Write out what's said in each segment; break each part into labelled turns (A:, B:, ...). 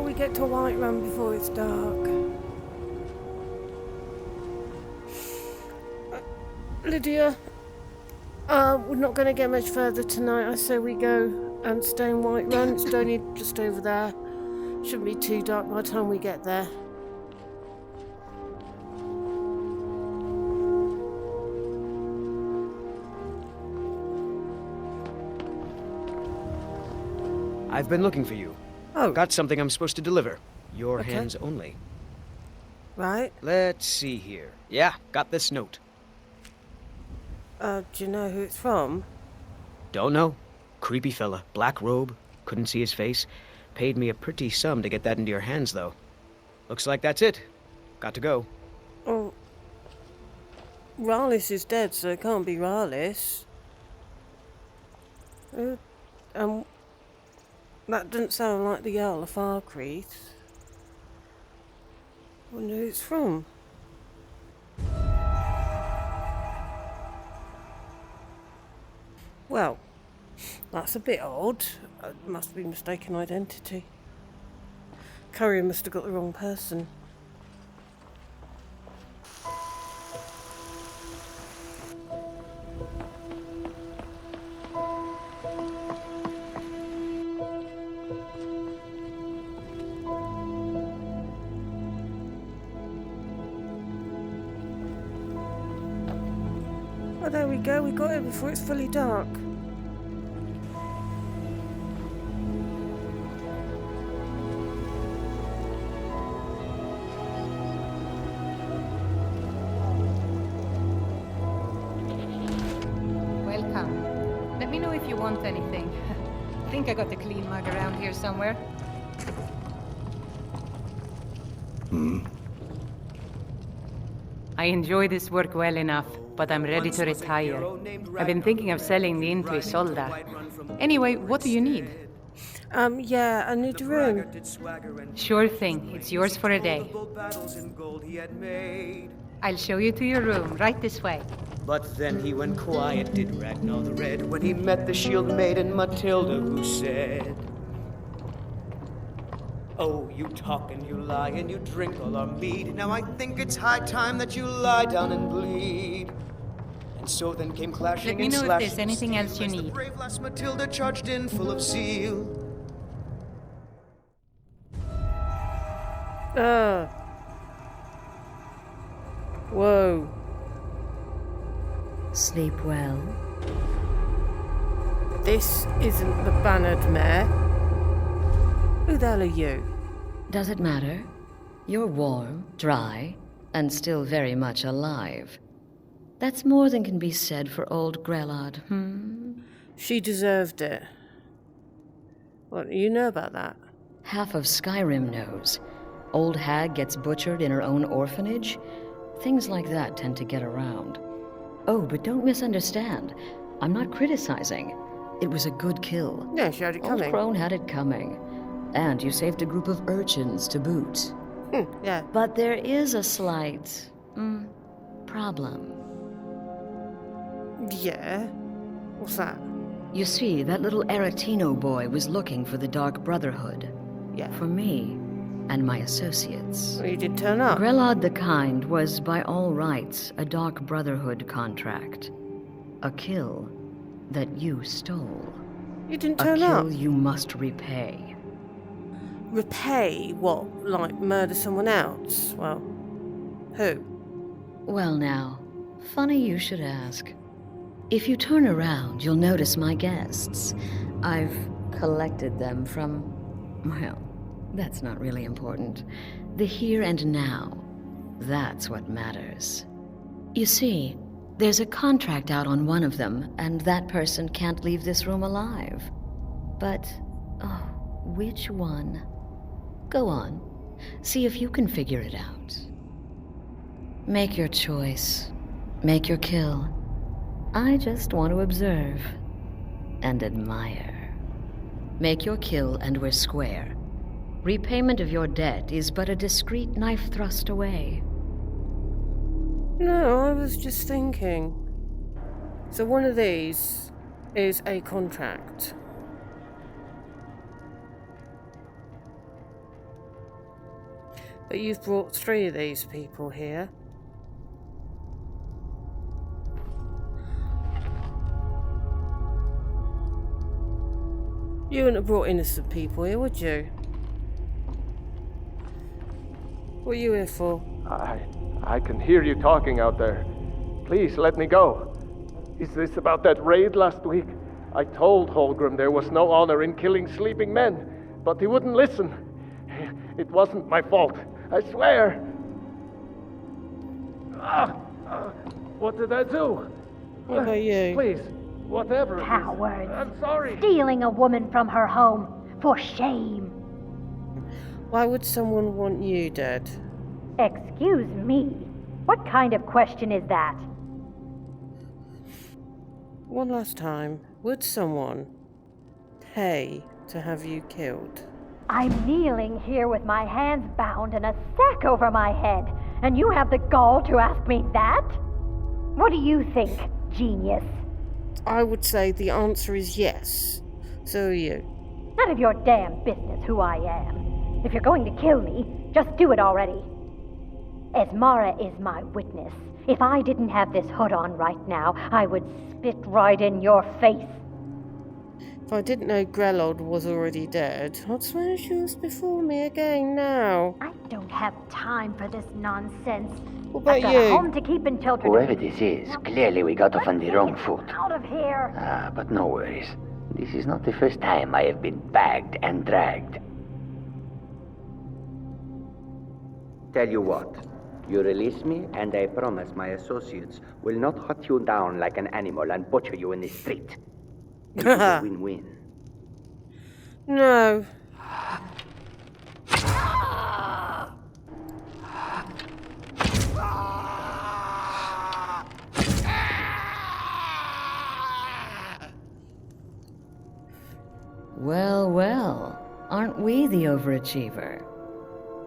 A: till we get to Whiterun before it's dark. Lydia, we're not going to get much further tonight. I say we go and stay in Whiterun. It's only just over there. Shouldn't be too dark by the time we get there.
B: I've been looking for you.
A: Oh.
B: Got something I'm supposed to deliver. Your
A: Okay.
B: hands only.
A: Right.
B: Let's see here. Yeah, got this note.
A: Do you know who it's from?
B: Don't know. Creepy fella. Black robe. Couldn't see his face. Paid me a pretty sum to get that into your hands, though. Looks like that's it. Got to go.
A: Oh. Rallis is dead, so it can't be Rallis. That doesn't sound like the Earl of Farcreath. Wonder who it's from. Well, that's a bit odd. Must be mistaken identity. Courier must have got the wrong person. Oh, there we go. We got it before it's fully dark.
C: Welcome. Let me know if you want anything. I think I got a clean mug around here somewhere. I enjoy this work well enough, but I'm ready to retire. I've been thinking of selling the inn to Isolda. Anyway, what do you need?
A: Yeah, I need a room.
C: Sure thing. It's yours for a day. I'll show you to your room, right this way.
B: But then he went quiet, did Ragnar the Red, when he met the shield maiden Matilda, who said, "Oh, you talk and you lie and you drink all our mead. Now I think it's high time that you lie down and bleed." And so then came clashing
C: Let me
B: and
C: know if
B: slashing
C: there's anything else you
B: as the
C: need.
B: brave lass Matilda charged in full of zeal.
A: Whoa.
D: Sleep well.
A: This isn't the Bannered Mare. Who the hell are you?
D: Does it matter? You're warm, dry, and still very much alive. That's more than can be said for old Grelod,
A: She deserved it. What do you know about that?
D: Half of Skyrim knows. Old hag gets butchered in her own orphanage. Things like that tend to get around. Oh, but don't misunderstand. I'm not criticizing. It was a good kill.
A: Yeah, she had it
D: Old
A: coming.
D: Crone had it coming. And you saved a group of urchins to boot.
A: Yeah.
D: But there is a slight, problem.
A: Yeah? What's that?
D: You see, that little Aretino boy was looking for the Dark Brotherhood.
A: Yeah.
D: For me and my associates.
A: Well, you did turn up.
D: Grelod the Kind was, by all rights, a Dark Brotherhood contract. A kill that you stole.
A: You didn't
D: A
A: turn up.
D: kill you must repay.
A: Repay what? Like murder someone else? Well, who?
D: Well now, funny you should ask. If you turn around, you'll notice my guests. I've collected them from, well, that's not really important. The here and now. That's what matters. You see, there's a contract out on one of them, and that person can't leave this room alive. But, oh, which one? Go on. See if you can figure it out. Make your choice. Make your kill. I just want to observe and admire. Make your kill and we're square. Repayment of your debt is but a discreet knife thrust away.
A: No, I was just thinking. So one of these is a contract. But you've brought 3 of these people here. You wouldn't have brought innocent people here, would you? What are you here for?
E: I can hear you talking out there. Please let me go. Is this about that raid last week? I told Holgrim there was no honor in killing sleeping men, but he wouldn't listen. It wasn't my fault, I swear. What did I do?
A: What about you?
E: Please, whatever it is.
F: Cowards.
E: I'm sorry.
F: Stealing a woman from her home. For shame.
A: Why would someone want you dead?
F: Excuse me. What kind of question is that?
A: One last time, would someone pay to have you killed?
F: I'm kneeling here with my hands bound and a sack over my head, and you have the gall to ask me that? What do you think, genius?
A: I would say the answer is yes. So are you.
F: None of your damn business who I am. If you're going to kill me, just do it already. Esmara is my witness. If I didn't have this hood on right now, I would spit right in your face.
A: If I didn't know Grelod was already dead, I'd swear she was before me again now.
F: I don't have time for this nonsense.
A: What about
F: I've got
A: you?
F: a home to keep until today.
G: Whoever this is, clearly we got off on the wrong foot.
F: Out of here.
G: But no worries. This is not the first time I have been bagged and dragged. Tell you what, you release me, and I promise my associates will not hunt you down like an animal and butcher you in the street. It is a win-win.
A: No.
D: Well, well, aren't we the overachiever?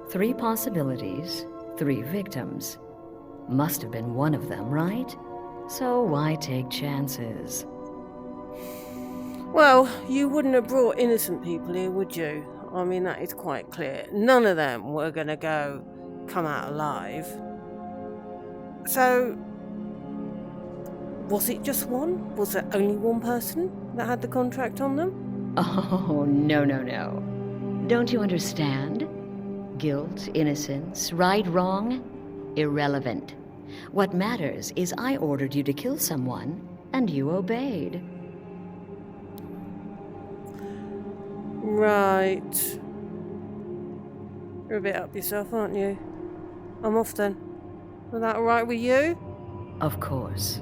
D: 3 possibilities, 3 victims. Must have been one of them, right? So why take chances?
A: Well, you wouldn't have brought innocent people here, would you? I mean, that is quite clear. None of them were going to come out alive. So, was it just one? Was there only one person that had the contract on them?
D: Oh, no, no, no. Don't you understand? Guilt, innocence, right, wrong, irrelevant. What matters is I ordered you to kill someone, and you obeyed.
A: Right. You're a bit up yourself, aren't you? I'm off then. Was that alright with you?
D: Of course.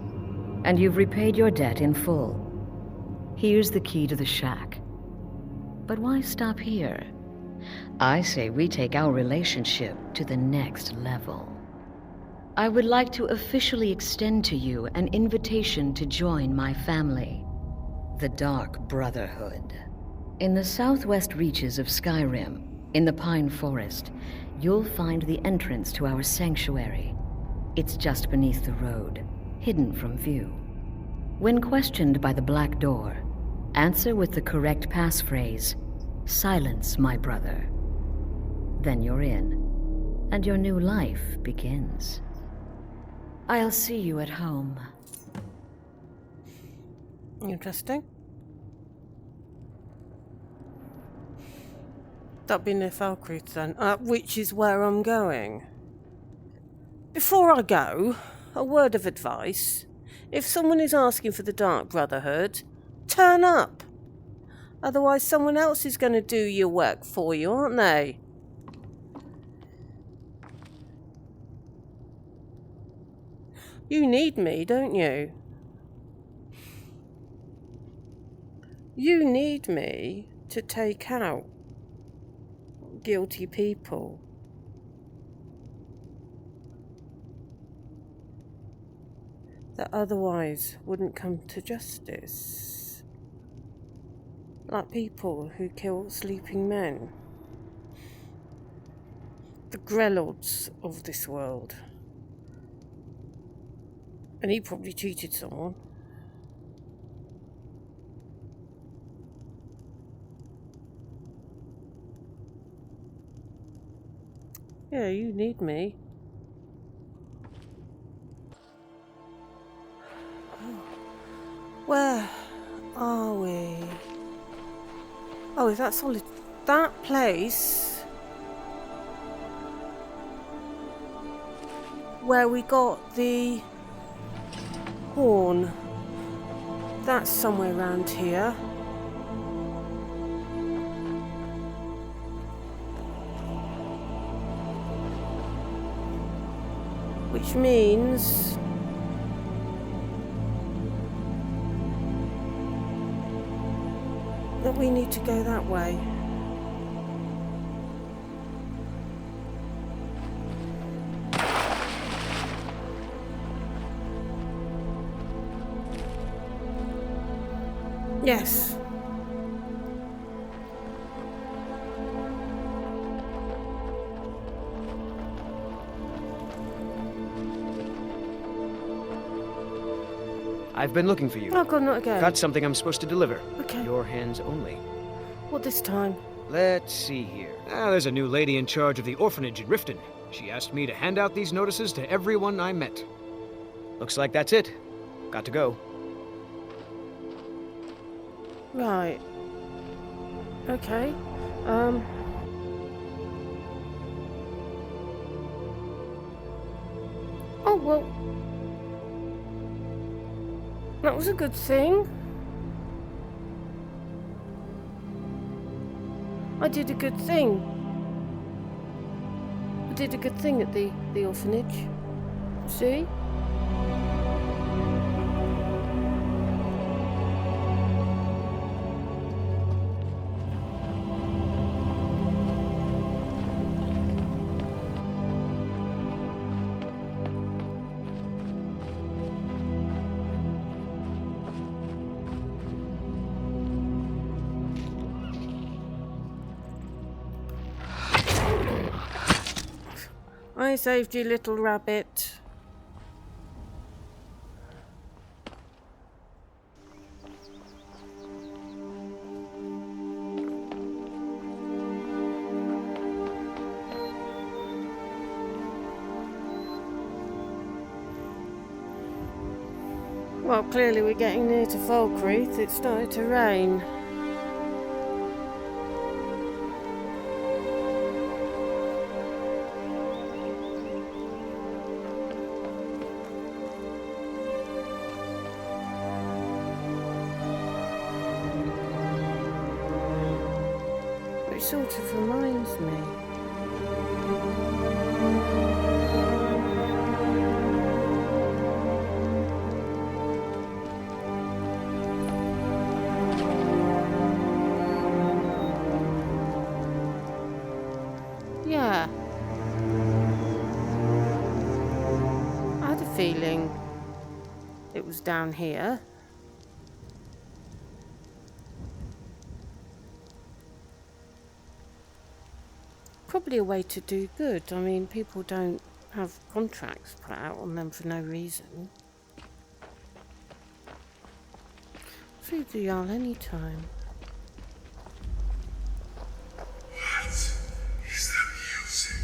D: And you've repaid your debt in full. Here's the key to the shack. But why stop here? I say we take our relationship to the next level. I would like to officially extend to you an invitation to join my family, the Dark Brotherhood. In the southwest reaches of Skyrim, in the Pine Forest, you'll find the entrance to our sanctuary. It's just beneath the road, hidden from view. When questioned by the Black Door, answer with the correct passphrase, "Silence, my brother." Then you're in, and your new life begins. I'll see you at home.
A: Interesting. That'd be near Falkreath then, which is where I'm going. Before I go, a word of advice. If someone is asking for the Dark Brotherhood, turn up. Otherwise someone else is going to do your work for you, aren't they? You need me, don't you? You need me to take out guilty people. That otherwise wouldn't come to justice. Like people who kill sleeping men. The Grelods of this world. And he probably cheated someone. Yeah, you need me. Where are we? Oh, is that solid? That place where we got the horn. That's somewhere around here. Which means that we need to go that way. Yes.
B: I've been looking for you.
A: Oh God, not again.
B: Got something I'm supposed to deliver.
A: Okay.
B: Your hands only.
A: What this time?
B: Let's see here. There's a new lady in charge of the orphanage in Riften. She asked me to hand out these notices to everyone I met. Looks like that's it. Got to go.
A: Right. Okay. Oh, well. That was a good thing. I did a good thing. I did a good thing at the orphanage. See? I saved you, little rabbit. Well, clearly we're getting near to Falkreath. It started to rain. Which sort of reminds me. Yeah. I had a feeling it was down here. Probably a way to do good. I mean, people don't have contracts put out on them for no reason. Through the Jarl anytime.
H: What is the music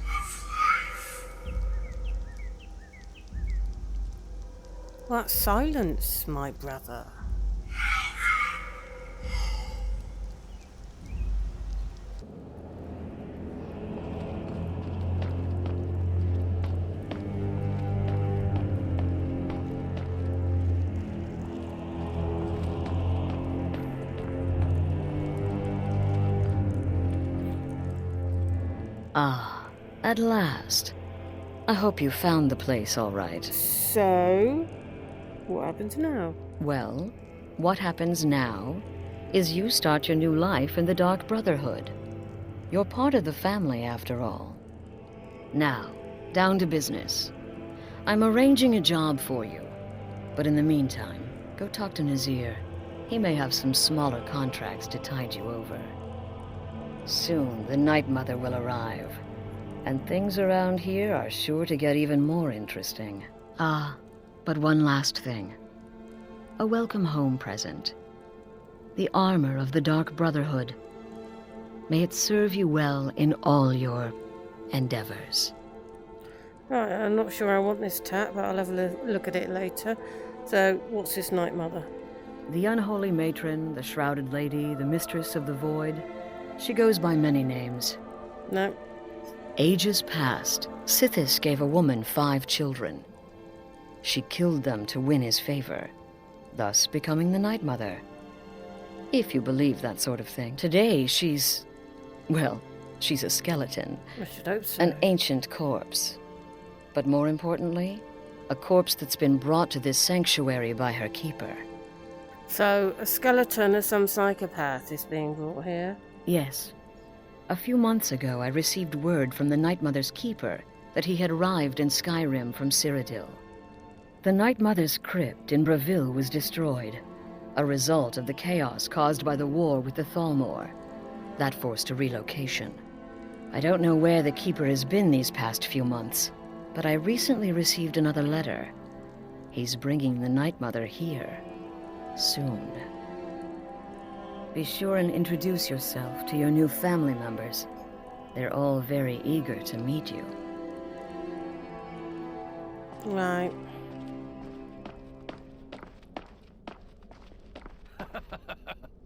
H: of life?
A: What silence, my brother?
D: Ah, at last. I hope you found the place all right.
A: So, what happens now?
D: Well, what happens now is you start your new life in the Dark Brotherhood. You're part of the family, after all. Now, down to business. I'm arranging a job for you. But in the meantime, go talk to Nazir. He may have some smaller contracts to tide you over. Soon, the Night Mother will arrive. And things around here are sure to get even more interesting. Ah, but one last thing. A welcome home present. The armor of the Dark Brotherhood. May it serve you well in all your endeavors.
A: Right, I'm not sure I want this tat, but I'll have a look at it later. So, what's this Night Mother?
D: The unholy matron, the shrouded lady, the mistress of the void. She goes by many names.
A: No.
D: Ages past, Sithis gave a woman 5 children. She killed them to win his favor, thus becoming the Night Mother. If you believe that sort of thing. Today, she's a skeleton.
A: I should hope so.
D: An ancient corpse. But more importantly, a corpse that's been brought to this sanctuary by her keeper.
A: So, a skeleton of some psychopath is being brought here?
D: Yes. A few months ago, I received word from the Night Mother's keeper that he had arrived in Skyrim from Cyrodiil. The Night Mother's crypt in Bravil was destroyed, a result of the chaos caused by the war with the Thalmor. That forced a relocation. I don't know where the keeper has been these past few months, but I recently received another letter. He's bringing the Night Mother here. Soon. Be sure and introduce yourself to your new family members. They're all very eager to meet you.
A: Right.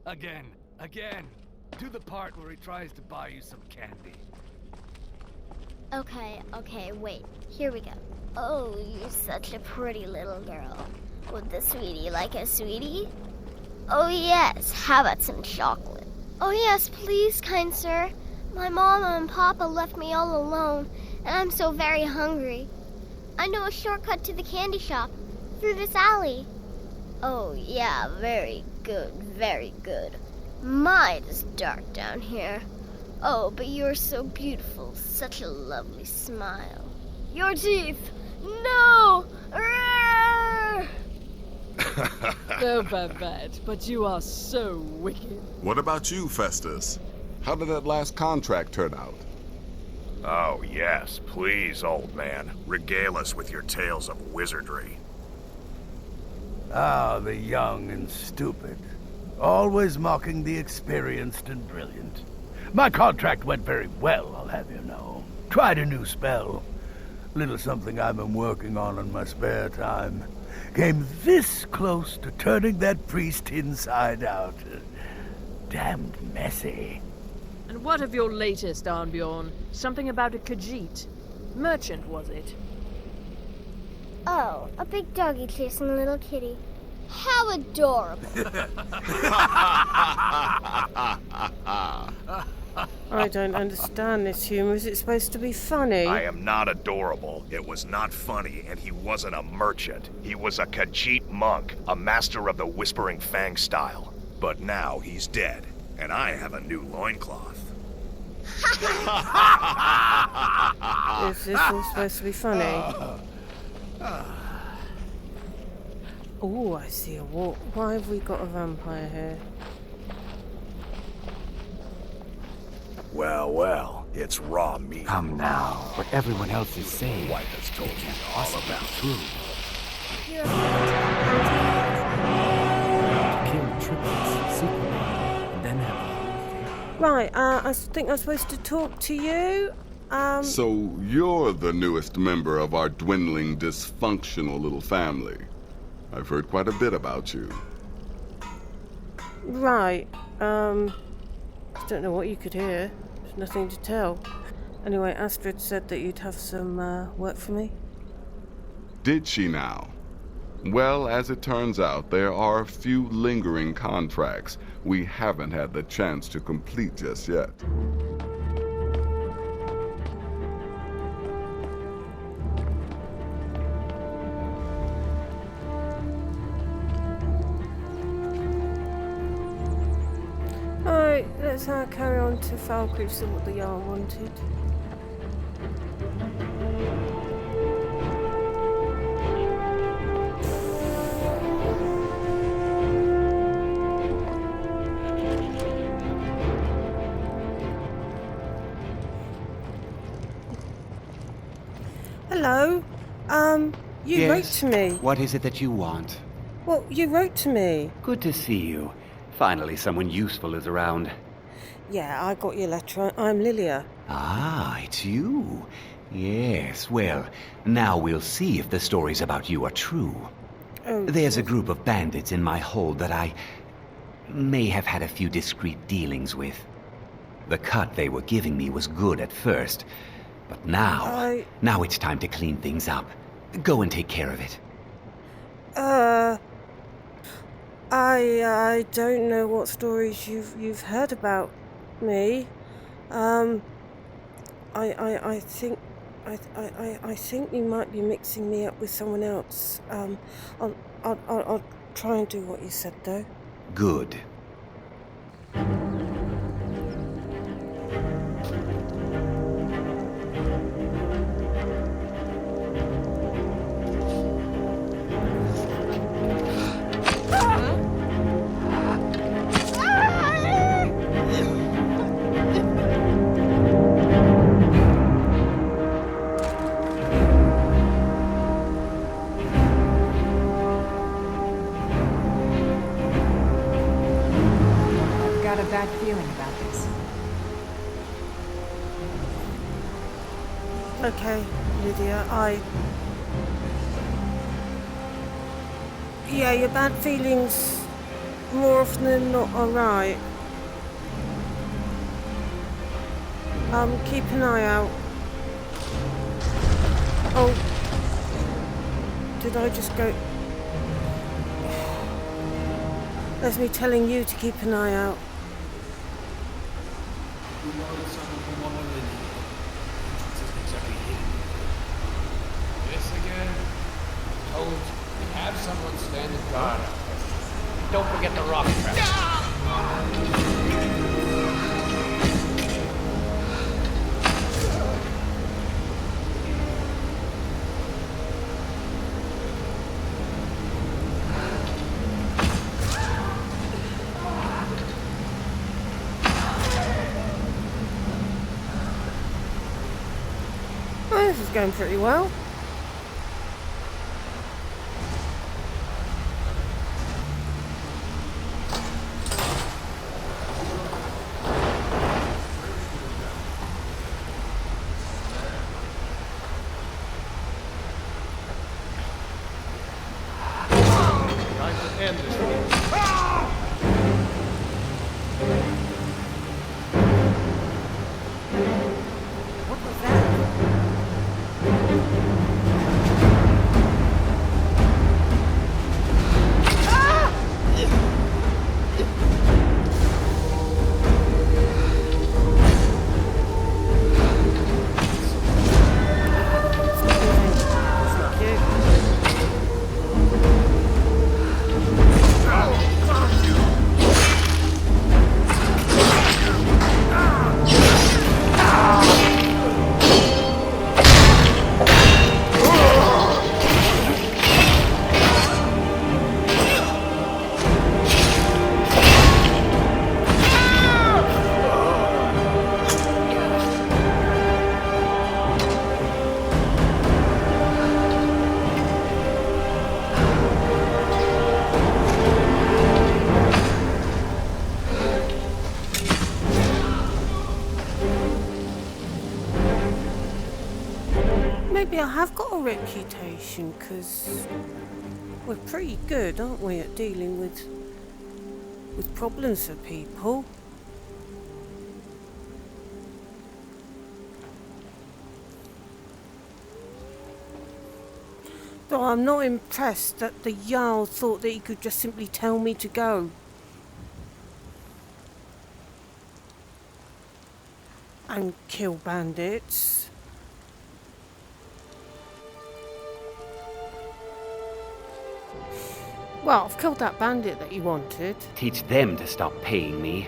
I: Again. Do the part where he tries to buy you some candy.
J: Okay, wait. Here we go. Oh, you're such a pretty little girl. Would the sweetie like a sweetie? Oh yes, how about some chocolate? Oh yes, please, kind sir. My mama and papa left me all alone, and I'm so very hungry. I know a shortcut to the candy shop, through this alley. Oh yeah, very good, very good. My, it's dark down here. Oh, but you're so beautiful, such a lovely smile. Your teeth! No! Arrgh!
K: Oh, Babette, but you are so wicked.
H: What about you, Festus? How did that last contract turn out?
L: Oh, yes, please, old man. Regale us with your tales of wizardry.
I: Ah, the young and stupid. Always mocking the experienced and brilliant. My contract went very well, I'll have you know. Tried a new spell. Little something I've been working on in my spare time. Came this close to turning that priest inside out. Damned messy.
K: And what of your latest, Arnbjorn? Something about a Khajiit. Merchant, was it?
J: Oh, a big doggy chasing a little kitty. How adorable.
A: I don't understand this humor. Is it supposed to be funny?
L: I am not adorable. It was not funny, and he wasn't a merchant. He was a Khajiit monk, a master of the Whispering Fang style. But now he's dead, and I have a new loincloth.
A: Is this all supposed to be funny? Oh, I see a wall. Why have we got a vampire here?
L: Well, it's raw meat.
I: Come now, what everyone else is saying.
L: White has told you all about
I: True.
J: You're
I: To kill triplets secretly, and then have
A: Right, I think I'm supposed to talk to you.
H: So you're the newest member of our dwindling, dysfunctional little family. I've heard quite a bit about you.
A: Right, I don't know what you could hear. There's nothing to tell. Anyway, Astrid said that you'd have some work for me.
H: Did she now? Well, as it turns out, there are a few lingering contracts we haven't had the chance to complete just yet.
A: Alright, let's carry on to Falkreath, see what the Jarl wanted. Hello. You wrote to me.
M: What is it that you want?
A: Well, you wrote to me.
M: Good to see you. Finally, someone useful is around.
A: Yeah, I got your letter. I'm Lillia.
M: Ah, it's you. Yes, well, now we'll see if the stories about you are true.
A: Oh,
M: There's a group of bandits in my hold that I may have had a few discreet dealings with. The cut they were giving me was good at first, but now it's time to clean things up. Go and take care of it.
A: I don't know what stories you've heard about me. I think you might be mixing me up with someone else. I'll try and do what you said though.
M: Good.
C: Bad feeling about this.
A: Okay, Lydia, yeah, your bad feelings more often than not are right. Keep an eye out. Oh, did I just go? That's me telling you to keep an eye out.
N: This again? Told you, have someone standing guard. Don't forget the rock trap.
A: This is going pretty well.
N: Time to end this game.
A: What was that? Maybe I have got a reputation, because we're pretty good, aren't we, at dealing with problems for people. Though I'm not impressed that the Jarl thought that he could just simply tell me to go. And kill bandits. Well, I've killed that bandit that you wanted.
M: Teach them to stop paying me.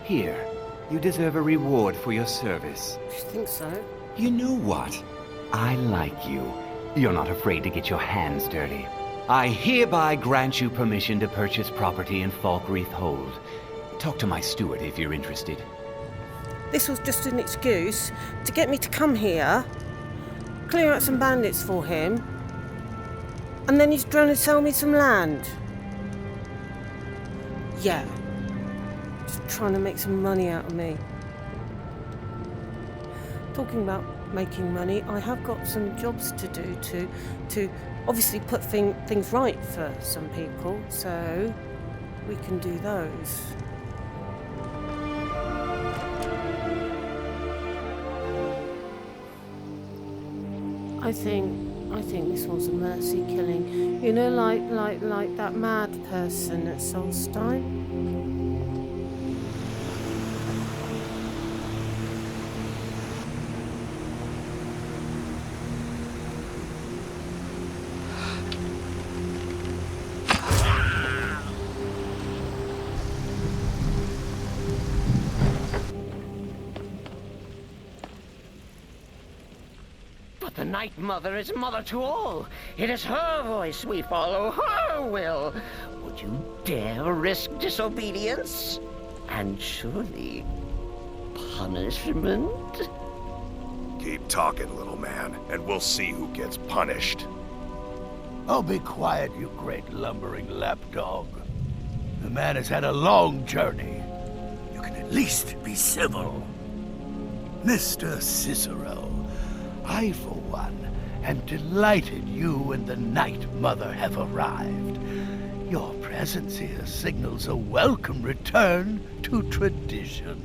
M: Here, you deserve a reward for your service.
A: Do you think so?
M: You know what? I like you. You're not afraid to get your hands dirty. I hereby grant you permission to purchase property in Falkreath Hold. Talk to my steward if you're interested.
A: This was just an excuse to get me to come here, clear out some bandits for him, and then he's trying to sell me some land. Yeah. Just trying to make some money out of me. Talking about making money, I have got some jobs to do to obviously put things right for some people, so we can do those. I think this was a mercy killing. You know, like that mad person at Solstein.
O: The Night Mother is mother to all. It is her voice we follow, her will. Would you dare risk disobedience? And surely punishment?
L: Keep talking, little man, and we'll see who gets punished.
I: Oh, be quiet, you great lumbering lapdog. The man has had a long journey. You can at least be civil. Mr. Cicero, I, for one, am delighted you and the Night Mother have arrived. Your presence here signals a welcome return to tradition.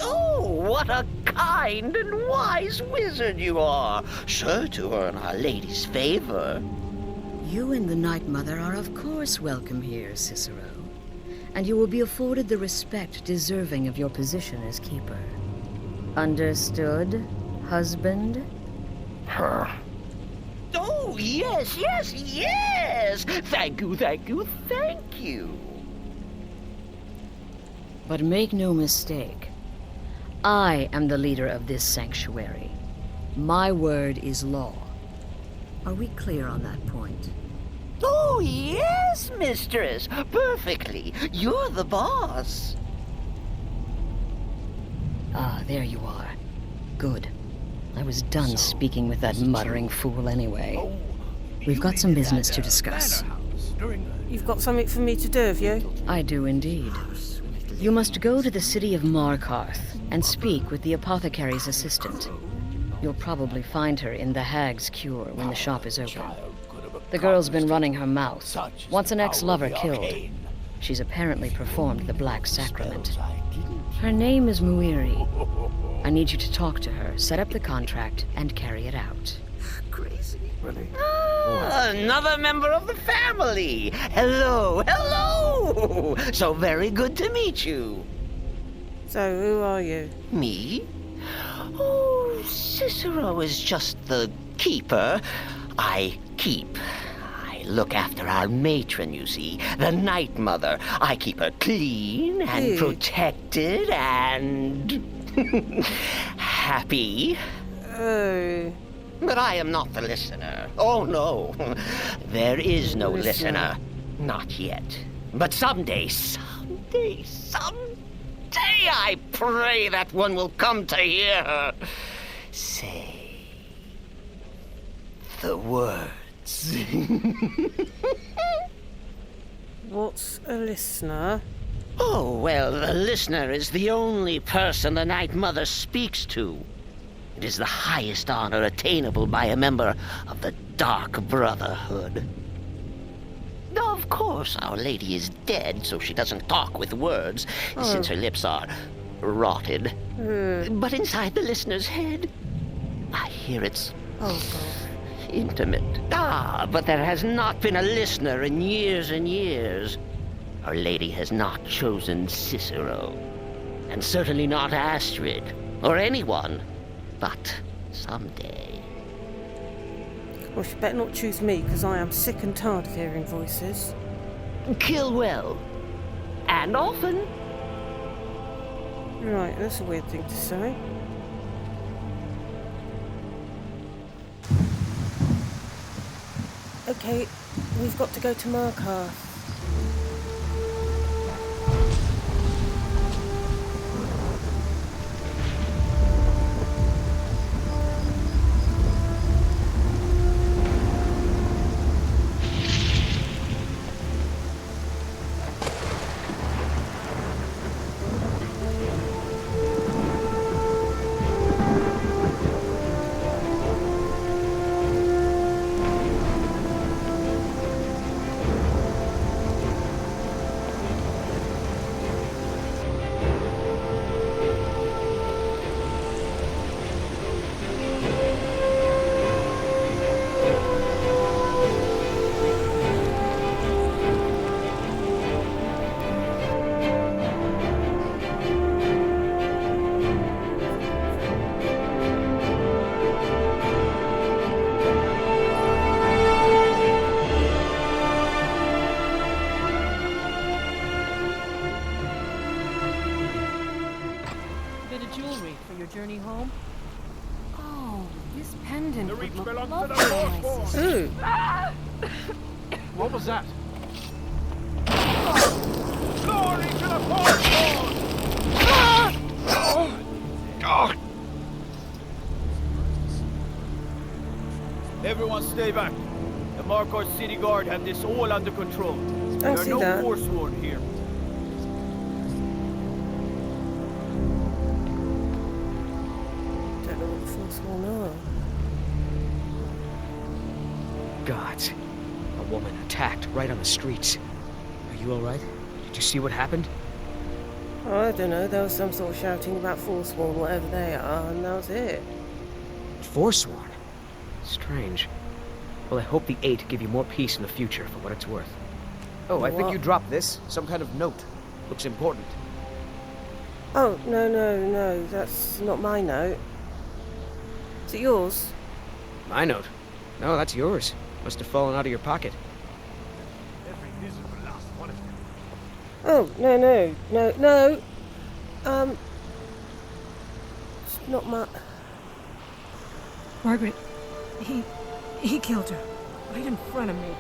O: Oh, what a kind and wise wizard you are, sure to earn Our Lady's favor.
D: You and the Night Mother are of course welcome here, Cicero. And you will be afforded the respect deserving of your position as keeper. Understood, husband?
O: Oh, yes, yes, yes! Thank you, thank you, thank you.
D: But make no mistake. I am the leader of this sanctuary. My word is law. Are we clear on that point?
O: Oh, yes, mistress. Perfectly. You're the boss.
D: Ah, there you are. Good. I was done speaking with that muttering fool anyway. We've got some business to discuss.
A: You've got something for me to do, have you?
D: I do indeed. You must go to the city of Markarth and speak with the apothecary's assistant. You'll probably find her in the Hag's Cure when the shop is open. The girl's been running her mouth. Wants an ex-lover killed. She's apparently performed the Black Sacrament. Her name is Muiri. I need you to talk to her, set up the contract, and carry it out.
O: Crazy. Really? Ah, another member of the family. Hello, hello. So very good to meet you.
A: So, who are you?
O: Me? Oh, Cicero is just the keeper. I keep. I look after our matron, you see, the Night Mother. I keep her clean and protected and happy.
A: Oh.
O: But I am not the listener. Oh, no. There is no listener. Not yet. But someday, I pray that one will come to hear her say the words.
A: What's a listener?
O: Oh, well, the listener is the only person the Night Mother speaks to. It is the highest honor attainable by a member of the Dark Brotherhood. Of course, Our Lady is dead, so she doesn't talk with words, since her lips are rotted. But inside the listener's head, I hear it's intimate. Ah, but there has not been a listener in years and years. Our Lady has not chosen Cicero, and certainly not Astrid, or anyone. But someday.
A: Well, she better not choose me, because I am sick and tired of hearing voices.
O: Kill well. And often.
A: Right, that's a weird thing to say. Okay, we've got to go to Markarth. your journey home? Oh, this pendant
N: The
A: would
N: reach
A: look
N: belongs to
A: lovely
N: the
A: on my
N: Force.
A: sister.
N: What was that? Glory to the Force!
P: Everyone stay back. The Markar City Guard have this all under control. There are
A: see
P: no
A: that.
P: Forsworn here.
A: Don't know what the Forsworn are.
B: Gods. A woman attacked right on the streets. Are you alright? Did you see what happened?
A: I don't know, there was some sort of shouting about Forsworn, whatever they are, and that was it.
B: Forsworn? Strange. Well, I hope the 8 give you more peace in the future, for what it's worth.
Q: Oh, I think
A: What?
Q: you dropped this. Some kind of note. Looks important.
A: Oh, no, that's not my note. Is it yours?
B: My note? No, that's yours. Must have fallen out of your pocket.
N: Every miserable last one of them.
A: Oh, no. It's not my...
R: Margaret, he killed her. Right in front of me.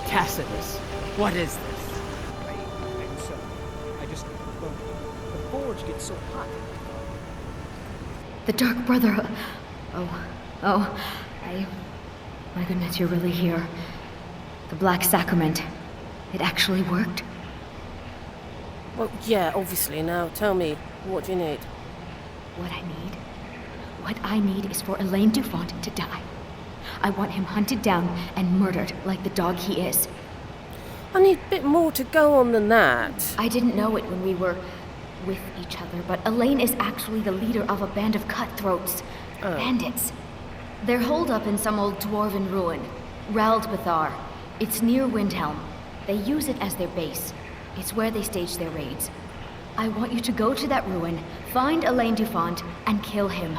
S: Tacitus, what is this?
Q: I'm sorry. I just... Well, the forge gets so hot.
D: The Dark Brother. My goodness, you're really here. The Black Sacrament. It actually worked?
A: Well, yeah, obviously. Now, tell me, what do you need?
D: What I need is for Elaine Dufont to die. I want him hunted down and murdered like the dog he is.
A: I need a bit more to go on than that.
D: I didn't know it when we were with each other, but Elaine is actually the leader of a band of cutthroats.
A: Oh.
D: Bandits. They're holed up in some old dwarven ruin. Raldbethar. It's near Windhelm. They use it as their base. It's where they stage their raids. I want you to go to that ruin, find Elaine Dufont, and kill him.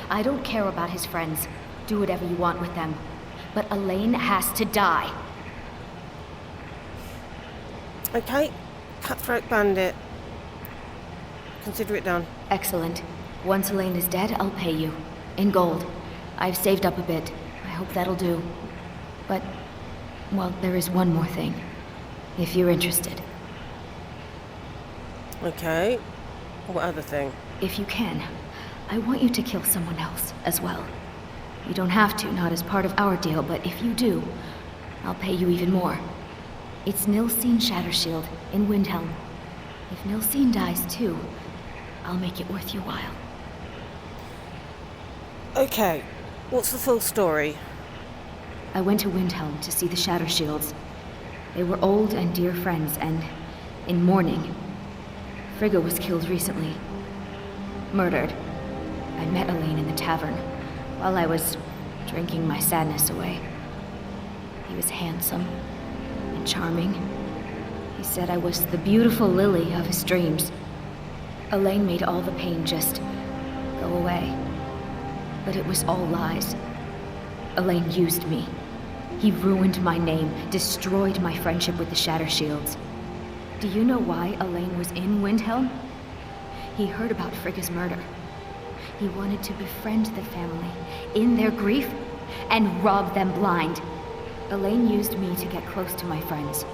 D: I don't care about his friends. Do whatever you want with them. But Elaine has to die.
A: Okay, cutthroat bandit. Consider it done.
D: Excellent. Once Elaine is dead, I'll pay you. In gold. I've saved up a bit. I hope that'll do. But, well, there is one more thing. If you're interested.
A: Okay. What other thing?
D: If you can, I want you to kill someone else as well. You don't have to, not as part of our deal, but if you do, I'll pay you even more. It's Nilsine Shattershield in Windhelm. If Nilsine dies too, I'll make it worth your while.
A: Okay, what's the full story?
D: I went to Windhelm to see the Shattershields. They were old and dear friends, and in mourning. Frigga was killed recently. Murdered. I met Elaine in the tavern, while I was drinking my sadness away. He was handsome and charming. He said I was the beautiful Lily of his dreams. Elaine made all the pain just go away. But it was all lies. Elaine used me. He ruined my name, destroyed my friendship with the Shattershields. Do you know why Elaine was in Windhelm? He heard about Frigga's murder. He wanted to befriend the family in their grief and rob them blind. Elaine used me to get close to my friends.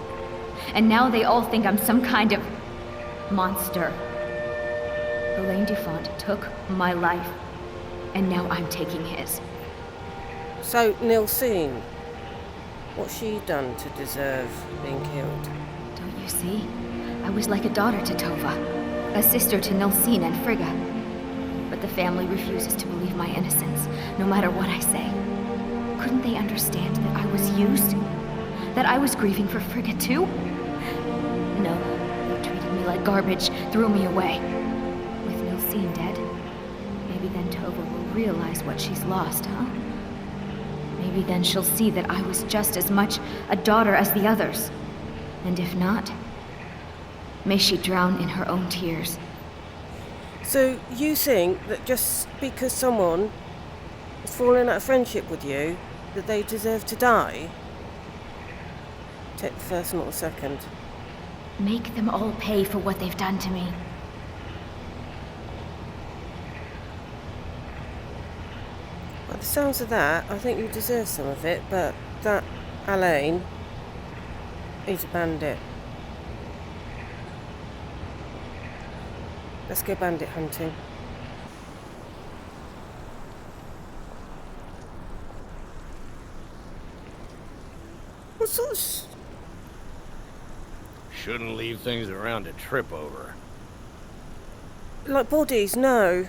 D: And now they all think I'm some kind of monster. Elaine Dufont took my life, and now I'm taking his.
A: So, Nilsine, what's she done to deserve being killed?
D: Don't you see? I was like a daughter to Tova, a sister to Nilsine and Frigga. But the family refuses to believe my innocence, no matter what I say. Couldn't they understand that I was used? That I was grieving for Frigga too? No, they treated me like garbage, threw me away. With Nilsine dead, maybe then Tova will realize what she's lost, huh? Maybe then she'll see that I was just as much a daughter as the others. And if not, may she drown in her own tears.
A: So, you think that just because someone is falling out of friendship with you, that they deserve to die? Take the first, not the second.
F: Make them all pay for what they've done to me.
A: By the sounds of that, I think you deserve some of it, but that Alain, he's a bandit. Let's go bandit hunting. What sort of...
N: Shouldn't leave things around to trip over.
A: Like bodies, no.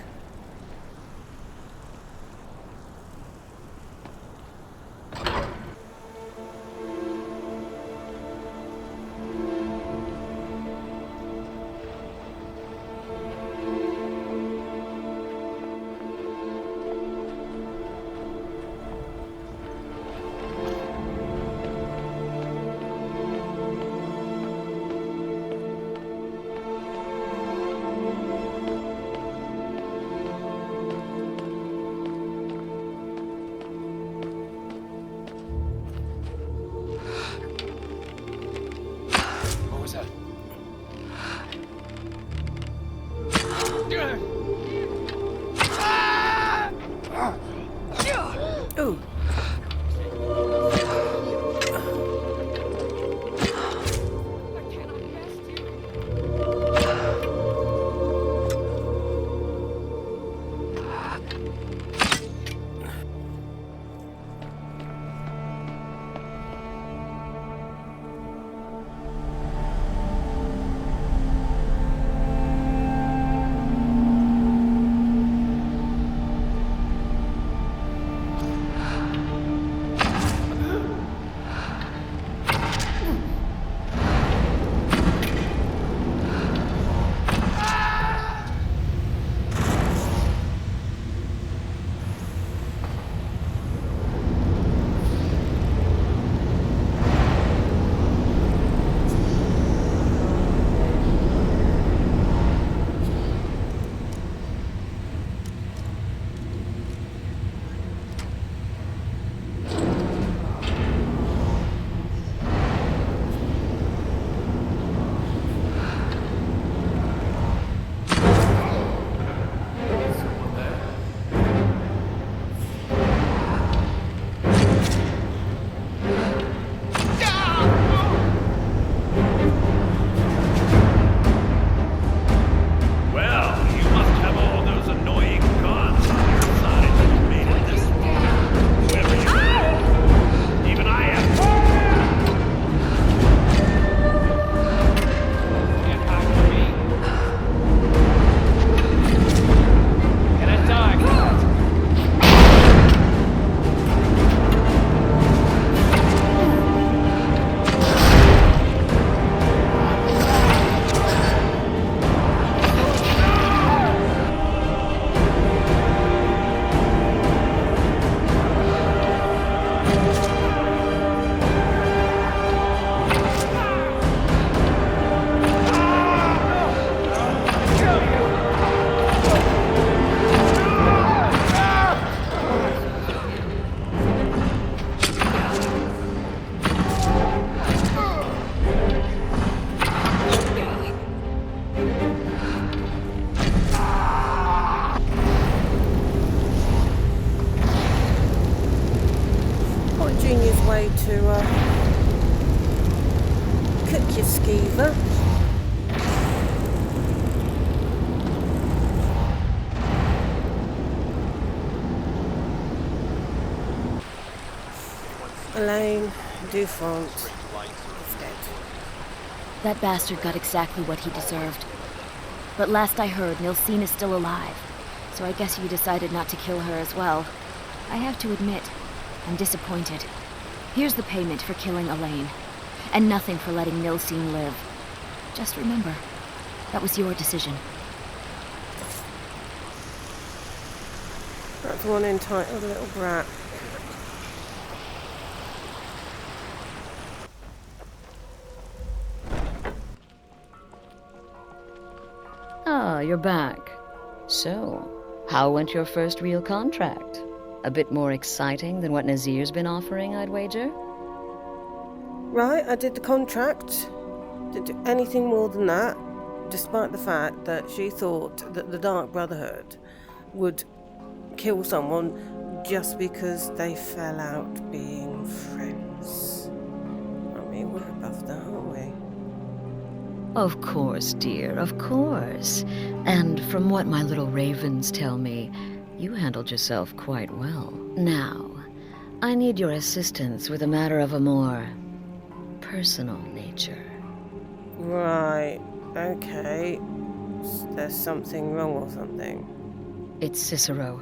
A: Cook your skeever. Alain Dufont is dead.
F: That bastard got exactly what he deserved. But last I heard, Nilsine is still alive. So I guess you decided not to kill her as well. I have to admit, I'm disappointed. Here's the payment for killing Alain. And nothing for letting Nilsine live. Just remember, that was your decision.
A: That's one entitled little brat.
D: Ah, you're back. So, how went your first real contract? A bit more exciting than what Nazir's been offering, I'd wager?
A: Right, I did the contract. Didn't do anything more than that, despite the fact that she thought that the Dark Brotherhood would kill someone just because they fell out being friends. I mean, we're above that, aren't we?
D: Of course, dear, of course. And from what my little ravens tell me, you handled yourself quite well. Now, I need your assistance with a matter of a more personal nature.
A: Right, okay. There's something wrong or something.
D: It's Cicero.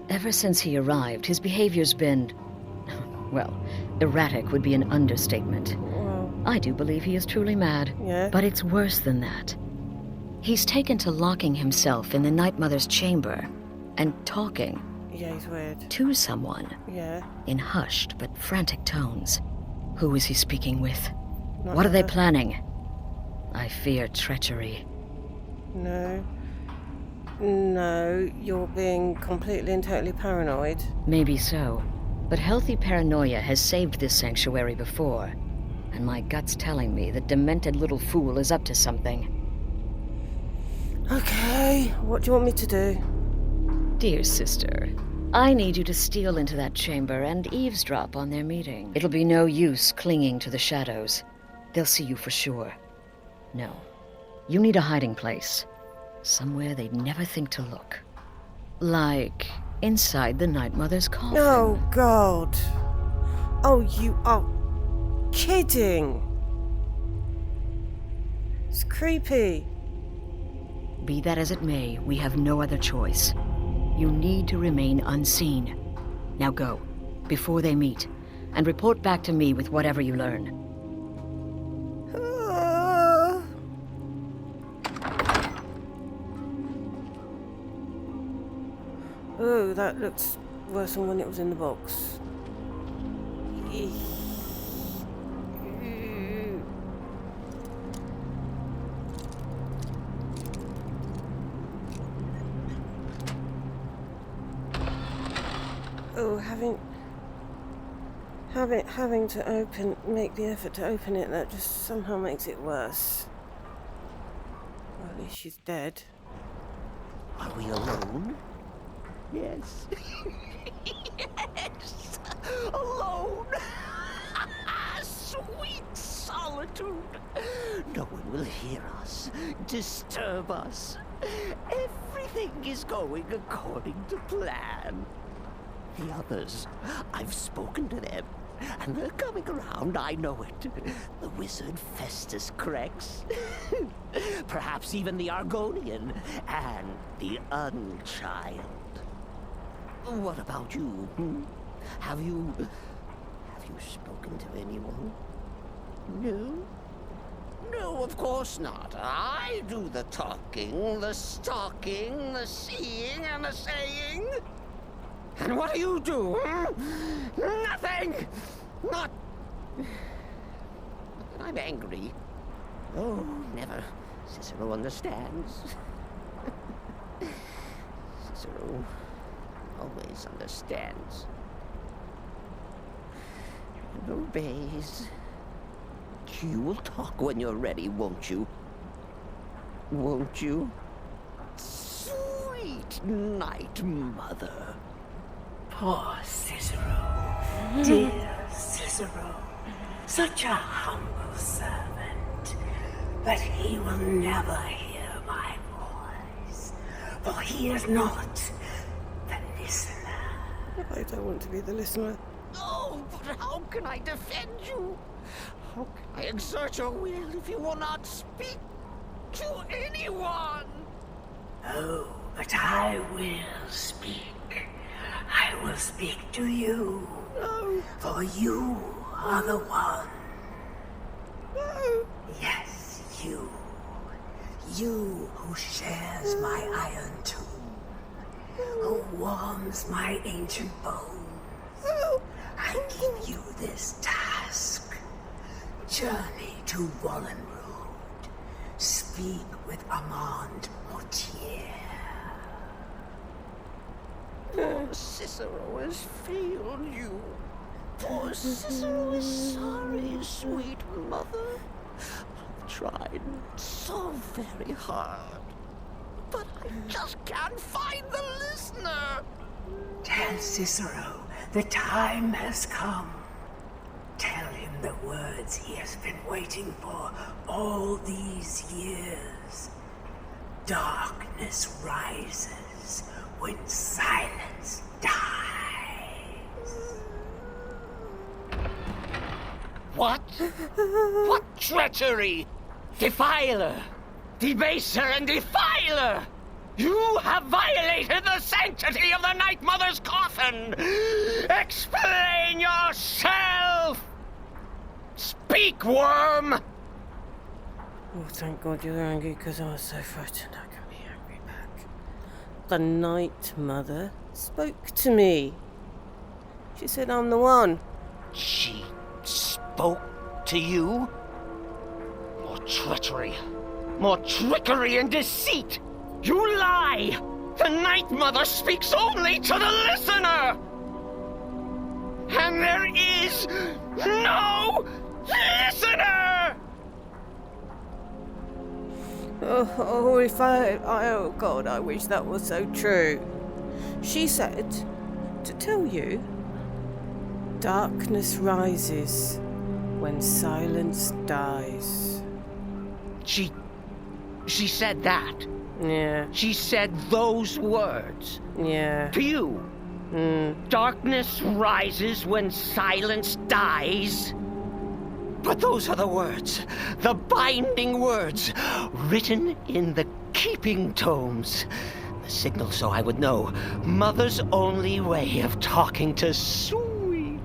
D: Ever since he arrived, his behavior's been... well, erratic would be an understatement.
A: Well,
D: I do believe he is truly mad.
A: Yeah?
D: But it's worse than that. He's taken to locking himself in the Night Mother's chamber and talking.
A: Yeah, he's weird.
D: To someone.
A: Yeah.
D: In hushed but frantic tones. Who is he speaking with?
A: Not
D: What are they
A: her.
D: planning? I fear treachery.
A: No. No, you're being completely and totally paranoid.
D: Maybe so. But healthy paranoia has saved this sanctuary before. And my gut's telling me that demented little fool is up to something.
A: Okay, what do you want me to do?
D: Dear sister, I need you to steal into that chamber and eavesdrop on their meeting. It'll be no use clinging to the shadows. They'll see you for sure. No. You need a hiding place. Somewhere they'd never think to look. Like inside the Night Mother's coffin.
A: Oh, God. Oh, you are kidding. It's creepy.
D: Be that as it may, we have no other choice. You need to remain unseen. Now go, before they meet, and report back to me with whatever you learn.
A: Oh, that looks worse than when it was in the box. Oh, having to make the effort to open it, that just somehow makes it worse. Well, at least she's dead.
O: Are we alone? Yes. Yes! Alone! Sweet solitude! No one will hear us, disturb us. Everything is going according to plan. The others, I've spoken to them, and they're coming around, I know it. The wizard Festus Crex, perhaps even the Argonian, and the Unchild. What about you? Hmm? Have you spoken to anyone? No? No, of course not. I do the talking, the stalking, the seeing, and the saying. And what do you do? Hmm? Nothing! Not that I'm angry. Oh, never. Cicero understands. Cicero always understands. And obeys. You'll talk when you're ready, won't you? Won't you? Sweet Night Mother.
T: Poor Cicero. Dear Cicero. Such a humble servant. But he will never hear my voice. For he is not the listener.
A: I don't want to be the listener.
O: Oh, but how can I defend you? How can I exert your will if you will not speak to anyone?
T: Oh, but I will speak. I will speak to you.
O: No.
T: For you are the one.
O: No.
T: Yes, you. You who shares my iron tomb. Who warms my ancient bones. I give you this task. Journey to Wallenrood. Speak with Armand Mortier.
O: Poor Cicero has failed you. Poor Cicero is sorry, sweet mother. I've tried so very hard, but I just can't find the listener.
T: Tell Cicero the time has come. Tell him the words he has been waiting for all these years. Darkness rises when silence dies.
O: What? What treachery? Defiler! Debaser and defiler! You have violated the sanctity of the Night Mother's coffin! Explain yourself! Speak, worm!
A: Oh, thank God you're angry, because I was so frightened I could be angry back. The Night Mother spoke to me. She said I'm the one.
O: She spoke to you? More treachery. More trickery and deceit! You lie! The Night Mother speaks only to the listener! And there is no listener!
A: Oh God, I wish that was so true. She said to tell you, darkness rises when silence dies.
O: She said that?
A: Yeah.
O: She said those words?
A: Yeah.
O: To you? Darkness rises when silence dies? But those are the words, the binding words, written in the keeping tomes. The signal so I would know. Mother's only way of talking to sweet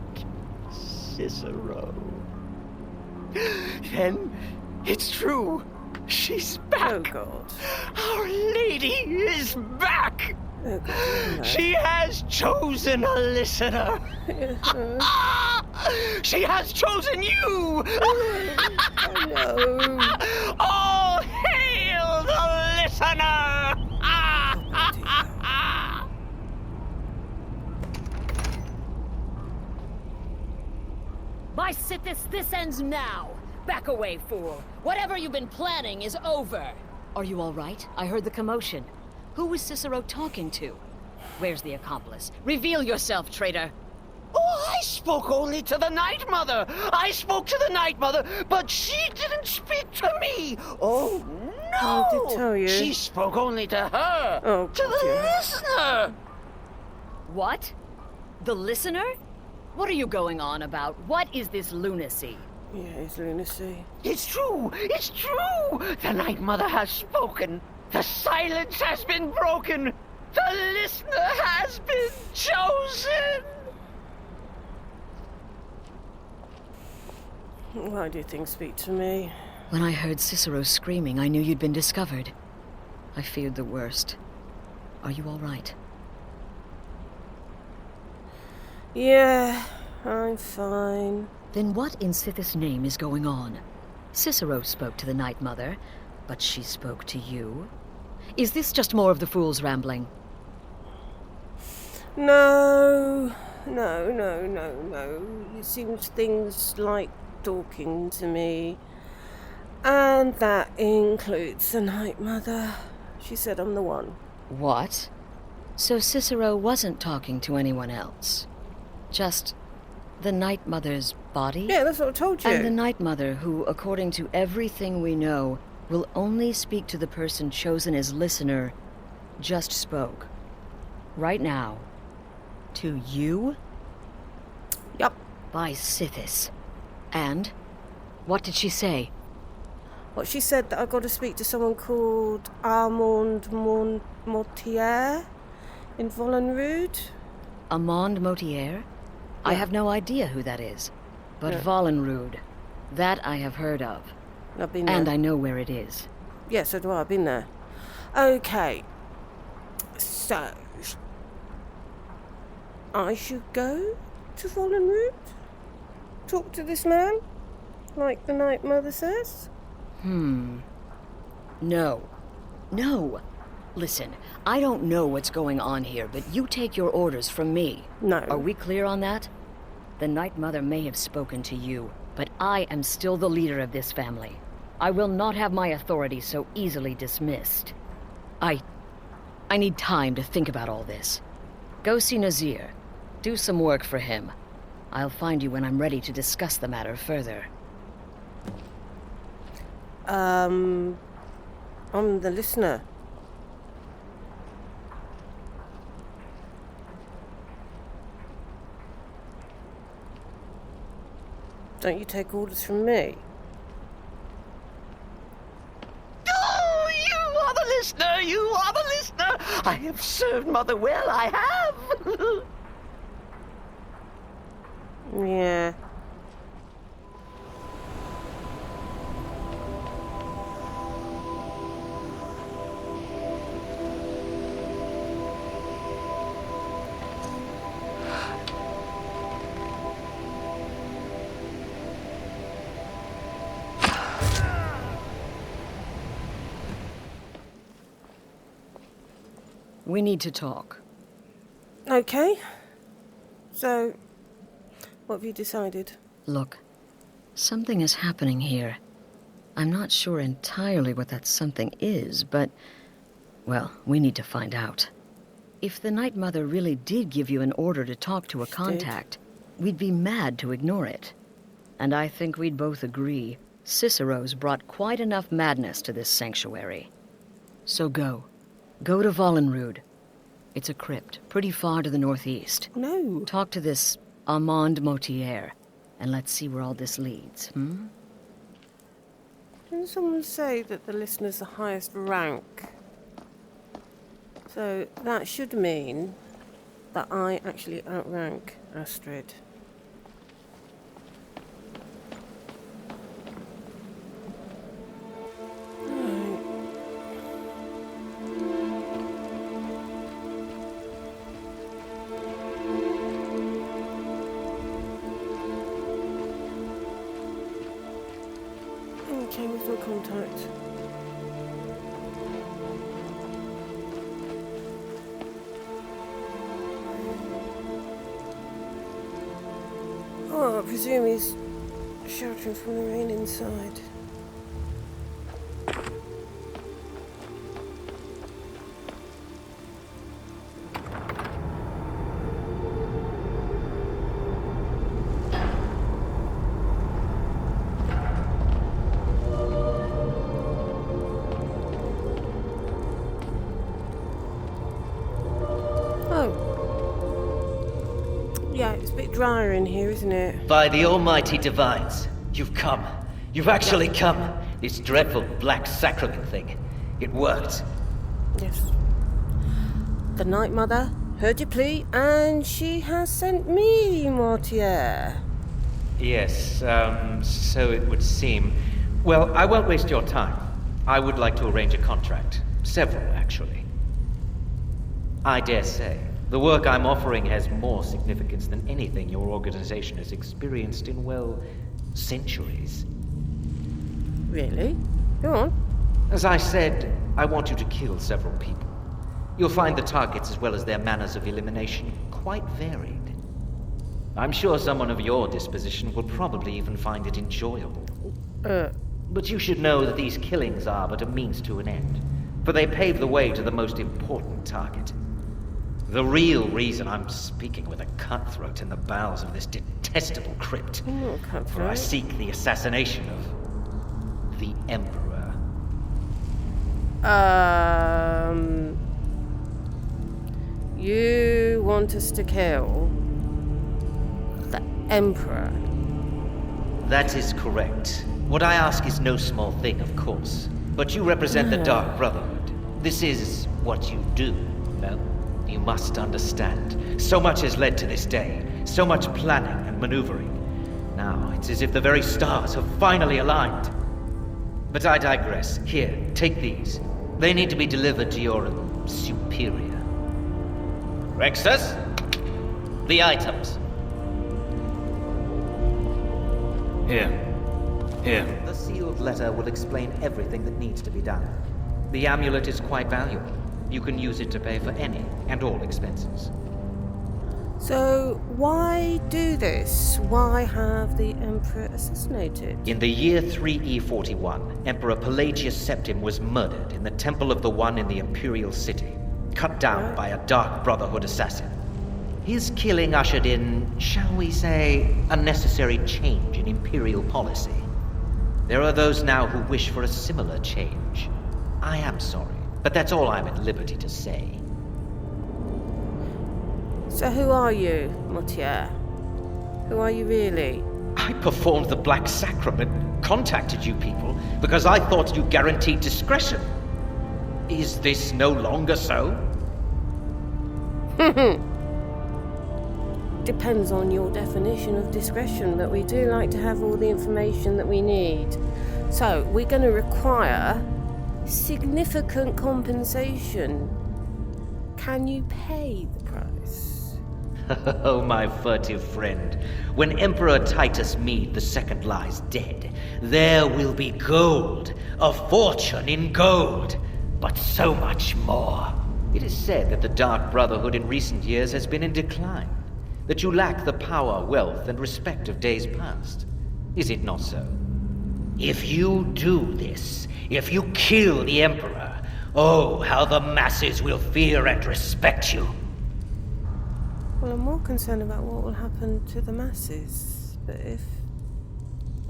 O: Cicero. Then it's true. She's back.
A: Oh, God.
O: Our Lady is back.
A: Oh, God.
O: She has chosen a listener. She has chosen you.
A: No.
O: All hail the listener.
U: By Sithis, this ends now. Back away, fool. Whatever you've been planning is over.
D: Are you all right? I heard the commotion. Who was Cicero talking to? Where's the accomplice?
U: Reveal yourself, traitor.
O: Oh, I spoke only to the Night Mother. I spoke to the Night Mother, but she didn't speak to me. Oh, no.
A: I did tell you.
O: She spoke only to her.
A: Oh,
O: to the listener.
U: What? The listener? What are you going on about? What is this lunacy?
A: Yeah, it's lunacy.
O: It's true! It's true! The Night Mother has spoken. The silence has been broken. The listener has been chosen.
A: Why do things speak to me?
D: When I heard Cicero screaming, I knew you'd been discovered. I feared the worst. Are you all right?
A: Yeah, I'm fine.
D: Then what in Sithis' name is going on? Cicero spoke to the Night Mother, but she spoke to you? Is this just more of the fool's rambling?
A: No. It seems things like talking to me. And that includes the Night Mother. She said I'm the one.
D: What? So Cicero wasn't talking to anyone else? Just the Night Mother's body?
A: Yeah, that's what I told you.
D: And the Night Mother, who, according to everything we know, will only speak to the person chosen as listener, just spoke. Right now. To you?
A: Yup.
D: By Sithis. And? What did she say?
A: What she said, that I got to speak to someone called Armand Mortier in Vollenrude.
D: Armand Mortier? I have no idea who that is. But Vollenrude, that I have heard of.
A: I've been there.
D: And I know where it is.
A: Yeah, so do I. I've been there. Okay. So, I should go to Vollenrude? Talk to this man? Like the Night Mother says?
D: No. Listen, I don't know what's going on here, but you take your orders from me.
A: No.
D: Are we clear on that? The Night Mother may have spoken to you, but I am still the leader of this family. I will not have my authority so easily dismissed. I need time to think about all this. Go see Nazir. Do some work for him. I'll find you when I'm ready to discuss the matter further.
A: I'm the listener. Don't you take orders from me?
O: Oh, you are the listener! You are the listener! I have served Mother well, I have!
A: Yeah.
D: We need to talk.
A: Okay. So, what have you decided?
D: Look, something is happening here. I'm not sure entirely what that something is, but, well, we need to find out. If the Night Mother really did give you an order to talk to a contact, we'd be mad to ignore it. And I think we'd both agree Cicero's brought quite enough madness to this sanctuary. So go. Go to Vollenrud. It's a crypt, pretty far to the northeast.
A: No.
D: Talk to this Armand Motier, and let's see where all this leads,
A: Didn't someone say that the listener's the highest rank? So that should mean that I actually outrank Astrid. Okay, with my contact. Oh, I presume he's sheltering from the rain inside. Yeah, it's a bit drier in here, isn't it?
E: By the almighty divines, you've come. You've actually come. This dreadful black sacrament thing. It worked.
A: Yes. The Night Mother heard your plea, and she has sent me, Mortier.
E: Yes, so it would seem. Well, I won't waste your time. I would like to arrange a contract. Several, actually. I dare say, the work I'm offering has more significance than anything your organization has experienced in, well, centuries.
A: Really? Go on.
E: As I said, I want you to kill several people. You'll find the targets as well as their manners of elimination quite varied. I'm sure someone of your disposition will probably even find it enjoyable. But you should know that these killings are but a means to an end, for they pave the way to the most important target. The real reason I'm speaking with a cutthroat in the bowels of this detestable crypt. For I seek the assassination of the Emperor.
A: You want us to kill the Emperor?
E: That is correct. What I ask is no small thing, of course. But you represent the Dark Brotherhood. This is what you do, no? You must understand. So much has led to this day. So much planning and maneuvering. Now, it's as if the very stars have finally aligned. But I digress. Here, take these. They need to be delivered to your superior. Rexus? The items. Here. The sealed letter will explain everything that needs to be done. The amulet is quite valuable. You can use it to pay for any and all expenses.
A: So, why do this? Why have the Emperor assassinated?
E: In the year 3E41, Emperor Pelagius Septim was murdered in the Temple of the One in the Imperial City, cut down by a Dark Brotherhood assassin. His killing ushered in, shall we say, a necessary change in Imperial policy. There are those now who wish for a similar change. I am sorry, but that's all I'm at liberty to say.
A: So who are you, Mortier? Who are you really?
E: I performed the Black Sacrament, contacted you people, because I thought you guaranteed discretion. Is this no longer so?
A: Depends on your definition of discretion, but we do like to have all the information that we need. So, we're going to require significant compensation. Can you pay the price?
E: Oh, my furtive friend. When Emperor Titus Mede II lies dead, there will be gold, a fortune in gold, but so much more. It is said that the Dark Brotherhood in recent years has been in decline, that you lack the power, wealth, and respect of days past. Is it not so? If you do this, if you kill the Emperor, oh, how the masses will fear and respect you.
A: Well, I'm more concerned about what will happen to the masses. But if...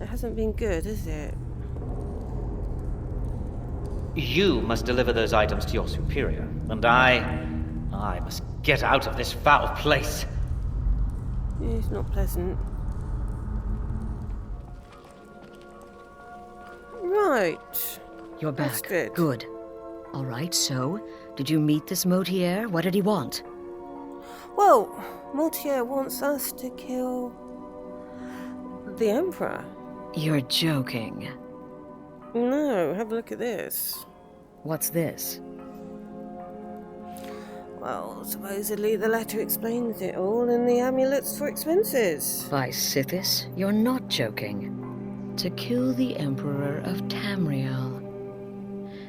A: it hasn't been good, is it?
E: You must deliver those items to your superior, and I must get out of this foul place.
A: It's not pleasant. Right.
D: You're back.
A: That's good.
D: Good. All right, so, did you meet this Mortier? What did he want?
A: Well, Mortier wants us to kill the Emperor.
D: You're joking.
A: No, have a look at this.
D: What's this?
A: Well, supposedly the letter explains it all, and the amulet's for expenses.
D: By Sithis, you're not joking. To kill the Emperor of Tamriel.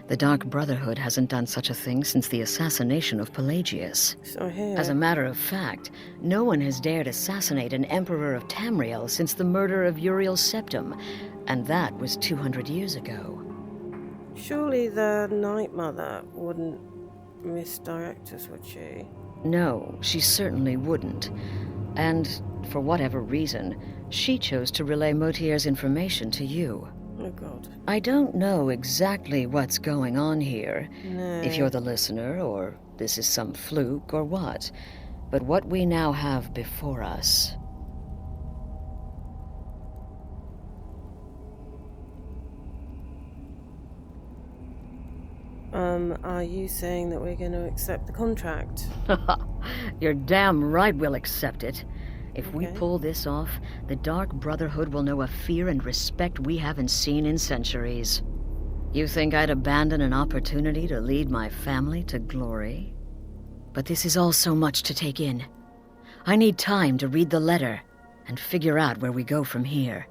D: The Dark Brotherhood hasn't done such a thing since the assassination of Pelagius.
A: So I hear.
D: As a matter of fact, no one has dared assassinate an Emperor of Tamriel since the murder of Uriel Septim, and that was 200 years ago.
A: Surely the Night Mother wouldn't misdirect us, would she?
D: No, she certainly wouldn't. And, for whatever reason, she chose to relay Mortier's information to you.
A: Oh, God.
D: I don't know exactly what's going on here,
A: No.
D: if you're the listener, or this is some fluke, or what. But what we now have before us...
A: Are you saying that we're going to accept the contract?
D: You're damn right we'll accept it. If we pull this off, the Dark Brotherhood will know a fear and respect we haven't seen in centuries. You think I'd abandon an opportunity to lead my family to glory? But this is all so much to take in. I need time to read the letter and figure out where we go from here.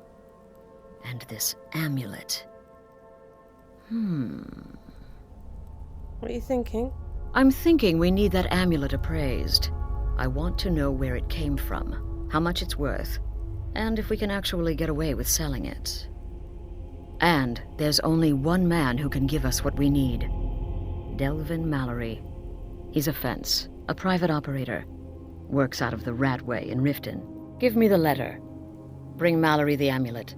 D: And this amulet.
A: What are you thinking?
D: I'm thinking we need that amulet appraised. I want to know where it came from, how much it's worth, and if we can actually get away with selling it. And there's only one man who can give us what we need. Delvin Mallory. He's a fence, a private operator. Works out of the Ratway in Riften. Give me the letter. Bring Mallory the amulet.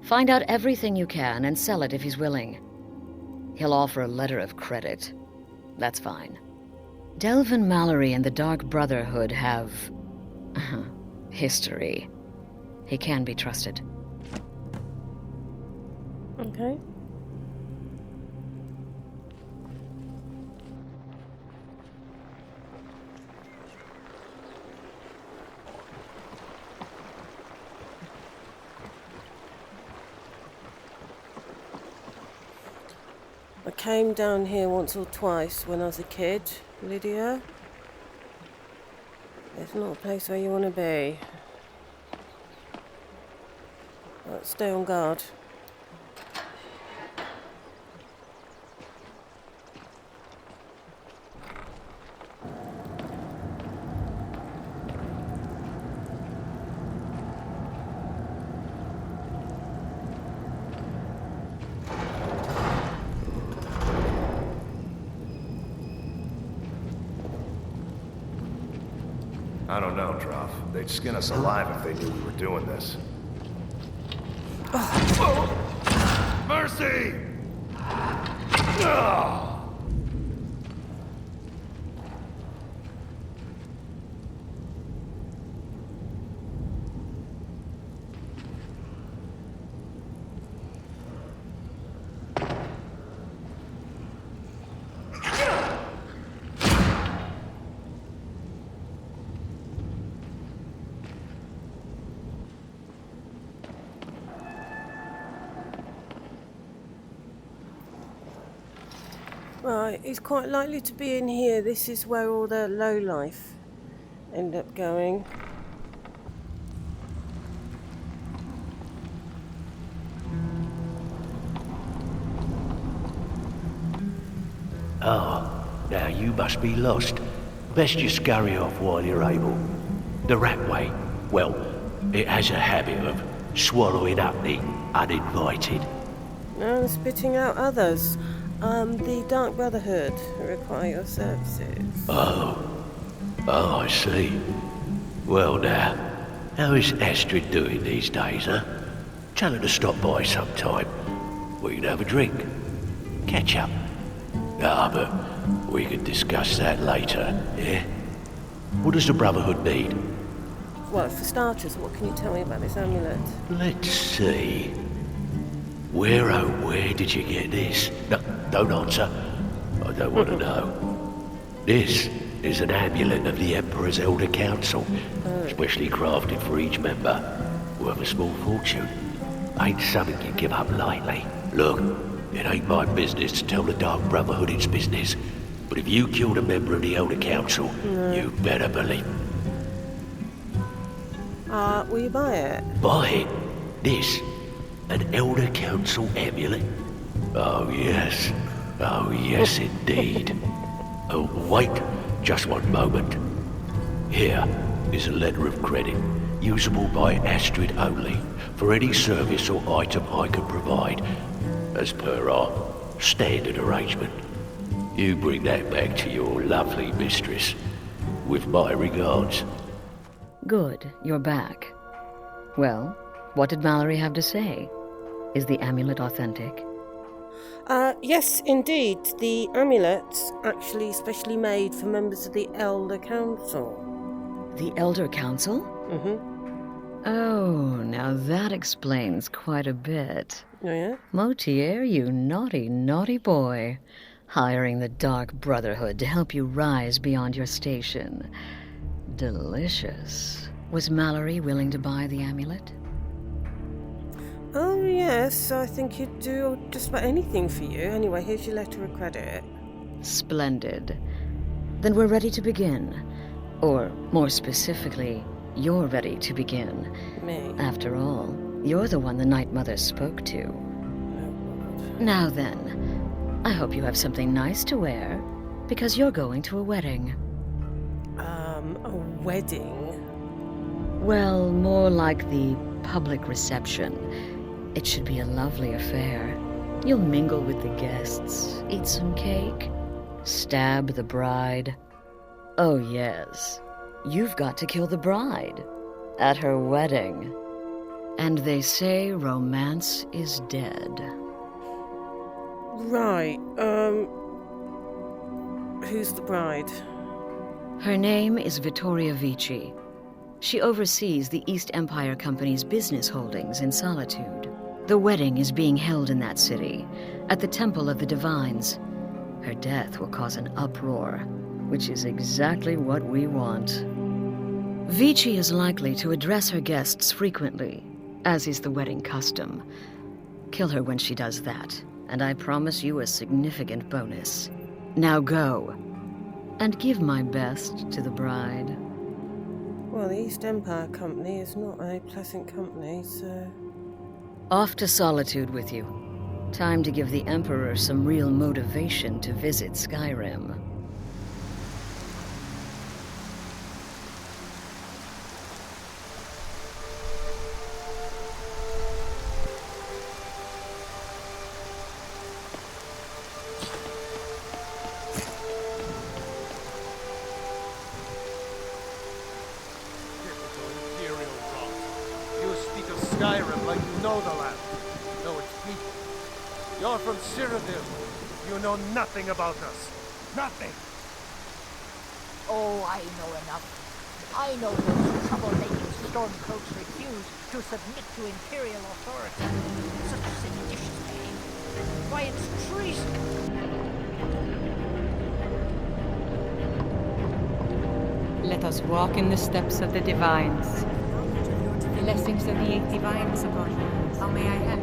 D: Find out everything you can and sell it if he's willing. He'll offer a letter of credit. That's fine. Delvin Mallory and the Dark Brotherhood have... history. He can be trusted.
A: Okay. I came down here once or twice when I was a kid, Lydia. It's not a place where you want to be. But stay on guard.
L: I don't know, Droff. They'd skin us alive if they knew we were doing this. Mercy!
A: Right, he's quite likely to be in here. This is where all the lowlife end up going.
G: Ah, now you must be lost. Best you scurry off while you're able. The rat way, well, it has a habit of swallowing up the uninvited.
A: And spitting out others. The Dark Brotherhood require your services.
G: Oh, I see. Well now, how is Astrid doing these days, huh? Tell her to stop by sometime. We can have a drink. Catch up. Ah, but we can discuss that later, yeah? What does the Brotherhood need?
A: Well, for starters, what can you tell me about this amulet?
G: Let's see. Where did you get this? No, don't answer. I don't want to know. This is an amulet of the Emperor's Elder Council, specially crafted for each member, worth a small fortune. Ain't something you give up lightly. Look, it ain't my business to tell the Dark Brotherhood its business, but if you killed a member of the Elder Council, you better believe.
A: Will you buy it?
G: Buy it? This? An Elder Council amulet? Oh yes indeed. Oh, wait just one moment. Here is a letter of credit, usable by Astrid only, for any service or item I can provide, as per our standard arrangement. You bring that back to your lovely mistress, with my regards.
D: Good, you're back. Well, what did Mallory have to say? Is the amulet authentic?
A: Yes, indeed. The amulet's actually specially made for members of the Elder Council.
D: The Elder Council?
A: Mm-hmm.
D: Oh, now that explains quite a bit.
A: Oh, yeah?
D: Motier, you naughty, naughty boy. Hiring the Dark Brotherhood to help you rise beyond your station. Delicious. Was Mallory willing to buy the amulet?
A: Oh, yes. I think he'd do just about anything for you. Anyway, here's your letter of credit.
D: Splendid. Then we're ready to begin. Or, more specifically, you're ready to begin.
A: Me?
D: After all, you're the one the Night Mother spoke to. Now then, I hope you have something nice to wear, because you're going to a wedding.
A: A wedding?
D: Well, more like the public reception. It should be a lovely affair. You'll mingle with the guests, eat some cake, stab the bride. Oh yes, you've got to kill the bride at her wedding. And they say romance is dead.
A: Right, who's the bride?
D: Her name is Vittoria Vici. She oversees the East Empire Company's business holdings in Solitude. The wedding is being held in that city, at the Temple of the Divines. Her death will cause an uproar, which is exactly what we want. Vici is likely to address her guests frequently, as is the wedding custom. Kill her when she does that, and I promise you a significant bonus. Now go, and give my best to the bride.
A: Well, the East Empire Company is not a pleasant company, so...
D: Off to Solitude with you. Time to give the Emperor some real motivation to visit Skyrim.
K: Like you know the land. Know its people. You're from Cyrodiil. You know nothing about us. Nothing!
U: Oh, I know enough. I know those trouble-making stormcloaks refuse to submit to Imperial authority. Such seditious behavior. Why, it's treason.
C: Let us walk in the steps of the divines.
R: Blessings of the eight divines upon you. How may I help?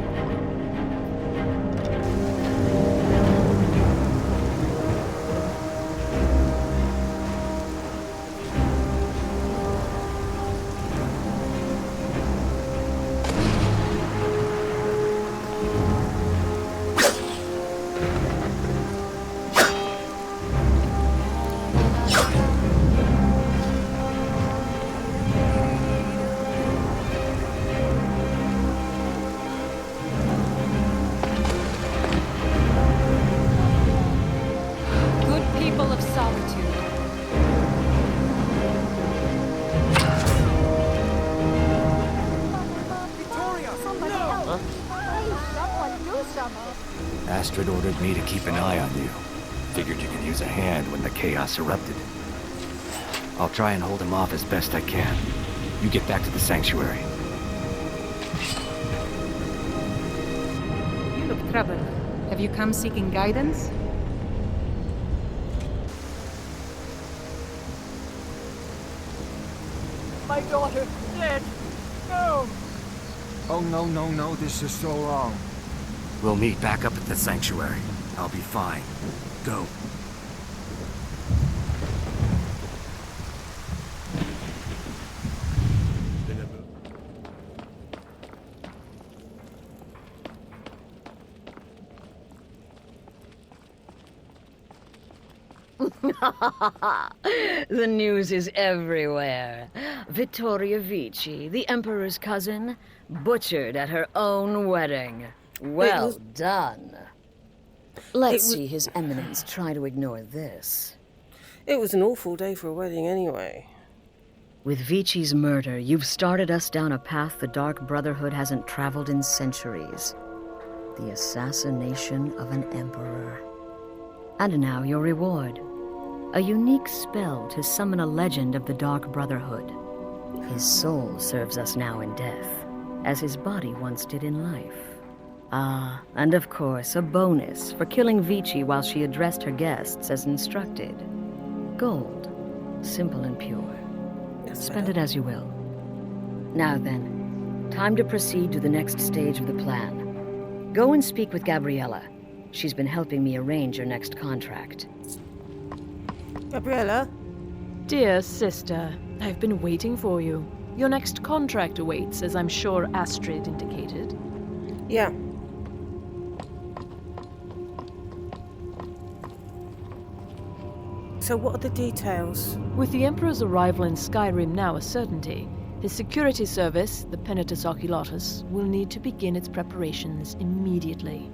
V: Astrid ordered me to keep an eye on you. Figured you could use a hand when the chaos erupted. I'll try and hold him off as best I can. You get back to the sanctuary.
C: You look troubled. Have you come seeking guidance?
U: My daughter, dead! No!
K: Oh, no, this is so wrong.
V: We'll meet back up at the sanctuary. I'll be fine. Go.
D: The news is everywhere. Vittoria Vici, the Emperor's cousin, butchered at her own wedding. Well done. Let's see His Eminence try to ignore this.
A: It was an awful day for a wedding anyway.
D: With Vici's murder, you've started us down a path the Dark Brotherhood hasn't traveled in centuries. The assassination of an emperor. And now your reward. A unique spell to summon a legend of the Dark Brotherhood. His soul serves us now in death, as his body once did in life. Ah, and of course, a bonus for killing Vici while she addressed her guests as instructed. Gold. Simple and pure. Spend it as you will. Now then, time to proceed to the next stage of the plan. Go and speak with Gabriella. She's been helping me arrange your next contract.
A: Gabriella?
W: Dear sister, I've been waiting for you. Your next contract awaits, as I'm sure Astrid indicated.
A: Yeah. So what are the details?
W: With the Emperor's arrival in Skyrim now a certainty, his security service, the Penitus Oculatus, will need to begin its preparations immediately.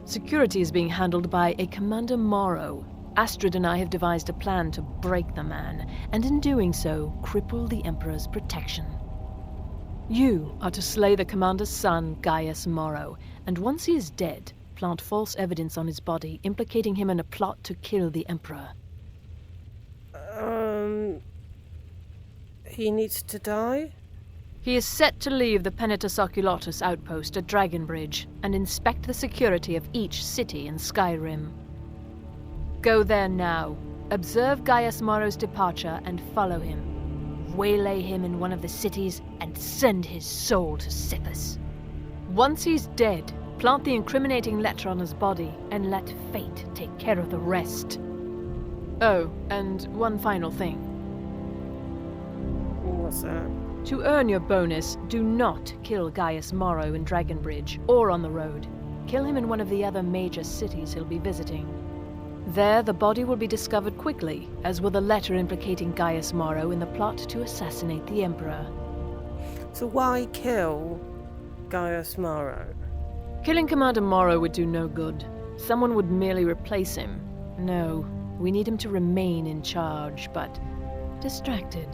W: Security is being handled by a Commander Morrow. Astrid and I have devised a plan to break the man, and in doing so, cripple the Emperor's protection. You are to slay the Commander's son, Gaius Morrow, and once he is dead, plant false evidence on his body, implicating him in a plot to kill the Emperor.
A: He needs to die?
W: He is set to leave the Penitus Oculatus outpost at Dragonbridge and inspect the security of each city in Skyrim. Go there now, observe Gaius Morrow's departure and follow him. Waylay him in one of the cities and send his soul to Sithis. Once he's dead, plant the incriminating letter on his body and let fate take care of the rest. Oh, and one final thing.
A: What's that?
W: To earn your bonus, do not kill Gaius Morrow in Dragonbridge or on the road. Kill him in one of the other major cities he'll be visiting. There, the body will be discovered quickly, as will the letter implicating Gaius Morrow in the plot to assassinate the Emperor.
A: So why kill Gaius Morrow?
W: Killing Commander Morrow would do no good. Someone would merely replace him. No, we need him to remain in charge, but distracted,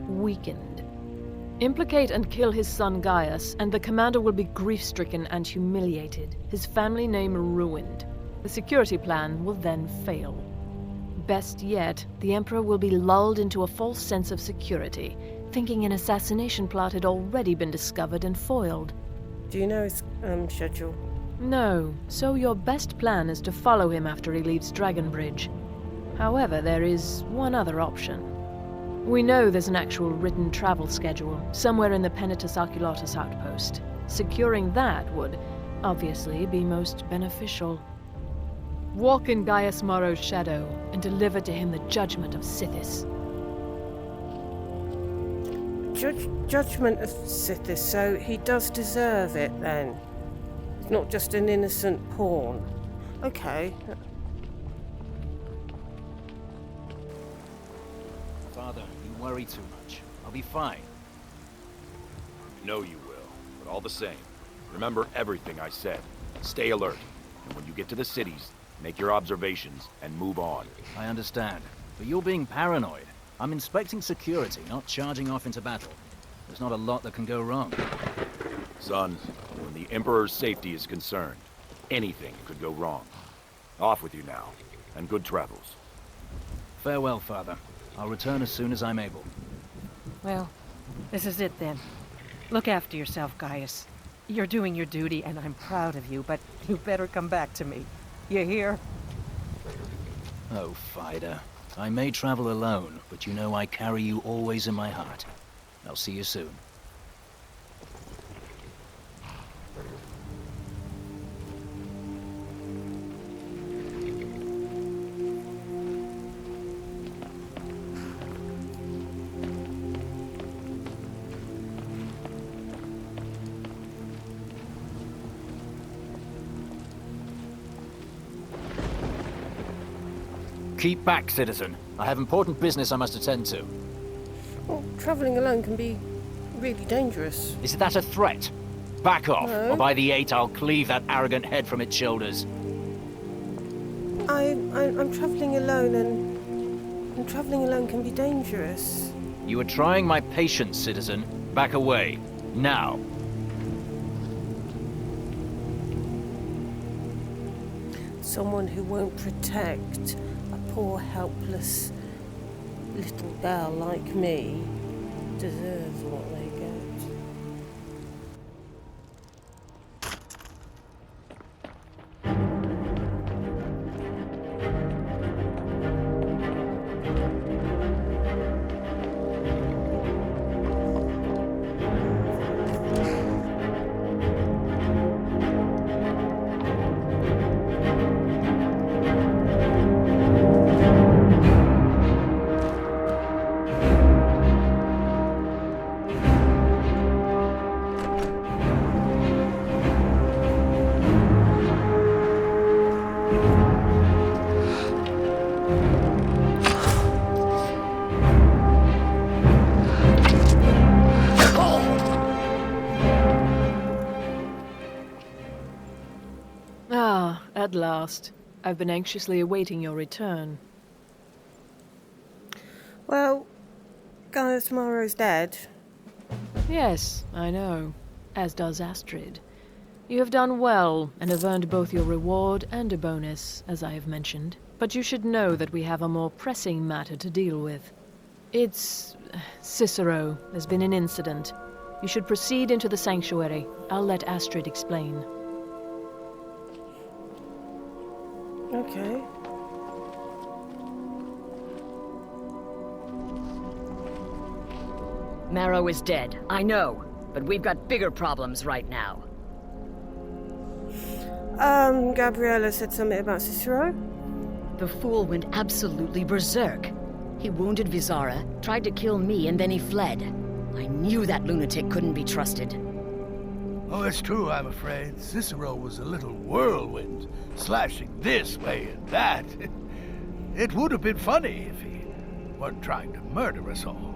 W: weakened. Implicate and kill his son Gaius, and the commander will be grief-stricken and humiliated, his family name ruined. The security plan will then fail. Best yet, the Emperor will be lulled into a false sense of security, thinking an assassination plot had already been discovered and foiled.
A: Do you know his schedule?
W: No, so your best plan is to follow him after he leaves Dragonbridge. However, there is one other option. We know there's an actual written travel schedule, somewhere in the Penitus Oculatus outpost. Securing that would, obviously, be most beneficial. Walk in Gaius Morrow's shadow, and deliver to him the judgment of Sithis.
A: Judgment of Sithis, so he does deserve it, then? It's not just an innocent pawn. Okay.
P: Father, you worry too much. I'll be fine.
H: No, you will. But all the same, remember everything I said. Stay alert. And when you get to the cities, make your observations and move on.
P: I understand. But you're being paranoid. I'm inspecting security, not charging off into battle. There's not a lot that can go wrong.
H: Son, when the Emperor's safety is concerned, anything could go wrong. Off with you now, and good travels.
P: Farewell, Father. I'll return as soon as I'm able.
U: Well, this is it then. Look after yourself, Gaius. You're doing your duty, and I'm proud of you, but you better come back to me. You hear?
P: Oh, Fida. I may travel alone, but you know I carry you always in my heart. I'll see you soon. Keep back, citizen. I have important business I must attend to.
A: Well, travelling alone can be really dangerous.
P: Is that a threat? Back off,
A: No.
P: or by the 8 I'll cleave that arrogant head from its shoulders.
A: I'm travelling alone, and travelling alone can be dangerous.
P: You are trying my patience, citizen. Back away. Now.
A: Someone who won't protect a poor, helpless little girl like me deserves what they get.
W: At last. I've been anxiously awaiting your return.
A: Well, Gaius Morrow's dead.
W: Yes, I know. As does Astrid. You have done well, and have earned both your reward and a bonus, as I have mentioned. But you should know that we have a more pressing matter to deal with. It's... Cicero. There's been an incident. You should proceed into the sanctuary. I'll let Astrid explain.
A: Okay.
J: Marrow is dead, I know, but we've got bigger problems right now.
A: Gabriella said something about Cicero?
J: The fool went absolutely berserk. He wounded Vizara, tried to kill me, and then he fled. I knew that lunatic couldn't be trusted.
I: Oh, it's true, I'm afraid. Cicero was a little whirlwind, slashing this way and that. It would have been funny if he weren't trying to murder us all.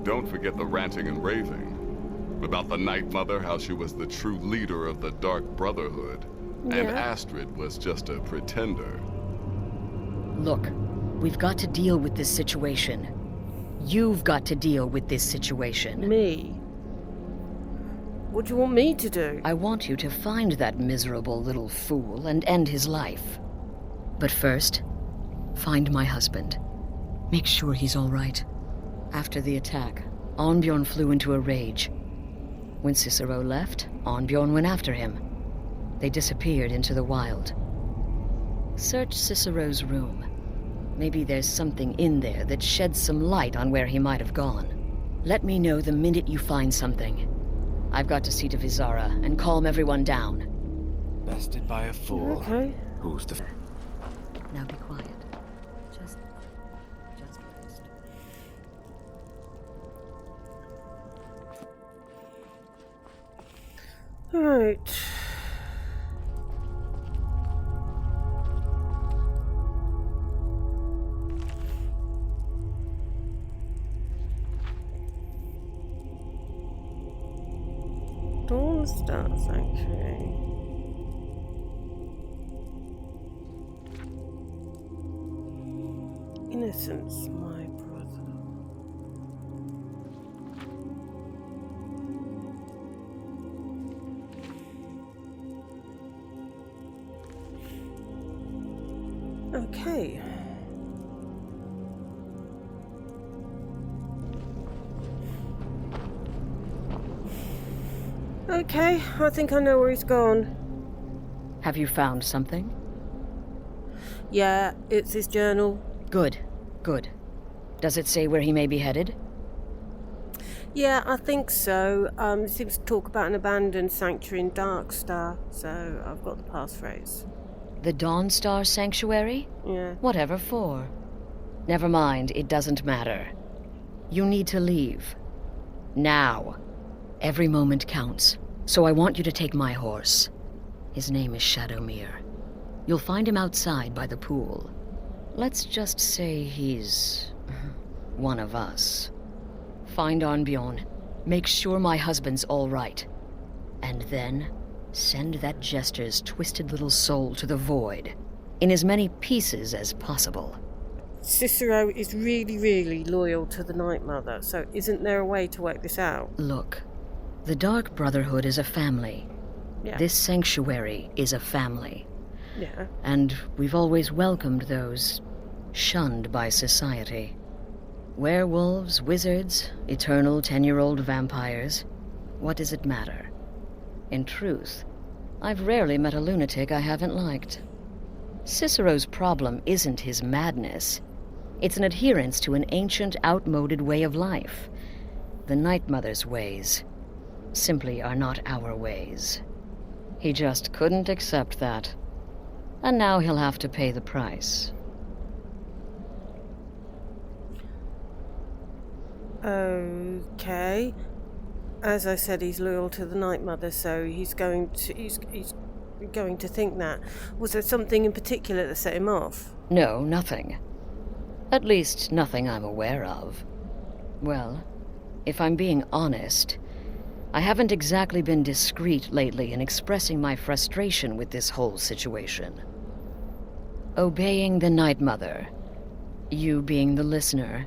M: Don't forget the ranting and raving. About the Night Mother, how she was the true leader of the Dark Brotherhood.
A: Yeah.
M: And Astrid was just a pretender.
J: Look, we've got to deal with this situation. You've got to deal with this situation.
A: Me? What do you want me to do?
J: I want you to find that miserable little fool and end his life. But first, find my husband. Make sure he's all right. After the attack, Arnbjorn flew into a rage. When Cicero left, Arnbjorn went after him. They disappeared into the wild. Search Cicero's room. Maybe there's something in there that sheds some light on where he might have gone. Let me know the minute you find something. I've got to see to Vizara and calm everyone down.
V: Bested by a fool.
A: Okay.
V: Who's the...
J: Now be quiet. Just rest.
A: Right. Dawnstar Sanctuary. Innocence, my brother. Okay. Okay, I think I know where he's gone.
J: Have you found something?
A: Yeah, it's his journal.
J: Good. Does it say where he may be headed?
A: Yeah, I think so. It seems to talk about an abandoned sanctuary in Darkstar, so I've got the passphrase.
J: The Dawnstar Sanctuary?
A: Yeah.
J: Whatever for. Never mind, it doesn't matter. You need to leave. Now. Every moment counts, so I want you to take my horse. His name is Shadowmere. You'll find him outside by the pool. Let's just say he's... one of us. Find Arnbjorn. Make sure my husband's all right. And then, send that jester's twisted little soul to the void, in as many pieces as possible.
A: Cicero is really, really loyal to the Night Mother, so isn't there a way to work this out?
J: Look, the Dark Brotherhood is a family.
A: Yeah.
J: This sanctuary is a family.
A: Yeah.
J: And we've always welcomed those shunned by society. Werewolves, wizards, eternal 10-year-old vampires. What does it matter? In truth, I've rarely met a lunatic I haven't liked. Cicero's problem isn't his madness. It's an adherence to an ancient, outmoded way of life. The Night Mother's ways simply are not our ways. He just couldn't accept that. And now he'll have to pay the price.
A: Okay. As I said, he's loyal to the Night Mother, so he's going to think that. Was there something in particular that set him off?
J: No, nothing. At least, nothing I'm aware of. Well, if I'm being honest, I haven't exactly been discreet lately in expressing my frustration with this whole situation. Obeying the Night Mother, you being the listener,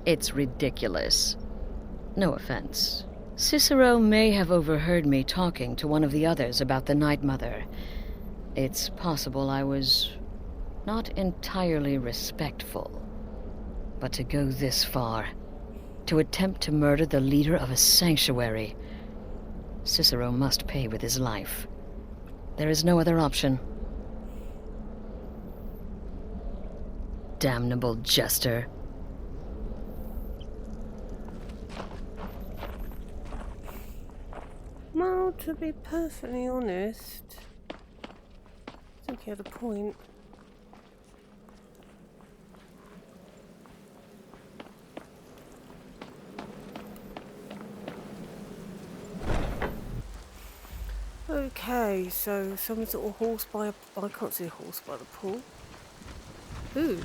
J: it's ridiculous. No offense. Cicero may have overheard me talking to one of the others about the Night Mother. It's possible I was not entirely respectful. But to go this far, to attempt to murder the leader of a sanctuary, Cicero must pay with his life. There is no other option. Damnable jester.
A: Well, to be perfectly honest, I think he had a point. Okay, so some sort of horse by a... I can't see a horse by the pool. Ooh.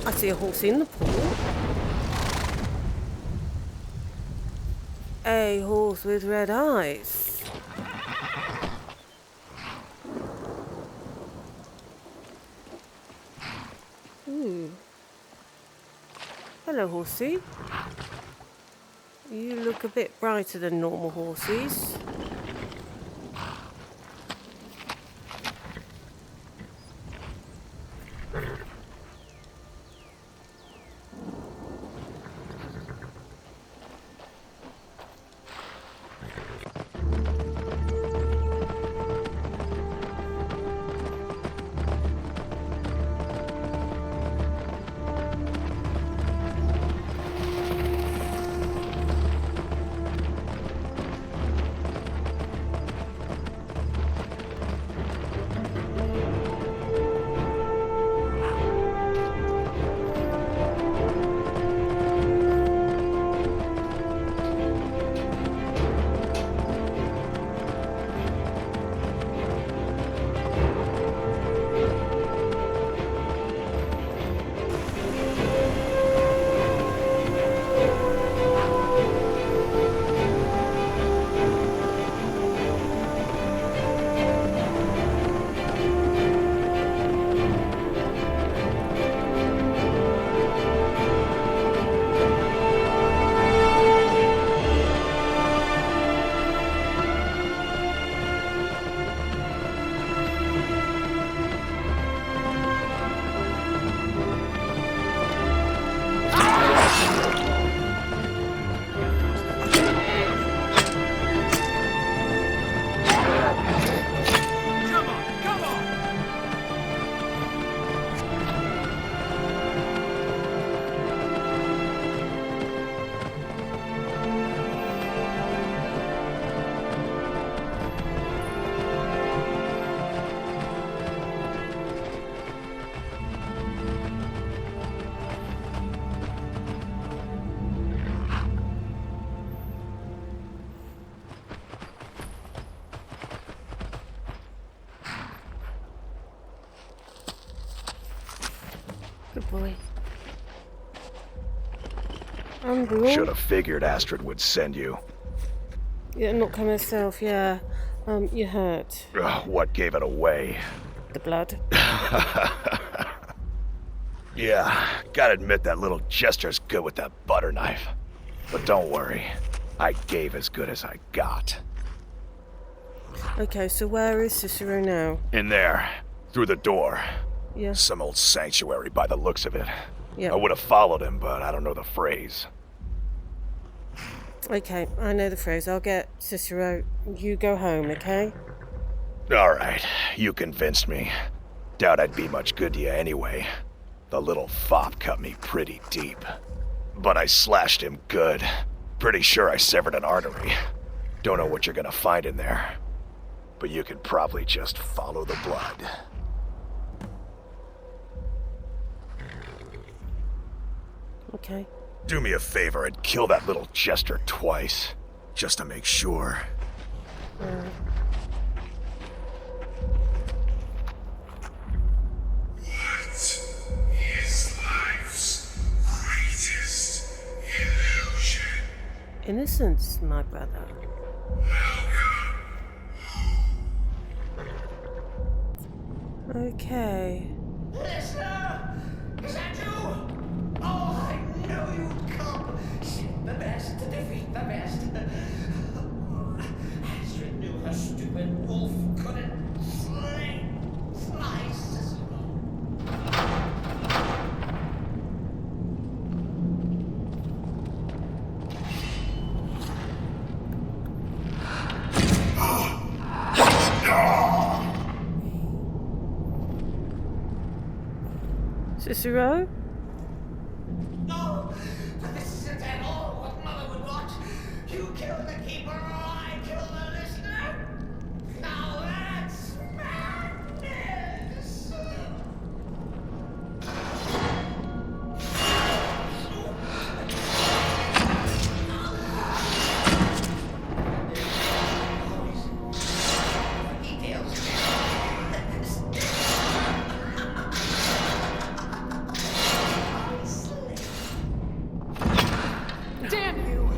A: I see a horse in the pool. A horse with red eyes. Ooh. Hello, horsey. You look a bit brighter than normal horses. Good boy. Unbroken.
L: Should have figured Astrid would send you.
A: Yeah, not come herself, yeah. You hurt.
L: What gave it away?
A: The blood.
L: Yeah, gotta admit that little gesture's good with that butter knife. But don't worry, I gave as good as I got.
A: Okay, so where is Cicero now?
L: In there, through the door.
A: Yeah.
L: Some old sanctuary by the looks of it.
A: Yeah.
L: I would have followed him, but I don't know the phrase.
A: Okay, I know the phrase. I'll get Cicero. You go home, okay?
L: Alright, you convinced me. Doubt I'd be much good to you anyway. The little fop cut me pretty deep. But I slashed him good. Pretty sure I severed an artery. Don't know what you're gonna find in there. But you could probably just follow the blood.
A: Okay.
L: Do me a favor and kill that little jester twice. Just to make sure.
B: What is life's greatest illusion?
A: Innocence, my brother. Okay.
B: Listener! Is that you? Oh, I knew you'd come. The best to defeat the best. Astrid knew her stupid wolf couldn't fly Cicero.
A: Cicero?
B: No! This isn't at all what Mother would want. You kill the keeper or I kill the listener? Now that's madness!
C: Damn you!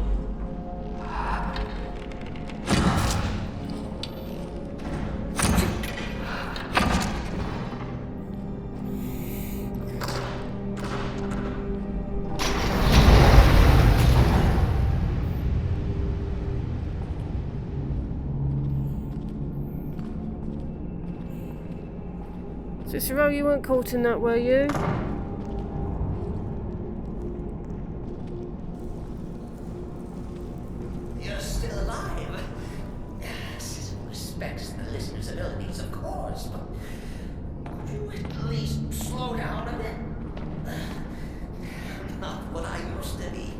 A: Cicero, you weren't caught in that, were you?
B: You're still alive. Cicero respects the listener's abilities, of course, but could you at least slow down a bit? Not what I used to be.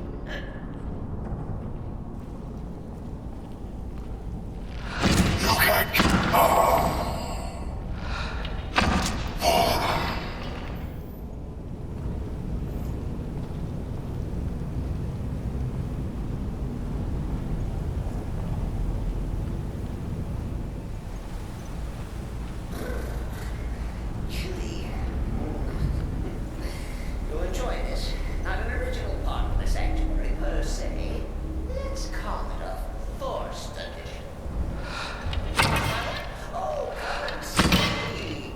G: You can't.
B: You'll enjoy this. Not an original part of the sanctuary per se. Let's call it a forced addition. Oh, come and see.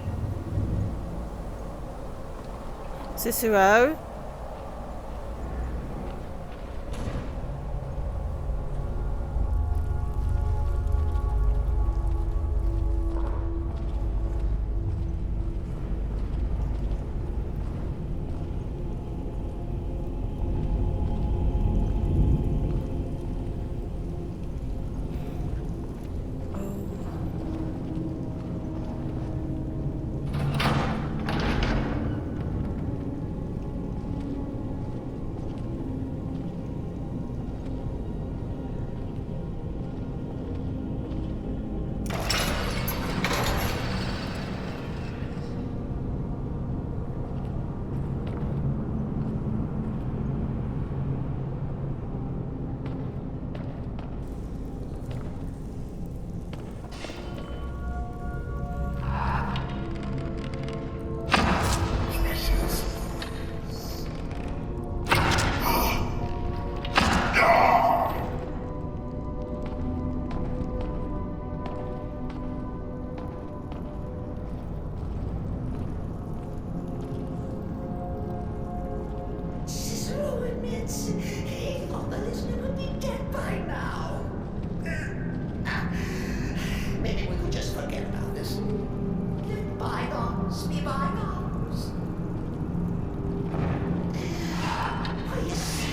A: Cicero?
B: Cicero admits he thought the listener would be dead by now. Maybe we could just forget about this. Let bygones be bygones. What do you say?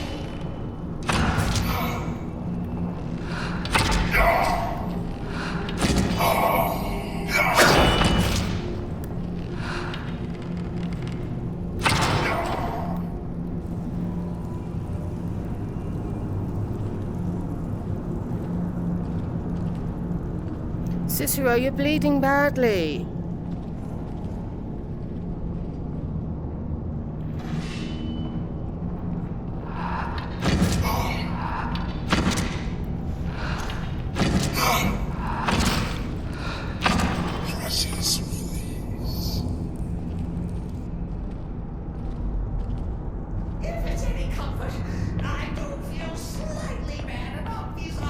A: Cicero, you're bleeding badly.
G: Precious release.
B: If it's any comfort, I do feel slightly bad about these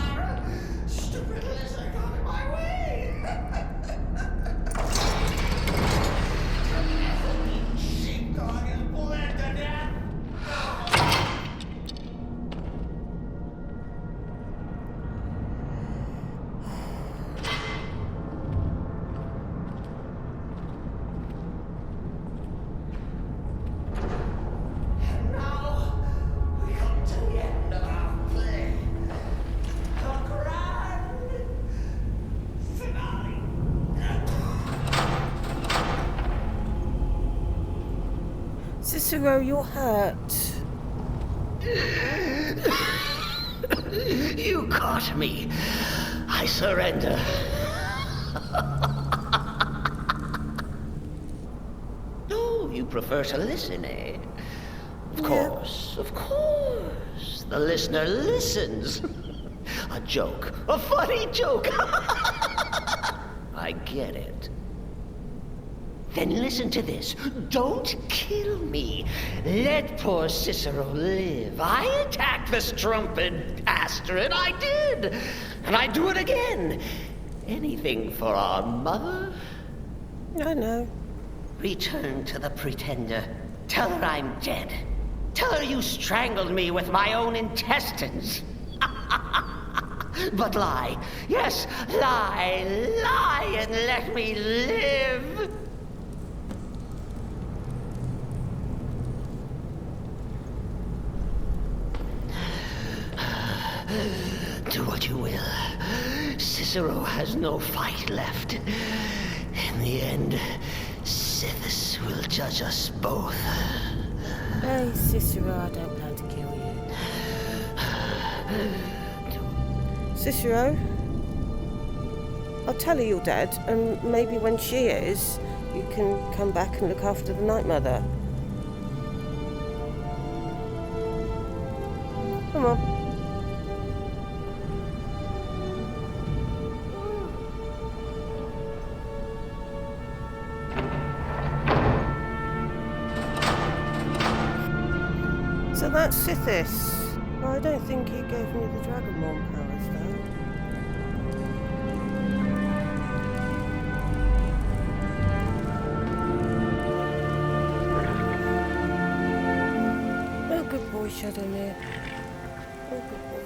B: stupid lizard got in my way. Sheepdog is bled to death. And now we come to the end of our play. The grand finale.
A: Cicero, you're hurt.
O: You caught me. I surrender. Oh, you prefer to listen, eh? Of course, of course. The listener listens. A joke. A funny joke. I get it. Then listen to this. Don't kill me. Let poor Cicero live. I attacked the strumpet bastard. I did. And I do it again. Anything for our mother?
A: I know.
O: Return to the pretender. Tell her I'm dead. Tell her you strangled me with my own intestines. But lie. Yes, lie. Lie and let me live. what you will. Cicero has no fight left. In the end, Sithis will judge us both.
A: Hey, Cicero, I don't plan to kill you. Cicero, I'll tell her you're dead, and maybe when she is, you can come back and look after the Night Mother. Come on. So that's Sithis. Well, I don't think he gave me the Dragonborn powers, though. Oh, good boy, Shadowmere. Oh, good boy.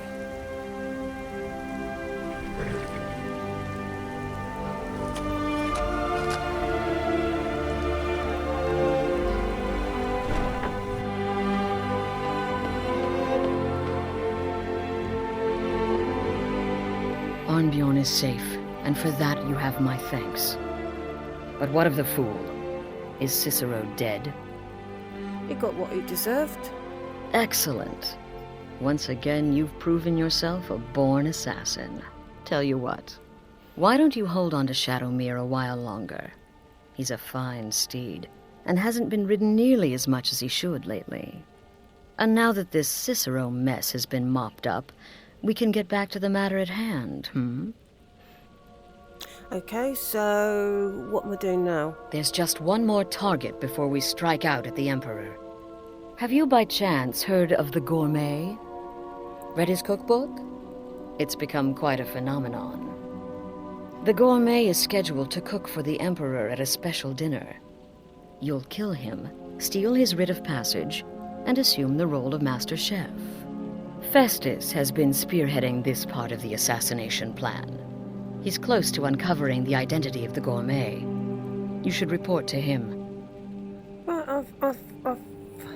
J: Arnbjorn is safe, and for that you have my thanks. But what of the fool? Is Cicero dead?
A: He got what he deserved.
J: Excellent. Once again, you've proven yourself a born assassin. Tell you what, why don't you hold on to Shadowmere a while longer? He's a fine steed, and hasn't been ridden nearly as much as he should lately. And now that this Cicero mess has been mopped up, we can get back to the matter at hand,
A: Okay, so what am I doing now?
J: There's just one more target before we strike out at the Emperor. Have you by chance heard of the Gourmet? Read his cookbook? It's become quite a phenomenon. The Gourmet is scheduled to cook for the Emperor at a special dinner. You'll kill him, steal his writ of passage, and assume the role of Master Chef. Festus has been spearheading this part of the assassination plan. He's close to uncovering the identity of the Gourmet. You should report to him.
A: Well, I've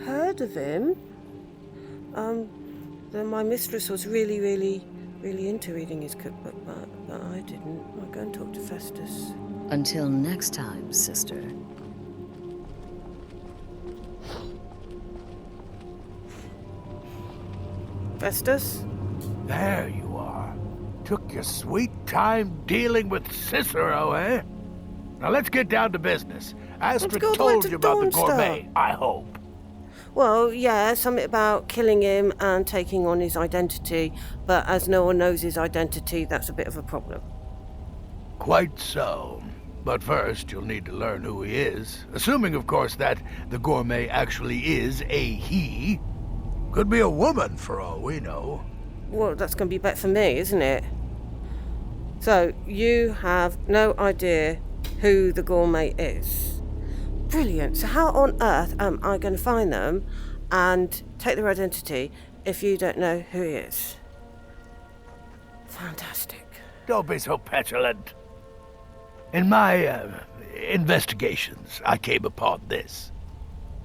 A: heard of him. My mistress was really into reading his cookbook, but I didn't. I'll go and talk to Festus.
J: Until next time, sister.
A: Festus?
I: There you are. Took your sweet time dealing with Cicero, eh? Now let's get down to business. Astrid told you about the Gourmet, I hope.
A: Well, yeah, something about killing him and taking on his identity, but as no one knows his identity, that's a bit of a problem.
I: Quite so. But first, you'll need to learn who he is, assuming, of course, that the Gourmet actually is a he. Could be a woman, for all we know.
A: Well, that's going to be better for me, isn't it? So, you have no idea who the Gourmet is. Brilliant. So how on earth am I going to find them and take their identity if you don't know who he is? Fantastic.
I: Don't be so petulant. In my investigations, I came upon this.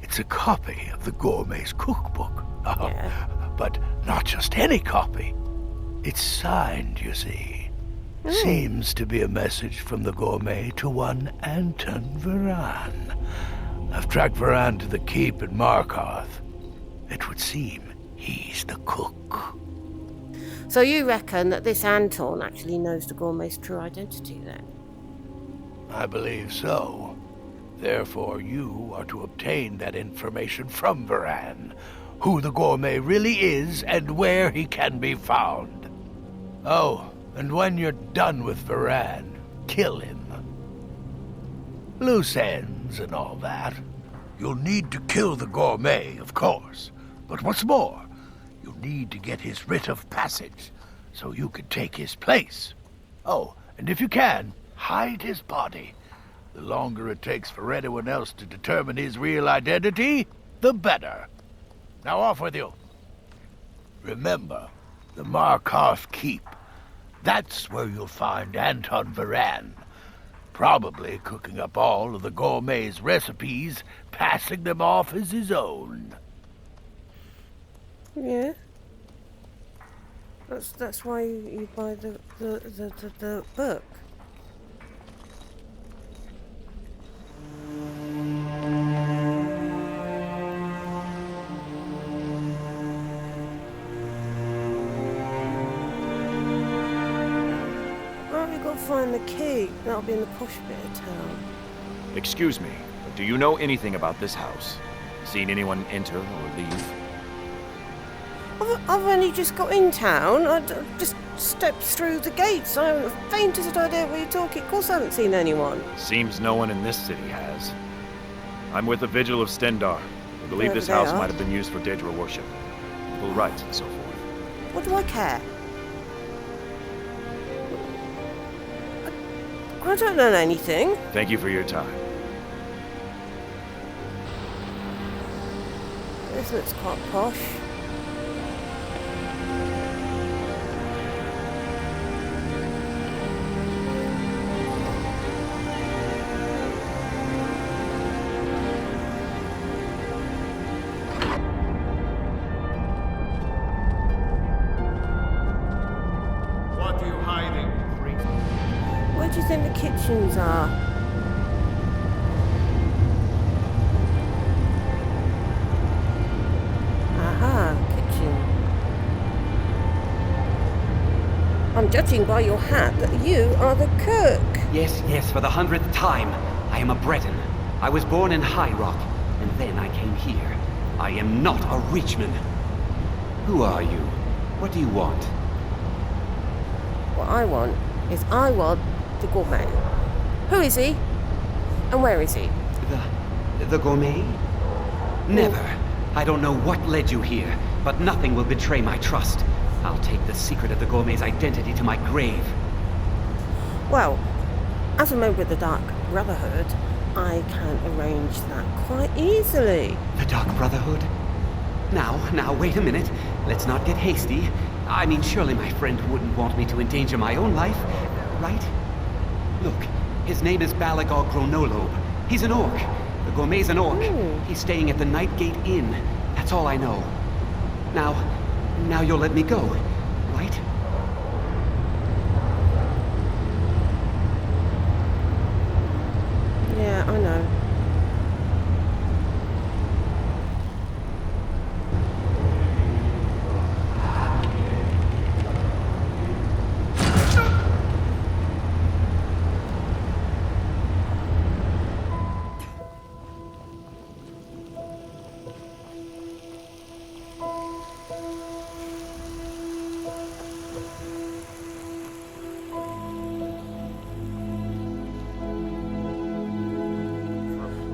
I: It's a copy of the Gourmet's cookbook. But not just any copy. It's signed, you see. Seems to be a message from the Gourmet to one Anton Varan. I've tracked Varan to the keep in Markarth. It would seem he's the cook.
A: So you reckon that this Anton actually knows the Gourmet's true identity, then?
I: I believe so. Therefore, you are to obtain that information from Varan. Who the Gourmet really is and where he can be found. Oh, and when you're done with Varan, kill him. Loose ends and all that. You'll need to kill the Gourmet, of course. But what's more, you'll need to get his writ of passage so you can take his place. Oh, and if you can, hide his body. The longer it takes for anyone else to determine his real identity, the better. Now off with you. Remember, the Markarth Keep. That's where you'll find Anton Varan. Probably cooking up all of the Gourmet's recipes, passing them off as his own.
A: Yeah. That's why you buy the book. Well, we've got to find the key. That'll be in the posh bit of town.
H: Excuse me, but do you know anything about this house? Seen anyone enter or leave?
A: I've only just got in town. I just stepped through the gates. I haven't the faintest idea what you're talking. Of course I haven't seen anyone.
H: Seems no one in this city has. I'm with the Vigil of Stendar. I believe
A: Whoever
H: this
A: they
H: house
A: are.
H: might have been used for Daedra worship. Full rites and so forth.
A: What do I care? I don't know anything.
H: Thank you for your time.
A: This looks quite posh.
K: What are you hiding?
A: Where do you think the kitchens are? Aha, kitchen. I'm judging by your hat that you are the cook.
N: Yes, for the 100th time. I am a Breton. I was born in High Rock, and then I came here. I am not a Reachman. Who are you? What do you want?
A: What I want is the gourmet. Who is he? And where is he?
N: The gourmet? Never. I don't know what led you here, but nothing will betray my trust. I'll take the secret of the gourmet's identity to my grave.
A: Well, as a member of the Dark Brotherhood, I can arrange that quite easily.
N: The Dark Brotherhood? Now, wait a minute. Let's not get hasty. I mean, surely my friend wouldn't want me to endanger my own life, right? Look, his name is Balagog Chronolobe. He's an orc. The gourmet's an orc. He's staying at the Nightgate Inn. That's all I know. Now you'll let me go, right?
A: Yeah, I know.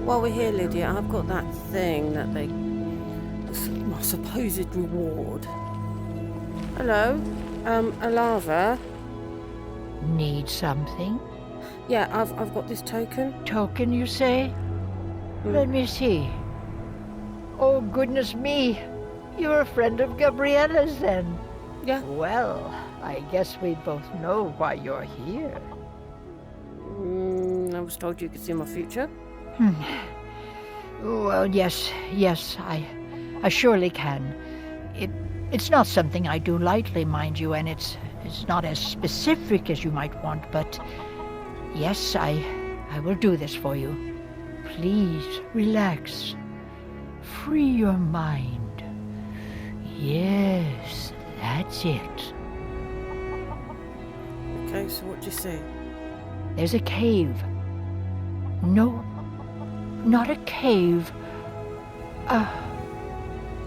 A: While we're here, Lydia, I've got that thing that my supposed reward. Hello, Alava.
U: Need something?
A: Yeah, I've got this token.
U: Token, you say? Let me see. Oh, goodness me. You're a friend of Gabriella's, then.
A: Yeah.
U: Well, I guess we both know why you're here.
A: I was told you could see my future.
U: Well, yes, I surely can. It's not something I do lightly, mind you, and it's not as specific as you might want, but yes, I will do this for you. Please, relax. Free your mind. Yes, that's it.
A: Okay, so what do you see?
U: There's a cave. No, not a cave. A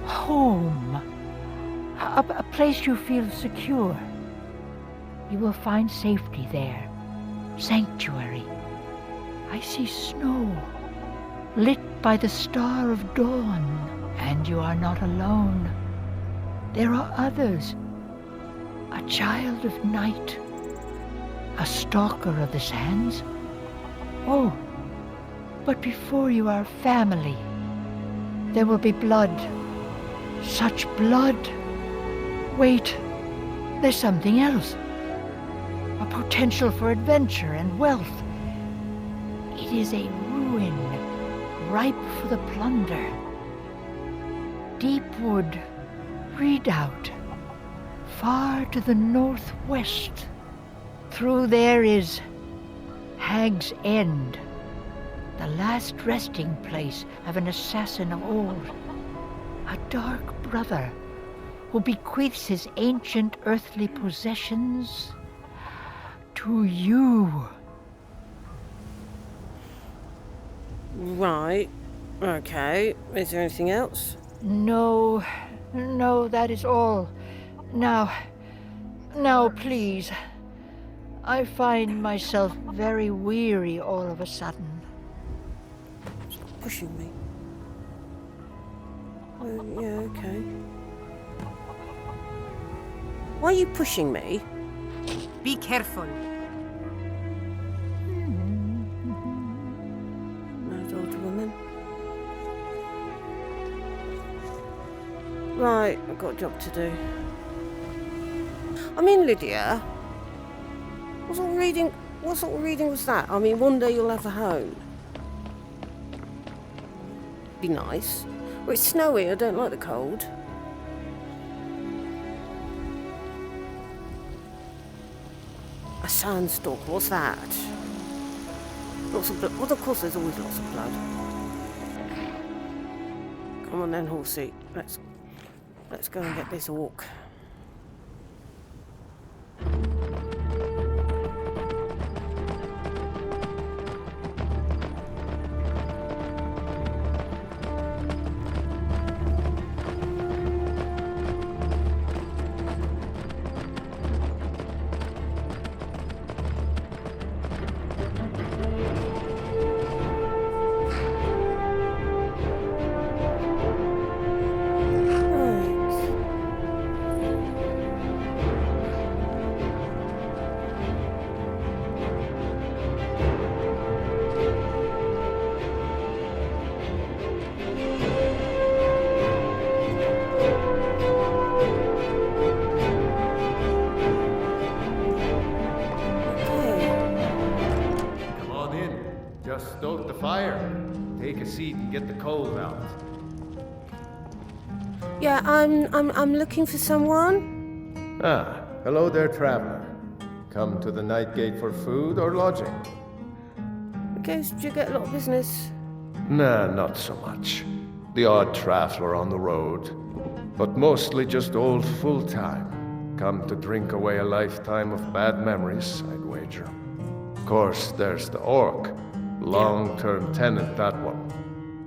U: home. A place you feel secure. You will find safety there. Sanctuary. I see snow, lit by the star of dawn, and you are not alone. There are others. A child of night. A stalker of the sands. Oh, but before you are family, there will be blood. Such blood. Wait, there's something else. A potential for adventure and wealth. It is a ruin, ripe for the plunder. Deep wood, redoubt, far to the northwest. Through there is Hag's End, the last resting place of an assassin of old, a dark brother who bequeaths his ancient earthly possessions to you.
A: Right. Okay. Is there anything else?
U: No, that is all. Now, please. I find myself very weary all of a sudden.
A: Stop pushing me. Oh, yeah, okay. Why are you pushing me?
F: Be careful.
A: Mad old woman. Right, I've got a job to do. I mean, Lydia, what sort of reading was that? I mean, one day you'll have a home. Be nice. Well, it's snowy, I don't like the cold. A sandstalk, what's that? Lots of blood. Well, of course there's always lots of blood. Come on then, horsey. Let's go and get this orc.
K: Stoke the fire. Take a seat and get the coals out.
A: Yeah, I'm looking for someone.
K: Ah, hello there, traveler. Come to the Night Gate for food or lodging?
A: Okay, so do you get a lot of business?
K: Nah, not so much. The odd traveler on the road, but mostly just old full-time. Come to drink away a lifetime of bad memories, I'd wager. Of course, there's the orc. Long-term tenant, that one.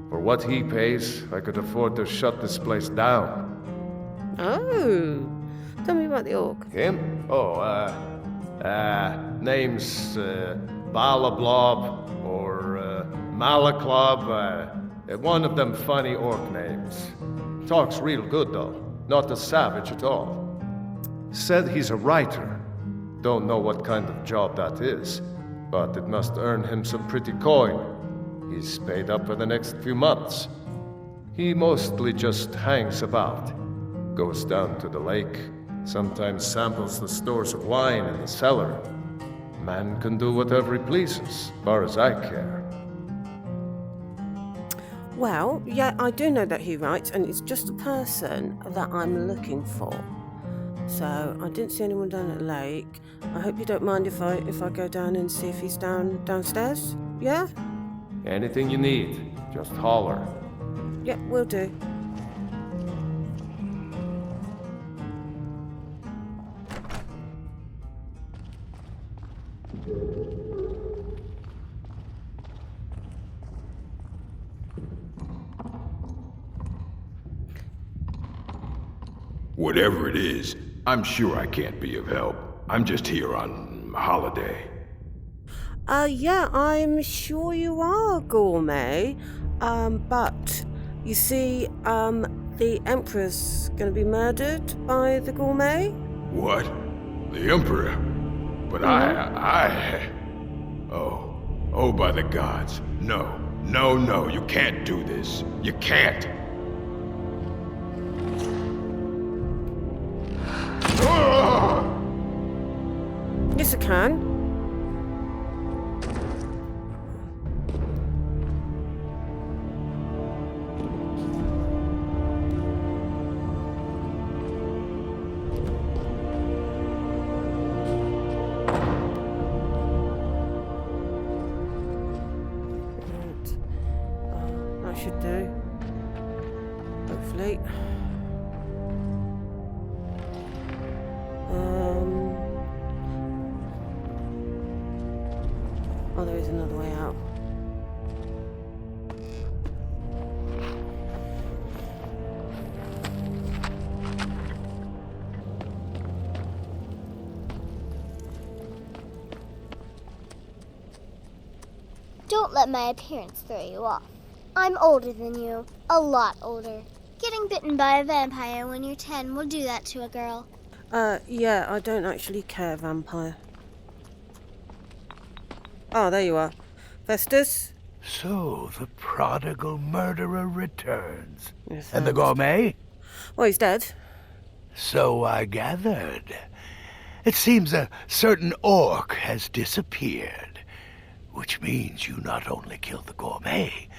K: For what he pays, I could afford to shut this place down.
A: Oh, tell me about the orc.
K: Him? Oh, name's Balablob or Malaklob. One of them funny orc names. Talks real good though, not a savage at all. Said he's a writer. Don't know what kind of job that is, but it must earn him some pretty coin. He's paid up for the next few months. He mostly just hangs about. Goes down to the lake, sometimes samples the stores of wine in the cellar. Man can do whatever he pleases, as far as I care.
A: Well, yeah, I do know that he writes, and it's just the person that I'm looking for. So, I didn't see anyone down at the lake. I hope you don't mind if I go down and see if he's downstairs? Yeah?
K: Anything you need, just holler.
A: Yep, will do.
Q: Whatever it is, I'm sure I can't be of help. I'm just here on holiday.
A: Yeah, I'm sure you are, Gourmet. But, you see, the Emperor's gonna be murdered by the Gourmet?
Q: What? The Emperor? But Oh, by the gods. No, you can't do this. You can't.
A: Yes, I can.
E: Don't let my appearance throw you off. I'm older than you. A lot older. Getting bitten by a vampire when you're 10 will do that to a girl.
A: Yeah, I don't actually care, vampire. Oh, there you are. Festus?
I: So, the prodigal murderer returns.
A: Yes,
I: And the gourmet?
A: Well, he's dead.
I: So I gathered. It seems a certain orc has disappeared, which means you not only killed the gourmet,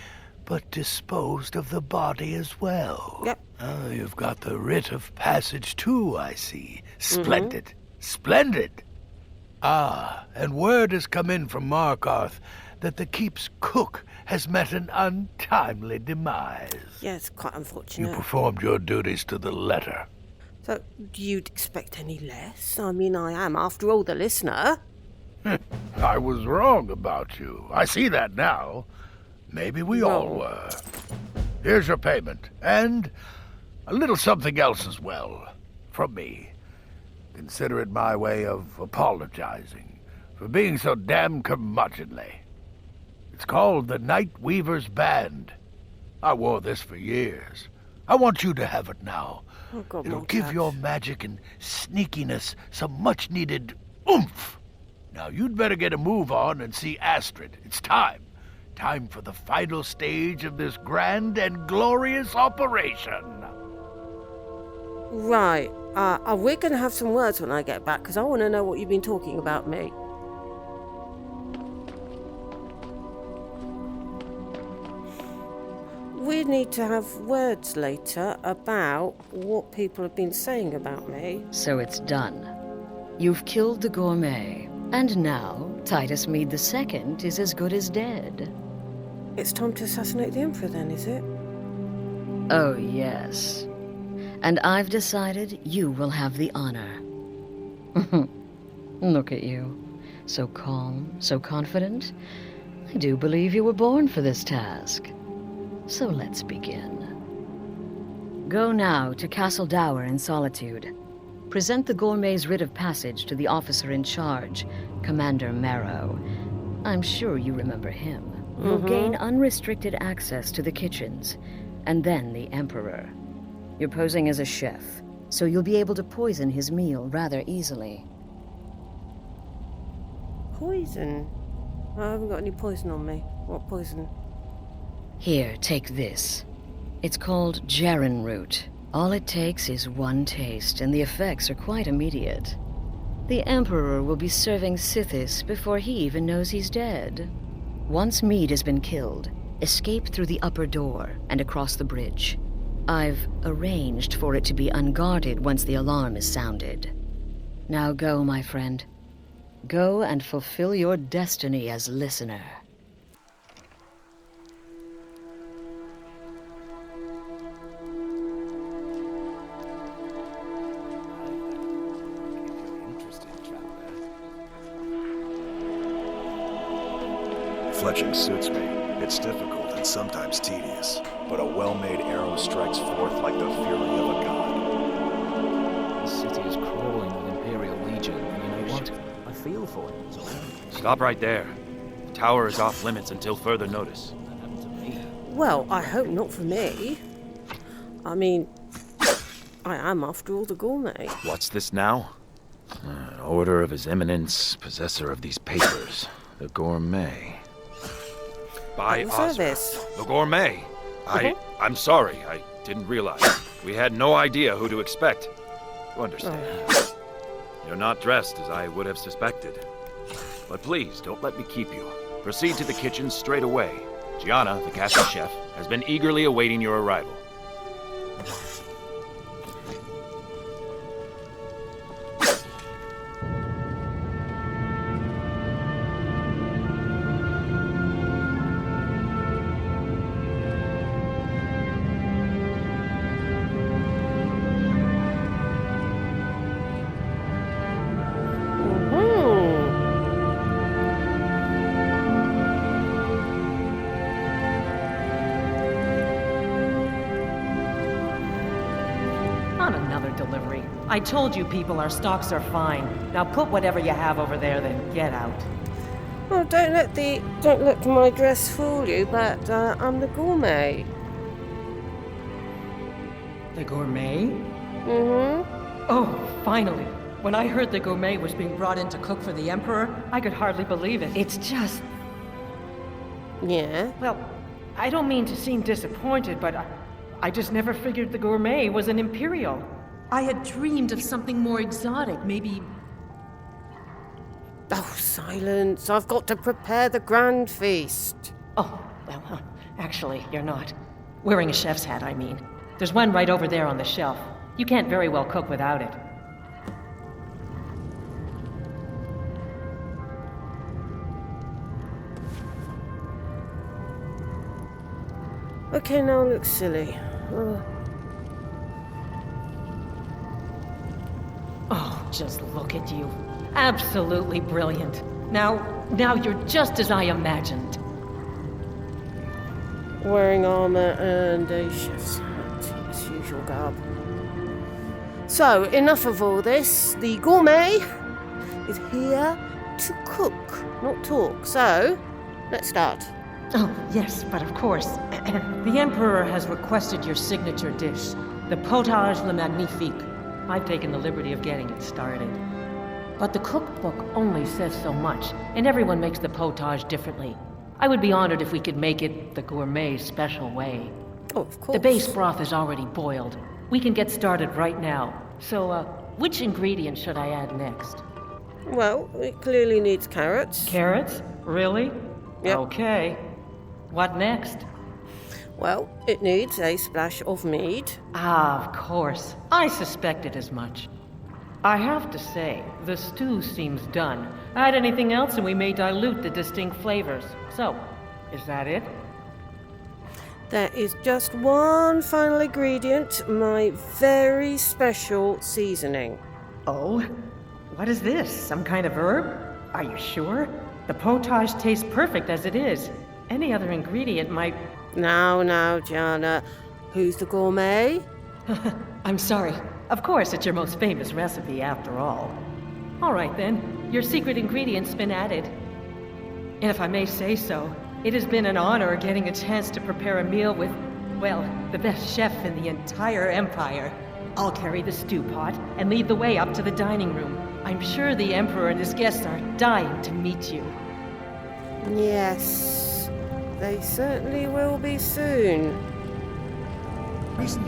I: but disposed of the body as well.
A: Yep.
I: Oh, you've got the writ of passage too, I see. Splendid. Splendid. Ah, and word has come in from Markarth that the keep's cook has met an untimely demise.
A: Yeah, it's quite unfortunate.
I: You performed your duties to the letter.
A: So, you'd expect any less? I mean, I am, after all, the listener.
I: I was wrong about you. I see that now. Maybe we all were. Here's your payment, and a little something else as well, from me. Consider it my way of apologizing for being so damn curmudgeonly. It's called the Night Weaver's Band. I wore this for years. I want you to have it now.
A: Oh, God,
I: It'll give your magic and sneakiness some much-needed oomph. Now, you'd better get a move on and see Astrid. It's time. Time for the final stage of this grand and glorious operation.
A: Right. We're going to have some words when I get back, because I want to know what you've been talking about me. We need to have words later about what people have been saying about me.
J: So it's done. You've killed the gourmet, and now Titus Mead II is as good as dead.
A: It's time to assassinate the Emperor then, is it?
J: Oh, yes. And I've decided you will have the honor. Look at you. So calm, so confident. I do believe you were born for this task. So let's begin. Go now to Castle Dower in Solitude. Present the gourmet's writ of passage to the officer in charge, Commander Marrow. I'm sure you remember him. You'll gain unrestricted access to the kitchens, and then the Emperor. You're posing as a chef, so you'll be able to poison his meal rather easily.
A: Poison? I haven't got any poison on me. What poison?
J: Here, take this. It's called Jaren root. All it takes is one taste, and the effects are quite immediate. The Emperor will be serving Sithis before he even knows he's dead. Once Mead has been killed, escape through the upper door and across the bridge. I've arranged for it to be unguarded once the alarm is sounded. Now go, my friend. Go and fulfill your destiny as listener.
L: Fletching suits me. It's difficult and sometimes tedious, but a well-made arrow strikes forth like the fury of a god.
P: The city is crawling with Imperial Legion, and you know what? I feel for it.
H: Stop right there. The tower is off limits until further notice.
A: Well, I hope not for me. I mean, I am, after all, the gourmet.
H: What's this now? An order of His Eminence, possessor of these papers. The gourmet. By
A: service.
H: The gourmet. I'm sorry. I didn't realize. We had no idea who to expect. You understand. You're not dressed as I would have suspected. But please, don't let me keep you. Proceed to the kitchen straight away. Gianna, the castle chef, has been eagerly awaiting your arrival.
S: I told you people, our stocks are fine. Now put whatever you have over there, then get out.
A: Oh, don't let my dress fool you, but I'm the gourmet.
D: The gourmet?
A: Mm-hmm.
D: Oh, finally. When I heard the gourmet was being brought in to cook for the Emperor, I could hardly believe it. It's just...
A: Yeah?
D: Well, I don't mean to seem disappointed, but I just never figured the gourmet was an Imperial. I had dreamed of something more exotic, maybe...
A: Oh, silence. I've got to prepare the grand feast.
D: Oh, well, actually, you're not. Wearing a chef's hat, I mean. There's one right over there on the shelf. You can't very well cook without it.
A: Okay, now it looks silly.
D: Oh, just look at you. Absolutely brilliant. Now you're just as I imagined.
A: Wearing armor and a chef's hat, as usual garb. So, enough of all this. The gourmet is here to cook, not talk. So, let's start.
D: Oh, yes, but of course. The Emperor has requested your signature dish, the potage le magnifique. I've taken the liberty of getting it started. But the cookbook only says so much, and everyone makes the potage differently. I would be honored if we could make it the gourmet special way.
A: Oh, of course.
D: The base broth is already boiled. We can get started right now. So, which ingredient should I add next?
A: Well, it clearly needs carrots.
D: Carrots? Really?
A: Yep.
D: Okay. What next?
A: Well, it needs a splash of mead.
D: Ah, of course. I suspected as much. I have to say, the stew seems done. Add anything else and we may dilute the distinct flavors. So, is that it?
A: There is just one final ingredient, my very special seasoning.
D: Oh? What is this? Some kind of herb? Are you sure? The potage tastes perfect as it is. Any other ingredient might...
A: Now, Gianna. Who's the gourmet?
D: I'm sorry. Of course, it's your most famous recipe after all. All right then, your secret ingredient's been added. And if I may say so, it has been an honor getting a chance to prepare a meal with, well, the best chef in the entire Empire. I'll carry the stew pot and lead the way up to the dining room. I'm sure the Emperor and his guests are dying to meet you.
A: Yes, they certainly will be soon.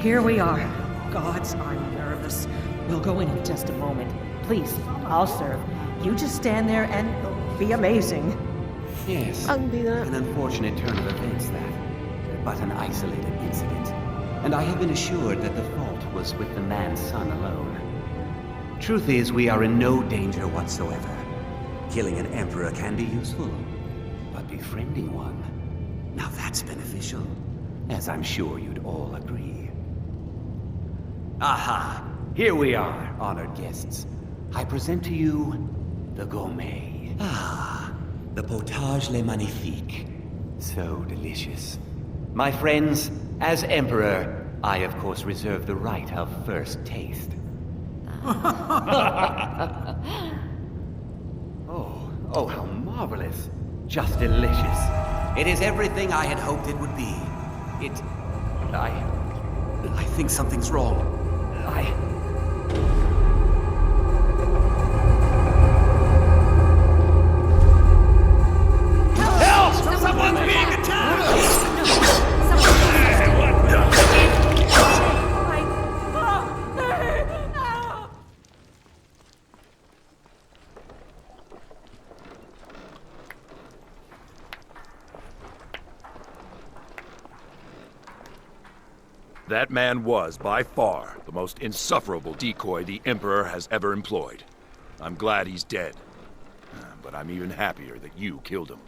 D: Here we are. Gods, I'm nervous. We'll go in just a moment. Please, I'll serve. You just stand there and be amazing.
N: Yes,
A: I can be that.
N: an unfortunate turn of events that, but an isolated incident. And I have been assured that the fault was with the man's son alone. Truth is, we are in no danger whatsoever. Killing an emperor can be useful, but befriending one, now that's beneficial, as I'm sure you'd all agree. Aha! Here we are, honored guests. I present to you the gourmet. Ah, the potage le magnifique. So delicious. My friends, as Emperor, I of course reserve the right of first taste. Oh, how marvelous. Just delicious. It is everything I had hoped it would be. I think something's wrong.
B: Help! Someone's being attacked!
H: That man was, by far, the most insufferable decoy the Emperor has ever employed. I'm glad he's dead. But I'm even happier that you killed him.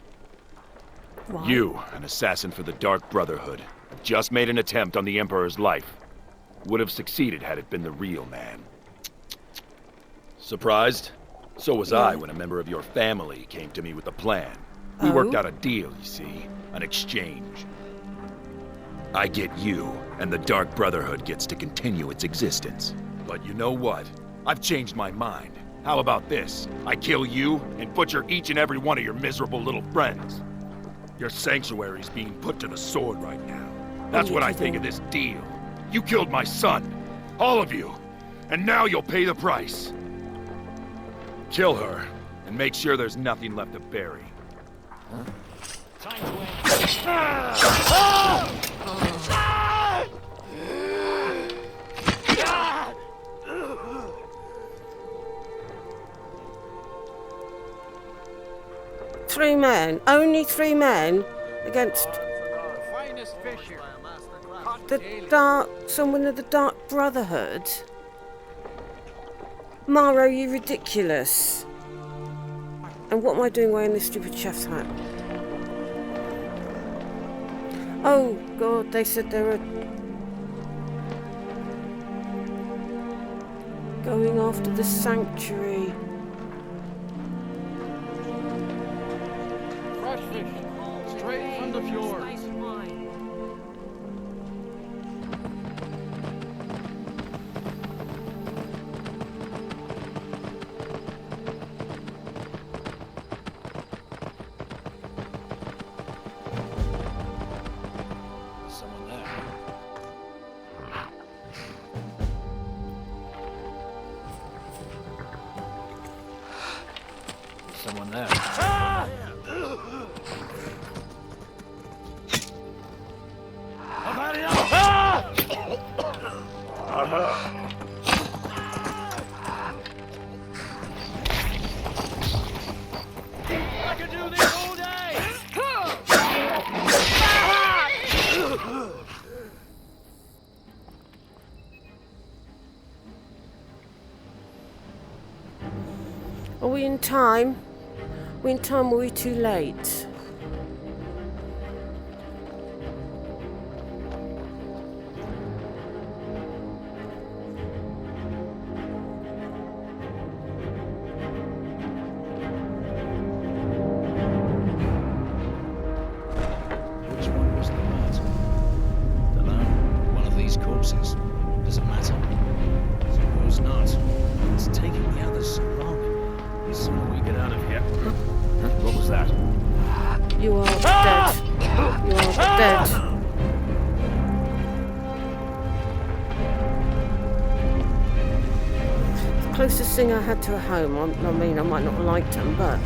A: Why?
H: You, an assassin for the Dark Brotherhood, just made an attempt on the Emperor's life. Would have succeeded had it been the real man. Surprised? So was I when a member of your family came to me with a plan. We worked out a deal, you see. An exchange. I get you, and the Dark Brotherhood gets to continue its existence. But you know what? I've changed my mind.
Q: How about this? I kill you and butcher each and every one of your miserable little friends. Your sanctuary's being put to the sword right now. That's what I think of this deal. You killed my son. All of you. And now you'll pay the price. Kill her, and make sure there's nothing left to bury.
A: Three men, only 3 men against someone of the Dark Brotherhood. Maro, you ridiculous. And what am I doing wearing this stupid chef's hat? Oh god, they said they were going after the sanctuary.
R: Fresh fish, straight from the fjord.
P: Someone there.
R: I can do this all day!
A: Are we in time? Are we in time or are we too late?
P: Which one was the bat? Dunno. One of these corpses. Does it matter? Suppose not. It's taking the others so long. The sooner we get out of here. What was that?
A: You are dead. You are dead. The closest thing I had to a home. I mean, I might not have liked them, but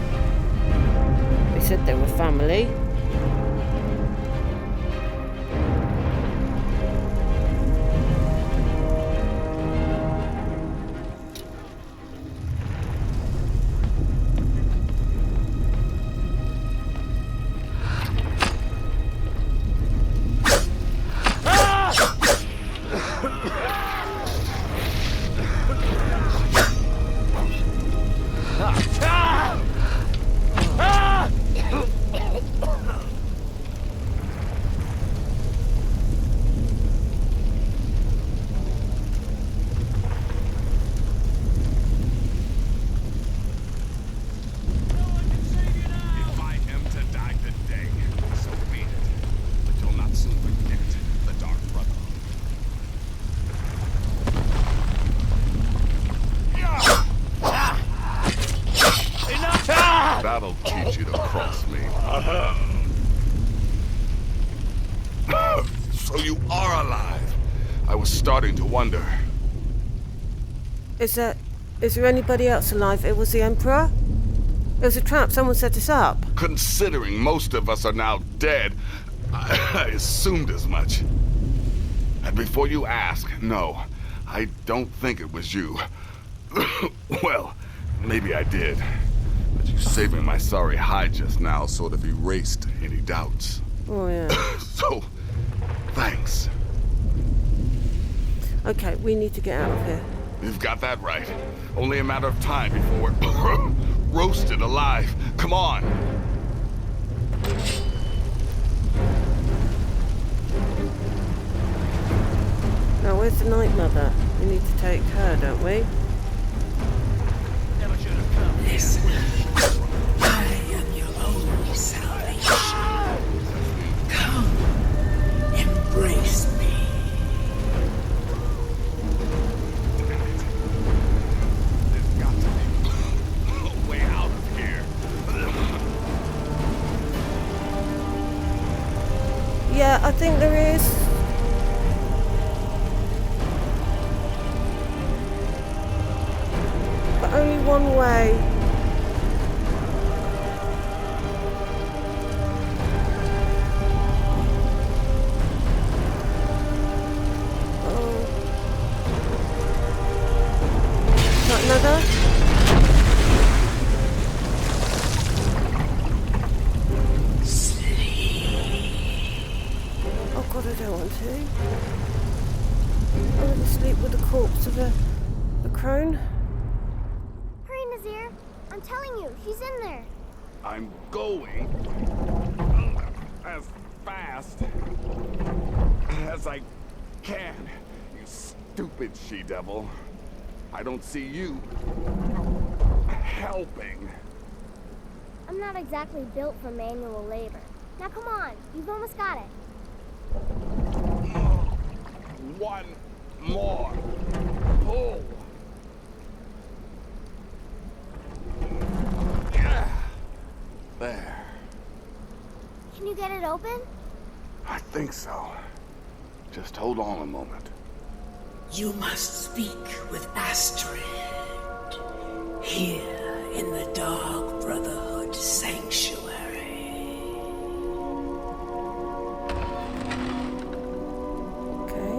A: they said they were family.
M: That'll teach you to cross me. So you are alive. I was starting to wonder.
A: Is there anybody else alive? It was the Emperor? It was a trap. Someone set us up.
M: Considering most of us are now dead, I assumed as much. And before you ask, no, I don't think it was you. Well, maybe I did. But you saving my sorry hide just now sort of erased any doubts.
A: Oh, yeah.
M: So, thanks.
A: Okay, we need to get out of here.
M: You've got that right. Only a matter of time before we're roasted alive. Come on.
A: Now, where's the Night Mother? We need to take her, don't we?
R: Never should have come.
B: Listen, I am your only salvation. Come, embrace me.
M: There's got to be
A: I think there is. But only one way. Another? Oh god, I don't want to. I'm gonna sleep with the corpse of the crone.
E: Hurry, Nazir. I'm telling you, she's in there.
M: I'm going as fast as I can, you stupid she-devil. I don't see you helping.
E: I'm not exactly built for manual labor. Now come on, you've almost got it.
M: One more pull. There.
E: Can you get it open?
M: I think so. Just hold on a moment.
T: You must speak with Astrid. Here in the Dark Brotherhood Sanctuary.
A: Okay.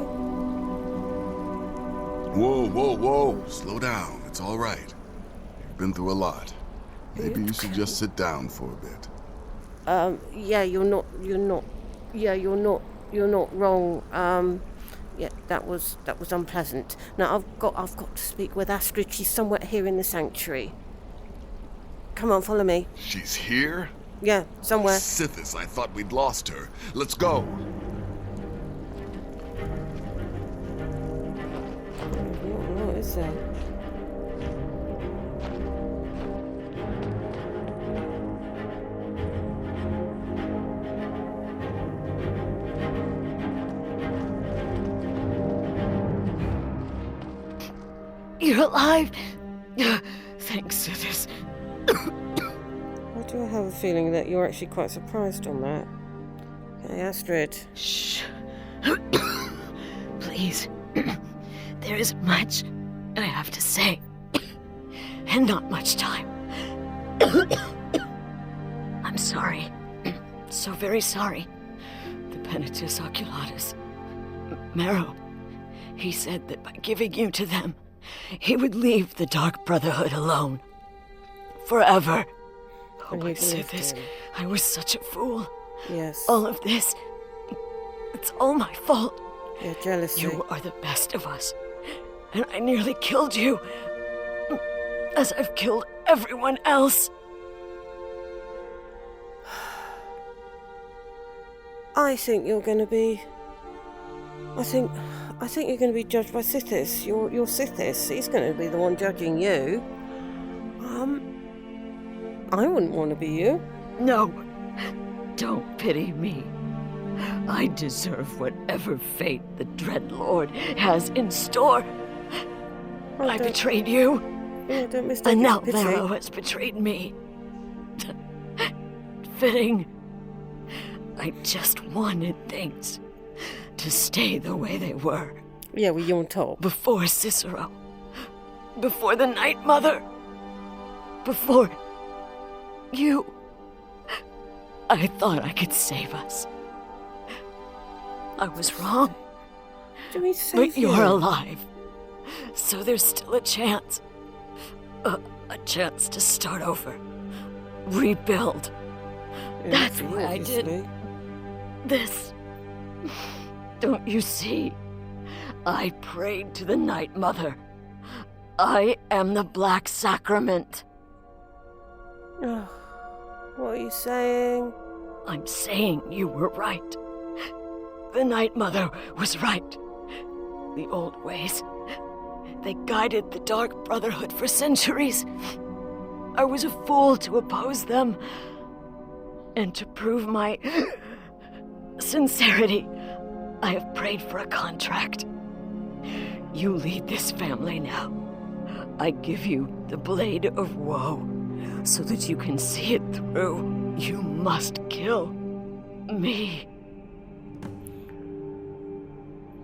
M: Whoa, whoa, whoa. Slow down. It's all right. You've been through a lot. Maybe you should just sit down for a bit.
A: Yeah, you're not wrong. Yeah, that was unpleasant. Now I've got to speak with Astrid. She's somewhere here in the sanctuary. Come on, follow me.
M: She's here?
A: Yeah, somewhere.
M: Sithis, I thought we'd lost her. Let's go.
A: What is that?
J: You're alive! Thanks, Sithis.
A: Why do I have a feeling that you're actually quite surprised on that? Okay, Astrid.
J: Shh. Please. There is much I have to say. And not much time. I'm sorry. So very sorry. The Penitus Oculatus. Marrow. He said that by giving you to them, he would leave the Dark Brotherhood alone. Forever. Oh, my Sithis, I was such a fool.
A: Yes.
J: All of this, it's all my fault.
A: Yeah, jealousy.
J: You are the best of us. And I nearly killed you. As I've killed everyone else.
A: I think you're going to be... I think you're going to be judged by Sithis. Your Sithis. He's going to be the one judging you. I wouldn't want to be you.
J: No. Don't pity me. I deserve whatever fate the Dread Lord has in store. I betrayed you.
A: Yeah, don't mistake
J: and now
A: pity.
J: Varro has betrayed me. Fitting. I just wanted things to stay the way they were.
A: Yeah, well, you're on top.
J: Before Cicero. Before the Night Mother. Before you. I thought I could save us. I was wrong.
A: Do we save
J: But you're alive. So there's still a chance. A chance to start over. Rebuild.
A: Yeah,
J: That's why I did this. Don't you see? I prayed to the Night Mother. I am the Black Sacrament.
A: Oh, what are you saying?
J: I'm saying you were right. The Night Mother was right. The old ways. They guided the Dark Brotherhood for centuries. I was a fool to oppose them. And to prove my sincerity, I have prayed for a contract. You lead this family now. I give you the Blade of Woe, so that you can see it through. You must kill me.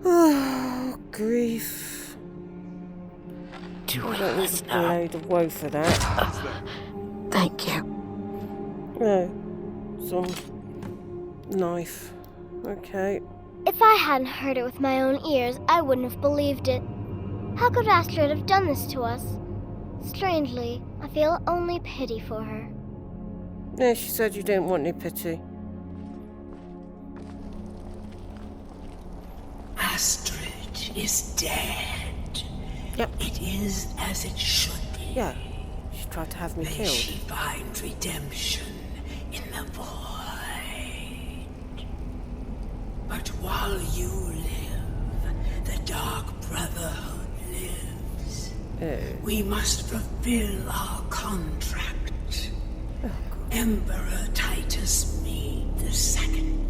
A: Oh, grief. I don't need a blade of woe for that.
U: Thank you.
A: No. Some knife. Okay.
E: If I hadn't heard it with my own ears, I wouldn't have believed it. How could Astrid have done this to us? Strangely, I feel only pity for her.
A: Yeah, she said you didn't want any pity.
T: Astrid is dead.
A: Yep.
T: It is as it should be.
A: Yeah. She tried to have me
T: May
A: killed.
T: she find redemption in the void. But while you live, the Dark Brotherhood lives. We must fulfill our contract. Emperor Titus Mead II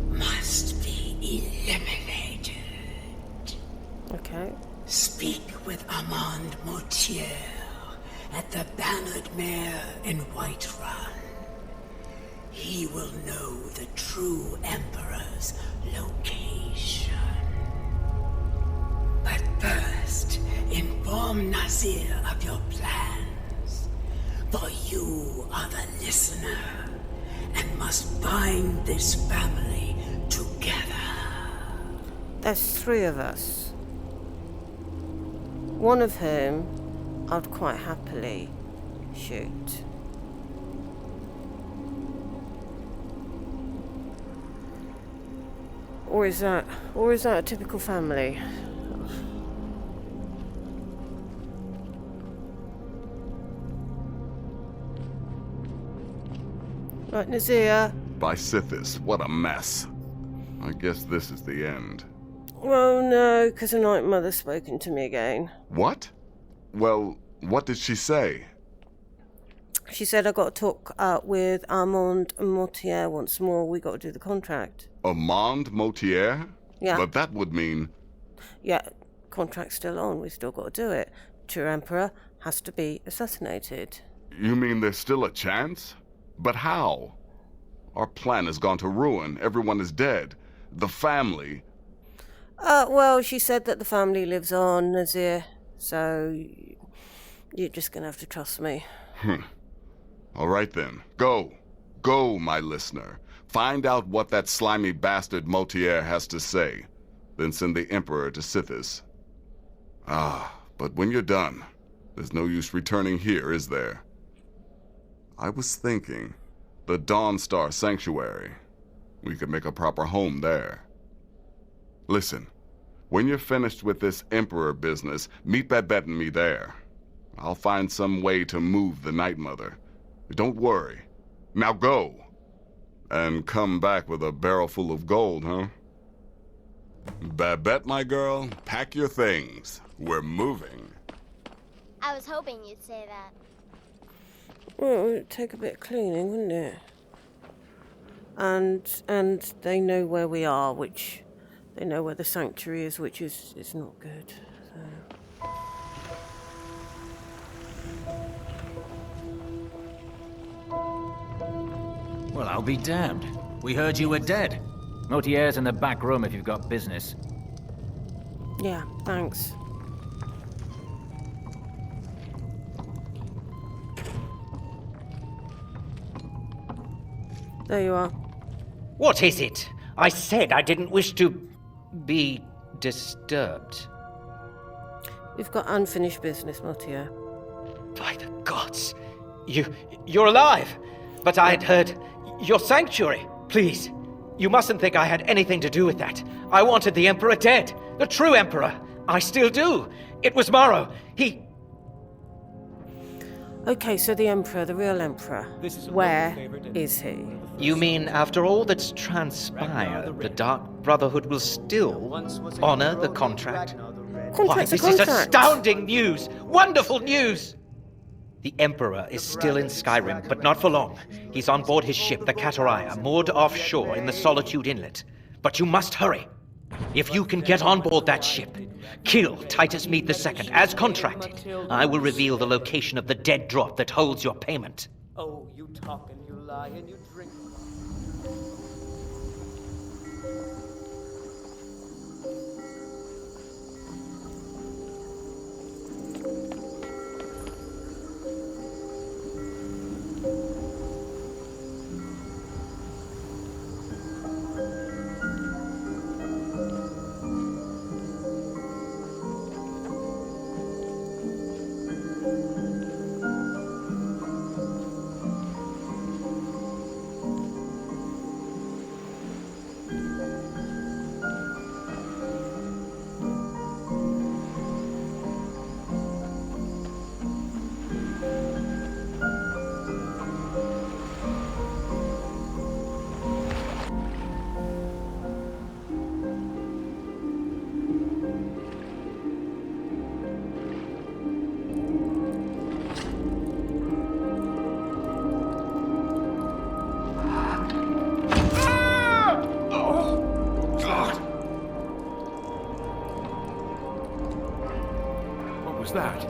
T: must be eliminated.
A: Okay.
T: Speak with Armand Mortier at the Bannered Mare in White Run. He will know the true Emperor's location. But first, inform Nazir of your plans. For you are the listener, and must bind this family together.
A: There's 3 of us. One of whom I'd quite happily shoot. Or is that a typical family? Right, Nazir.
M: By Sithis, what a mess. I guess this is the end.
A: Oh no, because the Night Mother's spoken to me again.
M: What? Well, what did she say?
A: She said I got to talk with Armand Mortier once more. We got to do the contract.
M: Armand Mortier?
A: Yeah.
M: But that would mean...
A: Yeah, contract's still on. We still got to do it. True Emperor has to be assassinated.
M: You mean there's still a chance? But how? Our plan has gone to ruin. Everyone is dead. The family...
A: Well, she said that the family lives on, Nazir. So, you're just gonna have to trust me.
M: All right then. Go. Go, my listener. Find out what that slimy bastard Mortier has to say. Then send the Emperor to Sithis. But when you're done, there's no use returning here, is there? I was thinking, the Dawnstar Sanctuary. We could make a proper home there. Listen, when you're finished with this Emperor business, meet Babette and me there. I'll find some way to move the Night Mother. Don't worry. Now go. And come back with a barrel full of gold, huh? Babette, my girl, pack your things. We're moving.
E: I was hoping you'd say that.
A: Well, it would take a bit of cleaning, wouldn't it? And they know where we are, which... They know where the sanctuary is, which is not good. So.
P: Well, I'll be damned. We heard you were dead. Mortier's in the back room if you've got business.
A: Yeah, thanks. There you are.
C: What is it? I said I didn't wish to be disturbed.
A: We've got unfinished business, Mortier.
C: By the gods! You're alive! But I had heard your sanctuary. Please, you mustn't think I had anything to do with that. I wanted the Emperor dead. The true Emperor. I still do. It was Morrow. He...
A: Okay, so the Emperor, the real Emperor. Where is he?
C: You mean after all that's transpired, the Dark Brotherhood will still honor the contract? Why, this is astounding news! Wonderful news! The Emperor is still in Skyrim, but not for long. He's on board his ship, the Kataraya, moored offshore in the Solitude Inlet. But you must hurry. If you can get on board that ship, kill Titus Mead II, as contracted, I will reveal the location of the dead drop that holds your payment.
V: Oh, you talk and you lie and you drink.
H: was that?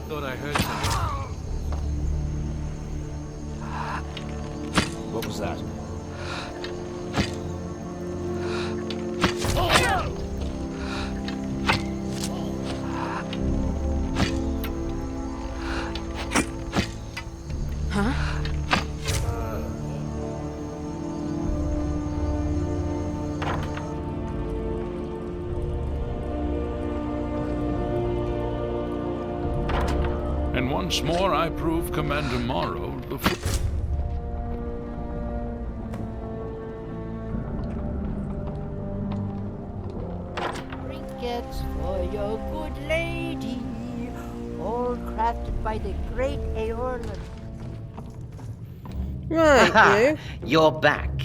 P: Thought I heard something. What was that?
G: And once more I prove Commander Morrow the
U: Trinkets for your good lady, all crafted by the great Aorlan.
A: Right, you.
C: You're back.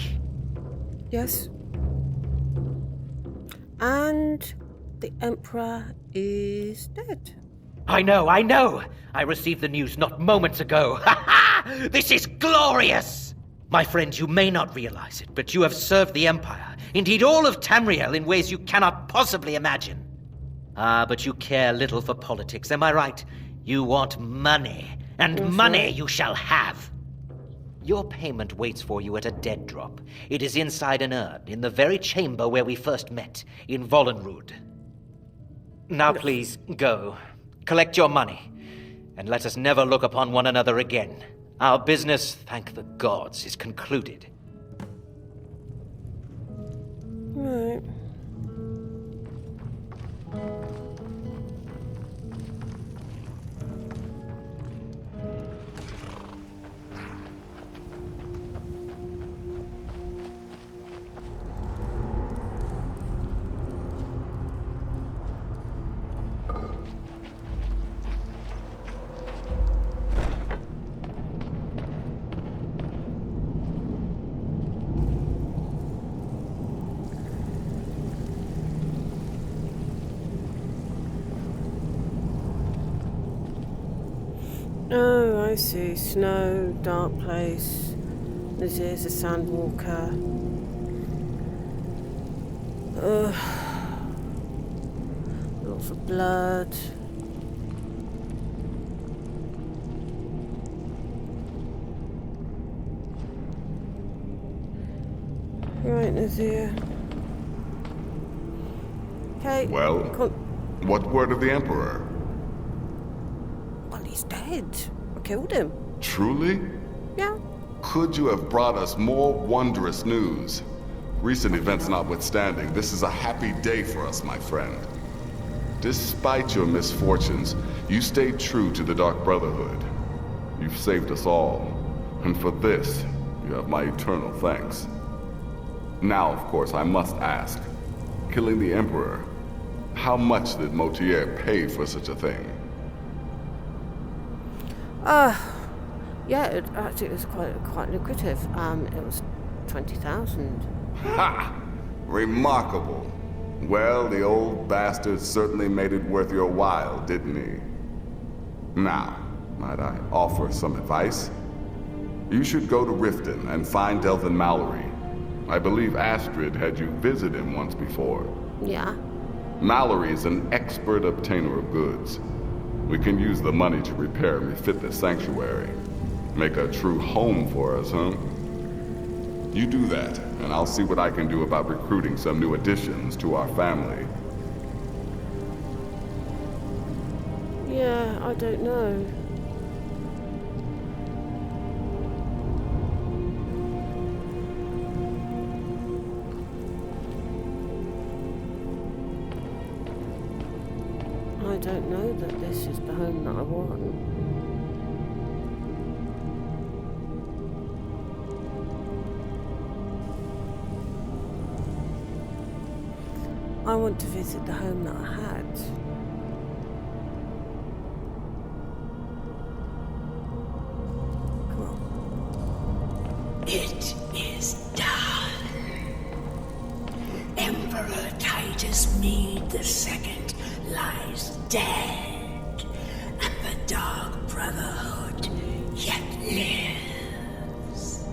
A: Yes. And the Emperor is dead.
C: I know! I received the news not moments ago. Ha ha! This is glorious! My friend, you may not realize it, but you have served the Empire, indeed all of Tamriel, in ways you cannot possibly imagine. But you care little for politics, am I right? You want money, and money you shall have. Your payment waits for you at a dead drop. It is inside an urn, in the very chamber where we first met, in Vollenrud. Now please, go. Collect your money, and let us never look upon one another again. Our business, thank the gods, is concluded.
A: Right. Oh, I see. Snow, dark place. Nazir's a sandwalker. Lots of blood. Right, Nazir. Okay.
M: Well, what word of the Emperor?
A: Well, he's dead. I killed him.
M: Truly?
A: Yeah.
M: Could you have brought us more wondrous news? Recent events notwithstanding, this is a happy day for us, my friend. Despite your misfortunes, you stayed true to the Dark Brotherhood. You've saved us all, and for this, you have my eternal thanks. Now, of course, I must ask, killing the Emperor, how much did Motier pay for such a thing?
A: Yeah, it was quite lucrative. It was 20,000.
M: Ha! Remarkable. Well, the old bastard certainly made it worth your while, didn't he? Now, might I offer some advice? You should go to Riften and find Delvin Mallory. I believe Astrid had you visit him once before.
A: Yeah.
M: Mallory is an expert obtainer of goods. We can use the money to repair and refit the sanctuary. Make a true home for us, huh? You do that, and I'll see what I can do about recruiting some new additions to our family.
A: Yeah, I don't know. I don't know that this is the home that I want. I want to visit the home that I had. Come on.
T: It is done. Emperor Titus Mede II lies dead, and the Dark Brotherhood yet lives.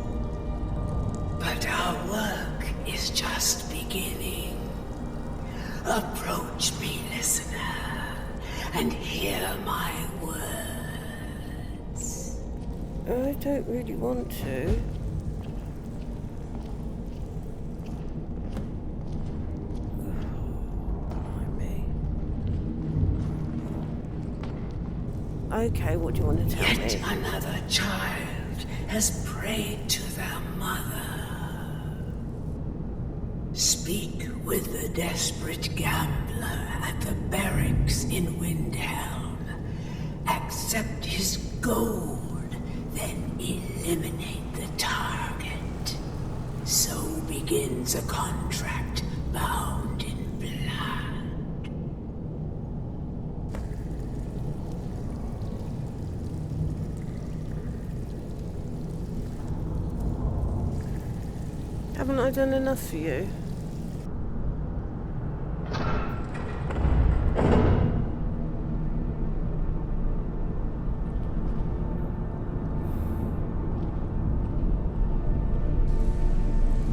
T: But our work is just beginning. Approach me, listener, and hear my words.
A: I don't really want to. Okay, what do you want to tell me?
T: Yet another child has prayed to their mother. Speak with the desperate gambler at the barracks in Windhelm. Accept his gold, then eliminate the target. So begins a contract bound in blood.
A: Haven't I done enough for you?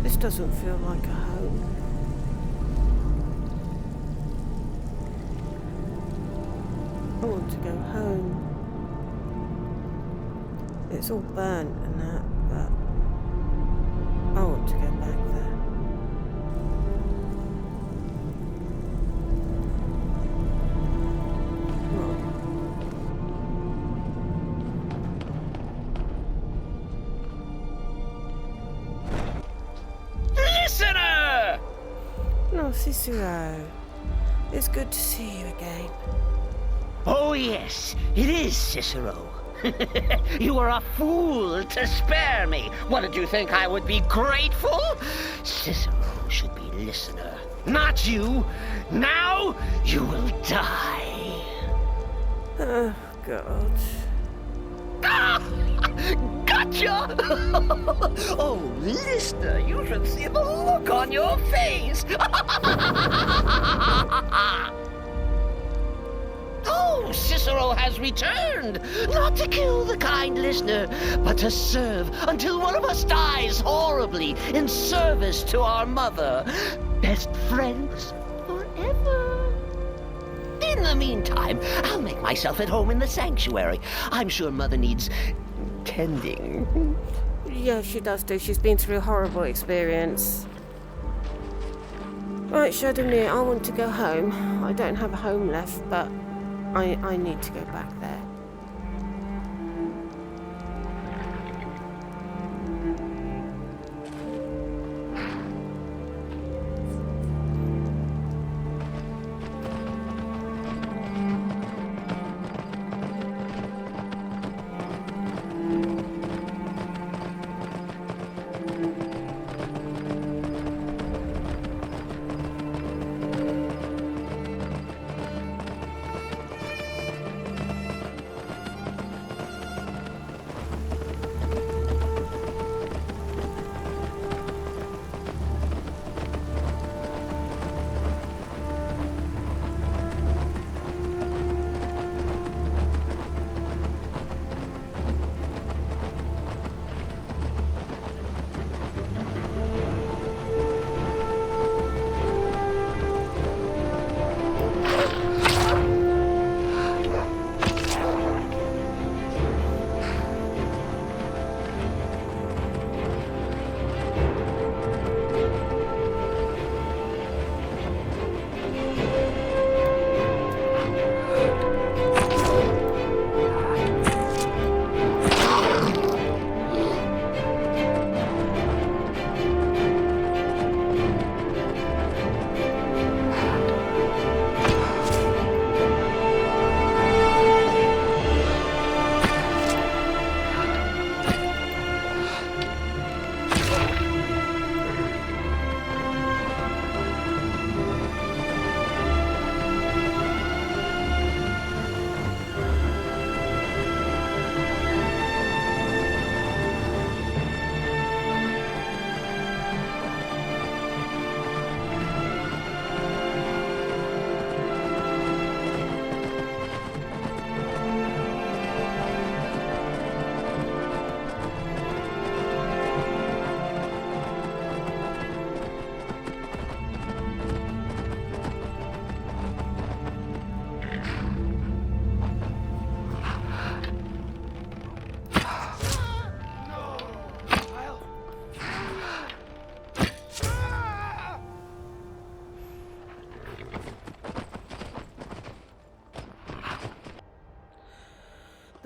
A: This doesn't feel like a home. I want to go home. It's all burnt and that, but I want to go back there.
F: Listener!
A: No, Cicero. It's good to see you again.
F: Oh yes, it is Cicero. You were a fool to spare me. What did you think, I would be grateful? Cicero should be listener, not you. Now you will die.
A: Oh, God.
F: Gotcha! Oh, listener, you should see the look on your face. Oh, Cicero has returned, not to kill the kind listener, but to serve until one of us dies horribly in service to our mother. Best friends forever. In the meantime, I'll make myself at home in the sanctuary. I'm sure Mother needs tending.
A: Yeah, she does do. She's been through a horrible experience. Right, Shadowmere, I want to go home. I don't have a home left, but I need to go back there.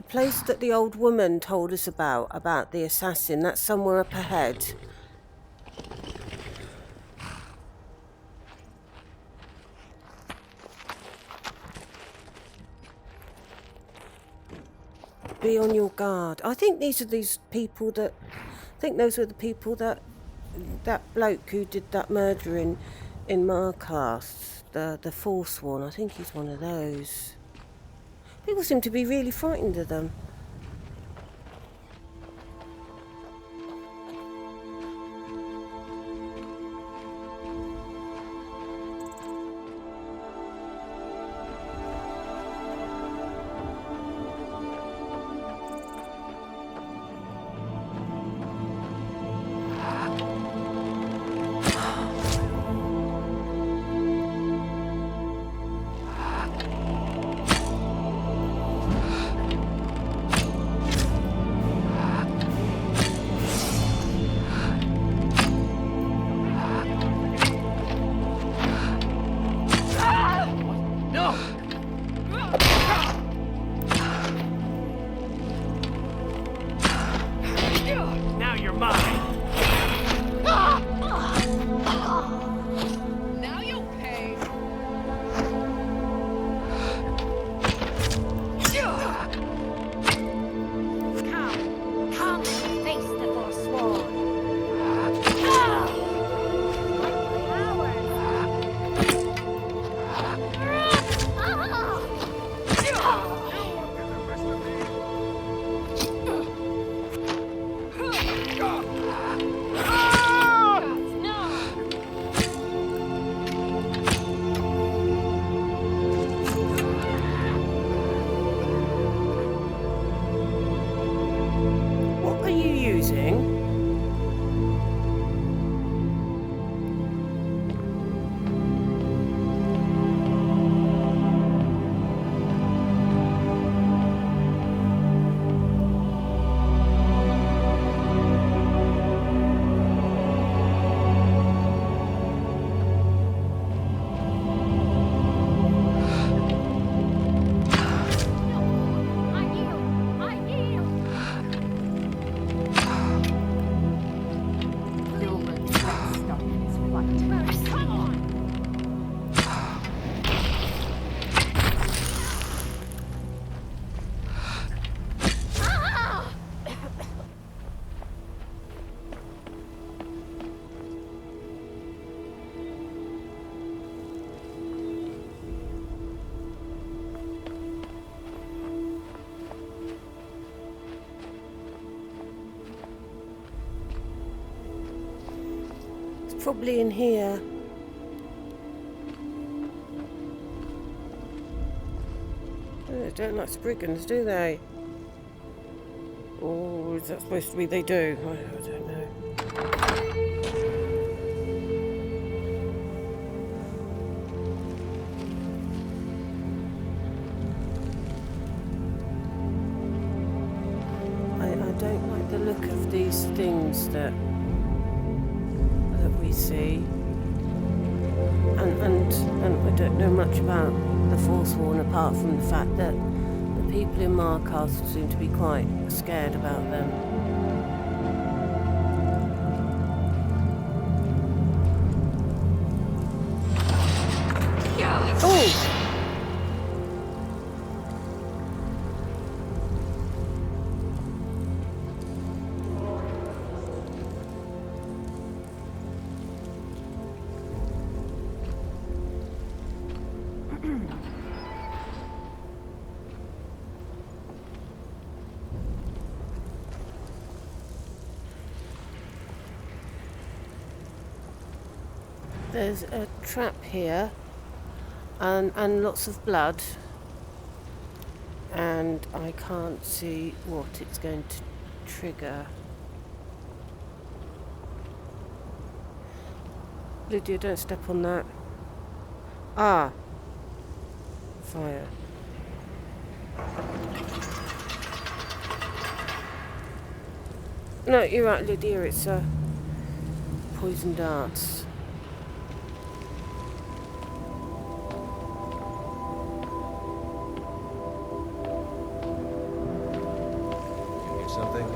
A: place that the old woman told us about the assassin, that's somewhere up ahead. Be on your guard. I think these are these people that... I think those were the people that... That bloke who did that murder in Marcast, the Forsworn. I think he's one of those. People seem to be really frightened of them. Probably in here. Oh, they don't like Spriggans, do they? Or is that supposed to be they do? I don't know. I don't like the look of these things that we see, and I don't know much about the Forsworn apart from the fact that the people in Marcast seem to be quite scared about them. Oh! There's a trap here, and lots of blood, and I can't see what it's going to trigger. Lydia, don't step on that. Ah! Fire. No, you're right, Lydia, it's poison darts.
K: something?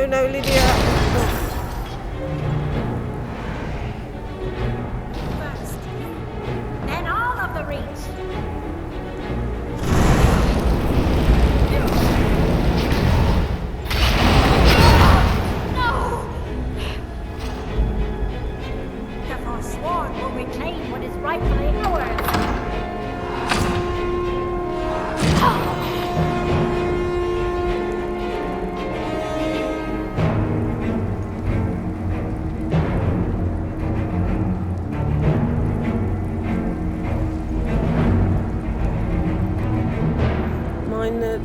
A: No, Lydia.
O: First, then all of the reach. No! The Forsworn will reclaim what is rightfully ours.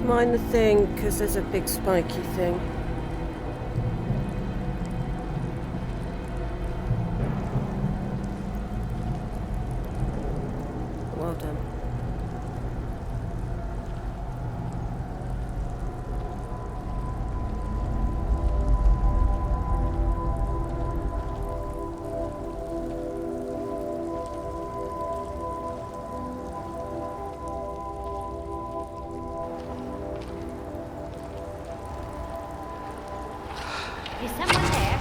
A: Mind the thing, because there's a big spiky thing. Well done.
O: Is someone there?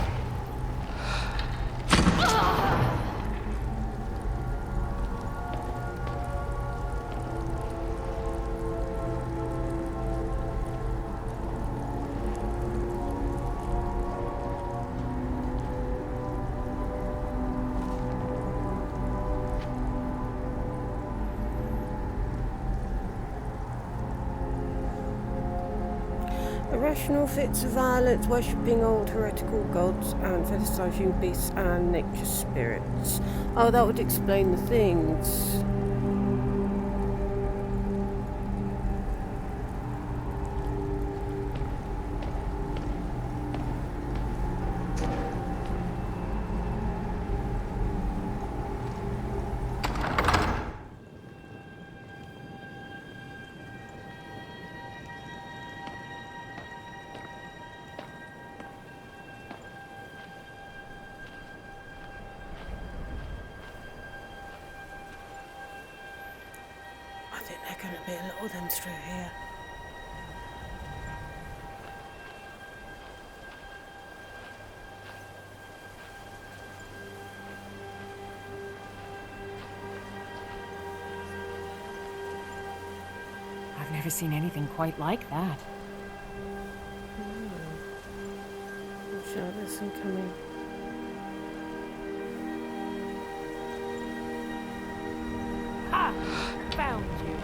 A: Irrational fits of violence, worshipping old heretical gods and fetishizing beasts and nature spirits. Oh, that would explain the things. I think there are going to be a lot of them through here.
U: never seen anything quite like that.
A: I'm sure there's some coming.
U: Ha! Found you.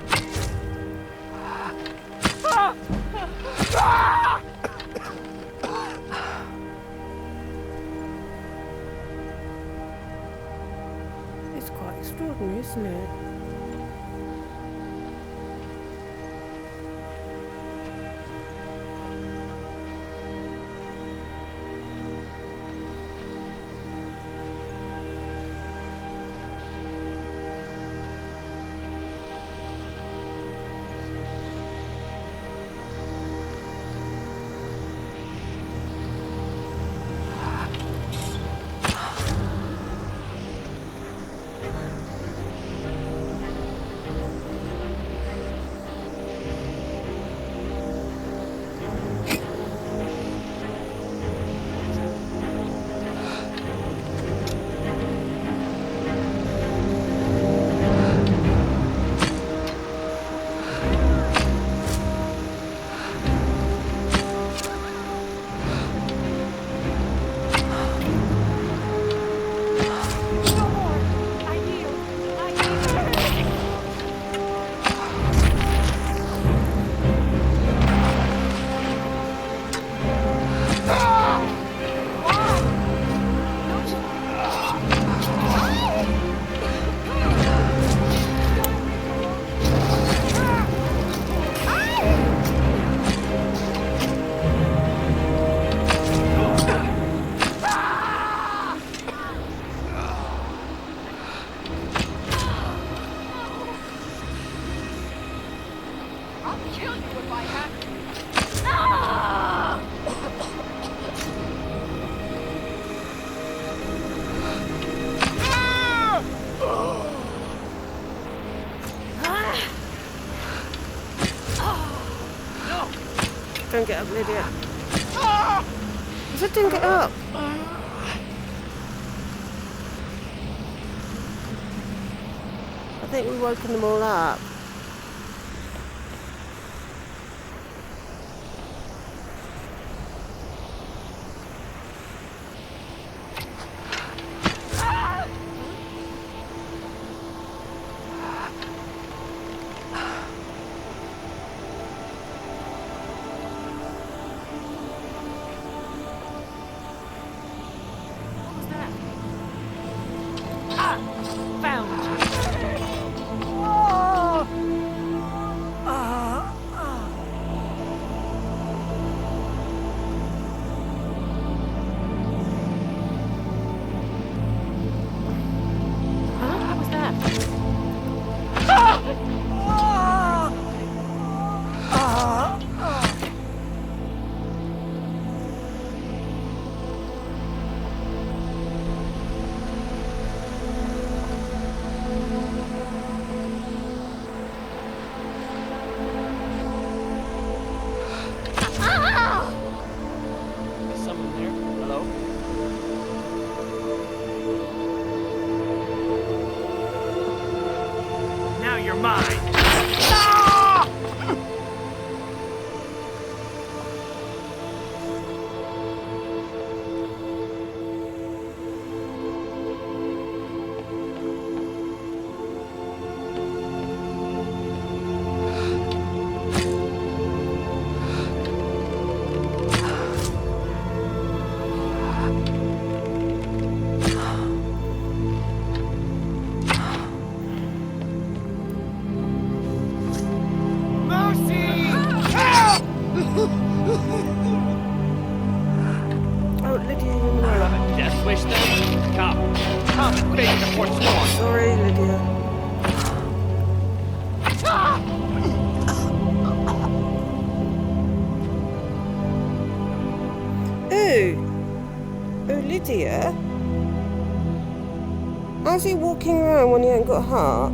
A: It's quite extraordinary, isn't it? Don't get up, Lydia. I said don't get up. I think we've woken them all up. Sorry, Lydia. Oh, Lydia? How's he walking around when he ain't got a heart?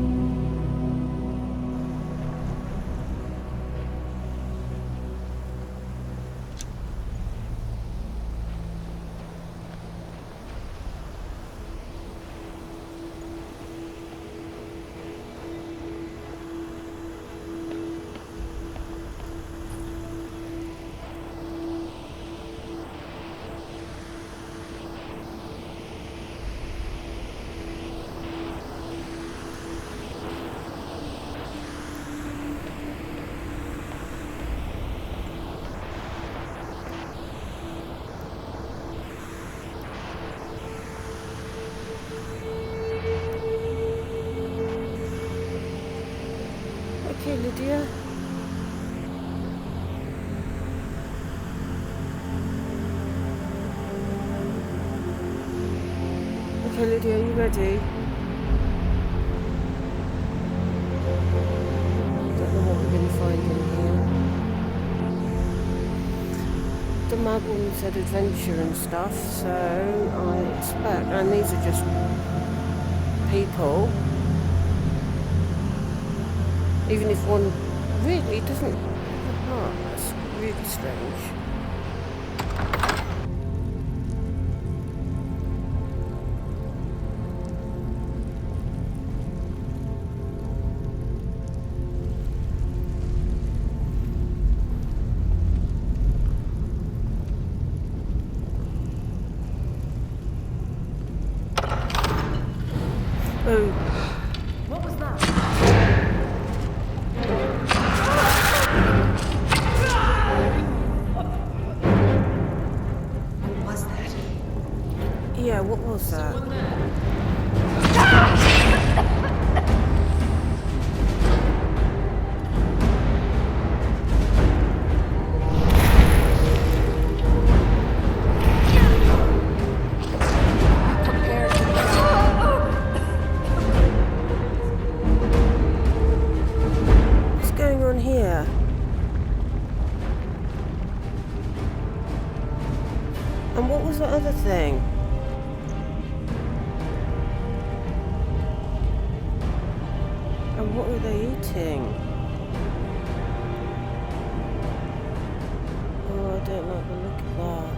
A: Okay, Lydia. Okay, Lydia, are you ready? Don't know what we're going to find in here. The mad woman said adventure and stuff, so I expect, and these are just people. Even if one really doesn't have a heart, that's really strange. Oh.
D: What was that?
A: What was that? Yeah, what was that? What's going on here? And what was the other thing? And what were they eating? Oh, I don't like the look of that.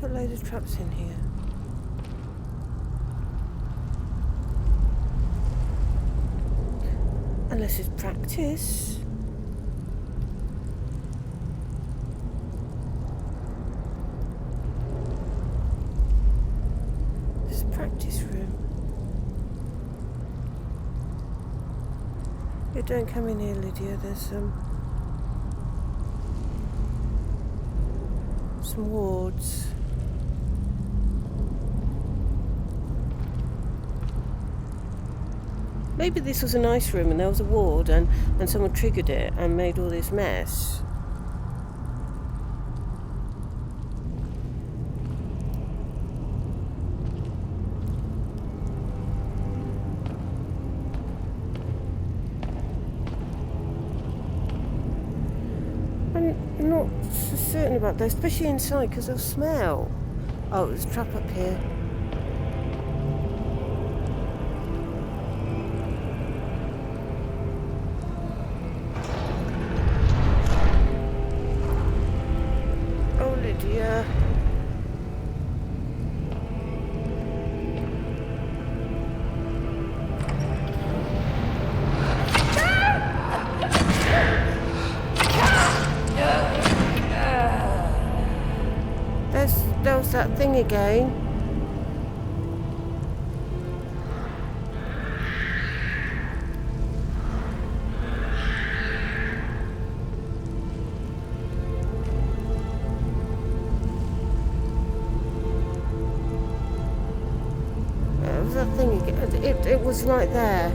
A: Put a load of traps in here. Unless it's practice. There's a practice room. You don't come in here, Lydia. There's some wards. Maybe this was a nice room and there was a ward and someone triggered it and made all this mess. I'm not so certain about that, especially inside because of smell. Oh, there's a trap up here. Lydia. There was that thing again. It was right there.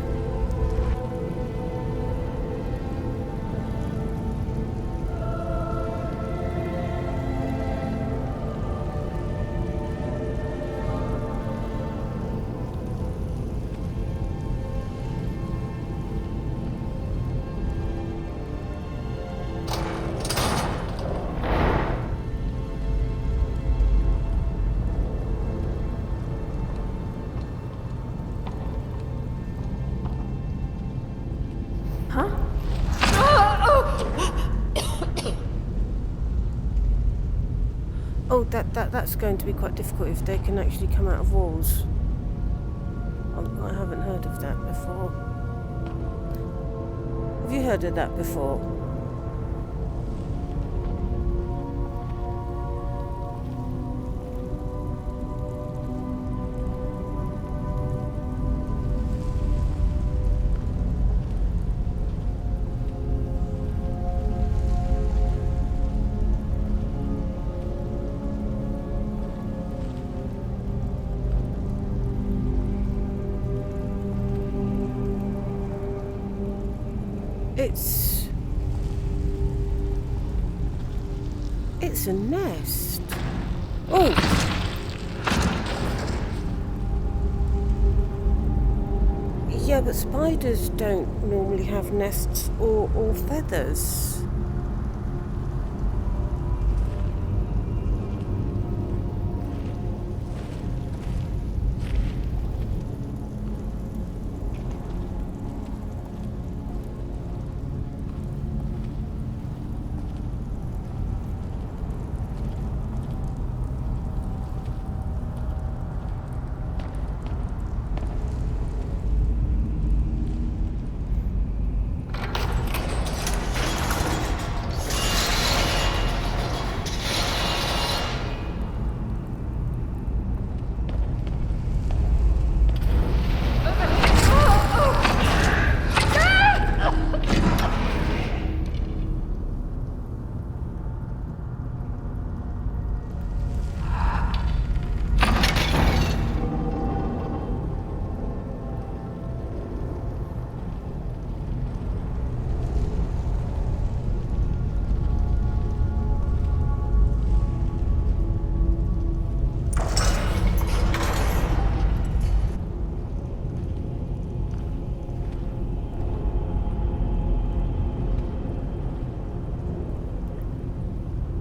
A: Oh, that's going to be quite difficult if they can actually come out of walls. I haven't heard of that before. Have you heard of that before? It's a nest. Oh! Yeah, but spiders don't normally have nests or feathers.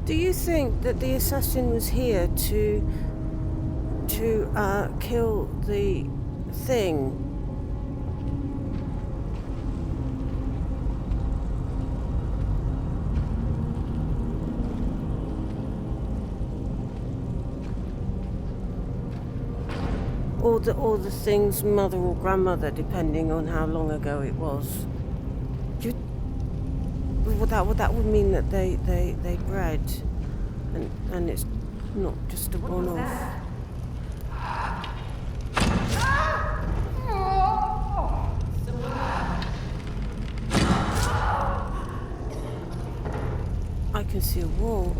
A: Do you think that the assassin was here to kill the thing? Or the thing's mother or grandmother, depending on how long ago it was. That would mean that they bred, and it's not just a one-off. I can see a wall.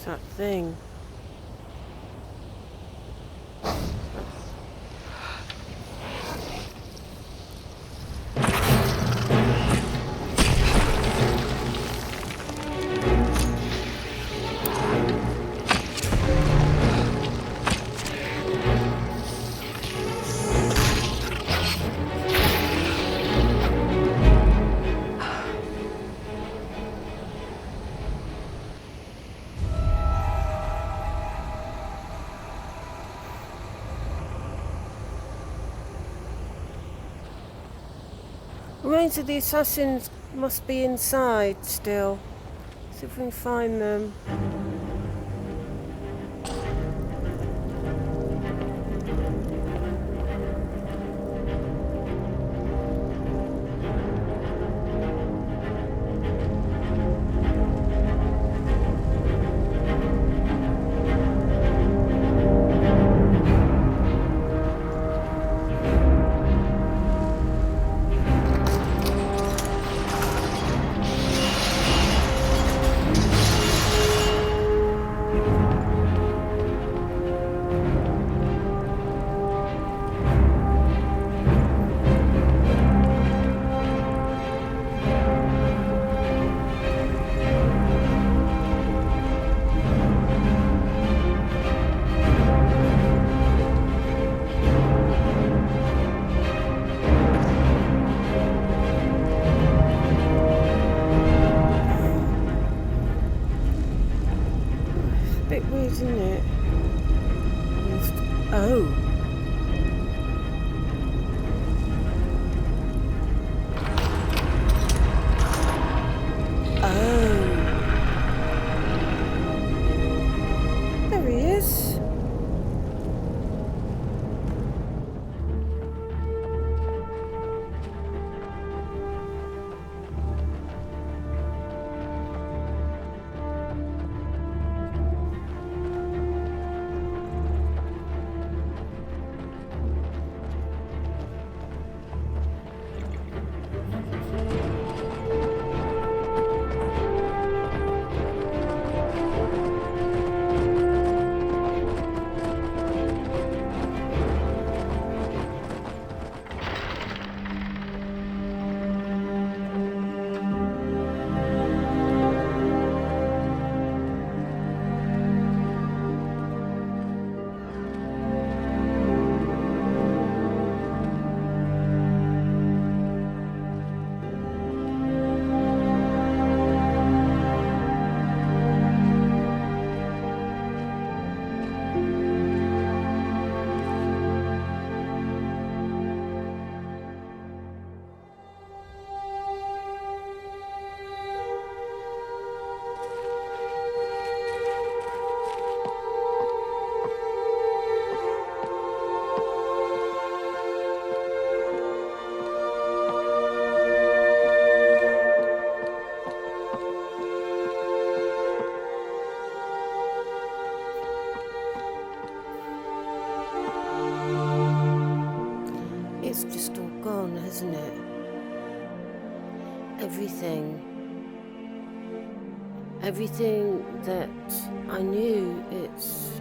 A: That thing. Remains of the assassins must be inside still. See if we can find them. it's just all gone, hasn't it? Everything that I knew, it's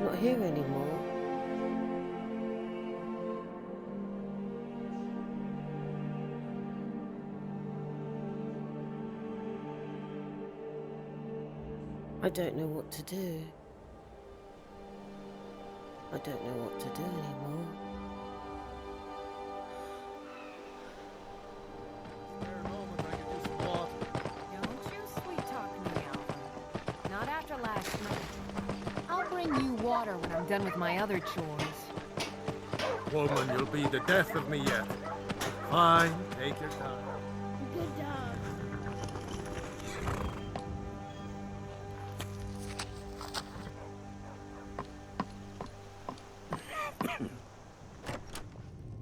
A: not here anymore. I don't know what to do. I don't know what to do anymore.
O: Don't you sweet-talk me, Alvin. Not after last night. I'll bring you water when I'm done with my other chores.
R: Woman, you'll be the death of me yet. Fine, take your time.
E: Good dog.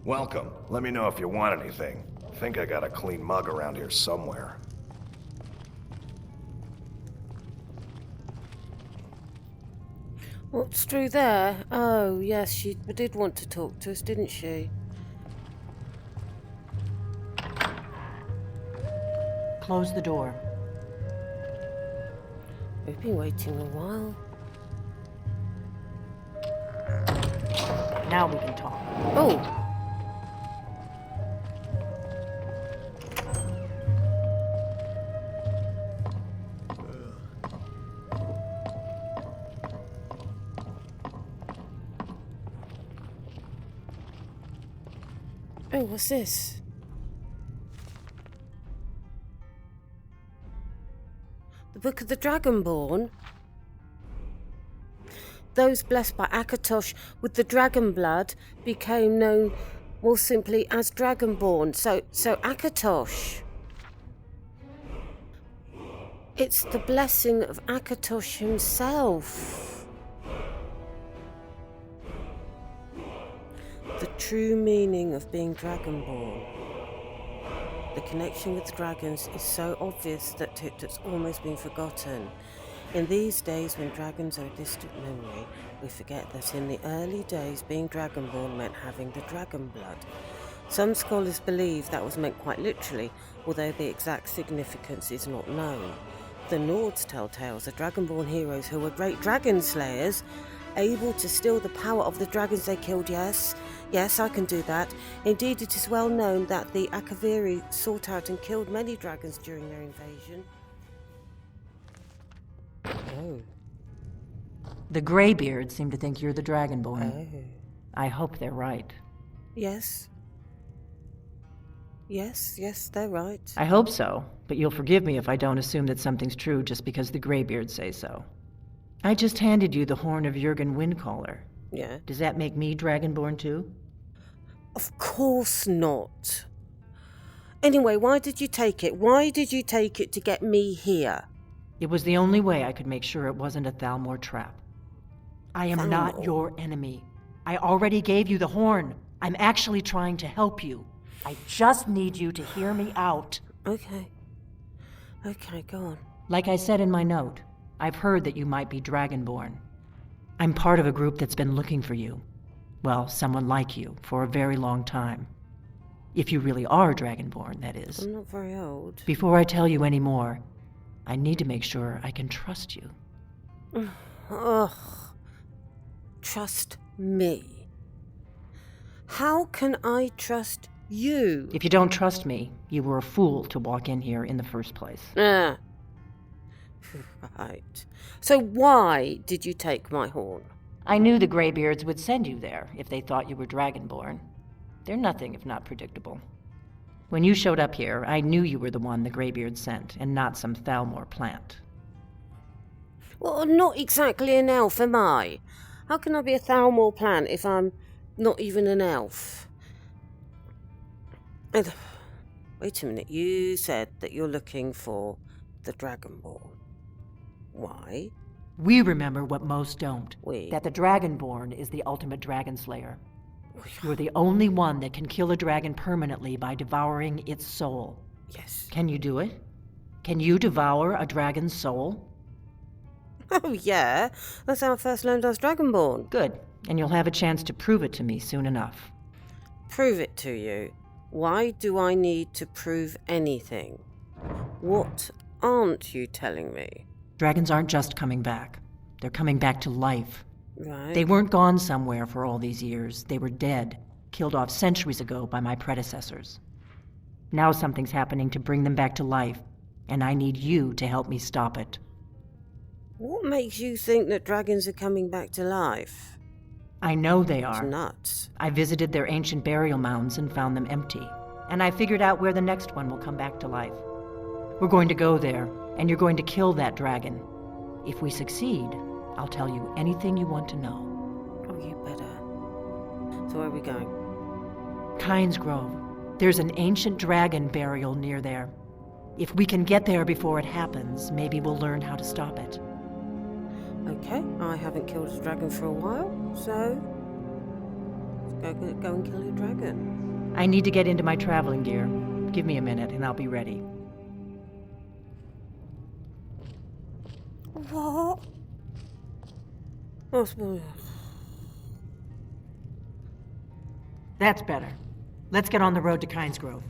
L: Welcome. Let me know if you want anything. I think I got a clean mug around here somewhere.
A: What's through there? Oh, yes, she did want to talk to us, didn't she?
D: Close the door.
A: We've been waiting a while.
D: Now we can talk.
A: Oh! Oh, what's this? The Book of the Dragonborn? Those blessed by Akatosh with the dragon blood became known more simply as Dragonborn. So Akatosh. It's the blessing of Akatosh himself. The true meaning of being Dragonborn. The connection with dragons is so obvious that it's almost been forgotten. In these days when dragons are a distant memory, we forget that in the early days being Dragonborn meant having the dragon blood. Some scholars believe that was meant quite literally, although the exact significance is not known. The Nords tell tales of Dragonborn heroes who were great dragon slayers, able to steal the power of the dragons they killed. Yes, I can do that. Indeed, it is well known that the Akaviri sought out and killed many dragons during their invasion. Oh.
D: The Greybeards seem to think you're the Dragonborn.
A: Oh.
D: I hope they're right.
A: Yes, they're right.
D: I hope so, but you'll forgive me if I don't assume that something's true just because the Greybeards say so. I just handed you the horn of Jurgen Windcaller.
A: Yeah.
D: Does that make me Dragonborn too?
A: Of course not. Anyway, why did you take it? Why did you take it to get me here?
D: It was the only way I could make sure it wasn't a Thalmor trap. I am not your enemy. I already gave you the horn. I'm actually trying to help you. I just need you to hear me out.
A: Okay, go on.
D: Like I said in my note, I've heard that you might be Dragonborn. I'm part of a group that's been looking for you. Well, someone like you, for a very long time. If you really are Dragonborn, that is.
A: I'm not very old.
D: Before I tell you any more, I need to make sure I can trust you.
A: Ugh. Trust me. How can I trust you?
D: If you don't trust me, you were a fool to walk in here in the first place.
A: Right. So why did you take my horn?
D: I knew the Greybeards would send you there if they thought you were Dragonborn. They're nothing if not predictable. When you showed up here, I knew you were the one the Greybeards sent, and not some Thalmor plant.
A: Well, I'm not exactly an elf, am I? How can I be a Thalmor plant if I'm not even an elf? Wait a minute, you said that you're looking for the Dragonborn. Why?
D: We remember what most don't.
A: We?
D: That the Dragonborn is the ultimate dragon slayer. You're the only one that can kill a dragon permanently by devouring its soul.
A: Yes.
D: Can you do it? Can you devour a dragon's soul?
A: Oh, yeah. That's how I first learned I was Dragonborn.
D: Good. And you'll have a chance to prove it to me soon enough.
A: Prove it to you? Why do I need to prove anything? What aren't you telling me?
D: Dragons aren't just coming back. They're coming back to life.
A: Right.
D: They weren't gone somewhere for all these years. They were dead, killed off centuries ago by my predecessors. Now something's happening to bring them back to life, and I need you to help me stop it.
A: What makes you think that dragons are coming back to life?
D: I know they are.
A: It's nuts.
D: I visited their ancient burial mounds and found them empty, and I figured out where the next one will come back to life. We're going to go there, and you're going to kill that dragon. If we succeed, I'll tell you anything you want to know.
A: Oh, you better. So where are we going?
D: Kynes Grove. There's an ancient dragon burial near there. If we can get there before it happens, maybe we'll learn how to stop it.
A: Okay, I haven't killed a dragon for a while, so let's go and kill a dragon.
D: I need to get into my traveling gear. Give me a minute and I'll be ready.
A: What?
D: That's better. Let's get on the road to Kynes Grove.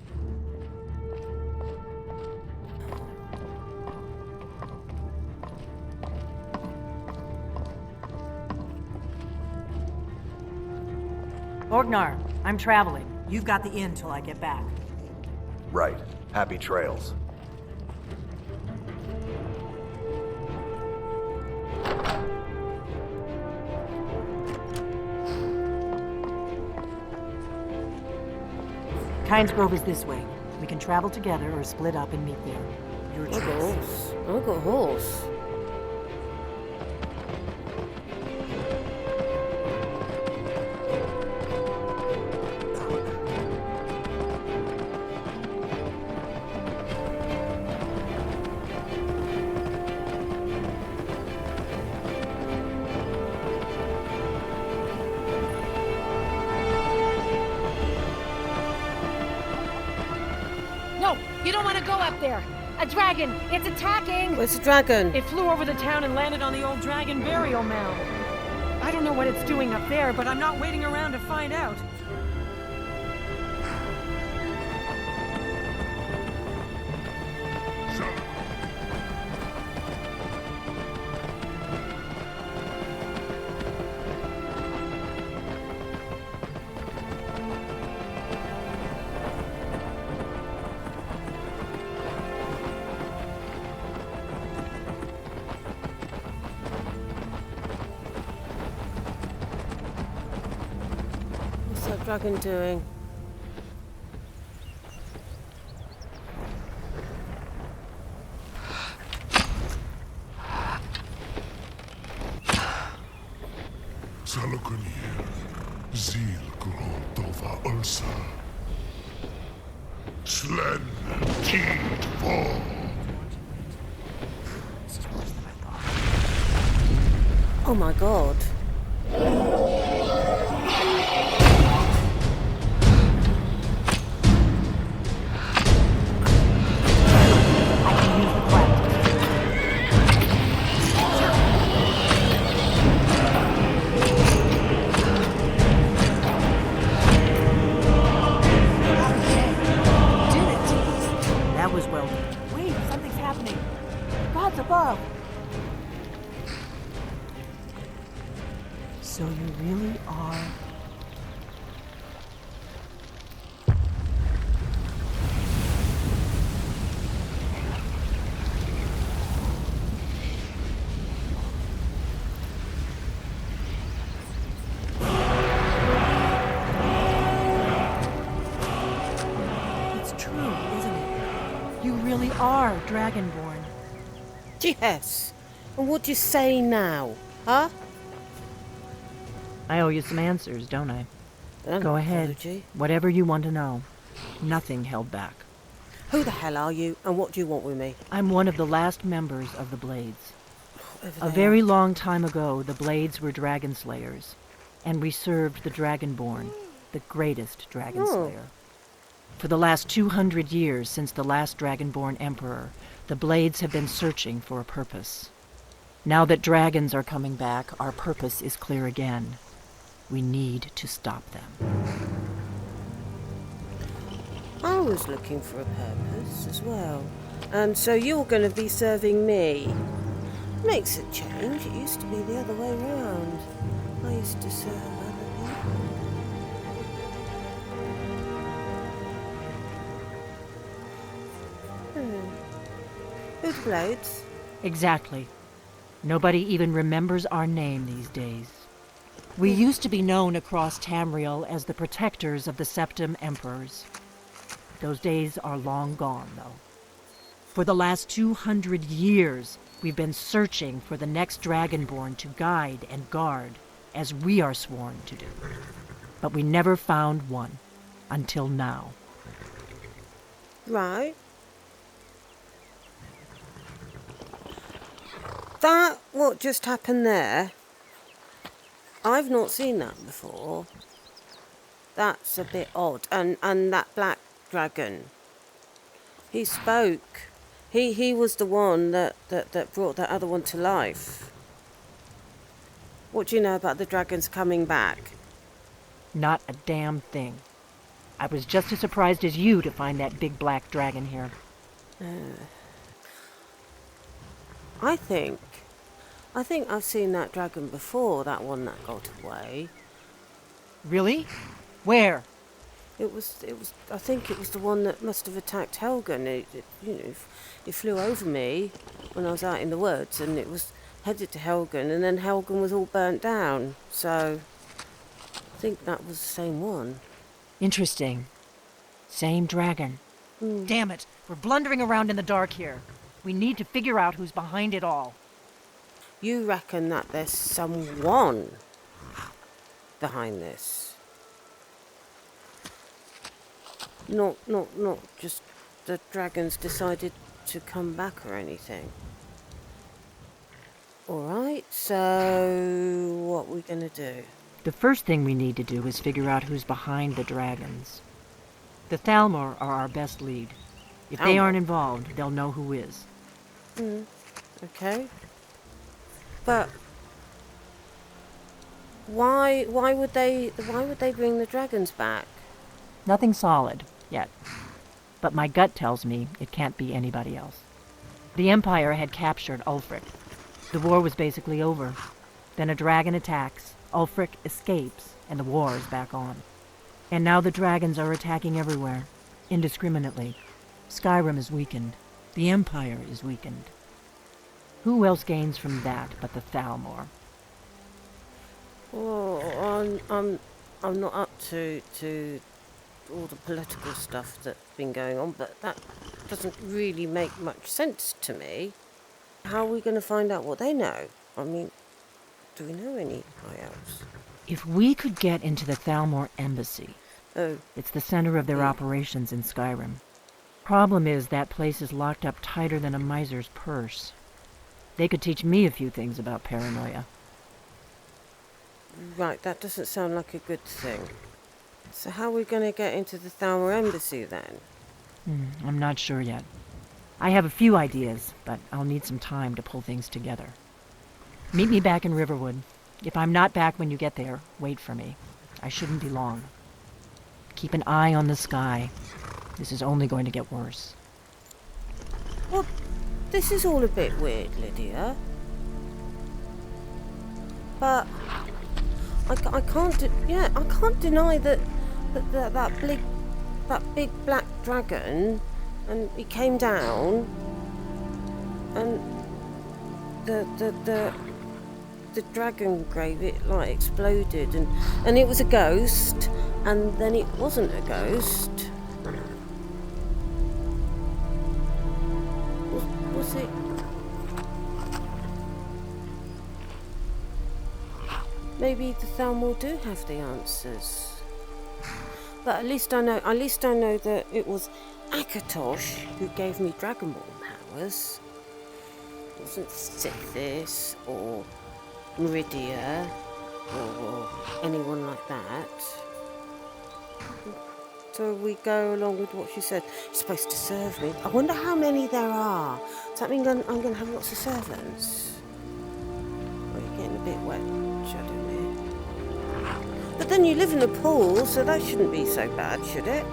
D: Orgnar, I'm traveling. You've got the inn till I get back.
L: Right. Happy trails.
D: Kynes Grove is this way. We can travel together or split up and meet there. Your choice.
A: I've got a horse. I've got a horse.
O: No, you don't want to go up there. A dragon! It's attacking!
A: Where's the dragon?
D: It flew over the town and landed on the old dragon burial mound. I don't know what it's doing up there, but I'm not waiting around to find out.
A: What's that dragon doing?
I: Salakunir, Zil Grotova Ursa. Slen Teed Fall.
A: Oh my god.
D: That was well done. Wait, something's happening. God's above. So you really are... It's true, isn't it? You really are Dragonborn.
A: Yes. And what do you say now? Huh?
D: I owe you some answers, don't I?
A: An
D: Go ahead.
A: apology.
D: Whatever you want to know. Nothing held back.
A: Who the hell are you, and what do you want with me?
D: I'm one of the last members of the Blades.
A: Whatever
D: A
A: they
D: very
A: are.
D: long time ago, the Blades were dragon slayers, and we served the Dragonborn, the greatest dragon
A: Oh.
D: slayer. For the last 200 years since the last Dragonborn emperor, the Blades have been searching for a purpose.
U: Now that dragons are coming back, our purpose is clear again. We need to stop them.
A: I was looking for a purpose as well. And so you're going to be serving me. Makes a change. It used to be the other way around. I used to serve other people. Who the blades?
U: Exactly. Nobody even remembers our name these days. We used to be known across Tamriel as the protectors of the Septim Emperors. Those days are long gone, though. For the last 200 years, we've been searching for the next Dragonborn to guide and guard, as we are sworn to do. But we never found one, until now.
A: Right. That, what just happened there, I've not seen that before. That's a bit odd. And that black dragon, he spoke. He was the one that brought that other one to life. What do you know about the dragons coming back?
U: Not a damn thing. I was just as surprised as you to find that big black dragon here.
A: I think I've seen that dragon before, that one that got away.
U: Really? Where?
A: It was. I think it was the one that must have attacked Helgen. It flew over me when I was out in the woods, and it was headed to Helgen, and then Helgen was all burnt down. So I think that was the same one.
U: Interesting. Same dragon. Damn it, we're blundering around in the dark here. We need to figure out who's behind it all.
A: You reckon that there's someone behind this? Not just the dragons decided to come back or anything. Alright, so what are we gonna do?
U: The first thing we need to do is figure out who's behind the dragons. The Thalmor are our best lead. If they aren't involved, they'll know who is.
A: Okay. But why would they bring the dragons back?
U: Nothing solid yet. But my gut tells me it can't be anybody else. The Empire had captured Ulfric. The war was basically over. Then a dragon attacks, Ulfric escapes, and the war is back on. And now the dragons are attacking everywhere, indiscriminately. Skyrim is weakened. The Empire is weakened. Who else gains from that but the Thalmor?
A: Oh, I'm not up to all the political stuff that's been going on, but that doesn't really make much sense to me. How are we going to find out what they know? I mean, do we know anybody else?
U: If we could get into the Thalmor embassy, it's the center of their operations in Skyrim. Problem is that place is locked up tighter than a miser's purse. They could teach me a few things about paranoia.
A: Right, that doesn't sound like a good thing. So how are we going to get into the Thalmor embassy then?
U: I'm not sure yet. I have a few ideas, but I'll need some time to pull things together. Meet me back in Riverwood. If I'm not back when you get there, wait for me. I shouldn't be long. Keep an eye on the sky. This is only going to get worse.
A: Well, this is all a bit weird, Lydia. But I can't deny that big black dragon, and he came down, and the dragon grave, it like exploded, and it was a ghost, and then it wasn't a ghost. Was it? Maybe the Thalmor do have the answers. But at least I know that it was Akatosh who gave me Dragonborn powers. It wasn't Sithis or Meridia or anyone like that. So we go along with what she said. She's supposed to serve me. I wonder how many there are. Does that mean I'm going to have lots of servants? bit wet, Shadowmere. But then you live in a pool, so that shouldn't be so bad, should it?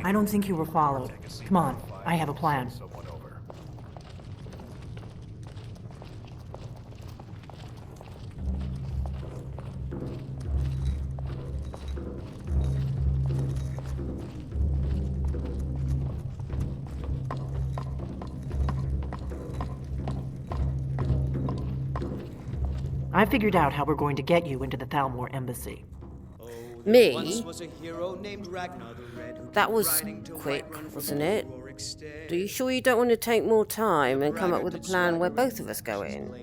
K: I don't think you were followed. Come on, I have a plan. I figured out how we're going to get you into the Thalmor embassy.
A: Me? That was quick, wasn't it? Are you sure you don't want to take more time and come up with a plan where both of us go in?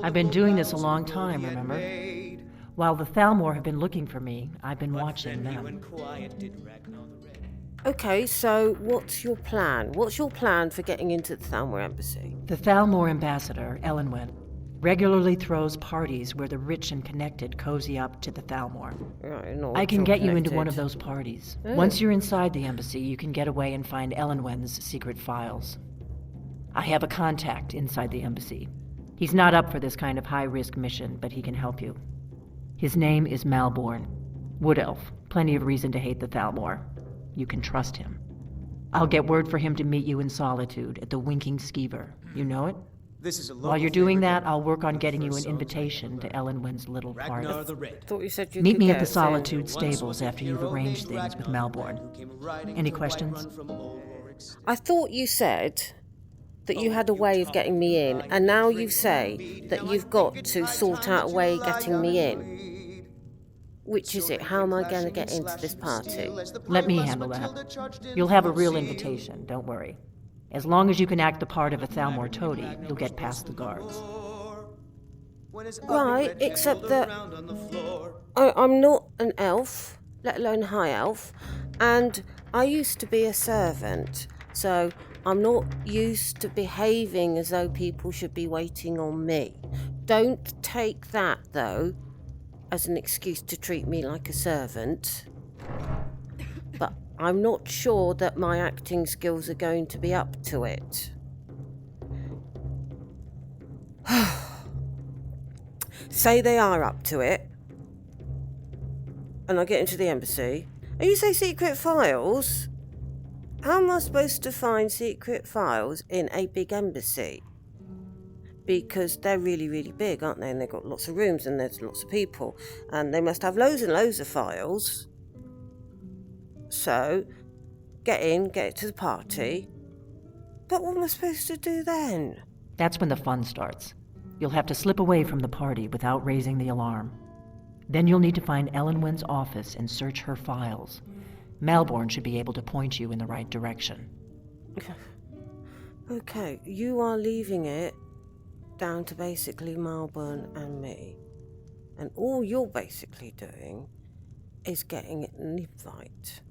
K: I've been doing this a long time, remember? While the Thalmor have been looking for me, I've been watching them.
A: Okay, so what's your plan? What's your plan for getting into the Thalmor embassy?
K: The Thalmor ambassador, Elenwen, regularly throws parties where the rich and connected cozy up to the Thalmor.
A: Right,
K: I can get you into one of those parties.
A: Oh.
K: Once you're inside the embassy, you can get away and find Elenwen's secret files. I have a contact inside the embassy. He's not up for this kind of high-risk mission, but he can help you. His name is Malborn. Wood Elf. Plenty of reason to hate the Thalmor. You can trust him. I'll get word for him to meet you in Solitude at the Winking Skeever. You know it? While you're doing that, I'll work on getting you an invitation to Elenwen's little party.
A: Thought you said you
K: Meet
A: could
K: me at the
A: guess.
K: Solitude stables after you've arranged things with Malborn. Any questions?
A: I thought you said that you had a way of getting me in, and now you say that you've got to sort out a way of getting me in. Which is it? How am I going to get into this party?
K: Let me handle that. You'll have a real invitation, don't worry. As long as you can act the part of a Thalmor toady, you'll get past the guards.
A: Right, except that I'm not an elf, let alone a high elf, and I used to be a servant, so I'm not used to behaving as though people should be waiting on me. Don't take that, though, as an excuse to treat me like a servant. But I'm not sure that my acting skills are going to be up to it. Say they are up to it, and I get into the embassy, and you say secret files? How am I supposed to find secret files in a big embassy? Because they're really, really big, aren't they? And they've got lots of rooms and there's lots of people, and they must have loads and loads of files. So, get it to the party. But what am I supposed to do then?
K: That's when the fun starts. You'll have to slip away from the party without raising the alarm. Then you'll need to find Elenwen's office and search her files. Malborn should be able to point you in the right direction.
A: Okay, you are leaving it down to basically Malborn and me. And all you're basically doing is getting an invite.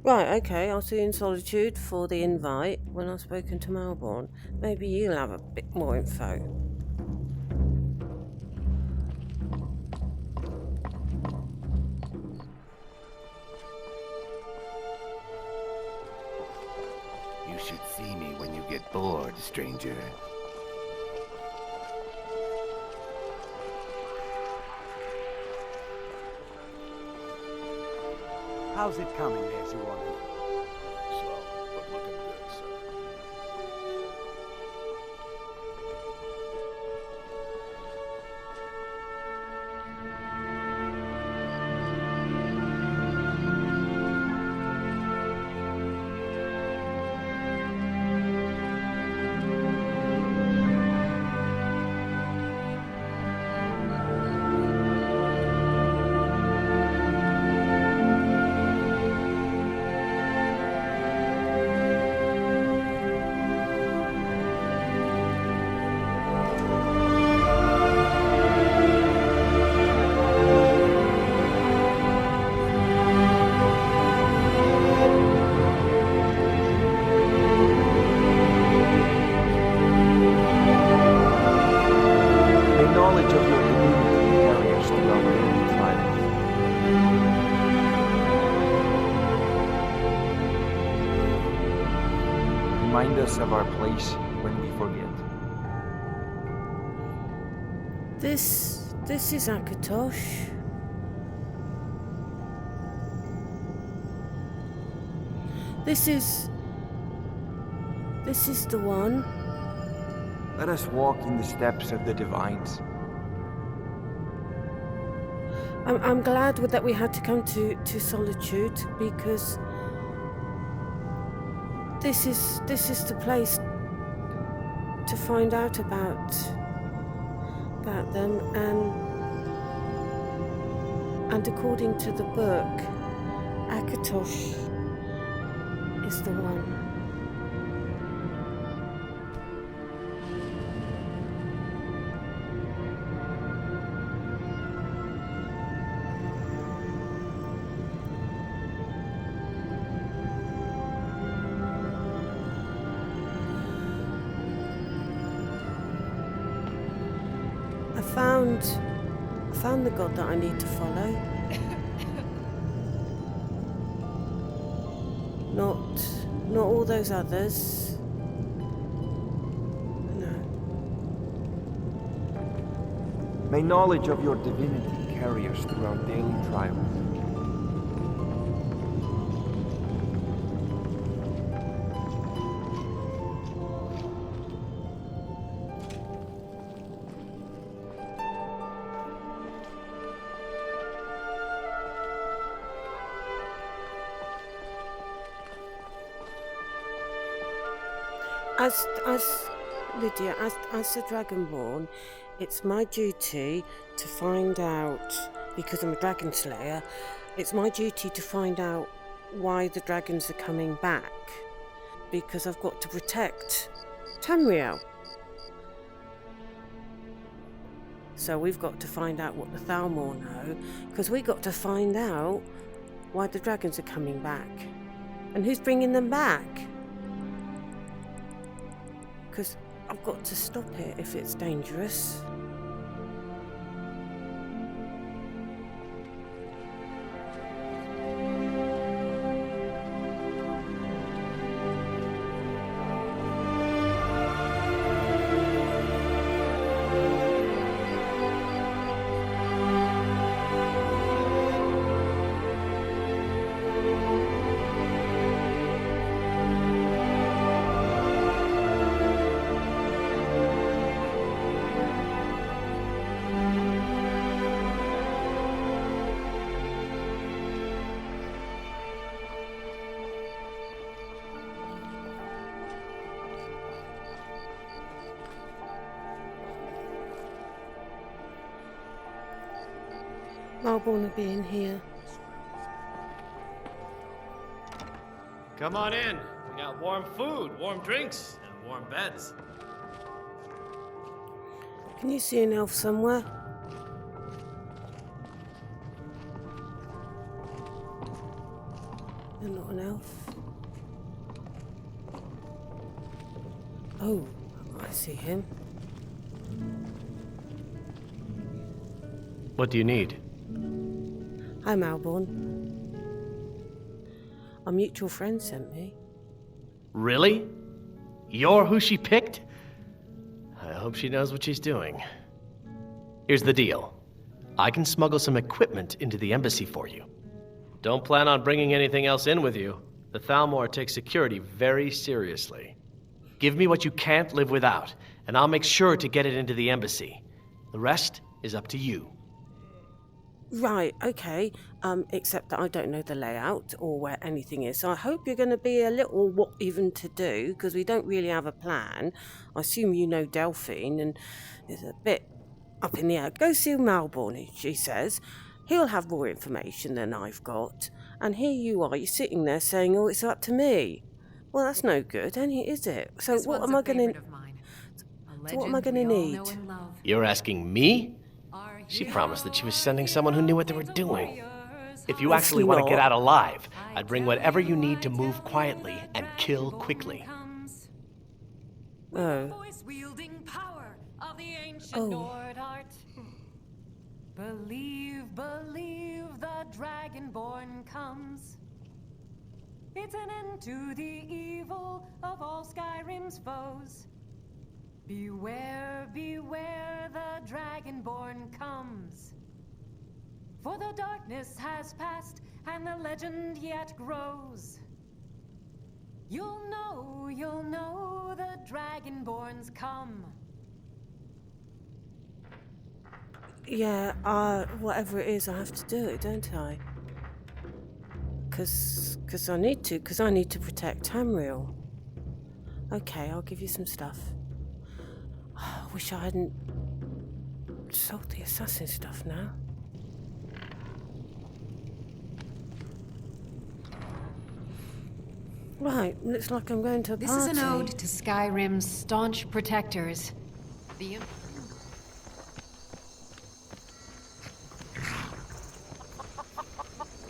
A: Right, okay, I'll see you in Solitude for the invite when I've spoken to Malborn. Maybe you'll have a bit more info.
F: You should see me when you get bored, stranger.
N: How's it coming there, Zuonin?
L: Slow, but looking good, sir.
R: knowledge of your community
Q: us of our place when we forget.
A: This is Akatosh. This is the one.
Q: Let us walk in the steps of the divines.
A: I'm glad that we had to come to Solitude, because this is the place to find out about them, and according to the book, Akatosh is the one. I found the god that I need to follow. Not all those others. No.
Q: May knowledge of your divinity carry us through our daily trials.
A: As Lydia, as the Dragonborn, it's my duty to find out, because I'm a dragon slayer, it's my duty to find out why the dragons are coming back, because I've got to protect Tamriel. So we've got to find out what the Thalmor know, because we've got to find out why the dragons are coming back, and who's bringing them back. Because I've got to stop it if it's dangerous. Malborn will be in here.
S: Come on in. We got warm food, warm drinks, and warm beds.
A: Can you see an elf somewhere? They're not an elf. Oh, I see him.
S: What do you need?
A: Hi, Malborn. Our mutual friend sent me.
S: Really? You're who she picked? I hope she knows what she's doing. Here's the deal. I can smuggle some equipment into the embassy for you. Don't plan on bringing anything else in with you. The Thalmor take security very seriously. Give me what you can't live without, and I'll make sure to get it into the embassy. The rest is up to you.
A: Right, okay. Except that I don't know the layout or where anything is. So I hope you're going to be a little what even to do, because we don't really have a plan. I assume you know Delphine, and it's a bit up in the air. Go see Malborn, she says. He'll have more information than I've got. And here you are, you're sitting there saying, oh, it's up to me. Well, that's no good, is it? So what am I going to... So what am I going to need?
S: You're asking me? She promised that she was sending someone who knew what they were doing. If you actually want to get out alive, I'd bring whatever you need to move quietly and kill quickly.
A: Oh.
O: Believe, the Dragonborn comes.
D: It's an end to the evil of all Skyrim's foes. Beware, beware, the Dragonborn comes. For the darkness has passed, and the legend yet grows. You'll know the Dragonborn's come.
A: Yeah, whatever it is, I have to do it, don't I? Because I need to, because I need to protect Tamriel. Okay, I'll give you some stuff. I wish I hadn't sold the assassin stuff now. Right, looks like I'm going to a party.
O: This is an ode to Skyrim's staunch protectors. The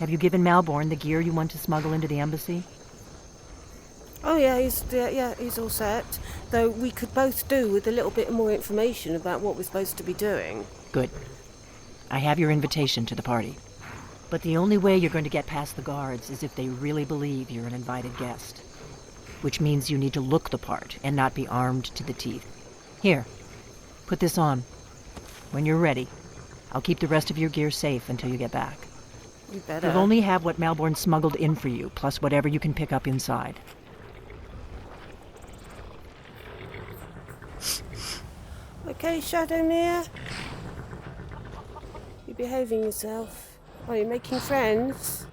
K: Have you given Malborn the gear you want to smuggle into the embassy?
A: Oh yeah, he's all set. Though we could both do with a little bit more information about what we're supposed to be doing.
K: Good. I have your invitation to the party. But the only way you're going to get past the guards is if they really believe you're an invited guest. Which means you need to look the part and not be armed to the teeth. Here, put this on. When you're ready, I'll keep the rest of your gear safe until you get back.
A: You better.
K: You'll only have what Malborn smuggled in for you, plus whatever you can pick up inside.
A: Okay, Shadowmere. You're behaving yourself. Are you making friends?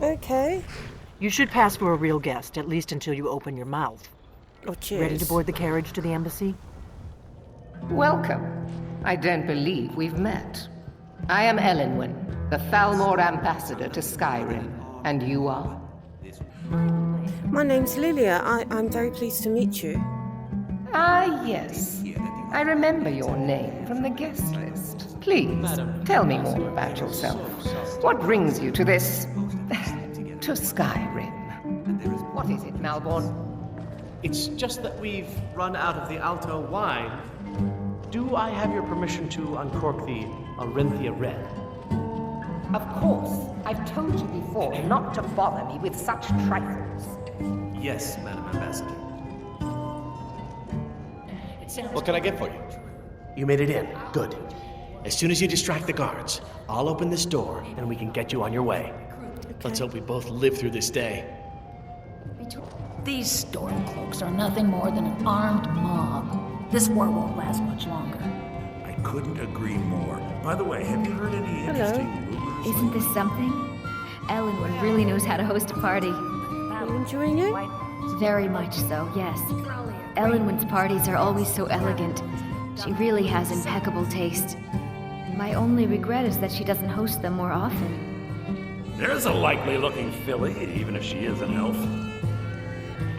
A: Okay.
K: You should pass for a real guest, at least until you open your mouth.
A: Oh, cheers.
K: Ready to board the carriage to the embassy?
B: Welcome. I don't believe we've met. I am Elenwen, the Thalmor ambassador to Skyrim. And you are?
A: My name's Lillia. I'm very pleased to meet you.
B: Ah, yes. I remember your name from the guest list. Please, tell me more about yourself. What brings you to this... to Skyrim? What is it, Malborn?
S: It's just that we've run out of the Alto wine. Do I have your permission to uncork the Arinthia Red?
B: Of course. I've told you before not to bother me with such trifles.
S: Yes, Madam Ambassador. What can I get for you? You made it in. Good. As soon as you distract the guards, I'll open this door and we can get you on your way. Okay. Let's hope we both live through this day.
J: These Stormcloaks are nothing more than an armed mob. This war won't last much longer.
I: I couldn't agree more. By the way, have you heard any interesting rumors?
W: Isn't this something? Elenwen really knows how to host a party.
A: Are you enjoying it?
W: Very much so, yes. Elenwen's parties are always so elegant. She really has impeccable taste. My only regret is that she doesn't host them more often.
I: There's a likely-looking filly, even if she is an elf.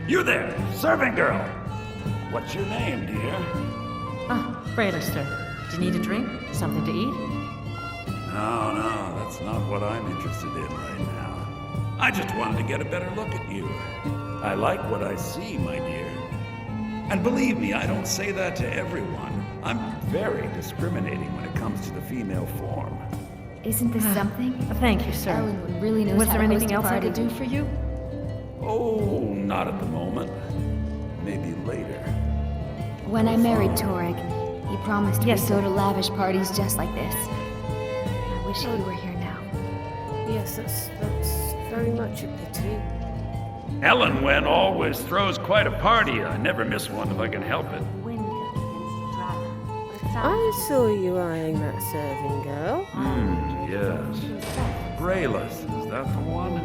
I: You there, serving girl! What's your name, dear?
D: Ah, Freylister. Do you need a drink? Something to eat?
I: No, that's not what I'm interested in right now. I just wanted to get a better look at you. I like what I see, my dear. And believe me, I don't say that to everyone. I'm very discriminating when it comes to the female form.
W: Isn't this something?
D: Thank you, sir.
W: Elenwen really knows
D: Was
W: how
D: there
W: to
D: anything
W: host
D: else
W: a
D: I
W: party.
D: could do for you?
I: Oh, not at the moment. Maybe later.
W: When I married Toreg, he promised we'd go to lavish parties just like this. I wish he were here now.
A: Yes, that's very much a pity.
I: Elenwen always throws quite a party. I never miss one if I can help it.
A: I saw you eyeing that serving girl.
I: Yes. Brayless, is that the one?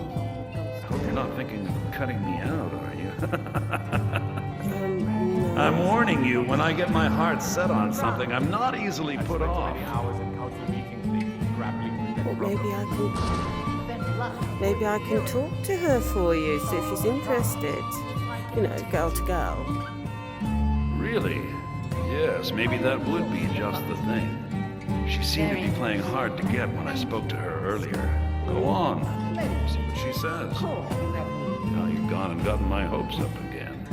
I: Hope you're not thinking of cutting me out, are you?
A: No.
I: I'm warning you, when I get my heart set on something, I'm not easily put off.
A: Well, maybe I can talk to her for you, see if she's interested. You know, girl to girl.
I: Really? Yes, maybe that would be just the thing. She seemed to be playing hard to get when I spoke to her earlier. Go on. See what she says. Now you've gone and gotten my hopes up again.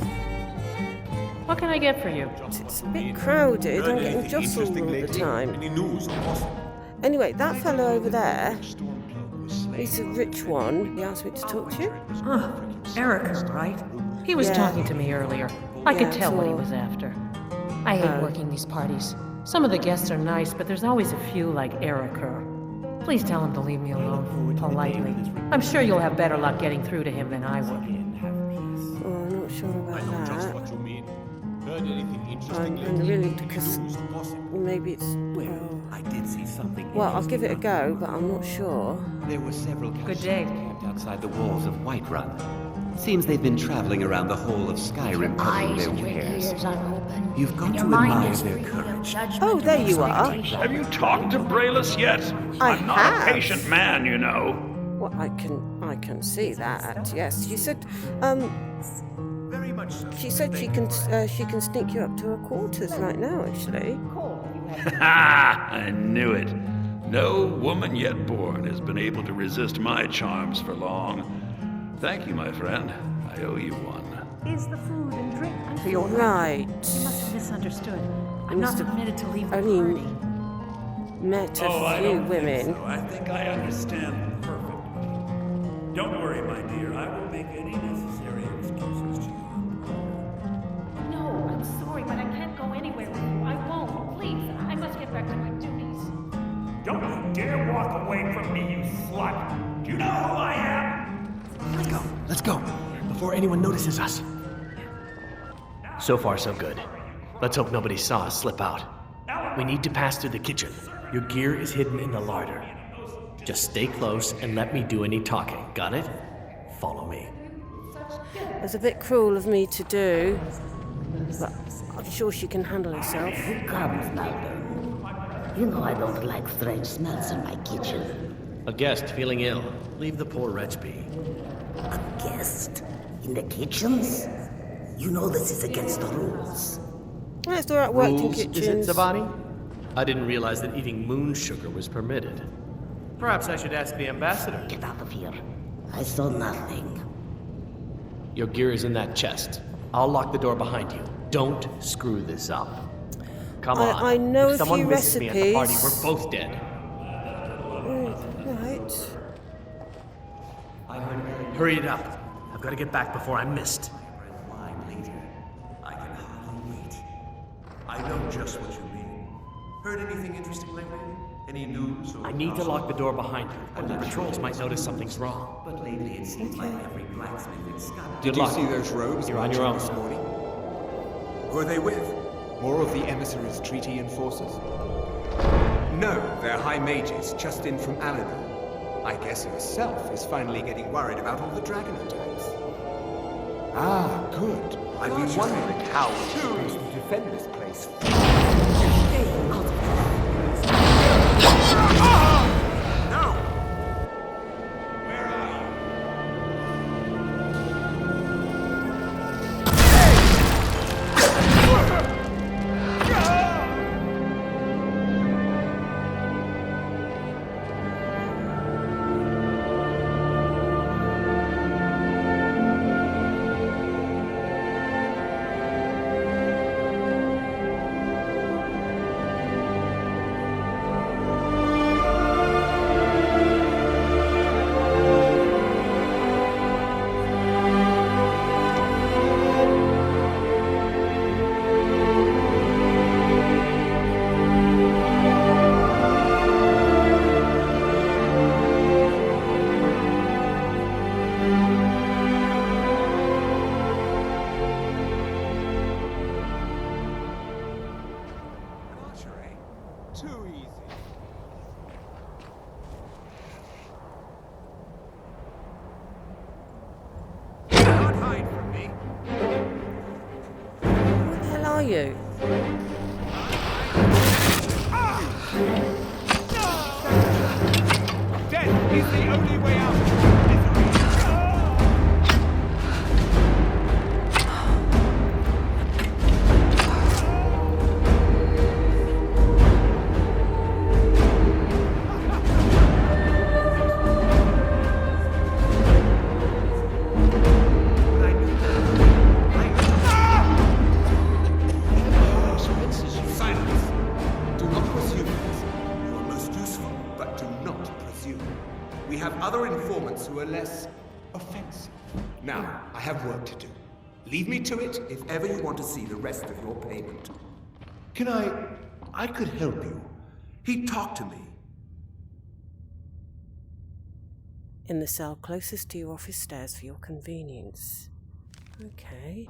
D: What can I get for you?
A: It's a bit crowded. I'm getting jostled all the time. Anyway, that fellow over there, he's a rich one. He asked me to talk to you.
D: Erica, right? He was talking to me earlier. I could tell what he was after. I hate working these parties. Some of the guests are nice, but there's always a few like Erica. Please tell him to leave me alone, politely. I'm sure you'll have better luck getting through to him than I would.
A: Oh, I'm not sure about that. I'm really, because maybe it's...
N: I did see something.
A: Well, I'll give it a go, but I'm not sure.
N: There were several
D: Good day.
N: camped outside the walls of Whiterun. Seems they've been traveling around the whole of Skyrim cutting their wares. You've got to admire their courage.
A: Oh, there you are.
I: Have you talked to Brayless yet? I'm not
A: have.
I: a patient man, you know.
A: Well, I can see that. Yes, she said. She said she can sneak you up to her quarters right now. Actually.
I: Ha! I knew it. No woman yet born has been able to resist my charms for long. Thank you, my friend. I owe you one.
D: Is the food and drink for your
A: Right.
D: You must have misunderstood. I'm
A: Must
D: not
A: have
D: permitted to leave the
A: only
D: party.
A: met a
I: I
A: few
I: don't
A: women.
I: think so. I think I understand perfectly. Don't worry, my dear. I will make any necessary excuses to you.
D: No, I'm sorry, but I can't go anywhere with you. I won't. Please, I must get back to my duties.
I: Don't you dare walk away from me, you slut! Do you know who I am?
S: Let's go, before anyone notices us. So far, so good. Let's hope nobody saw us slip out. We need to pass through the kitchen. Your gear is hidden in the larder. Just stay close and let me do any talking, got it? Follow me.
A: It's a bit cruel of me to do, but I'm sure she can handle herself.
H: Come, Malcolm. You know I don't like strange smells in my kitchen.
S: A guest feeling ill. Leave the poor wretch be.
H: A guest? In the kitchens? You know this is against the rules.
A: That's all right, worked in
S: Rules,
A: kitchens.
S: is it, Zabani? I didn't realize that eating moon sugar was permitted. Perhaps I should ask the ambassador.
H: Get out of here. I saw nothing.
S: Your gear is in that chest. I'll lock the door behind you. Don't screw this up. Come on.
A: I know
S: if
A: a
S: someone
A: few
S: misses me at the party,
A: recipes.
S: we're both dead.
A: Right.
S: Hurry it up. I've got to get back before I'm missed.
P: I can hardly wait. I know just what you mean. Heard anything interesting lately? Any news or...
S: I need to lock the door behind you, or the patrols might notice something's wrong.
P: But lately it seems like every blacksmith in Scotland...
S: Good luck. You're on your own.
P: this morning? Who are they with? More of the emissaries' treaty enforcers? No, they're high mages, just in from Alador. I guess yourself is finally getting worried about all the dragon attacks. Ah, good. I've been wondering how we're supposed to defend this place. No! Where are you?
A: You?
P: Death is the only way out. informants who are less offensive. Now, I have work to do. Leave me to it if ever you want to see the rest of your payment.
C: Can I could help you. He talked to me.
A: In the cell closest to your office stairs for your convenience. Okay.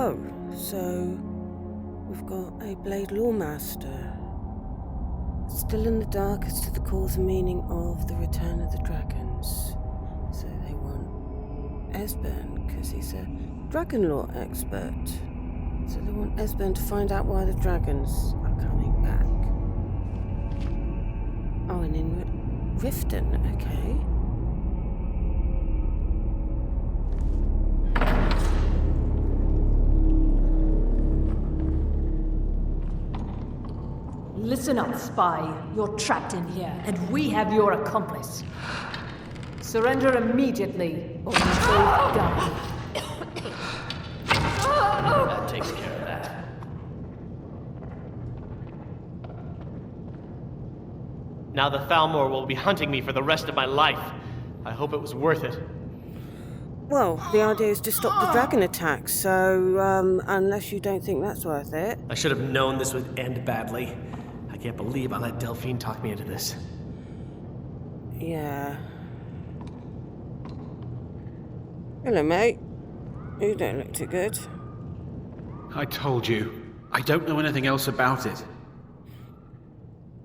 A: Oh, so we've got a Blade Lawmaster. Still in the dark as to the cause and meaning of the return of the dragons. So they want Esbern, because he's a dragon lore expert. So they want Esbern to find out why the dragons are coming back. Oh, and in Riften, okay.
J: Listen up, spy. You're trapped in here, and we have your accomplice. Surrender immediately, or you both die.
S: That takes care of that. Now the Thalmor will be hunting me for the rest of my life. I hope it was worth it.
A: Well, the idea is to stop the dragon attacks, so, unless you don't think that's worth it.
S: I should have known this would end badly. I can't believe I let Delphine talk me into this.
A: Yeah. Hello, mate. You don't look too good.
C: I told you. I don't know anything else about it.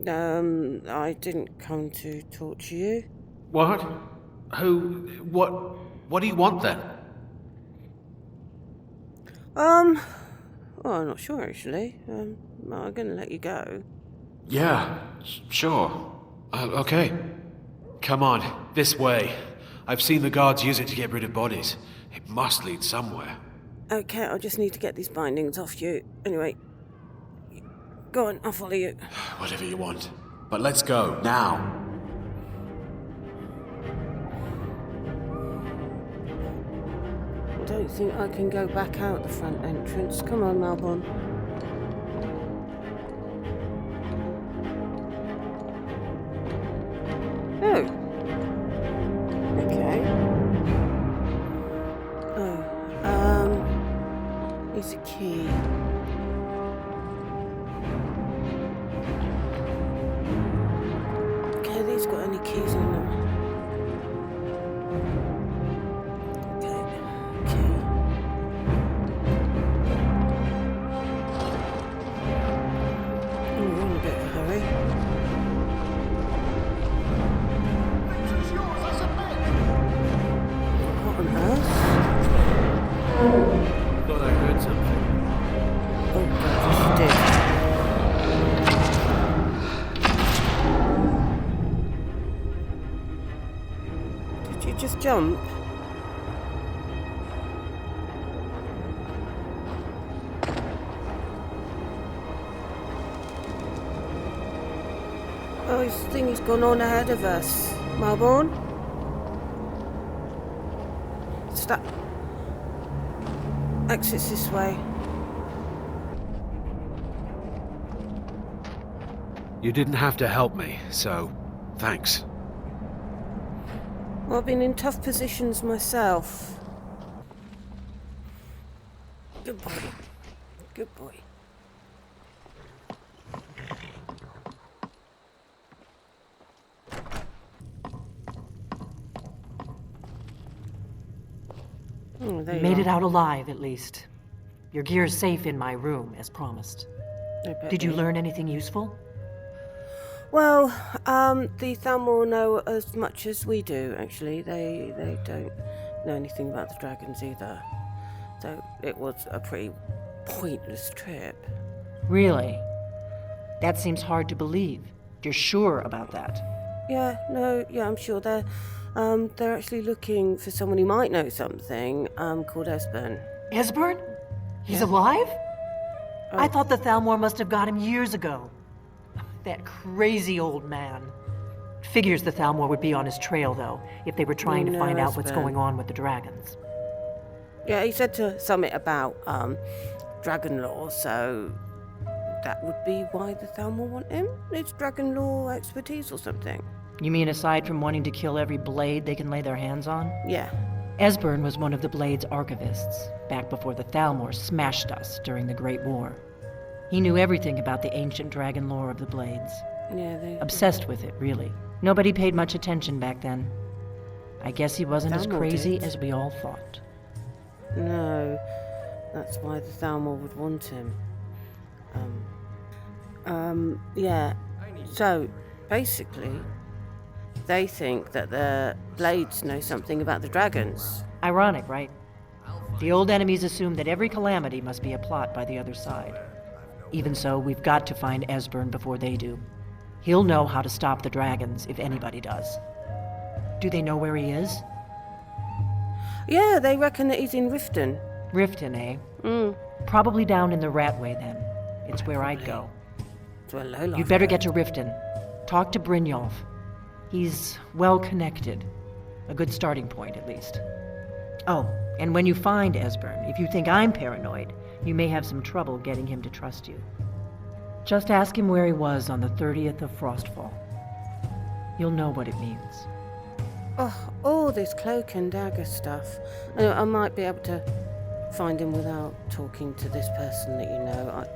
A: I didn't come to talk to you.
C: What? What do you want then?
A: Well, I'm not sure actually. I'm gonna let you go.
C: Yeah, sure. Okay. Come on, this way. I've seen the guards use it to get rid of bodies. It must lead somewhere.
A: Okay, I just need to get these bindings off you. Anyway, go on, I'll follow you.
C: Whatever you want. But let's go, now.
A: I don't think I can go back out the front entrance. Come on, Malborn. Oh. Okay. Oh, here's a key. Okay, these got any keys in them? Jump. Oh, this thing has gone on ahead of us. Malborn? Stop. Exits this way.
C: You didn't have to help me, so thanks.
A: Well, I've been in tough positions myself. Goodbye. Good boy. Oh, there
K: You
A: you
K: made
A: are.
K: it out alive, at least. Your gear's safe in my room, as promised. Did you learn anything useful?
A: Well, the Thalmor know as much as we do, actually. They don't know anything about the dragons either. So it was a pretty pointless trip.
K: Really? That seems hard to believe. You're sure about that?
A: Yeah, I'm sure they're actually looking for someone who might know something, called Esbern.
K: Esbern? He's
A: Yeah.
K: alive?
A: Oh.
K: I thought the Thalmor must have got him years ago. That crazy old man. Figures the Thalmor would be on his trail, though, if they were trying to
A: No,
K: find out what's
A: Esbern.
K: going on with the dragons.
A: Yeah, he said to something about dragon law, so that would be why the Thalmor want him. It's dragon law expertise or something.
K: You mean aside from wanting to kill every blade they can lay their hands on?
A: Yeah.
K: Esbern was one of the Blade's archivists, back before the Thalmor smashed us during the Great War. He knew everything about the ancient dragon lore of the Blades.
A: Yeah, they...
K: Obsessed with it, really. Nobody paid much attention back then. I guess he wasn't as
A: Thalmor
K: crazy
A: did.
K: as we all thought.
A: No, that's why the Thalmor would want him. Yeah. So, basically, they think that the Blades know something about the dragons.
K: Ironic, right? The old enemies assume that every calamity must be a plot by the other side. Even so, we've got to find Esbern before they do. He'll know how to stop the dragons, if anybody does. Do they know where he is?
A: Yeah, they reckon that he's in Riften.
K: Riften, eh?
A: Mm.
K: Probably down in the Ratway, then. It's where I'd go.
A: It's where Lola
K: You'd better
A: goes.
K: get to Riften. Talk to Brynjolf. He's well-connected. A good starting point, at least. Oh, and when you find Esbern, if you think I'm paranoid, you may have some trouble getting him to trust you. Just ask him where he was on the 30th of Frostfall. You'll know what it means.
A: Oh, all this cloak and dagger stuff. I might be able to find him without talking to this person that you know.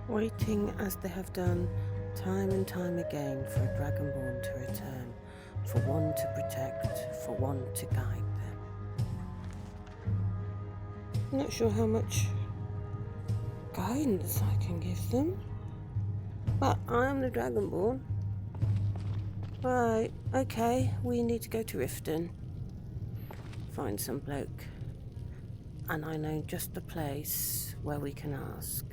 A: Waiting as they have done time and time again for a Dragonborn to return, for one to protect, for one to guide them. I'm not sure how much guidance I can give them, but I am the Dragonborn. Right, okay, we need to go to Riften, find some bloke, and I know just the place where we can ask.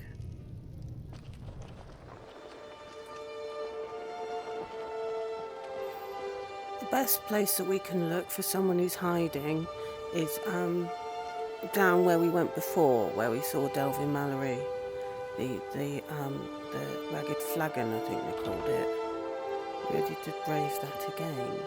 A: The best place that we can look for someone who's hiding is down where we went before, where we saw Delvin Mallory, the Ragged Flagon, I think they called it. Ready to brave that again.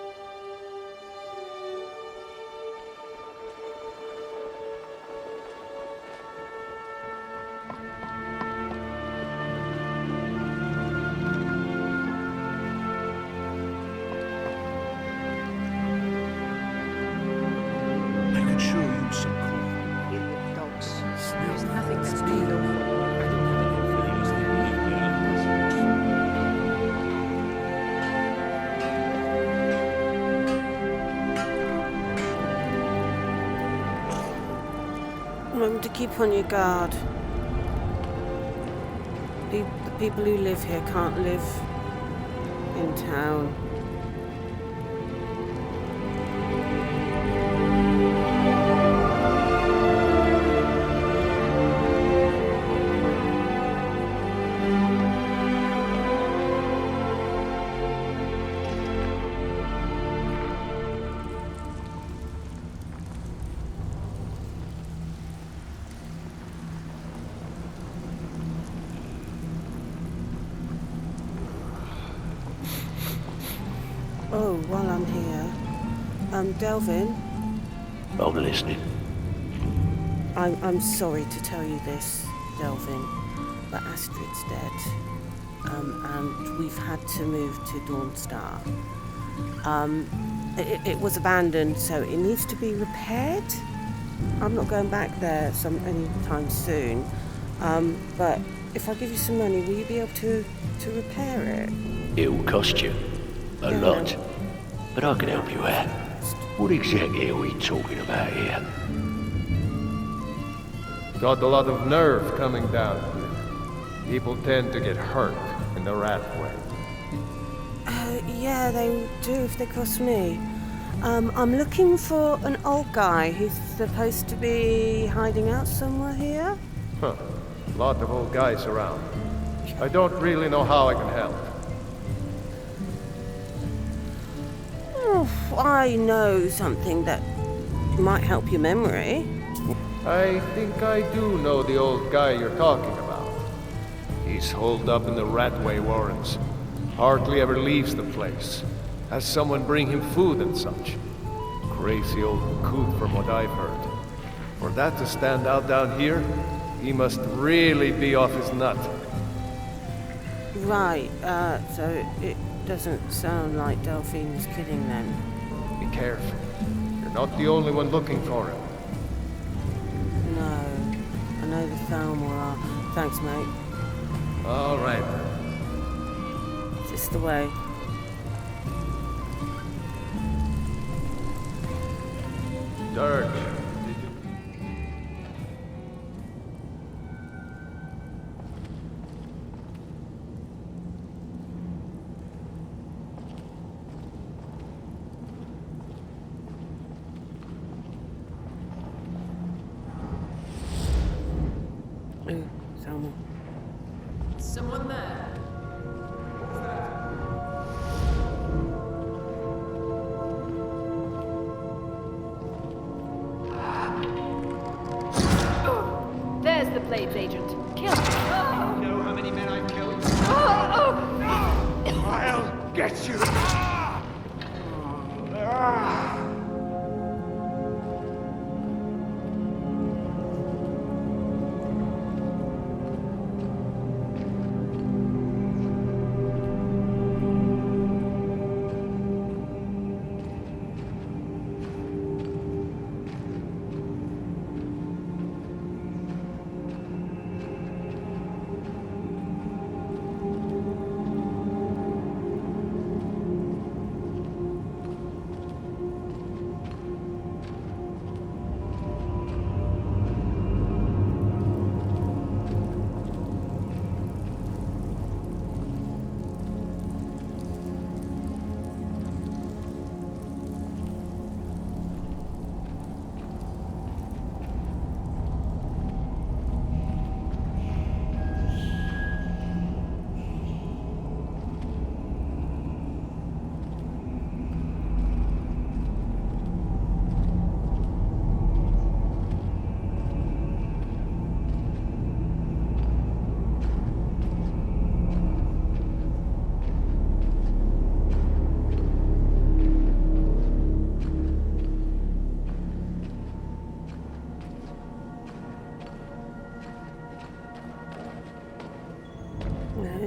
A: Remember to keep on your guard. The people who live here can't live in town. Oh, while I'm here, Delvin,
L: I'm listening.
A: I'm sorry to tell you this, Delvin, but Astrid's dead. And we've had to move to Dawnstar. It was abandoned, so it needs to be repaired. I'm not going back there anytime soon. But if I give you some money, will you be able to repair it?
G: It'll cost you. A lot. But I can help you out. What exactly are we talking about here?
R: Got a lot of nerve coming down here. People tend to get hurt in the Ratway.
A: Yeah, they do if they cost me. I'm looking for an old guy who's supposed to be hiding out somewhere here.
R: Huh. Lot of old guys around. I don't really know how I can help.
A: I know something that might help your memory.
R: I think I do know the old guy you're talking about. He's holed up in the Ratway Warrens. Hardly ever leaves the place. Has someone bring him food and such. Crazy old coot from what I've heard. For that to stand out down here, he must really be off his nut.
A: Right, so it doesn't sound like Delphine's kidding then.
R: Be careful. You're not the only one looking for him.
A: No, I know the Thalmor are. Thanks, mate.
R: All right then.
A: Just the way.
R: Dirge.
A: Ooh, Thalmor.
J: Someone there.
O: There's the Blades agent. Kill him.
N: You know how many men I've killed?
I: I'll get you!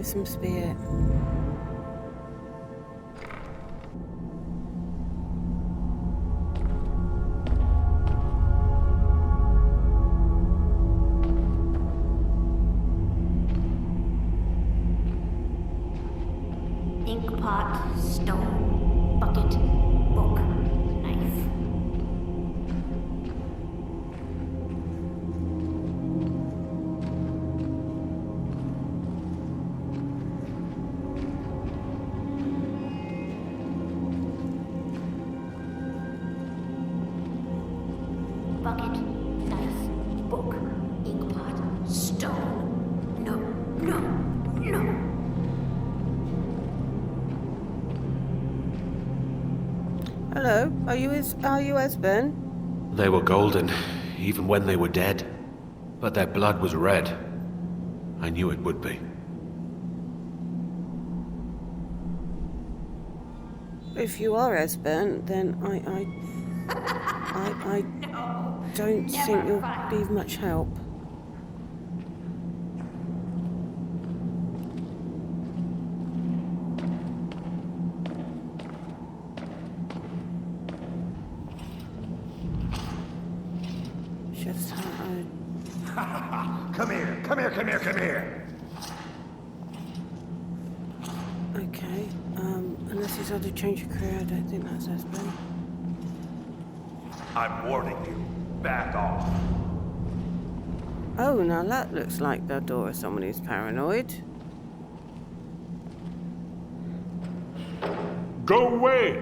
A: Seems to be it.
M: Inkpot, stone, bucket, book, knife. Bucket, knife, book, inkpot, stone. No, no, no.
A: Hello, are you Esben?
C: They were golden, even when they were dead. But their blood was red. I knew it would be.
A: If you are Esben, then I don't think you'll be of much help.
L: Come here, come here, come here, come here.
A: Okay, unless he's had a change of career, I don't think that's Espen.
L: I'm warning you. Back off.
A: Oh, now that looks like the door of someone who's paranoid.
E: Go away!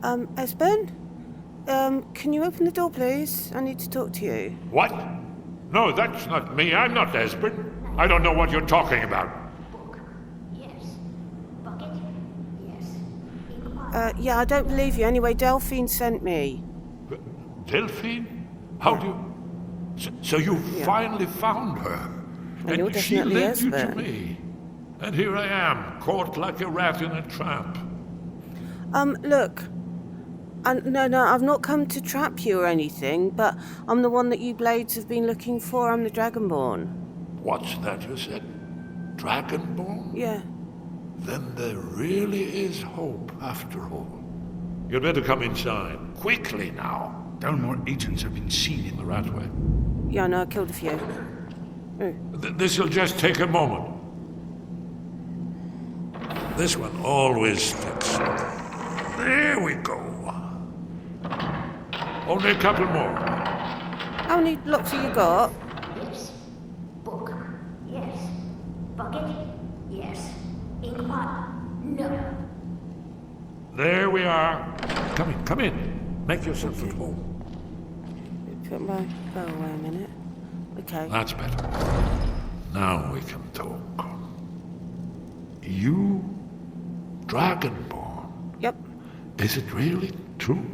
A: Espen? Can you open the door, please? I need to talk to you.
E: What? No, that's not me. I'm not Espen. I don't know what you're talking about.
A: Yeah, I don't believe you. Anyway, Delphine sent me.
E: Delphine? How do you... So you finally found her?
A: And you're
E: she
A: definitely
E: led you to
A: Espen.
E: me. And here I am, caught like a rat in a trap.
A: Look. No, I've not come to trap you or anything, but I'm the one that you blades have been looking for. I'm the Dragonborn.
E: What's that you said? Dragonborn?
A: Yeah.
E: Then there really is hope, after all. You'd better come inside. Quickly now. Dalmor agents have been seen in the Ratway.
A: Yeah, no, I killed a few.
E: This'll just take a moment. This one always sticks. There we go. Only a couple more.
A: How many locks have you got?
M: Yes. Book. Yes. Bucket. Yes. Inkpot. No.
E: There we are. Come in, come in. Make yourself at home.
A: Put my bow away a minute. Okay.
E: That's better. Now we can talk. You, Dragonborn?
A: Yep.
E: Is it really true?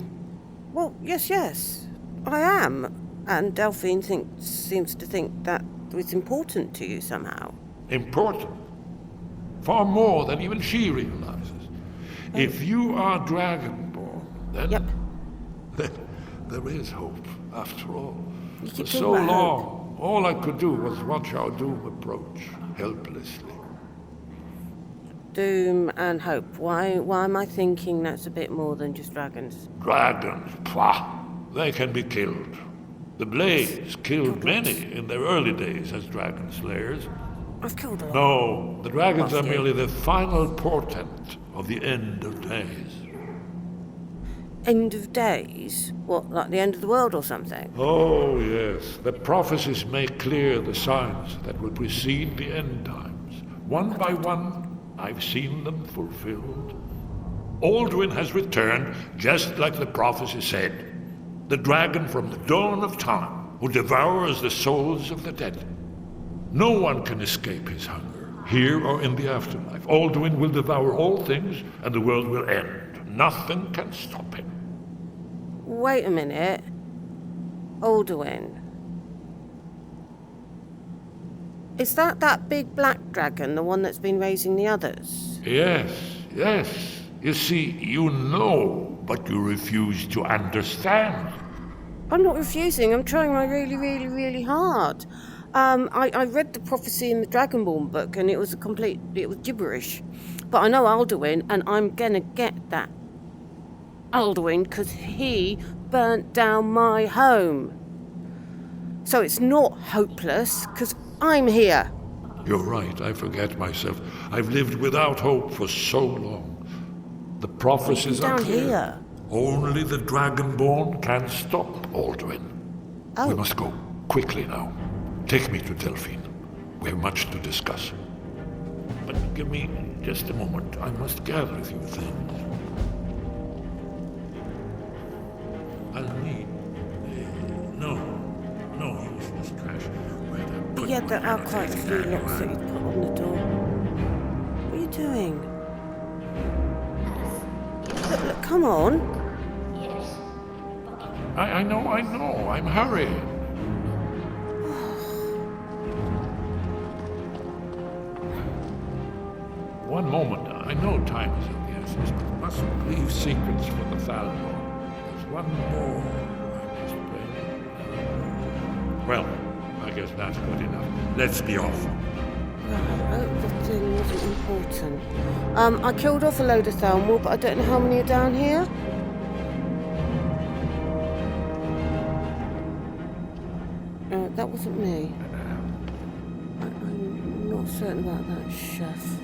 A: Well, yes. I am. And Delphine seems to think that it's important to you somehow.
E: Important? Far more than even she realizes. If you are Dragonborn, then...
A: Yep.
E: There is hope, after all.
A: You
E: For
A: keep
E: so
A: talking about
E: long, all I could do was watch our doom approach, helplessly.
A: Doom and hope. Why am I thinking that's a bit more than just dragons?
E: Dragons, pah! They can be killed. The Blades killed many in their early days as dragon slayers.
A: I've killed a lot.
E: No, the dragons are
A: Must you?
E: merely the final portent of the end of days.
A: End of days? What, like the end of the world or something?
E: Oh, yes. The prophecies make clear the signs that will precede the end times. One by one, I've seen them fulfilled. Alduin has returned, just like the prophecy said. The dragon from the dawn of time, who devours the souls of the dead. No one can escape his hunger, here or in the afterlife. Alduin will devour all things, and the world will end. Nothing can stop him.
A: Wait a minute. Alduin. Is that big black dragon, the one that's been raising the others?
E: Yes. You see, you know, but you refuse to understand.
A: I'm not refusing. I'm trying my really hard. I read the prophecy in the Dragonborn book, and it was gibberish. But I know Alduin, and I'm gonna get that Alduin because he burnt down my home. So it's not hopeless, because I'm here.
E: You're right, I forget myself. I've lived without hope for so long. The prophecies are
A: down
E: clear.
A: here.
E: Only the Dragonborn can stop Alduin.
A: Oh.
E: We must go, quickly now. Take me to Delphine. We have much to discuss. But give me just a moment. I must gather a few things. I'll need... No, useless trash.
A: Yeah, there are quite a few locks that you put on the door. What are you doing? Look, come on.
E: I know. I'm hurrying. One moment. I know time is of the essence, but mustn't leave secrets for the Thalmor. There's one more I must Well, I guess that's good enough. Let's be off.
A: Right, I hope the thing wasn't important. I killed off a load of Thalmor, but I don't know how many are down here. That wasn't me. I'm not certain about that, Chef.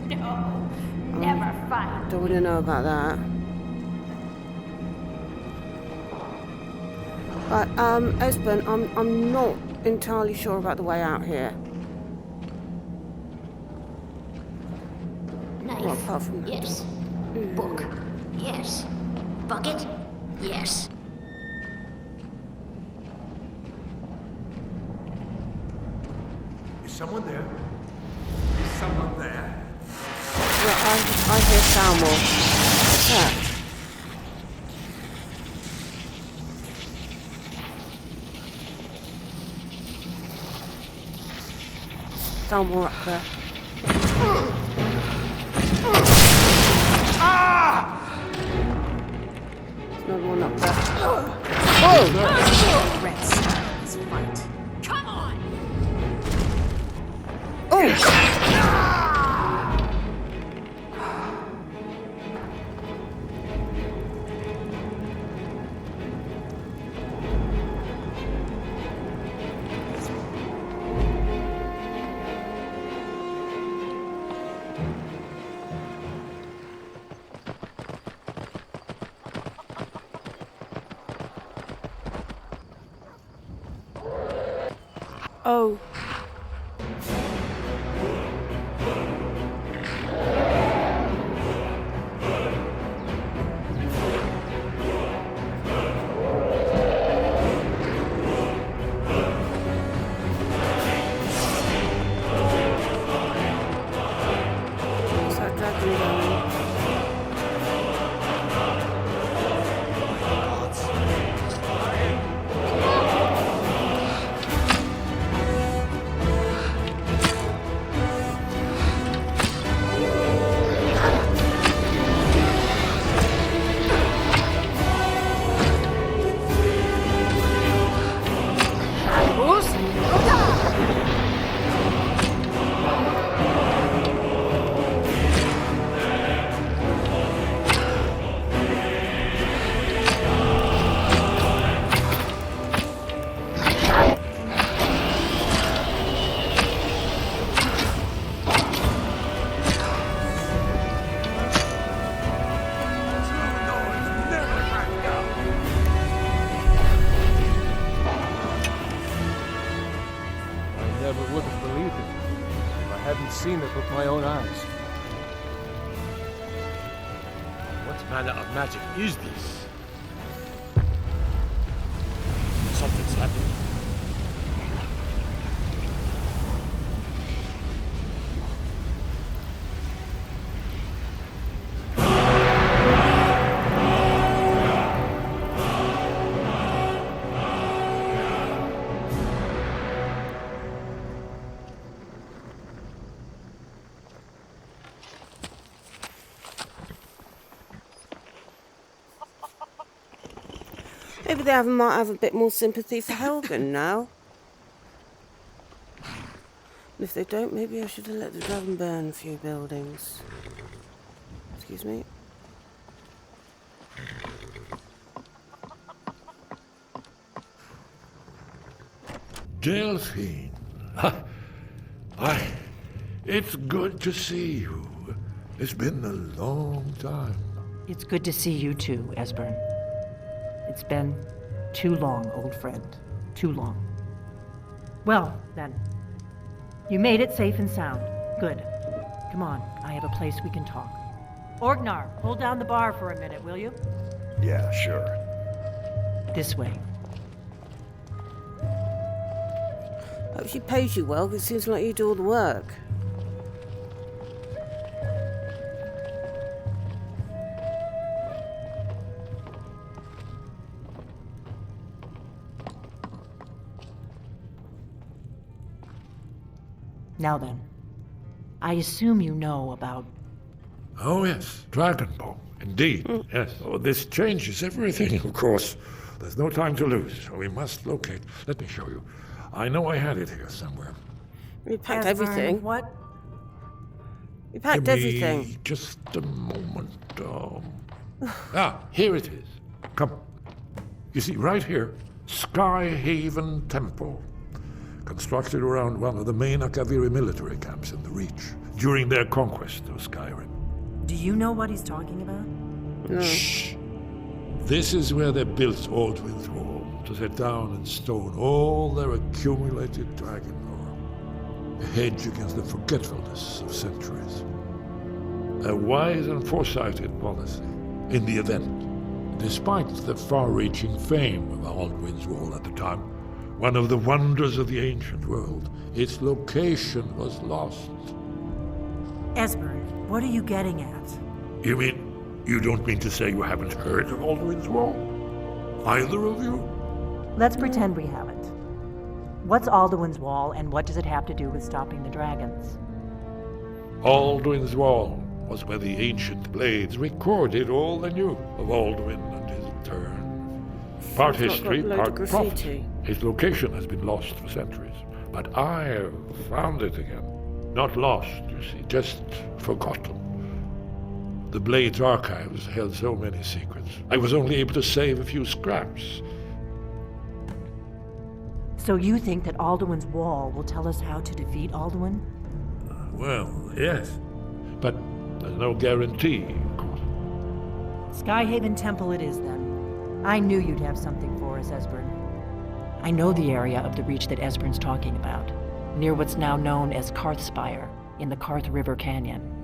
M: No, never fight.
A: Don't want to know about that. But, Esben, I'm not entirely sure about the way out here.
M: Knife.
A: Well, apart from that.
M: Yes. Book. Yes. Bucket. Yes.
P: Is someone there? Is someone there?
A: Well, I hear Thalmor. What's that? Thalmor up there. There's another one up there. Oh!
M: Red Star is right. Come on!
A: Oh! Oh. What's that dragon doing?
R: Seen it with my own eyes.
C: What manner of magic is this? Something's happening.
A: Maybe they might have a bit more sympathy for Helgen now. And if they don't, maybe I should have let the dragon burn a few buildings. Excuse me.
E: Delphine. It's good to see you. It's been a long time.
K: It's good to see you too, Esbern. It's been too long, old friend. Too long. Well, then. You made it safe and sound. Good. Come on, I have a place we can talk. Orgnar, hold down the bar for a minute, will you?
L: Yeah, sure.
K: This way.
A: Hope she pays you well, because it seems like you do all the work.
K: Now then, I assume you know about...
E: Oh yes, Dragonbone, indeed. Yes. Oh, this changes everything, of course. there's no time to lose. We must locate. Let me show you. I know I had it here somewhere.
A: We packed
K: Esbern,
A: everything.
K: What?
A: We packed
E: Give me
A: everything.
E: just a moment. Here it is. Come. You see, right here, Sky Haven Temple. Constructed around one of the main Akaviri military camps in the Reach during their conquest of Skyrim.
K: Do you know what he's talking about?
A: No.
E: Shh. This is where they built Aldwin's Wall, to set down in stone all their accumulated dragon lore. A hedge against the forgetfulness of centuries. A wise and foresighted policy in the event. Despite the far-reaching fame of Aldwin's Wall at the time, one of the wonders of the ancient world, its location was lost.
K: Esbern, what are you getting at?
E: You mean, you don't mean to say you haven't heard of Aldwin's Wall? Either of you?
K: Let's pretend we haven't. What's Alduin's Wall, and what does it have to do with stopping the dragons?
E: Aldwin's Wall was where the ancient blades recorded all they knew of Aldwin and his return. Part history, part prophecy. His location has been lost for centuries, but I have found it again. Not lost, you see, just forgotten. The Blade's archives held so many secrets. I was only able to save a few scraps.
K: So you think that Alduin's Wall will tell us how to defeat Alduin?
E: Well, yes. But there's no guarantee, of course.
K: Skyhaven Temple it is, then. I knew you'd have something for us, Esbern. I know the area of the Reach that Esbern's talking about, near what's now known as Karthspire, in the Karth River Canyon.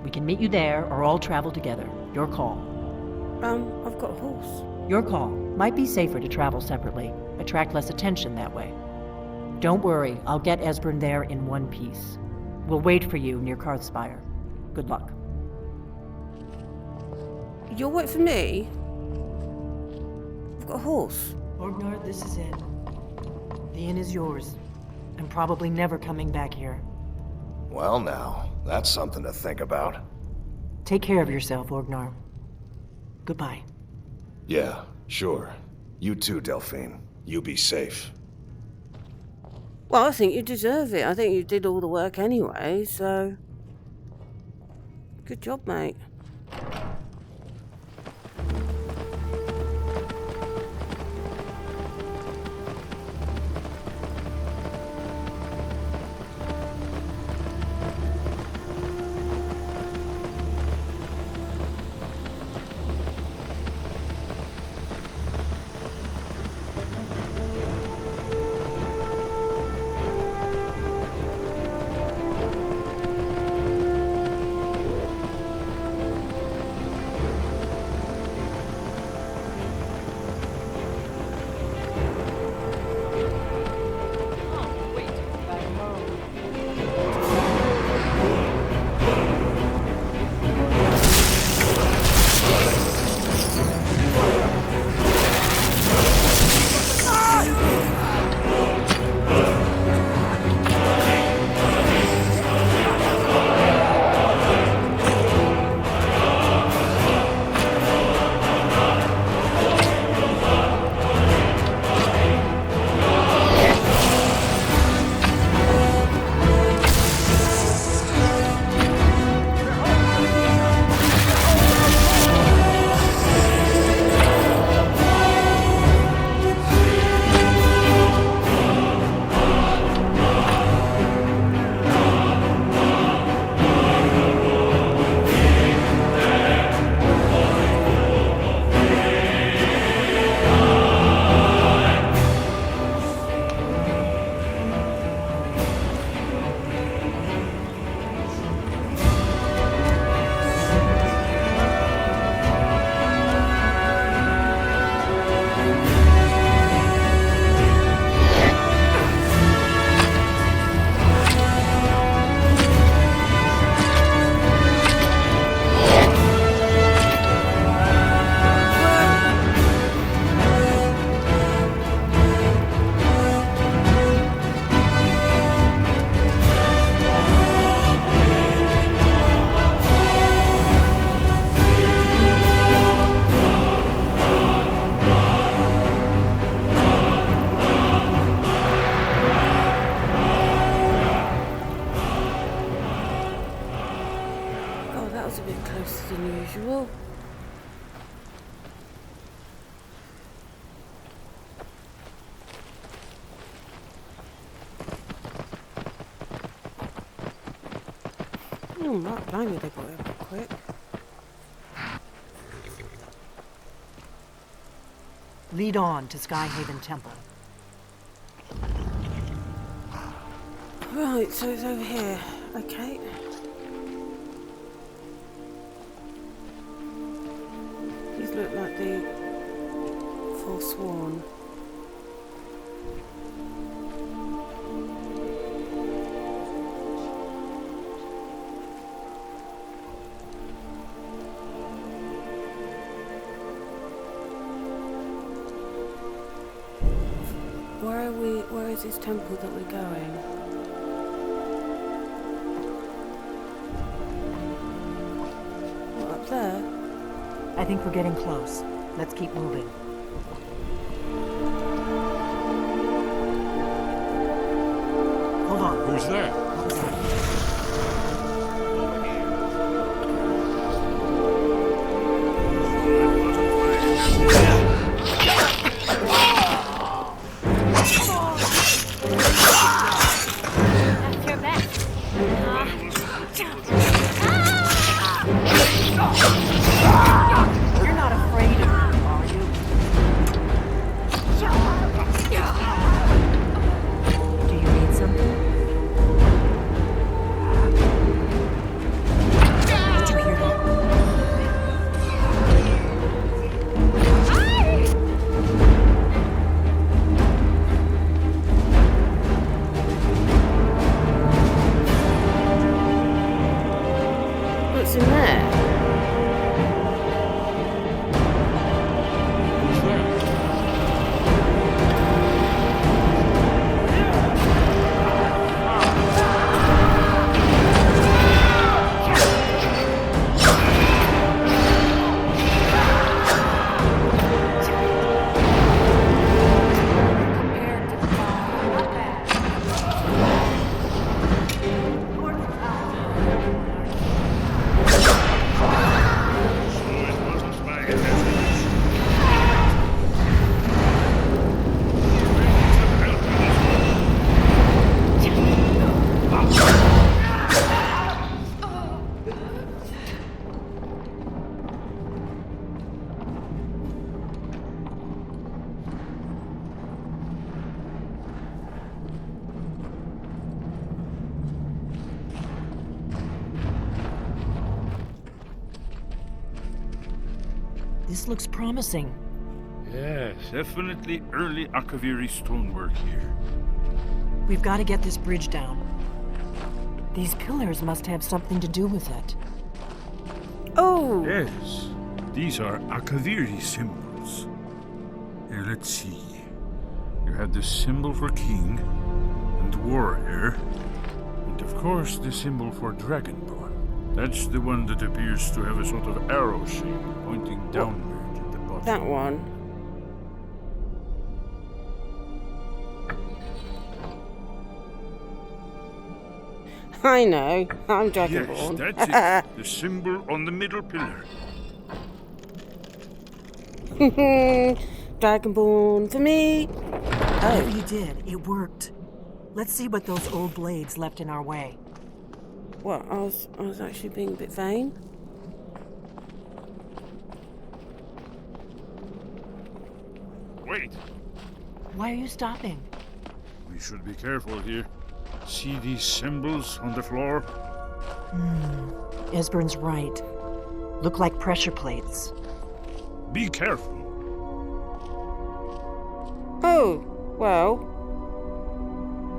K: We can meet you there, or all travel together. Your call.
A: I've got a horse.
K: Your call. Might be safer to travel separately. Attract less attention that way. Don't worry, I'll get Esbern there in one piece. We'll wait for you near Karthspire. Good luck.
A: You'll wait for me? I've got a horse.
K: Orgnar, this is it. The inn is yours. I'm probably never coming back here.
L: Well now, that's something to think about.
K: Take care of yourself, Orgnar. Goodbye.
L: Yeah, sure. You too, Delphine. You be safe.
A: Well, I think you deserve it. I think you did all the work anyway, so... Good job, mate. usual. Oh, Mark, blimey, they got it quick.
K: Lead on to Skyhaven Temple.
A: Right, so it's over here. Okay. These look like the Forsworn. Where is this temple that we're going? What, up there?
K: I think we're getting close. Let's keep moving. Hold on.
E: Who's there?
K: What was that?
O: You're not afraid of me, are you?
K: Do you need something? Did you hear that?
A: What's in there?
K: This looks promising.
T: Yes, definitely early Akaviri stonework here.
K: We've got to get this bridge down. These pillars must have something to do with it.
A: Oh!
T: Yes, these are Akaviri symbols. Here, let's see. You have the symbol for king and warrior, and of course the symbol for dragonborn. That's the one that appears to have a sort of arrow shape pointing downward at the bottom.
A: That one. I know. I'm Dragonborn.
T: Yes, that's it. The symbol on the middle pillar.
A: Dragonborn for me.
K: Whatever you did, it worked. Let's see what those old blades left in our way.
A: What? I was actually being a bit vain.
T: Wait.
K: Why are you stopping?
T: We should be careful here. See these symbols on the floor?
K: Esbern's right. Look like pressure plates.
T: Be careful.
A: Oh, well.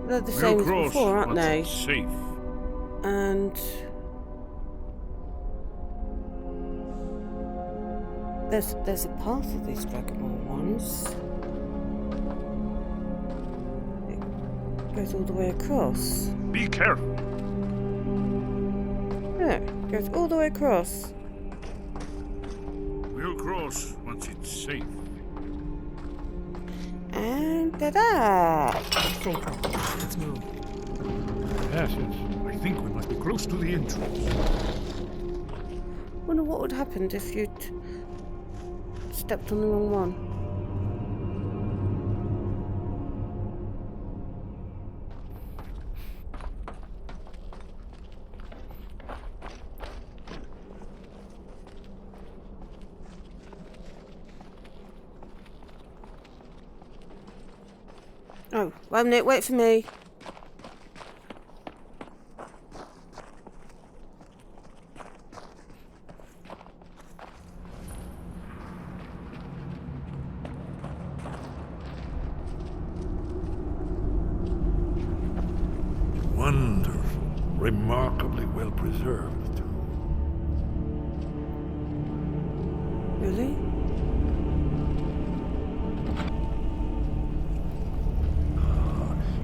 A: They're the same as
T: cross
A: before, aren't
T: once
A: they?
T: it's safe.
A: And there's a path of these Dragonborn ones. It goes all the way across.
T: Be careful.
A: Yeah, it goes all the way across.
T: We'll cross once it's safe.
A: And ta-da!
K: Safer. Let's move.
T: Yes, I think we must be close to the entrance.
A: wonder what would happen if you'd stepped on the wrong one. Oh, 1 minute, wait for me.
E: Wonderful. Remarkably well preserved, too.
A: Really?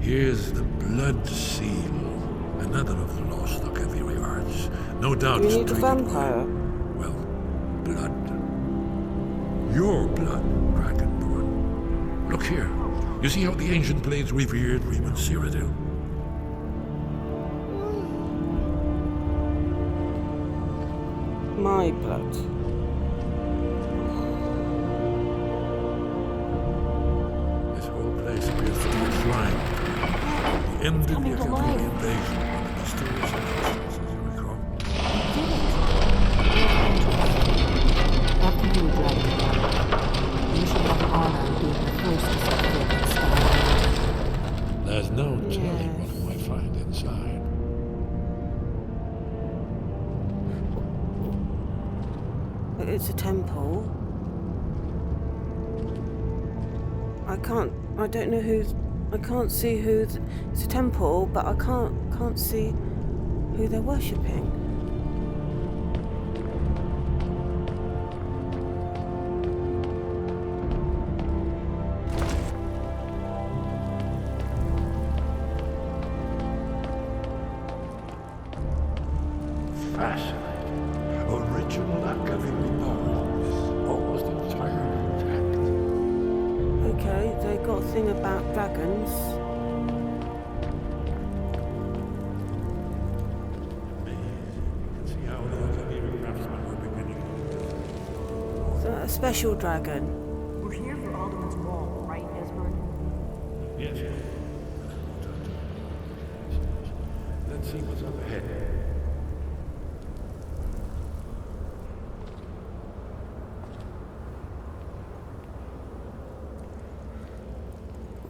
E: Here's the blood seal, another of the lost Akaviri arts. No doubt
A: You
E: it's
A: need a vampire.
E: Well, blood. Your blood, Dragonborn. Look here. You see how the ancient blades revered Riemann Cyrodiil?
A: My blood.
E: This whole place appears to be a shrine. The end of the Akaviri invasion on the mysterious injustice, as you recall.
K: After you, Dragon, you should have the honor of being the first to set foot in Skyrim.
E: There's no telling what we might find inside.
A: It's a temple. I don't know who's, I can't see who's, it's a temple, but I can't see who they're worshipping.
E: Fascinating. Original Akaviri bones, almost entirely intact.
A: Okay, they got a thing about dragons.
E: See how the Akaviri craftsmen were beginning.
A: Is that a special dragon?
J: We're here for Alderman's Wall, right, Esbern?
E: Yes. Let's see what's up ahead.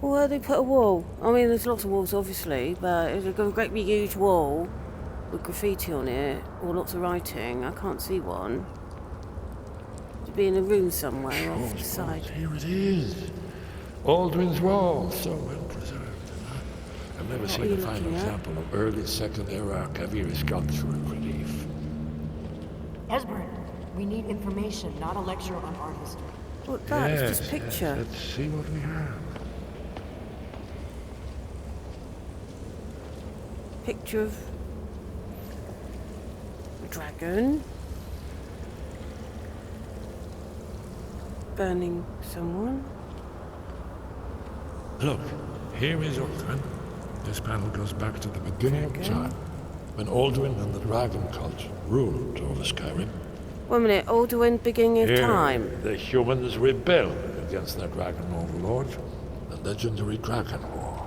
A: Where they put a wall? I mean, there's lots of walls, obviously, but it's a great big huge wall with graffiti on it, or lots of writing. I can't see one. It'd be in a room somewhere off the side.
E: Here it is. Aldrin's Wall, so well preserved. I've never seen a fine example of early Second Era Akaviri sculpture and relief.
J: Esbern, we need information, not a lecture on art history.
A: Look, that is just a
E: Yes,
A: picture.
E: let's see what we have.
A: Picture of a dragon burning someone.
E: Look, here is Aldrin. This panel goes back to the beginning of time, when Aldrin and the dragon cult ruled over Skyrim.
A: 1 minute, Alduin, beginning of
E: Here,
A: time.
E: the humans rebelled against their dragon overlord, the legendary Dragon War.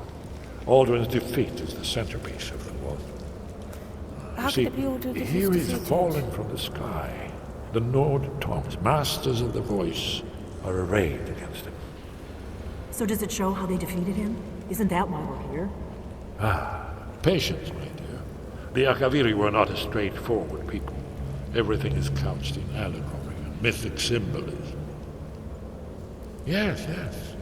E: Aldrin's defeat is the centerpiece of the war.
A: How
E: See,
A: could it be ordered if
E: here
A: it's
E: is
A: defeated?
E: fallen from the sky. The Nord Tongs, masters of the voice, are arrayed against him.
J: So does it show how they defeated him? Isn't that why we're here?
E: Ah, patience, my dear. The Akaviri were not a straightforward people. Everything is couched in allegory and mythic symbolism. Yes.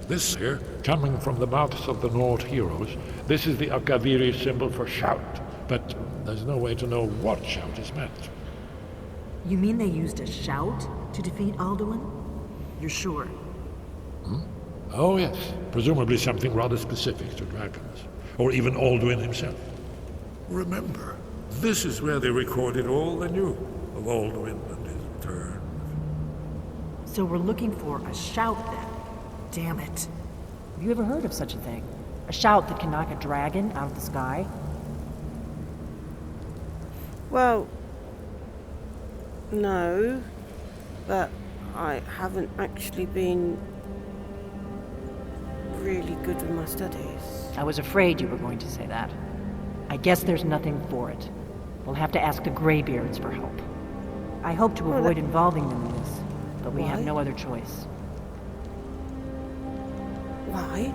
E: This here, coming from the mouths of the Nord heroes, this is the Akaviri symbol for shout. But there's no way to know what shout is meant.
J: You mean they used a shout to defeat Alduin? You're sure?
E: Oh, yes. Presumably something rather specific to dragons. Or even Alduin himself. Remember, this is where they recorded all they knew of Alduin and his return.
J: So we're looking for a shout then. Damn it.
K: Have you ever heard of such a thing? A shout that can knock a dragon out of the sky?
A: Well, No, but I haven't actually been really good with my studies.
K: I was afraid you were going to say that. I guess there's nothing for it. We'll have to ask the Greybeards for help. I hope to avoid involving them in this, but we have no other choice.
A: Why?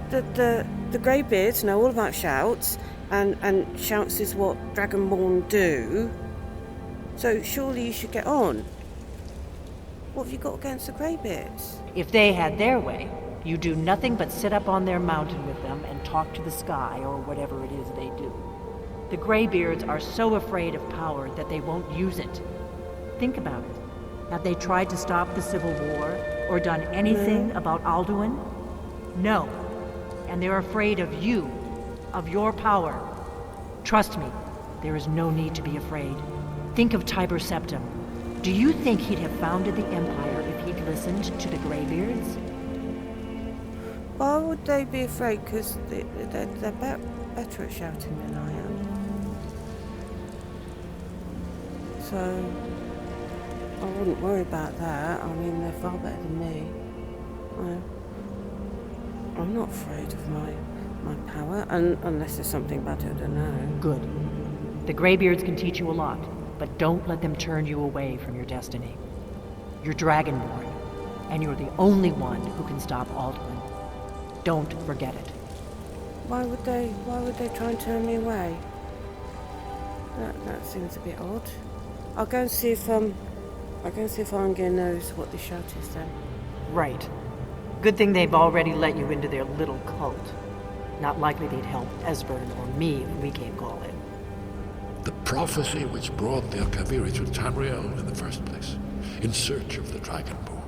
A: The Greybeards know all about shouts, and shouts is what Dragonborn do. So surely you should get on. What have you got against the Greybeards?
K: If they had their way, you do nothing but sit up on their mountain with them and talk to the sky or whatever it is they do. The Greybeards are so afraid of power that they won't use it. Think about it. Have they tried to stop the Civil War or done anything about Alduin? No. And they're afraid of you, of your power. Trust me, there is no need to be afraid. Think of Tiber Septim. Do you think he'd have founded the Empire if he'd listened to the Greybeards?
A: Why would they be afraid? Because they're better at shouting than I am. So I wouldn't worry about that. I mean, they're far better than me. I'm not afraid of my power, unless there's something about it I don't know.
K: Good. The Greybeards can teach you a lot, but don't let them turn you away from your destiny. You're Dragonborn, and you're the only one who can stop Alduin. Don't forget it.
A: Why would they try and turn me away? That seems a bit odd. I'll go and see if Arngeir knows what the shout is then.
K: Right. Good thing they've already let you into their little cult. Not likely they'd help Esbern or me if we came calling.
E: The prophecy which brought the Akaviri to Tamriel in the first place, in search of the Dragonborn.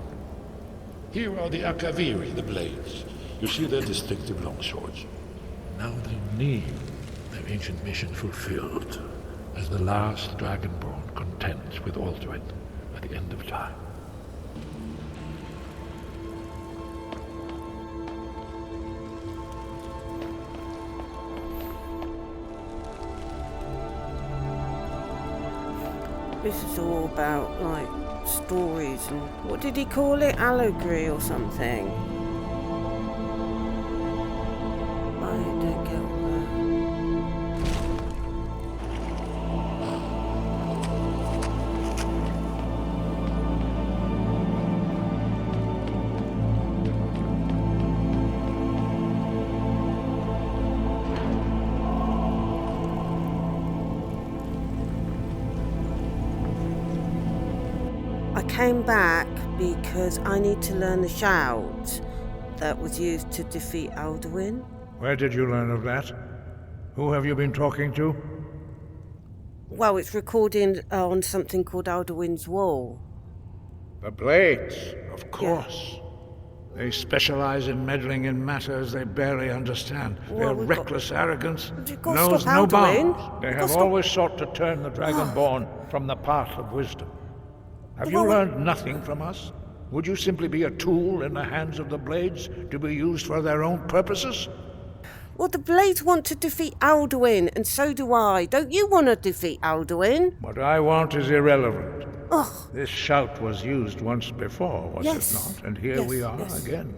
E: Here are the Akaviri, the blades. You see their distinctive long swords. Now they need their ancient mission fulfilled, as the last Dragonborn contends with Alduin at the end of time.
A: This is all about, like, stories and... What did he call it? Allegory or something? I don't get all I came back because I need to learn the shout that was used to defeat Alduin.
F: Where did you learn of that? Who have you been talking to?
A: Well, it's recorded on something called Alduin's Wall.
F: The Blades, of course. Yeah. They specialize in meddling in matters they barely understand. Their reckless arrogance knows no bounds. They have always sought to turn the Dragonborn from the path of wisdom. Have you learned nothing from us? Would you simply be a tool in the hands of the Blades to be used for their own purposes?
A: Well, the Blades want to defeat Alduin, and so do I. Don't you want to defeat Alduin?
F: What I want is irrelevant. Oh. This shout was used once before, was it not? And here we are again.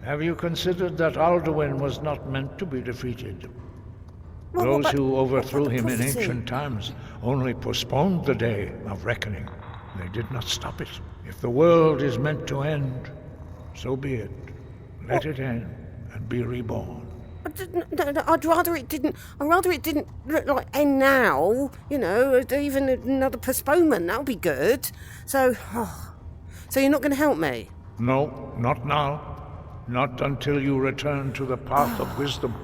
F: Have you considered that Alduin was not meant to be defeated? Those who overthrew him in ancient times only postponed the day of reckoning. They did not stop it. If the world is meant to end, so be it. Let it end and be reborn.
A: I'd rather it didn't. I'd rather it didn't end now. You know, even another postponement. That would be good. So you're not going to help me?
F: No, not now. Not until you return to the path of wisdom.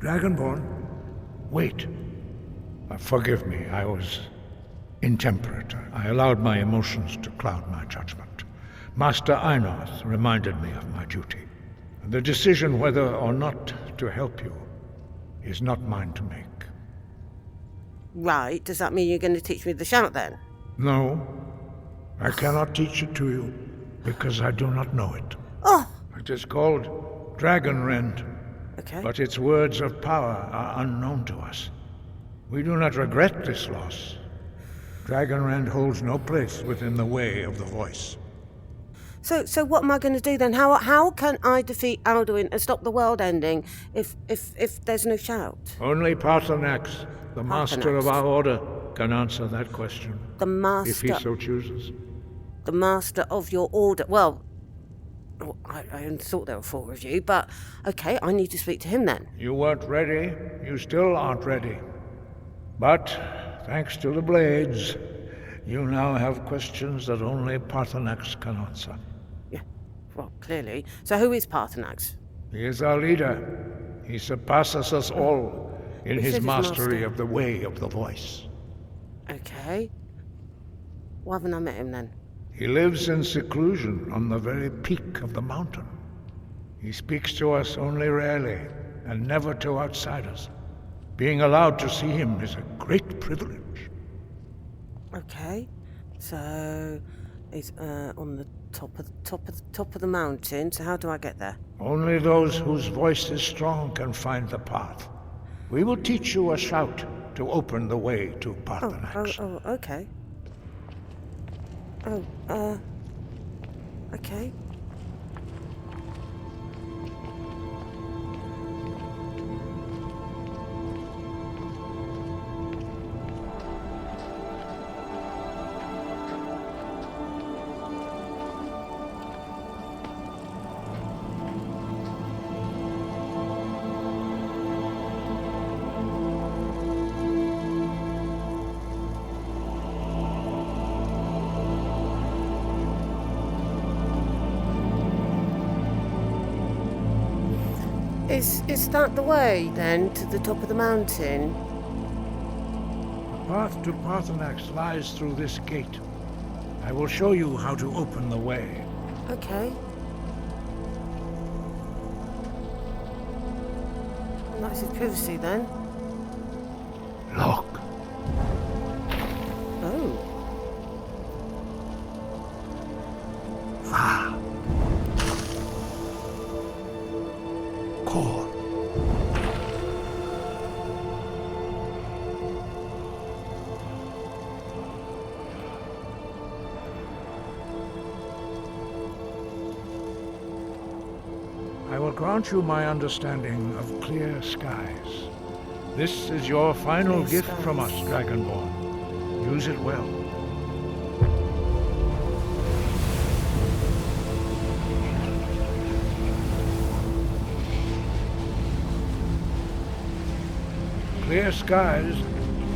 F: Dragonborn? Wait. Forgive me, I was intemperate. I allowed my emotions to cloud my judgment. Master Einarth reminded me of my duty. The decision whether or not to help you is not mine to make.
A: Right, does that mean you're going to teach me the shout then?
F: No, I cannot teach it to you, because I do not know it.
A: Oh!
F: It is called Dragon Rend.
A: Okay.
F: But its words of power are unknown to us. We do not regret this loss. Dragon Rend holds no place within the way of the voice.
A: So what am I going to do then? How can I defeat Alduin and stop the world ending if there's no shout?
F: Only Paarthurnax, the master of our order, can answer that question.
A: The master...
F: If he so chooses.
A: The master of your order. Well, I hadn't thought there were 4 of you, but okay, I need to speak to him then.
F: You weren't ready. You still aren't ready. But, thanks to the blades, you now have questions that only Paarthurnax can answer.
A: Yeah, well, clearly. So who is Paarthurnax?
F: He is our leader. He surpasses us all in his mastery of the way of the voice.
A: Okay. Why haven't I met him then?
F: He lives in seclusion on the very peak of the mountain. He speaks to us only rarely, and never to outsiders. Being allowed to see him is a great privilege.
A: Okay, so he's on the top of the mountain. So how do I get there?
F: Only those whose voice is strong can find the path. We will teach you a shout to open the way to Paarthurnax.
A: Oh, okay. Okay. Is that the way, then, to the top of the mountain?
F: The path to Paarthurnax lies through this gate. I will show you how to open the way.
A: Okay. And that's his privacy, then?
F: Look.
A: Oh.
F: Ah. Core. I will grant you my understanding of clear skies. This is your final gift from us, Dragonborn. Use it well. Clear skies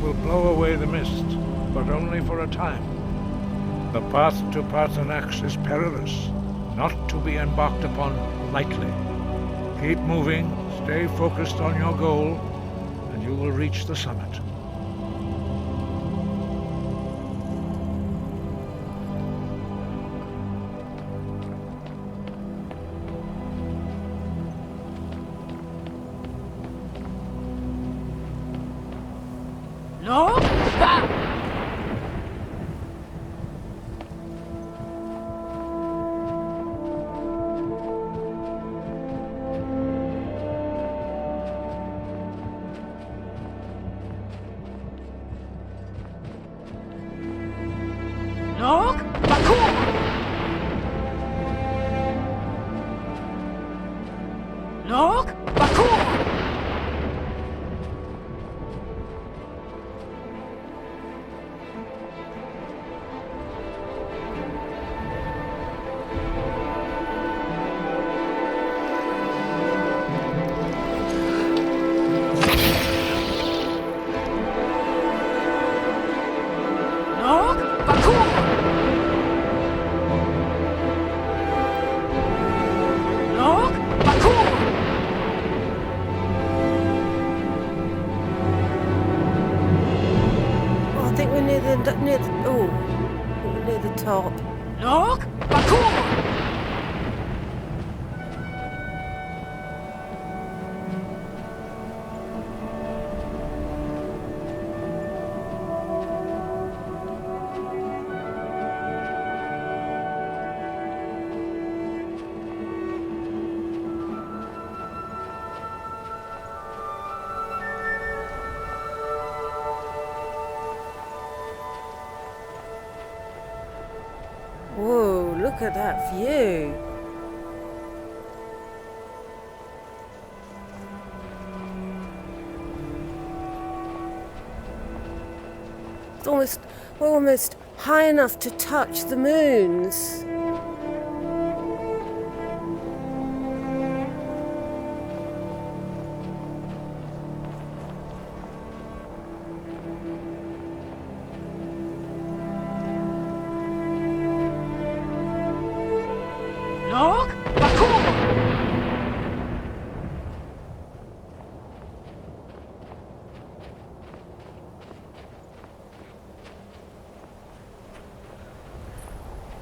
F: will blow away the mist, but only for a time. The path to Paarthurnax is perilous, not to be embarked upon lightly. Keep moving, stay focused on your goal, and you will reach the summit.
J: No? Nog? Bakur! Nog? Bakur! Nog? Bakur! Nog? Bakur!
A: Oh, I think we're near the we're near the top.
J: Nog? Bakur!
A: Look at that view. We're almost high enough to touch the moons.
M: Look!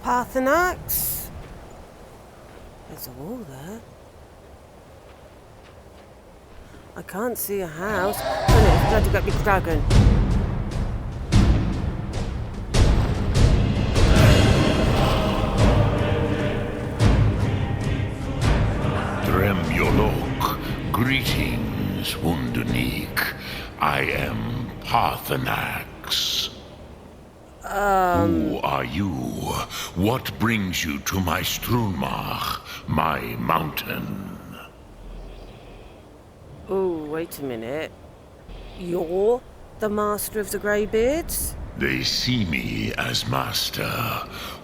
A: Parthenax. There's a wall there. I can't see a house. Oh no, it's a bloody great big dragon.
E: Greetings, Wunderneek. I am Parthenax. Who are you? What brings you to my Strunmach, my mountain?
A: Oh, wait a minute. You're the master of the Greybeards?
E: They see me as master.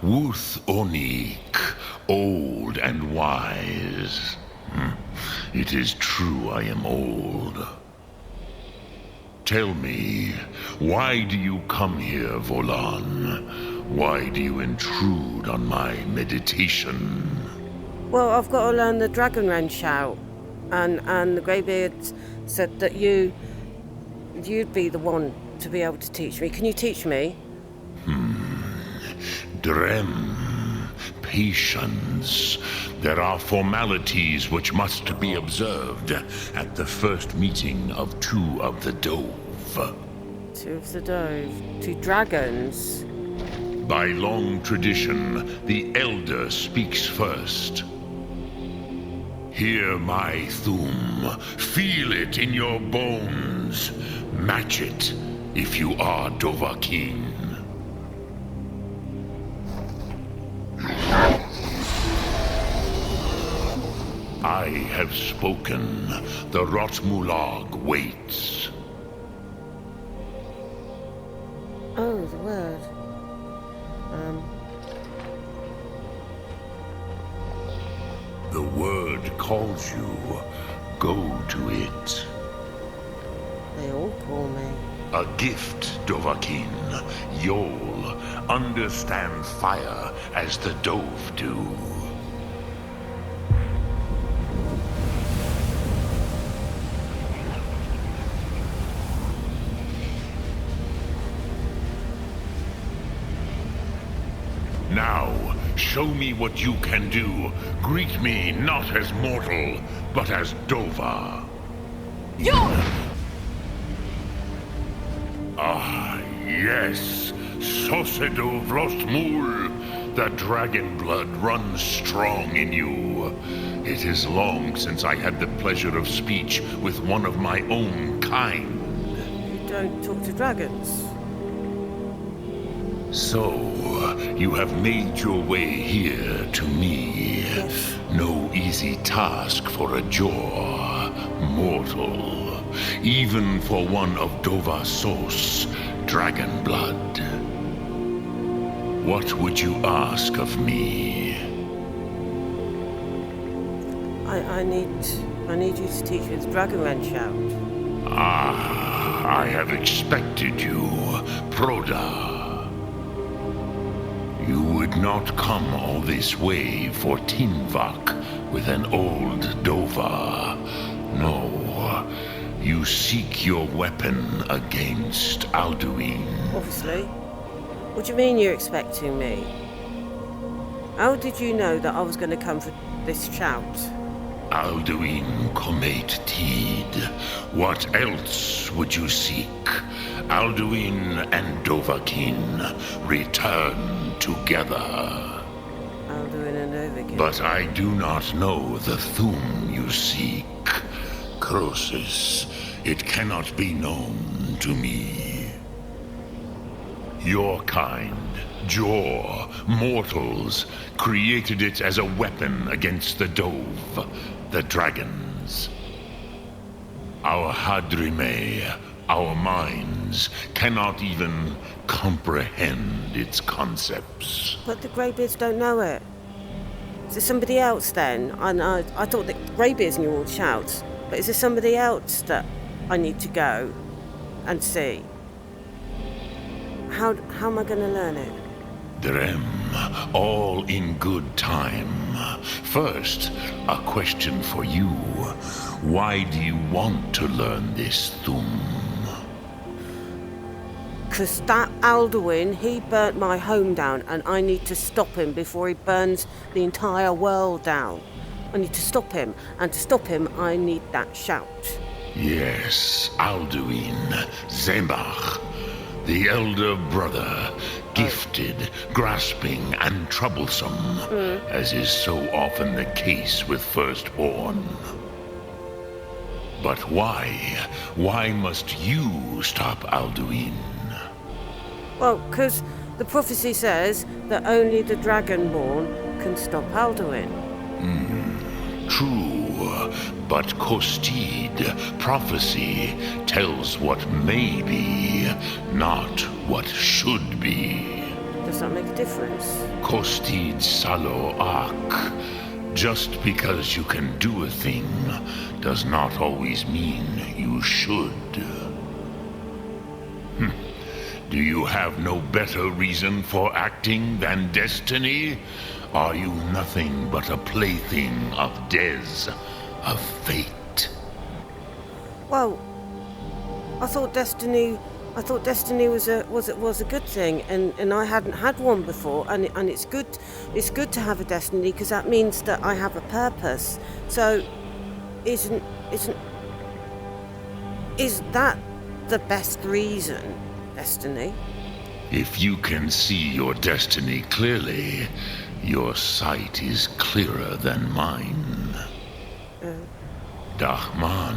E: Wuth Onik, old and wise. It is true I am old. Tell me, why do you come here, Volan? Why do you intrude on my meditation?
A: Well, I've got to learn the Dragonrend shout. And the Greybeards said that you'd be the one to be able to teach me. Can you teach me?
E: Drem. Patience. There are formalities which must be observed at the first meeting of two of the Dove.
A: Two of the Dove? Two dragons?
E: By long tradition, the Elder speaks first. Hear my Thum. Feel it in your bones. Match it if you are Dovahkiin. I have spoken. The Rotmulag waits.
A: Oh, the word.
E: The word calls you. Go to it.
A: They all call me.
E: A gift, Dovahkiin. You'll understand fire as the Dove do. Now, show me what you can do. Greet me not as mortal, but as Dova. Ah, yes. Sosedo Vrostmul. The dragon blood runs strong in you. It is long since I had the pleasure of speech with one of my own kind.
A: You don't talk to dragons?
E: So, you have made your way here to me.
A: Yes.
E: No easy task for a jaw, mortal. Even for one of Dova Sos, dragon blood. What would you ask of me?
A: I need you to teach me the Dragonrend shout.
E: Ah, I have expected you, Proda. You would not come all this way for Tinvak with an old Dova. No, you seek your weapon against Alduin.
A: Obviously. What do you mean you're expecting me? How did you know that I was going to come for this shout?
E: Alduin Comate Teed. What else would you seek? Alduin and Dovahkiin return together.
A: Alduin and Dovahkiin.
E: But I do not know the Thum you seek. Croesus, it cannot be known to me. Your kind Jor, mortals, created it as a weapon against the Dove, the dragons. Our Hadrime, our minds, cannot even comprehend its concepts.
A: But the Greybeards don't know it. Is there somebody else then? I thought that Greybeards knew all the shouts, but is there somebody else that I need to go and see? How am I going to learn it?
E: Drem, all in good time. First, a question for you. Why do you want to learn this Thum?
A: Because that Alduin, he burnt my home down, and I need to stop him before he burns the entire world down. I need to stop him, and to stop him, I need that shout.
E: Yes, Alduin, Zembach, the elder brother, gifted, grasping, and troublesome, as is so often the case with firstborn. But why? Why must you stop Alduin?
A: Well, because the prophecy says that only the Dragonborn can stop Alduin.
E: True, but Kostid, prophecy, tells what may be, not what should be.
A: Does that make a difference?
E: Kostid Salo Ak. Just because you can do a thing does not always mean you should. Do you have no better reason for acting than destiny? Are you nothing but a plaything of Des, of fate?
A: Well, I thought destiny was a good thing, and I hadn't had one before, and it's good to have a destiny because that means that I have a purpose. So, is that the best reason? Destiny?
E: If you can see your destiny clearly, your sight is clearer than mine. Dahman,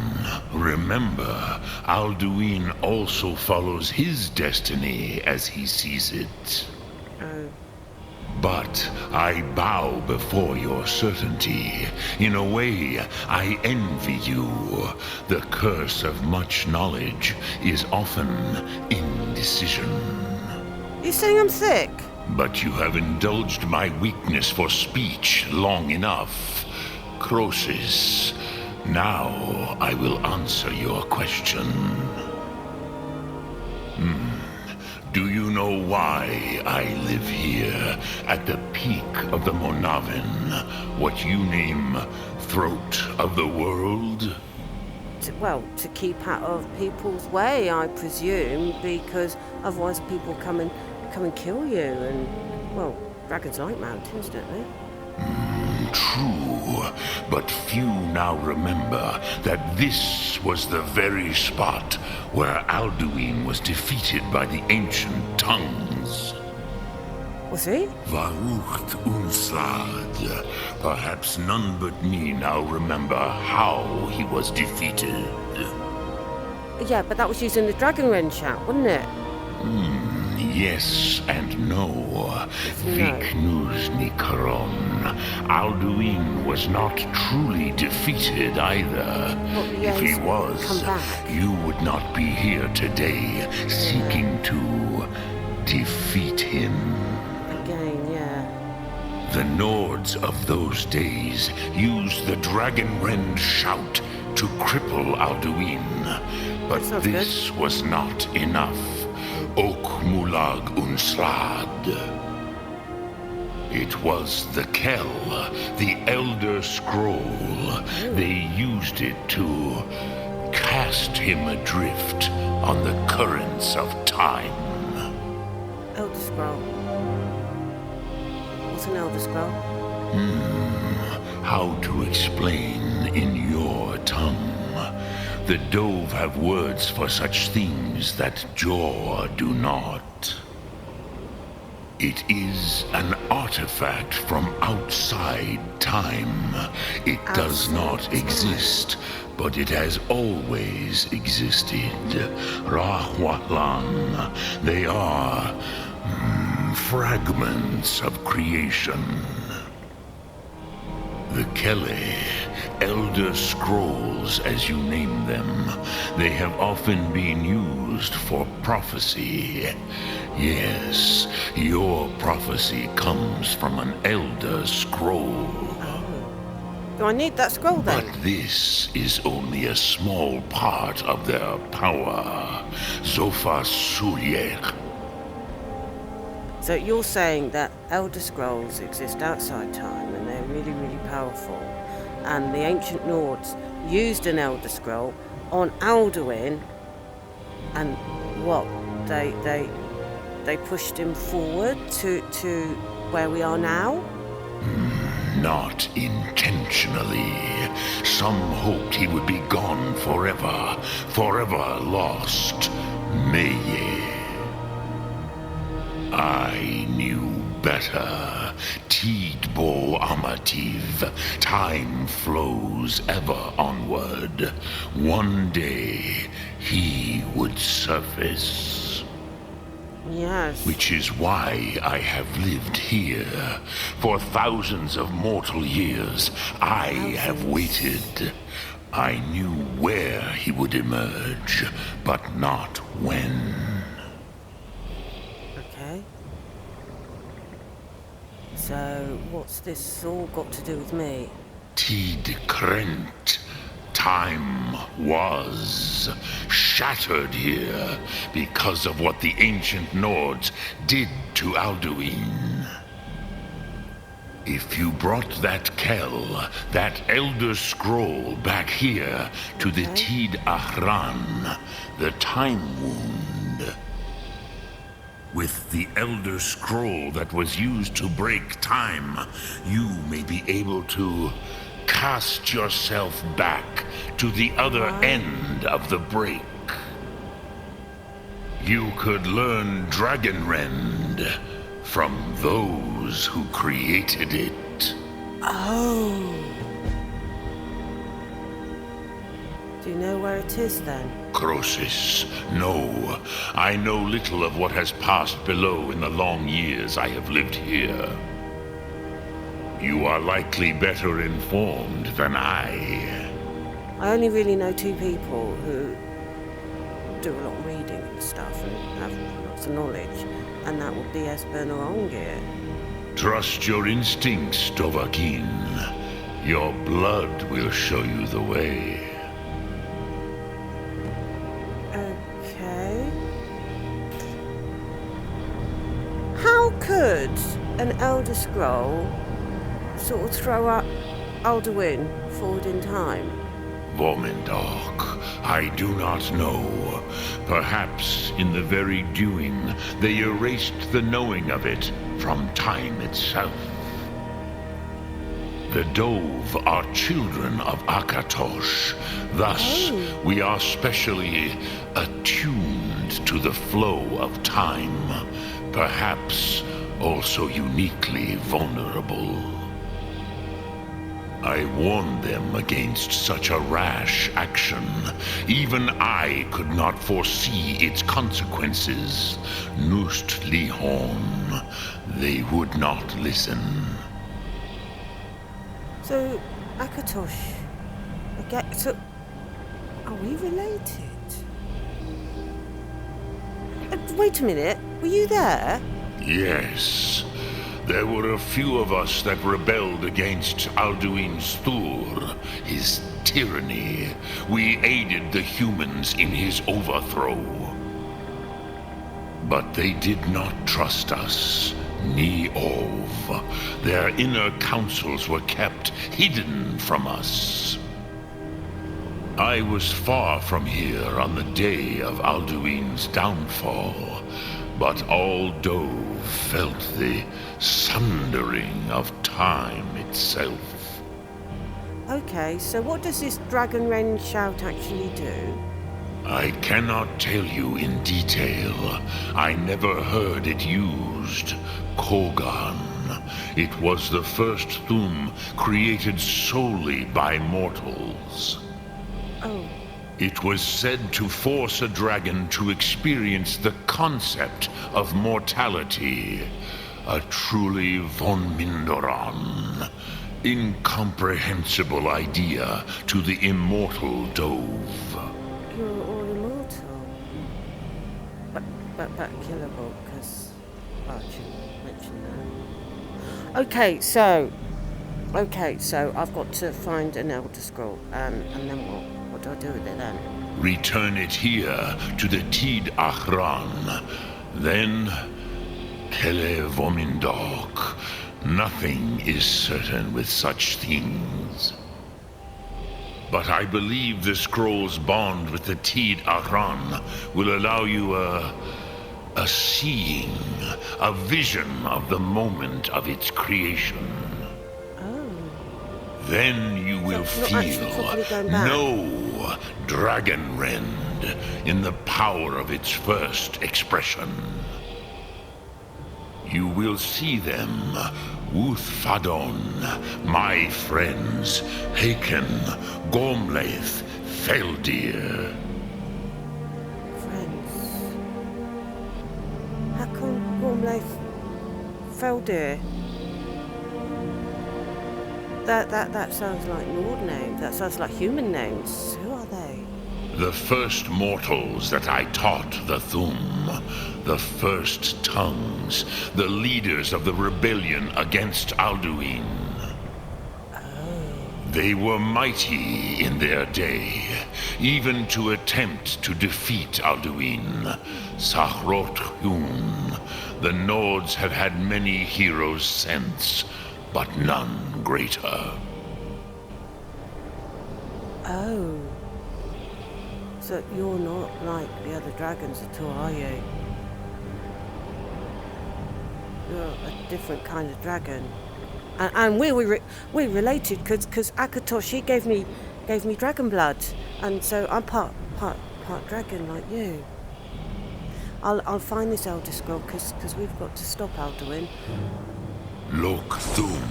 E: remember, Alduin also follows his destiny as he sees it. But I bow before your certainty. In a way, I envy you. The curse of much knowledge is often indecision.
A: You saying I'm sick?
E: But you have indulged my weakness for speech long enough. Croesus, now I will answer your question. Do you know why I live here, at the peak of the Monavin, what you name Throat of the World?
A: To keep out of people's way, I presume, because otherwise people come and kill you, and, well, dragons like mountains, don't they?
E: True, but few now remember that this was the very spot where Alduin was defeated by the ancient tongues.
A: Was he?
E: Varucht Unslad. Perhaps none but me now remember how he was defeated.
A: Yeah, but that was using the Dragon Wren shout, wasn't it?
E: Yes and no. Viknus Nikaron. Alduin was not truly defeated either. If he was, you would not be here today, seeking to defeat him.
A: Again, yeah.
E: The Nords of those days used the Dragon Wren shout to cripple Alduin. But this was not enough. Ok Mulag Unslad. It was the Kell, the Elder Scroll. They used it to cast him adrift on the currents of time.
A: Elder Scroll. What's an Elder Scroll?
E: How to explain in your tongue? The Dove have words for such things that Jor do not. It is an artifact from outside time. It does not exist, but it has always existed. Rahwalan, they are fragments of creation. The Kelly, Elder Scrolls as you name them, they have often been used for prophecy. Yes, your prophecy comes from an Elder Scroll.
A: Do I need that scroll then?
E: But this is only a small part of their power. Zofa Suryek.
A: So you're saying that Elder Scrolls exist outside time and they're really, really powerful. And the ancient Nords used an Elder Scroll on Alduin, and what? They pushed him forward to where we are now?
E: Not intentionally. Some hoped he would be gone forever, forever lost. Meye. I knew better. Tidbo Amativ. Time flows ever onward. One day, he would surface.
A: Yes.
E: Which is why I have lived here. For thousands of mortal years, I have waited. I knew where he would emerge, but not when.
A: Okay. So, what's this all got to do with me?
E: Tid Krent. Time was shattered here because of what the ancient Nords did to Alduin. If you brought that Kell, that Elder Scroll back here to the Tid Ahran, the Time Wound, with the Elder Scroll that was used to break time, you may be able to cast yourself back to the other end of the break. You could learn Dragonrend from those who created it.
A: Oh. Do you know where it is then?
E: Crosis, no. I know little of what has passed below in the long years I have lived here. You are likely better informed than I.
A: I only really know two people who do a lot of reading and stuff and have lots of knowledge, and that would be Espen or Ongir.
E: Trust your instincts, Dovahkiin. Your blood will show you the way.
A: Okay. How could an Elder Scroll sort of throw up Alduin forward in time?
E: Vormendok, I do not know. Perhaps in the very doing, they erased the knowing of it from time itself. The Dove are children of Akatosh. Thus, we are specially attuned to the flow of time. Perhaps also uniquely vulnerable. I warned them against such a rash action. Even I could not foresee its consequences. Nust Lihon, they would not listen.
A: So, Akatosh, so, are we related? Wait a minute, were you there?
E: Yes. There were a few of us that rebelled against Alduin Stur, his tyranny. We aided the humans in his overthrow. But they did not trust us, ni Ov. Their inner counsels were kept hidden from us. I was far from here on the day of Alduin's downfall, but all Dove felt the sundering of time itself.
A: Okay, so what does this Dragonrend shout actually do?
E: I cannot tell you in detail. I never heard it used. Kogan. It was the first Thum created solely by mortals.
A: Oh.
E: It was said to force a dragon to experience the concept of mortality. A truly von Mindoran. Incomprehensible idea to the immortal Dove.
A: You're all immortal. But killable, because I shouldn't mention that. Okay, so I've got to find an Elder Scroll, and then what do I do with it then?
E: Return it here to the Tid Achran. Then, Kele Vomindok. Nothing is certain with such things. But I believe the scroll's bond with the Tid Achran will allow you a seeing, a vision of the moment of its creation. Then you will feel, know Dragon Rend in the power of its first expression. You will see them, Uthfadon, my friends, Haken, Gormlaith, Feldir.
A: Friends. Haken, Gormlaith, Feldir. That sounds like Nord names. That sounds like human names. Who are they?
E: The first mortals that I taught the Thum. The first tongues. The leaders of the rebellion against Alduin. They were mighty in their day, even to attempt to defeat Alduin. Sahrot Hun. The Nords have had many heroes since, but none greater.
A: Oh. So you're not like the other dragons at all, are you? You're a different kind of dragon. And we're related because Akator, she gave me dragon blood, and so I'm part dragon like you. I'll find this Elder Scroll because we've got to stop Alduin.
E: Lok Thum.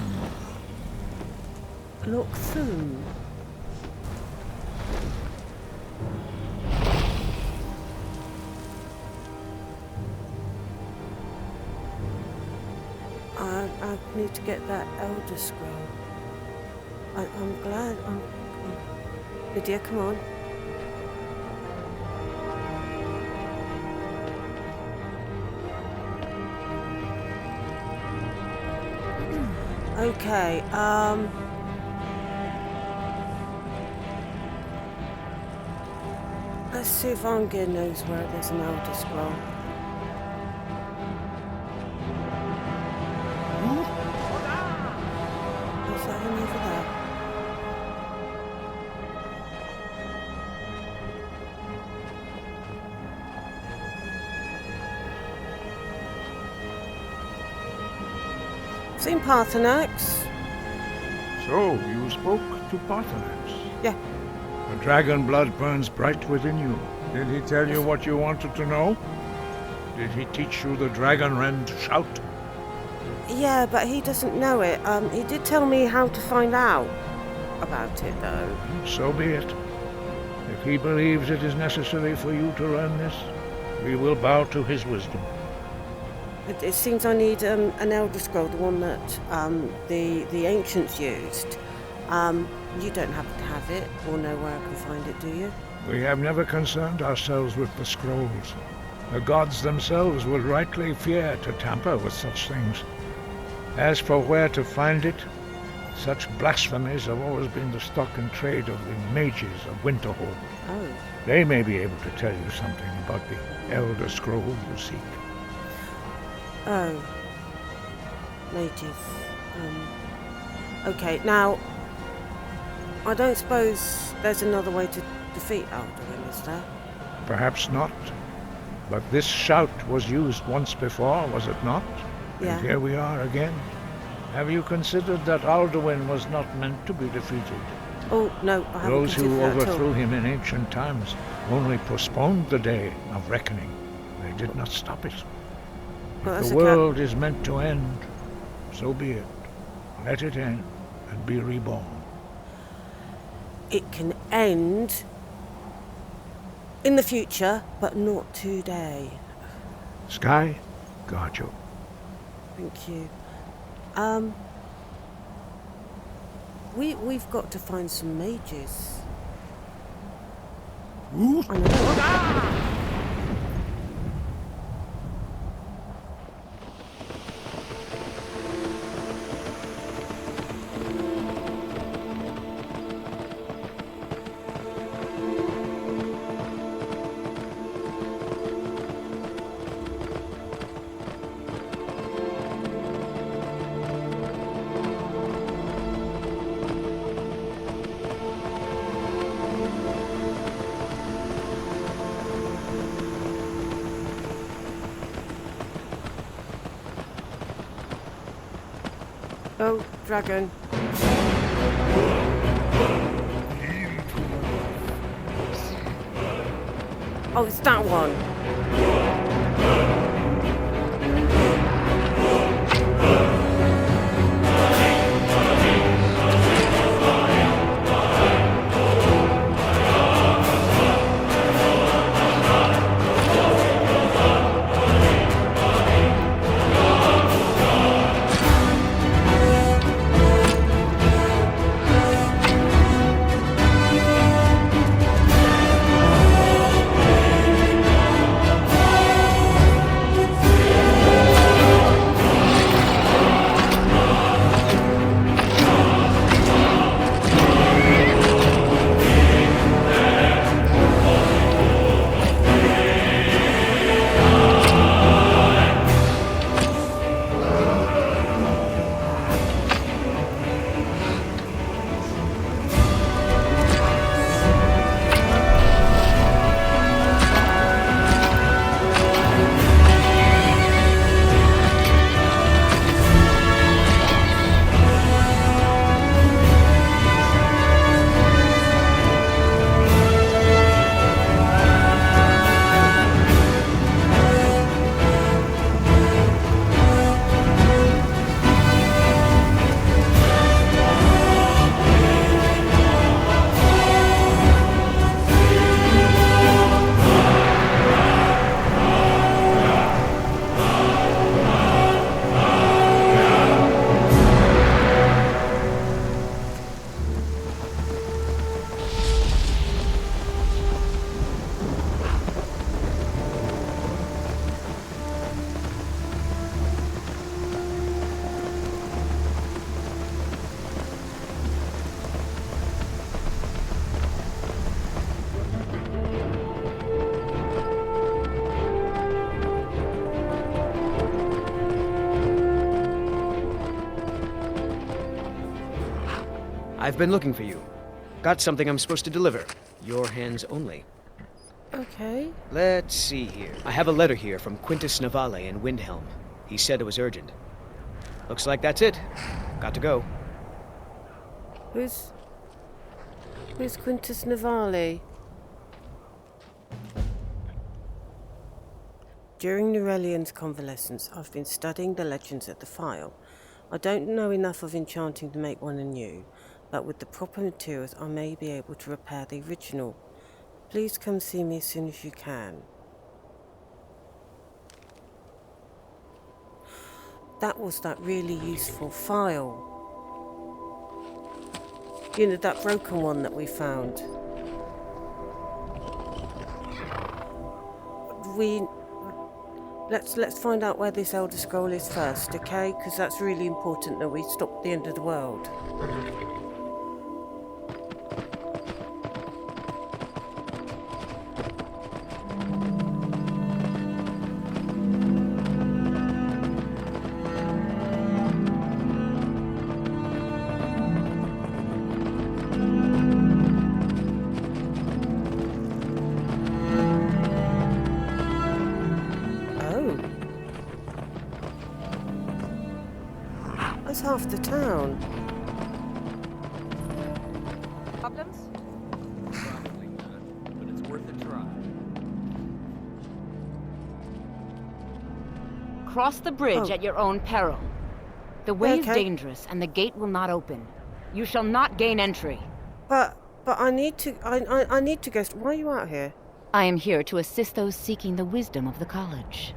A: Lok Thum. I need to get that Elder Scroll. I'm glad. Lydia, come on. Okay, let's see if Angir knows where there's an Elder Scroll. Is that him over there? Seen Parthenax.
F: So, you spoke to Parthenax?
A: Yeah.
F: The dragon blood burns bright within you. Did he tell you what you wanted to know? Did he teach you the Dragon Rend shout?
A: Yeah, but he doesn't know it. He did tell me how to find out about it, though.
F: So be it. If he believes it is necessary for you to learn this, we will bow to his wisdom.
A: It seems I need an Elder Scroll, the one that the ancients used. You don't happen to have it, or know where I can find it, do you?
F: We have never concerned ourselves with the scrolls. The gods themselves would rightly fear to tamper with such things. As for where to find it, such blasphemies have always been the stock and trade of the mages of Winterhold.
A: Oh.
F: They may be able to tell you something about the Elder Scroll you seek.
A: Oh. Mages. Okay, now, I don't suppose there's another way to defeat Alduin, is there?
F: Perhaps not. But this shout was used once before, was it not?
A: Yeah.
F: And here we are again. Have you considered that Alduin was not meant to be defeated?
A: Oh, no, I haven't
F: Those who
A: considered that at all.
F: overthrew him in ancient times only postponed the day of reckoning. They did not stop it.
A: Well,
F: If the world is meant to end, so be it. Let it end and be reborn.
A: It can end in the future, but not today.
F: Sky, guard you.
A: Thank you. We've got to find some mages.
T: Ooh.
A: I know. Oh, dragon. Oh, it's that one.
Q: I've been looking for you. Got something I'm supposed to deliver. Your hands only.
A: Okay.
Q: Let's see here. I have a letter here from Quintus Navale in Windhelm. He said it was urgent. Looks like that's it. Got to go.
A: Who's Quintus Navale? During Norelian's convalescence, I've been studying the legends at the Phial. I don't know enough of enchanting to make one anew, but with the proper materials I may be able to repair the original. Please come see me as soon as you can. That was that really useful file. You know, that broken one that we found. Let's find out where this Elder Scroll is first, okay? Because that's really important that we stop the end of the world. Half the town.
O: Problems?
N: Probably not, but it's worth a try.
O: Cross the bridge at your own peril. The way is dangerous, and the gate will not open. You shall not gain entry.
A: But I need to. I need to go. Why are you out here?
O: I am here to assist those seeking the wisdom of the college.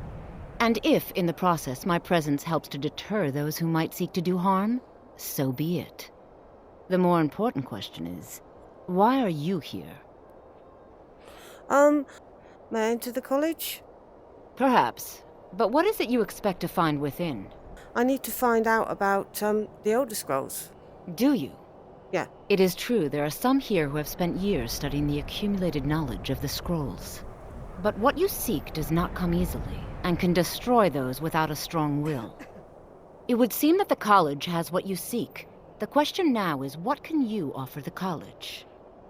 K: And if, in the process, my presence helps to deter those who might seek to do harm, so be it. The more important question is, why are you here?
A: May I enter the college?
K: Perhaps. But what is it you expect to find within?
A: I need to find out about, the Elder Scrolls.
K: Do you?
A: Yeah.
K: It is true, there are some here who have spent years studying the accumulated knowledge of the scrolls. But what you seek does not come easily, and can destroy those without a strong will. It would seem that the college has what you seek. The question now is, what can you offer the college?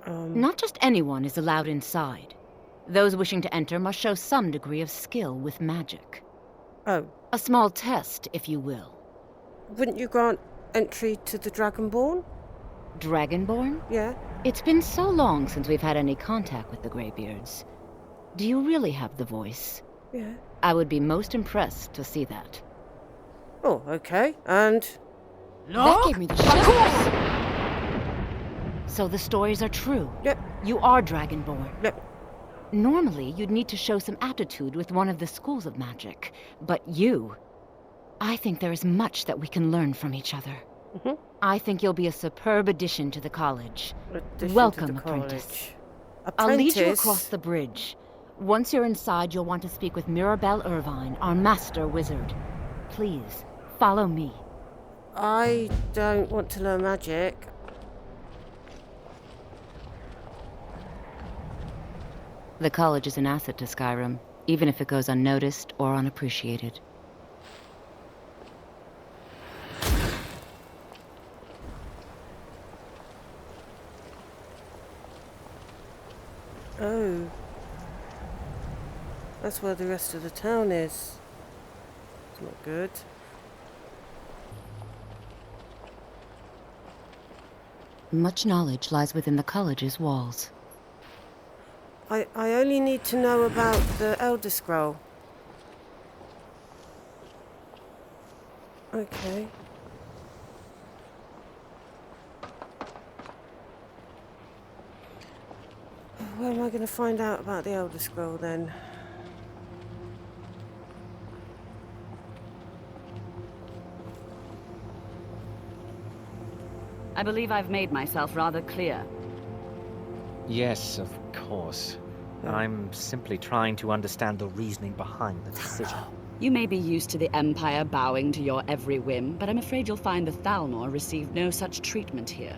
K: Not just anyone is allowed inside. Those wishing to enter must show some degree of skill with magic.
A: Oh.
K: A small test, if you will.
A: Wouldn't you grant entry to the Dragonborn?
K: Dragonborn?
A: Yeah.
K: It's been so long since we've had any contact with the Greybeards. Do you really have the voice?
A: Yeah.
K: I would be most impressed to see that.
A: Oh, okay. And...
K: That gave me the shivers. So the stories are true?
A: Yep.
K: You are Dragonborn?
A: Yep.
K: Normally, you'd need to show some aptitude with one of the schools of magic. But you... I think there is much that we can learn from each other. I think you'll be a superb addition to the college. Welcome, apprentice. I'll lead you across the bridge. Once you're inside, you'll want to speak with Mirabelle Irvine, our master wizard. Please, follow me.
A: I don't want to learn magic.
K: The college is an asset to Skyrim, even if it goes unnoticed or unappreciated.
A: Oh. That's where the rest of the town is. It's not good.
K: Much knowledge lies within the college's walls.
A: I only need to know about the Elder Scroll. Okay. Where am I going to find out about the Elder Scroll then?
B: I believe I've made myself rather clear.
U: Yes, of course. I'm simply trying to understand the reasoning behind the decision.
B: You may be used to the Empire bowing to your every whim, but I'm afraid you'll find the Thalmor received no such treatment here.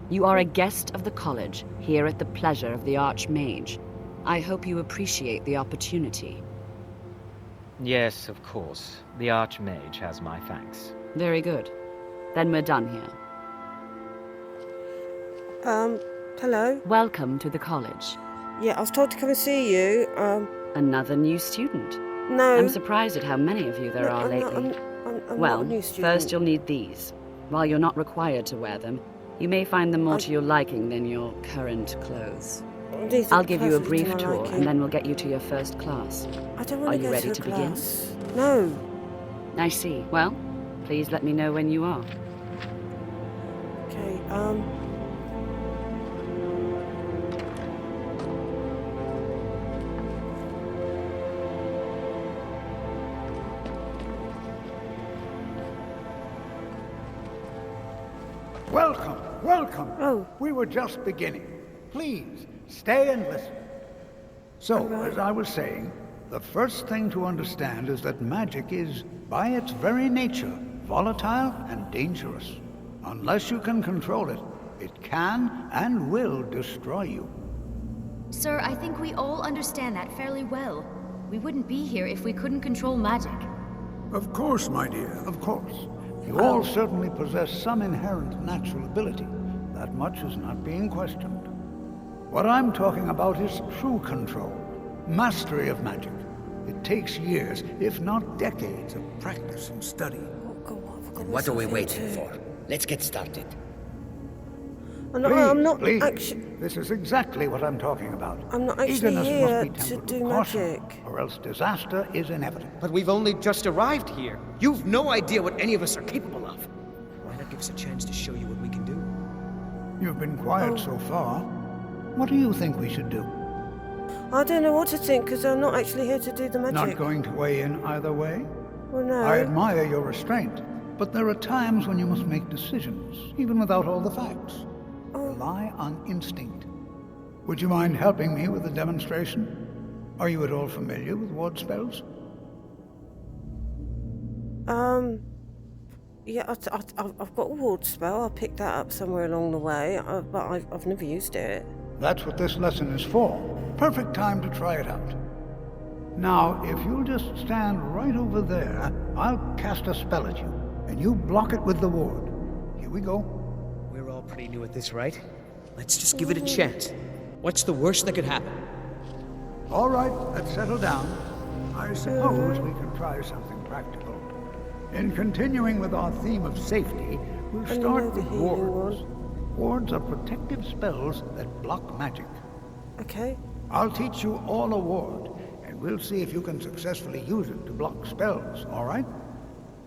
B: You are a guest of the college, here at the pleasure of the Archmage. I hope you appreciate the opportunity.
U: Yes, of course. The Archmage has my thanks.
B: Very good. Then we're done here.
A: Hello?
B: Welcome to the college.
A: Yeah, I was told to come and see you.
B: Another new student?
A: No.
B: I'm surprised at how many of you there are lately.
A: I'm
B: well,
A: not a new student.
B: first you'll need these. While you're not required to wear them, you may find them more to your liking than your current clothes. I'll give you a brief tour, and then we'll get you to your first class.
A: I don't want to
B: Are you
A: go
B: ready
A: to
B: to
A: a
B: begin?
A: class. No.
B: I see. Well, please let me know when you are.
A: Okay,
F: Welcome, welcome. Oh. We were just beginning. Please, stay and listen. So, as I was saying, the first thing to understand is that magic is, by its very nature, volatile and dangerous. Unless you can control it, it can and will destroy you.
W: Sir, I think we all understand that fairly well. We wouldn't be here if we couldn't control magic.
F: Of course, my dear, of course. You all certainly possess some inherent natural ability. That much is not being questioned. What I'm talking about is true control, mastery of magic. It takes years, if not decades, of practice and study.
H: What are we waiting for? Let's get started.
A: I'm not
F: please.
A: actually...
F: This is exactly what I'm talking about.
A: I'm not actually
F: Eagerness
A: here
F: must be
A: to
F: tempered
A: do
F: with caution,
A: magic.
F: or else disaster is inevitable.
Q: But we've only just arrived here. You've no idea what any of us are capable of. Why not give us a chance to show you what we can do?
F: You've been quiet so far. What do you think we should do?
A: I don't know what to think, because I'm not actually here to do the magic.
F: Not going to weigh in either way?
A: Well, no.
F: I admire your restraint, but there are times when you must make decisions, even without all the facts. Rely on instinct. Would you mind helping me with a demonstration? Are you at all familiar with ward spells?
A: Yeah, I've got a ward spell. I picked that up somewhere along the way, but I've never used it.
F: That's what this lesson is for. Perfect time to try it out. Now, if you'll just stand right over there, I'll cast a spell at you, and you block it with the ward. Here we go.
Q: We're all pretty new at this, right? Let's just give it a chance. What's the worst that could happen?
F: All right, let's settle down. I suppose we can try something practical. In continuing with our theme of safety, we'll start with wards. Wards are protective spells that block magic.
A: Okay.
F: I'll teach you all a ward, and we'll see if you can successfully use it to block spells, all right?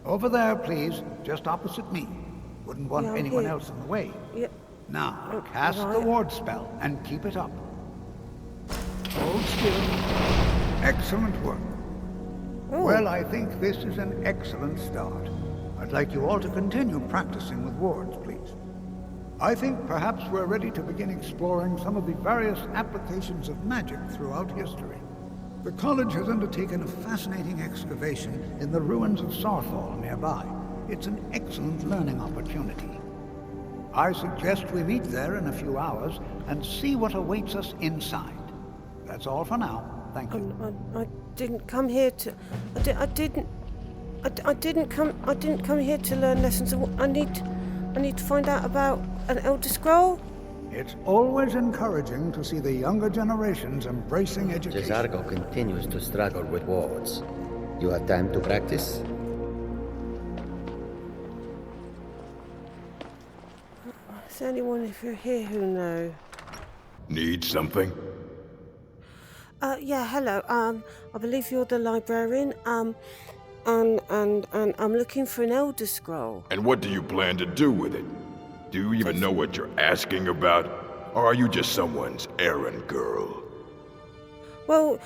F: Over there, please, just opposite me. Wouldn't want anyone else in the way.
A: Yep.
F: Now, cast the ward spell and keep it up. Hold still. Excellent work. Well, I think this is an excellent start. I'd like you all to continue practicing with wards, please. I think perhaps we're ready to begin exploring some of the various applications of magic throughout history. The college has undertaken a fascinating excavation in the ruins of Sarthal nearby. It's an excellent learning opportunity. I suggest we meet there in a few hours and see what awaits us inside. That's all for now. Thank you.
A: I didn't come here to. I didn't come here to learn lessons. I need to find out about an Elder Scroll.
F: It's always encouraging to see the younger generations embracing education.
D: Cesargo continues to struggle with wards. You have time to practice?
A: Is there anyone if you're here who know?
L: Need something?
A: Yeah, hello. I believe you're the librarian. And I'm looking for an Elder Scroll.
L: And what do you plan to do with it? Do you even know what you're asking about? Or are you just someone's errand girl?
A: Well,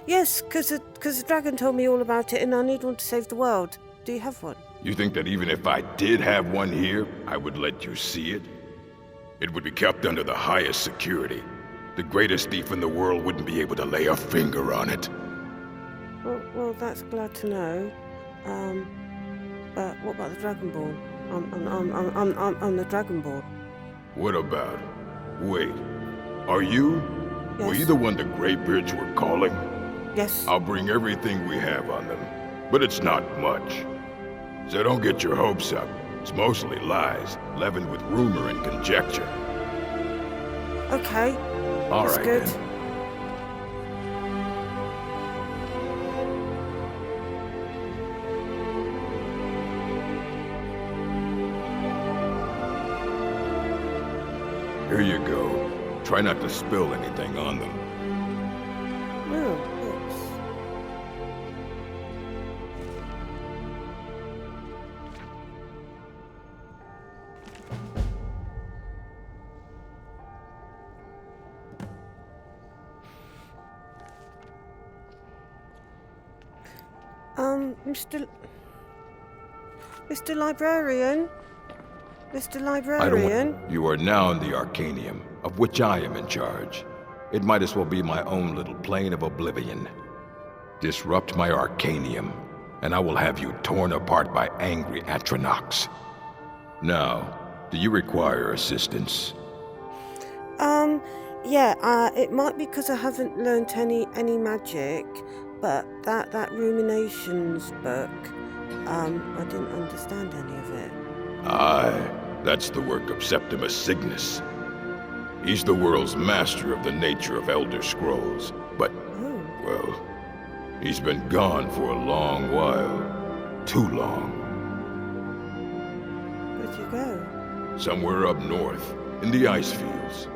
A: yes, because the dragon told me all about it, and I need one to save the world. Do you have one?
L: You think that even if I did have one here, I would let you see it? It would be kept under the highest security. The greatest thief in the world wouldn't be able to lay a finger on it.
A: Well, that's glad to know. But what about the Dragonborn? I'm the Dragonborn.
L: What about? Wait, are you?
A: Yes.
L: Were you the one the Greybeards were calling?
A: Yes.
L: I'll bring everything we have on them, but it's not much. So don't get your hopes up. It's mostly lies, leavened with rumor and conjecture.
A: Okay.
L: All
A: that's
L: right,
A: good.
L: then. Here you go. Try not to spill anything on them.
A: Oh, thanks. Mr. Librarian? Mr. Librarian?
L: You are now in the Arcanium, of which I am in charge. It might as well be my own little plane of oblivion. Disrupt my Arcanium, and I will have you torn apart by angry Atronachs. Now, do you require assistance?
A: Yeah, it might be because I haven't learnt any magic, but that Ruminations book, I didn't understand any of it.
L: Aye, that's the work of Septimus Cygnus. He's the world's master of the nature of Elder Scrolls, but, well, he's been gone for a long while. Too long.
A: Where'd you go?
L: Somewhere up north, in the ice fields.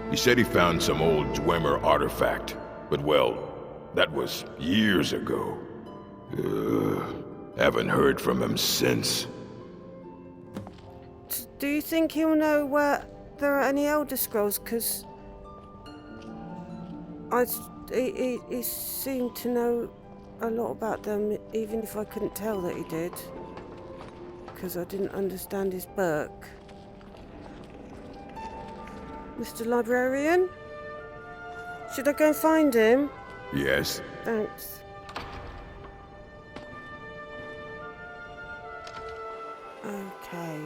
L: He said he found some old Dwemer artifact, but well, that was years ago. Haven't heard from him since.
A: Do you think he'll know where there are any Elder Scrolls? Because He seemed to know a lot about them, even if I couldn't tell that he did, because I didn't understand his book. Mr. Librarian? Should I go and find him?
G: Yes.
A: Thanks. Okay.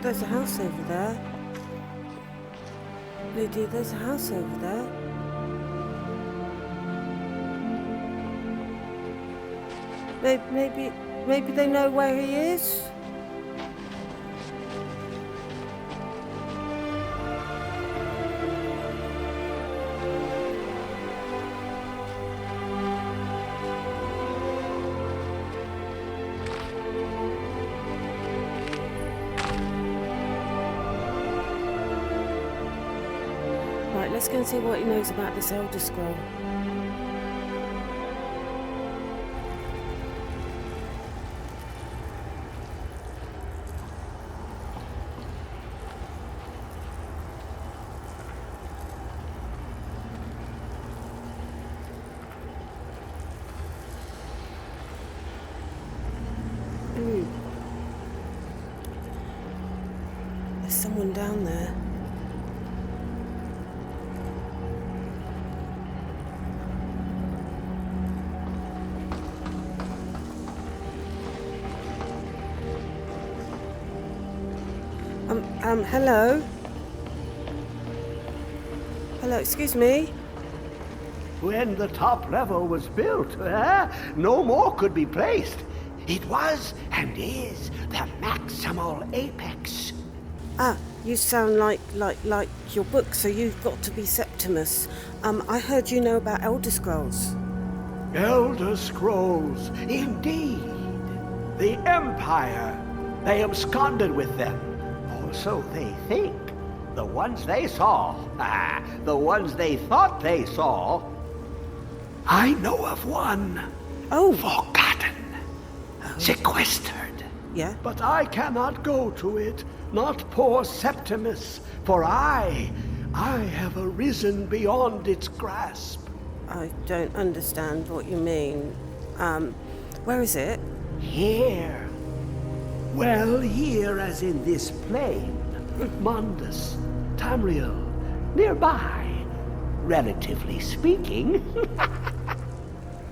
A: There's a house over there. Lydia, there's a house over there. Maybe they know where he is? Right, let's go and see what he knows about this Elder Scroll. There's someone down there. Hello? Hello, excuse me?
S: When the top level was built, no more could be placed. It was and is the maximal apex.
A: Ah, you sound like your book, so you've got to be Septimus. I heard you know about Elder Scrolls.
S: Elder Scrolls, indeed. The Empire, they absconded with them. Or so they think. The ones they saw, the ones they thought they saw. I know of one.
A: Oh.
S: Forgotten. Sequestered.
A: Yeah?
S: But I cannot go to it, not poor Septimus, for I have arisen beyond its grasp.
A: I don't understand what you mean. Where is it?
S: Here. Well, here as in this plane. Mundus, Tamriel, nearby, relatively speaking.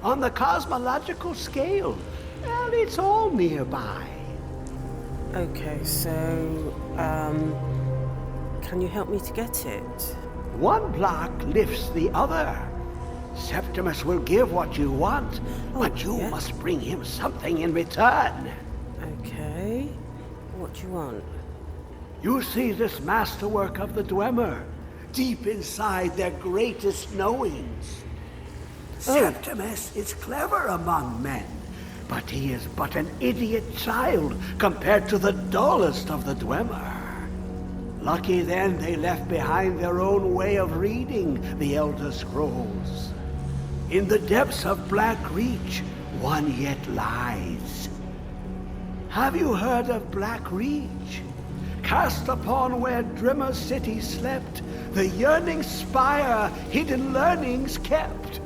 S: On the cosmological scale, well, it's all nearby.
A: Okay, so, can you help me to get it?
S: One block lifts the other. Septimus will give what you want, but you must bring him something in return.
A: Okay, what do you want?
S: You see this masterwork of the Dwemer, deep inside their greatest knowings. Septimus is clever among men, but he is but an idiot child compared to the dullest of the Dwemer. Lucky then they left behind their own way of reading the Elder Scrolls. In the depths of Black Reach, one yet lies. Have you heard of Black Reach? Cast upon where Drimmer City slept, the yearning spire hidden learnings kept.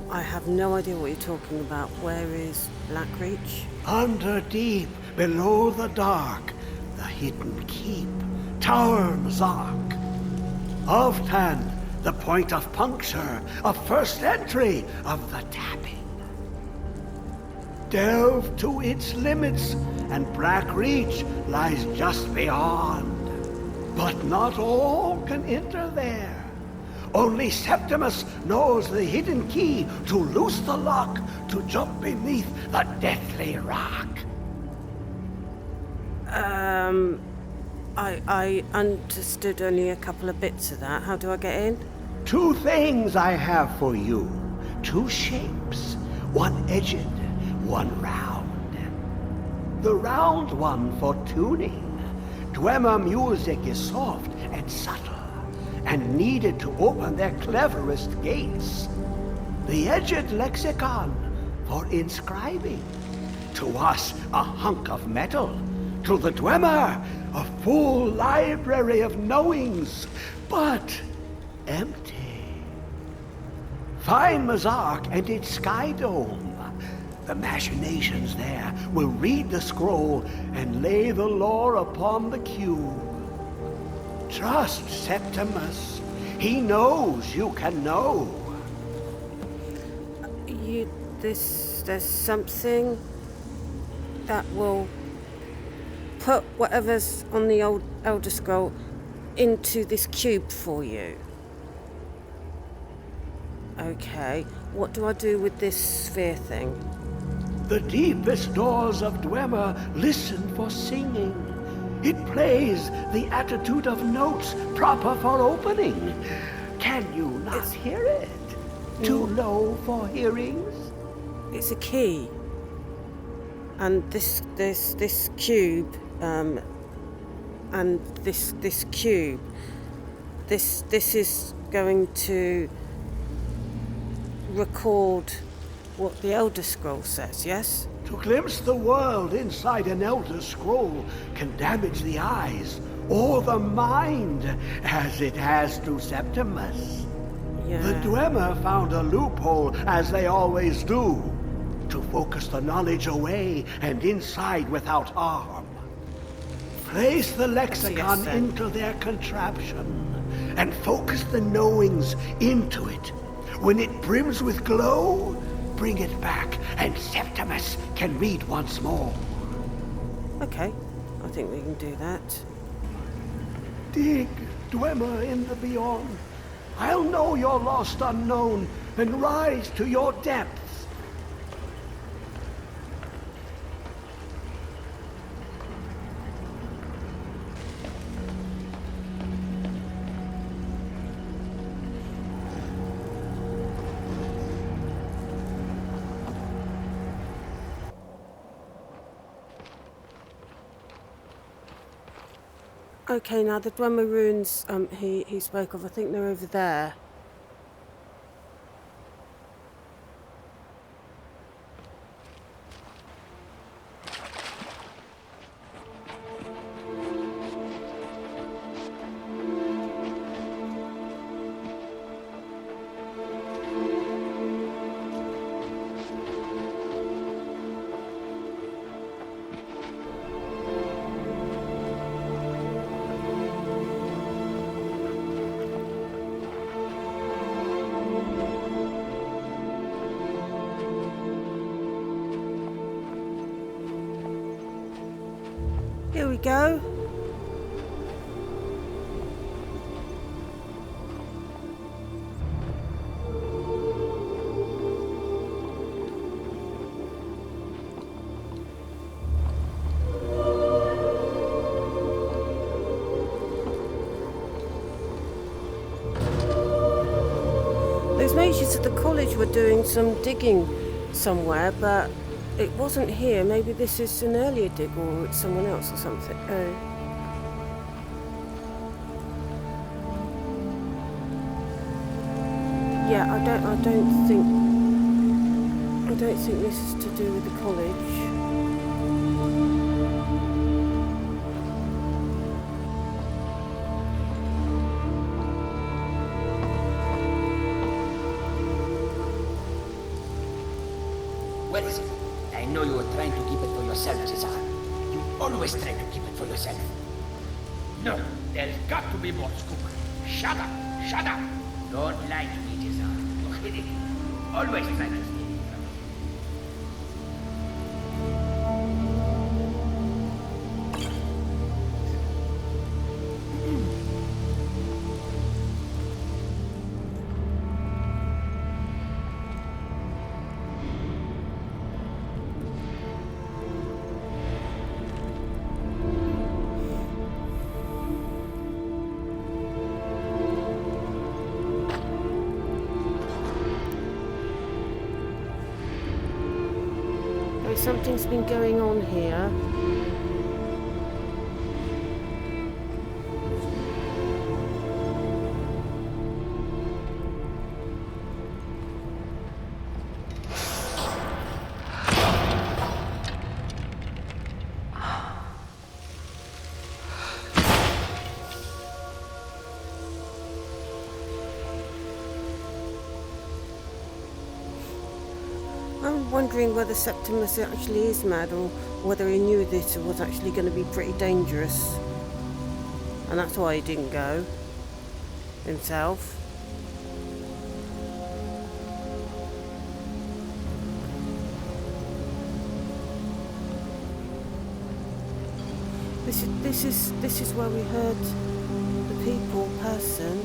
A: I have no idea what you're talking about. Where is Blackreach?
S: Under deep, below the dark, the hidden keep, Tower Mzark. Oftan, the point of puncture, of first entry, of the tapping. Delve to its limits, and Blackreach lies just beyond. But not all can enter there. Only Septimus knows the hidden key to loose the lock, to jump beneath the deathly rock.
A: I understood only a couple of bits of that. How do I get in?
S: 2 things I have for you. 2 shapes. One edged, one round. The round one for tuning. Dwemer music is soft and subtle, and needed to open their cleverest gates. The edged lexicon for inscribing. To us, a hunk of metal. To the Dwemer, a full library of knowings, but empty. Find Mazark and its sky dome. The machinations there will read the scroll and lay the lore upon the cube. Trust Septimus. He knows you can know.
A: There's something that will put whatever's on the old Elder Scroll into this cube for you. Okay, what do I do with this sphere thing?
S: The deepest doors of Dwemer listen for singing. It plays the attitude of notes proper for opening. Can you not hear it? Too low for hearings?
A: It's a key. And this cube, and this cube, this is going to record what the Elder Scroll says, yes?
S: To glimpse the world inside an Elder Scroll can damage the eyes or the mind, as it has to Septimus.
A: Yeah.
S: The Dwemer found a loophole, as they always do, to focus the knowledge away and inside without harm. Place the lexicon into their contraption and focus the knowings into it. When it brims with glow, bring it back and Septimus can read once more.
A: Okay, I think we can do that.
S: Dig, Dwemer in the beyond. I'll know your lost unknown and rise to your depths.
A: Okay, now the Dwemer runes he spoke of, I think they're over there. Here we go. Those mages at the college were doing some digging somewhere, but it wasn't here. Maybe this is an earlier dig, or it's someone else or something. Yeah, I don't think this is to do with the college.
H: Where is it? I know you were trying to keep it for yourself, Cesar. You always try to keep it for yourself. No, there's got to be more scoop. Shut up! Shut up! Don't lie to me, Cesar. You're kidding. Always try to steal it from me.
A: something's been going on here. I'm wondering whether Septimus actually is mad, or whether he knew this was actually going to be pretty dangerous. And that's why he didn't go himself. This is where we heard the people person.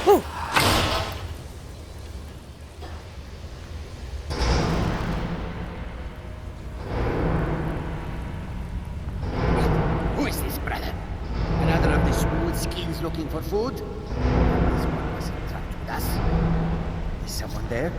A: Oh!
H: Who is this, brother? Another of the smooth skins looking for food? This one wasn't trapped with us. Is someone there?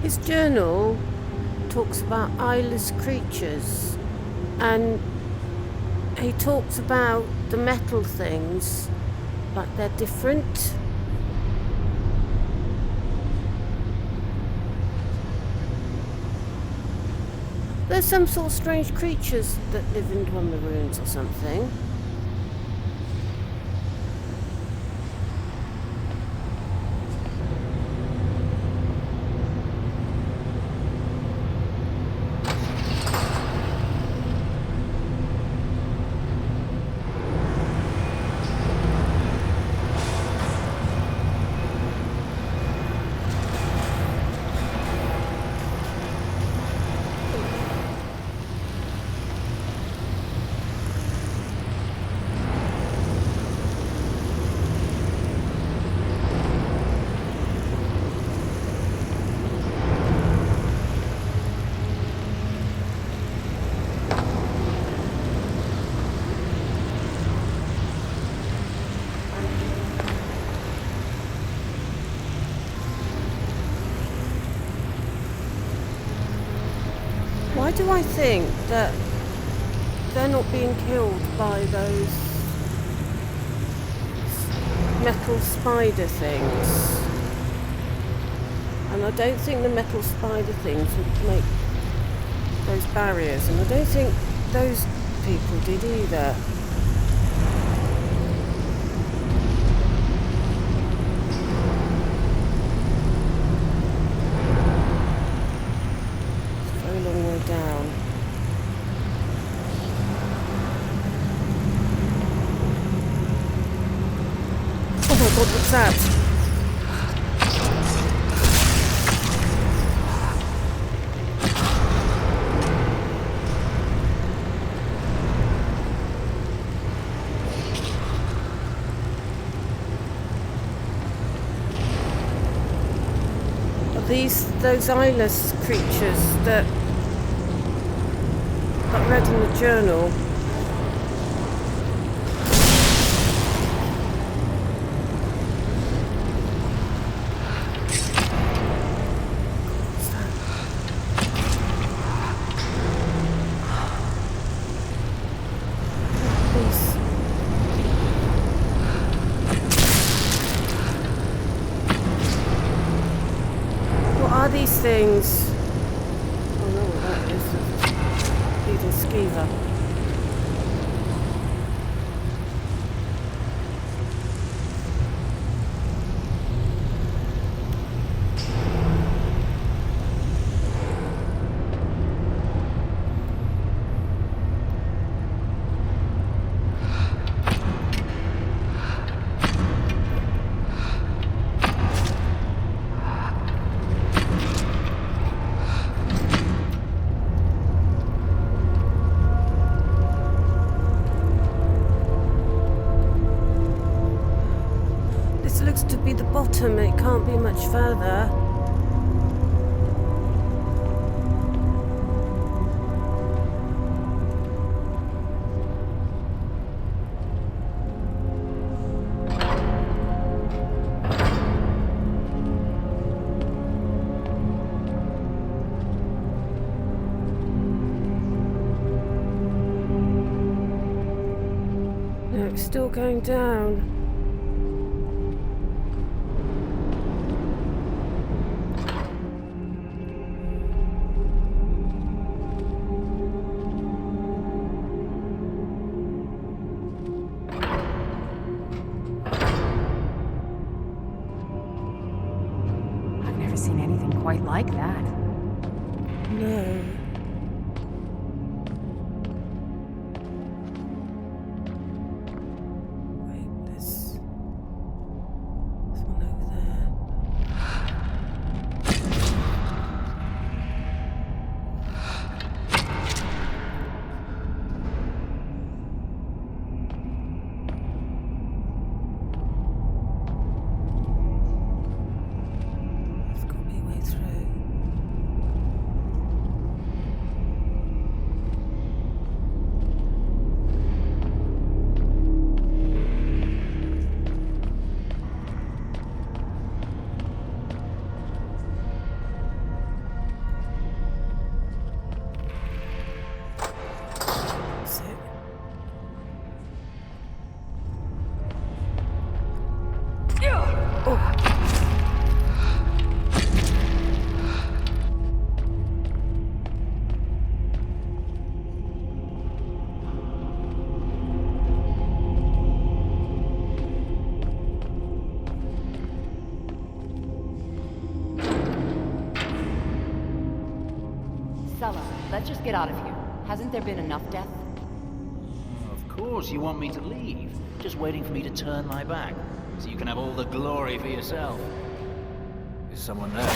A: His journal talks about eyeless creatures, and he talks about the metal things like they're different. There's some sort of strange creatures that live in one of the ruins or something. do I think that they're not being killed by those metal spider things? And I don't think the metal spider things would make those barriers, and I don't think those people did either. It's a very long way down. Oh my god, what's that? Those eyeless creatures that I read in the journal. These things. Oh no, what that is. Bleeding skeever. It can't be much further. No, it's still going down.
O: Seen anything quite like that.
A: No. Wait, there's one over there.
B: Let's just get out of here. Hasn't there been enough death?
G: Of course you want me to leave. Just waiting for me to turn my back, so you can have all the glory for yourself. Is someone there?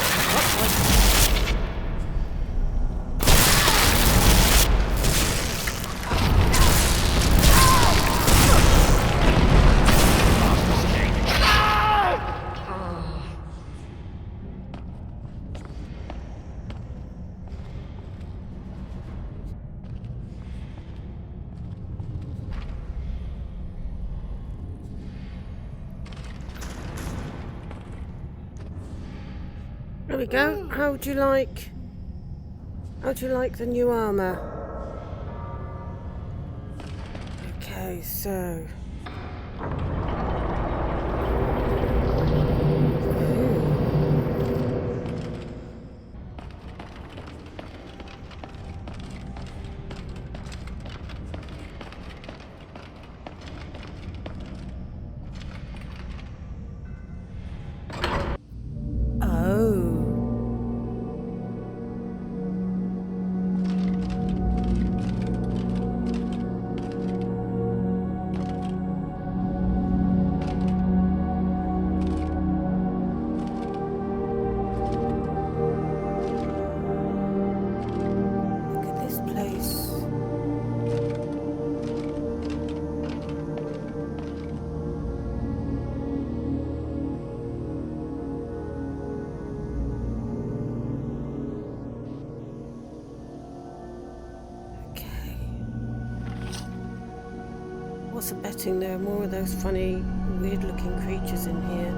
A: There we go. How would you like How do you like the new armor? Okay, so... What's a betting there are more of those funny, weird-looking creatures in here?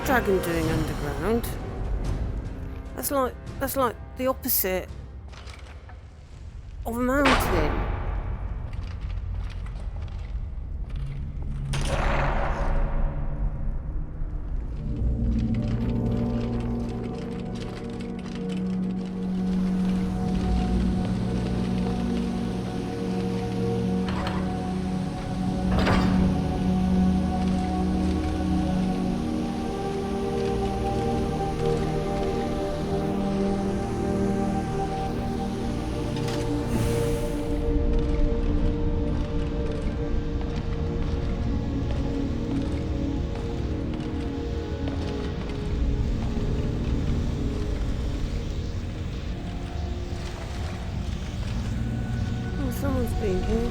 A: Dragon doing underground? That's like the opposite of a mountain. Someone's been here.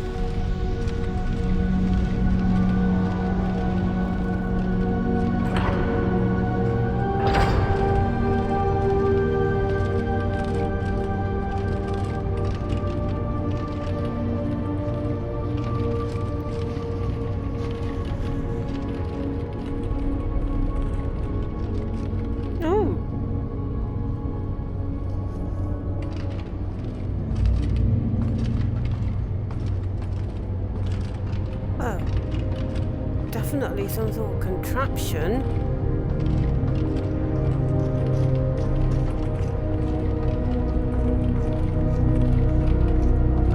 A: Definitely some sort of contraption.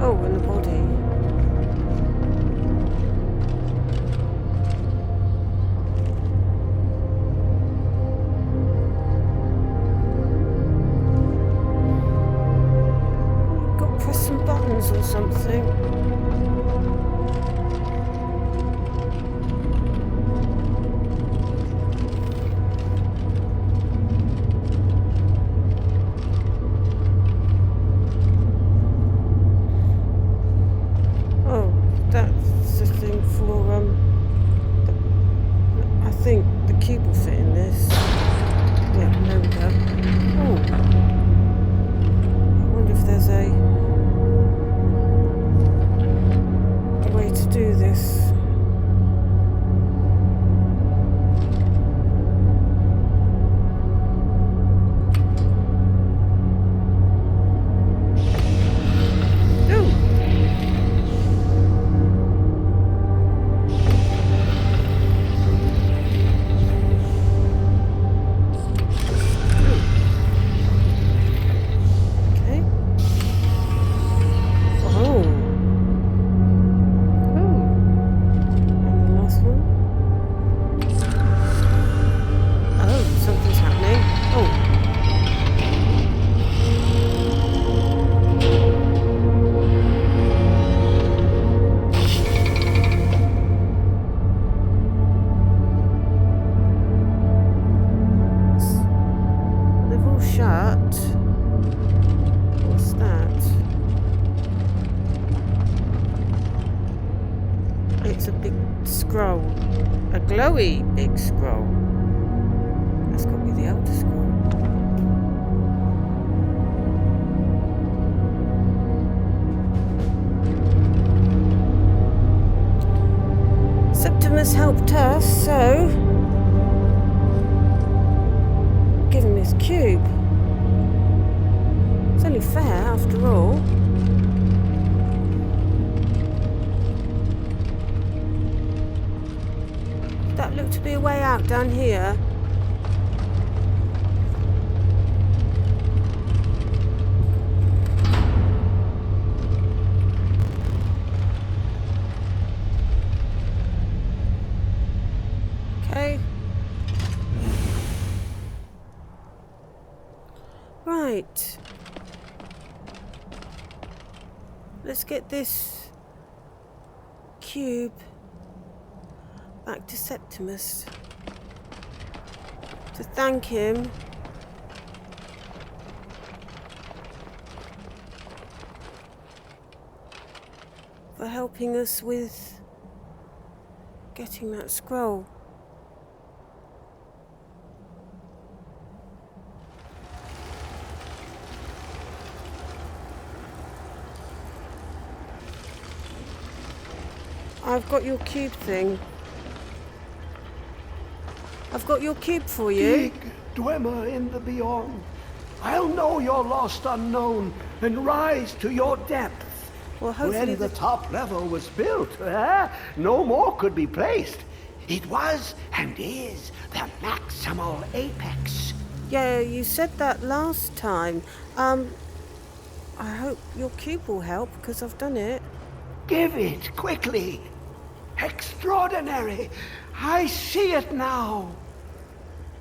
A: Oh, and the body. scroll. A glowy big scroll. That's got to be the Elder Scroll. Septimus helped us, so give him his cube. It's only fair, after all. That looked to be a way out down here. Okay. Right. Let's get this cube back to Septimus to thank him for helping us with getting that scroll. I've got your cube thing. I've got your cube for you.
S: Dig, Dwemer in the beyond. I'll know your lost unknown and rise to your depth.
A: Well, hopefully
S: when the top level was built, no more could be placed. It was and is the maximal apex.
A: Yeah, you said that last time. I hope your cube will help, because I've done it.
S: Give it, quickly. Extraordinary. I see it now.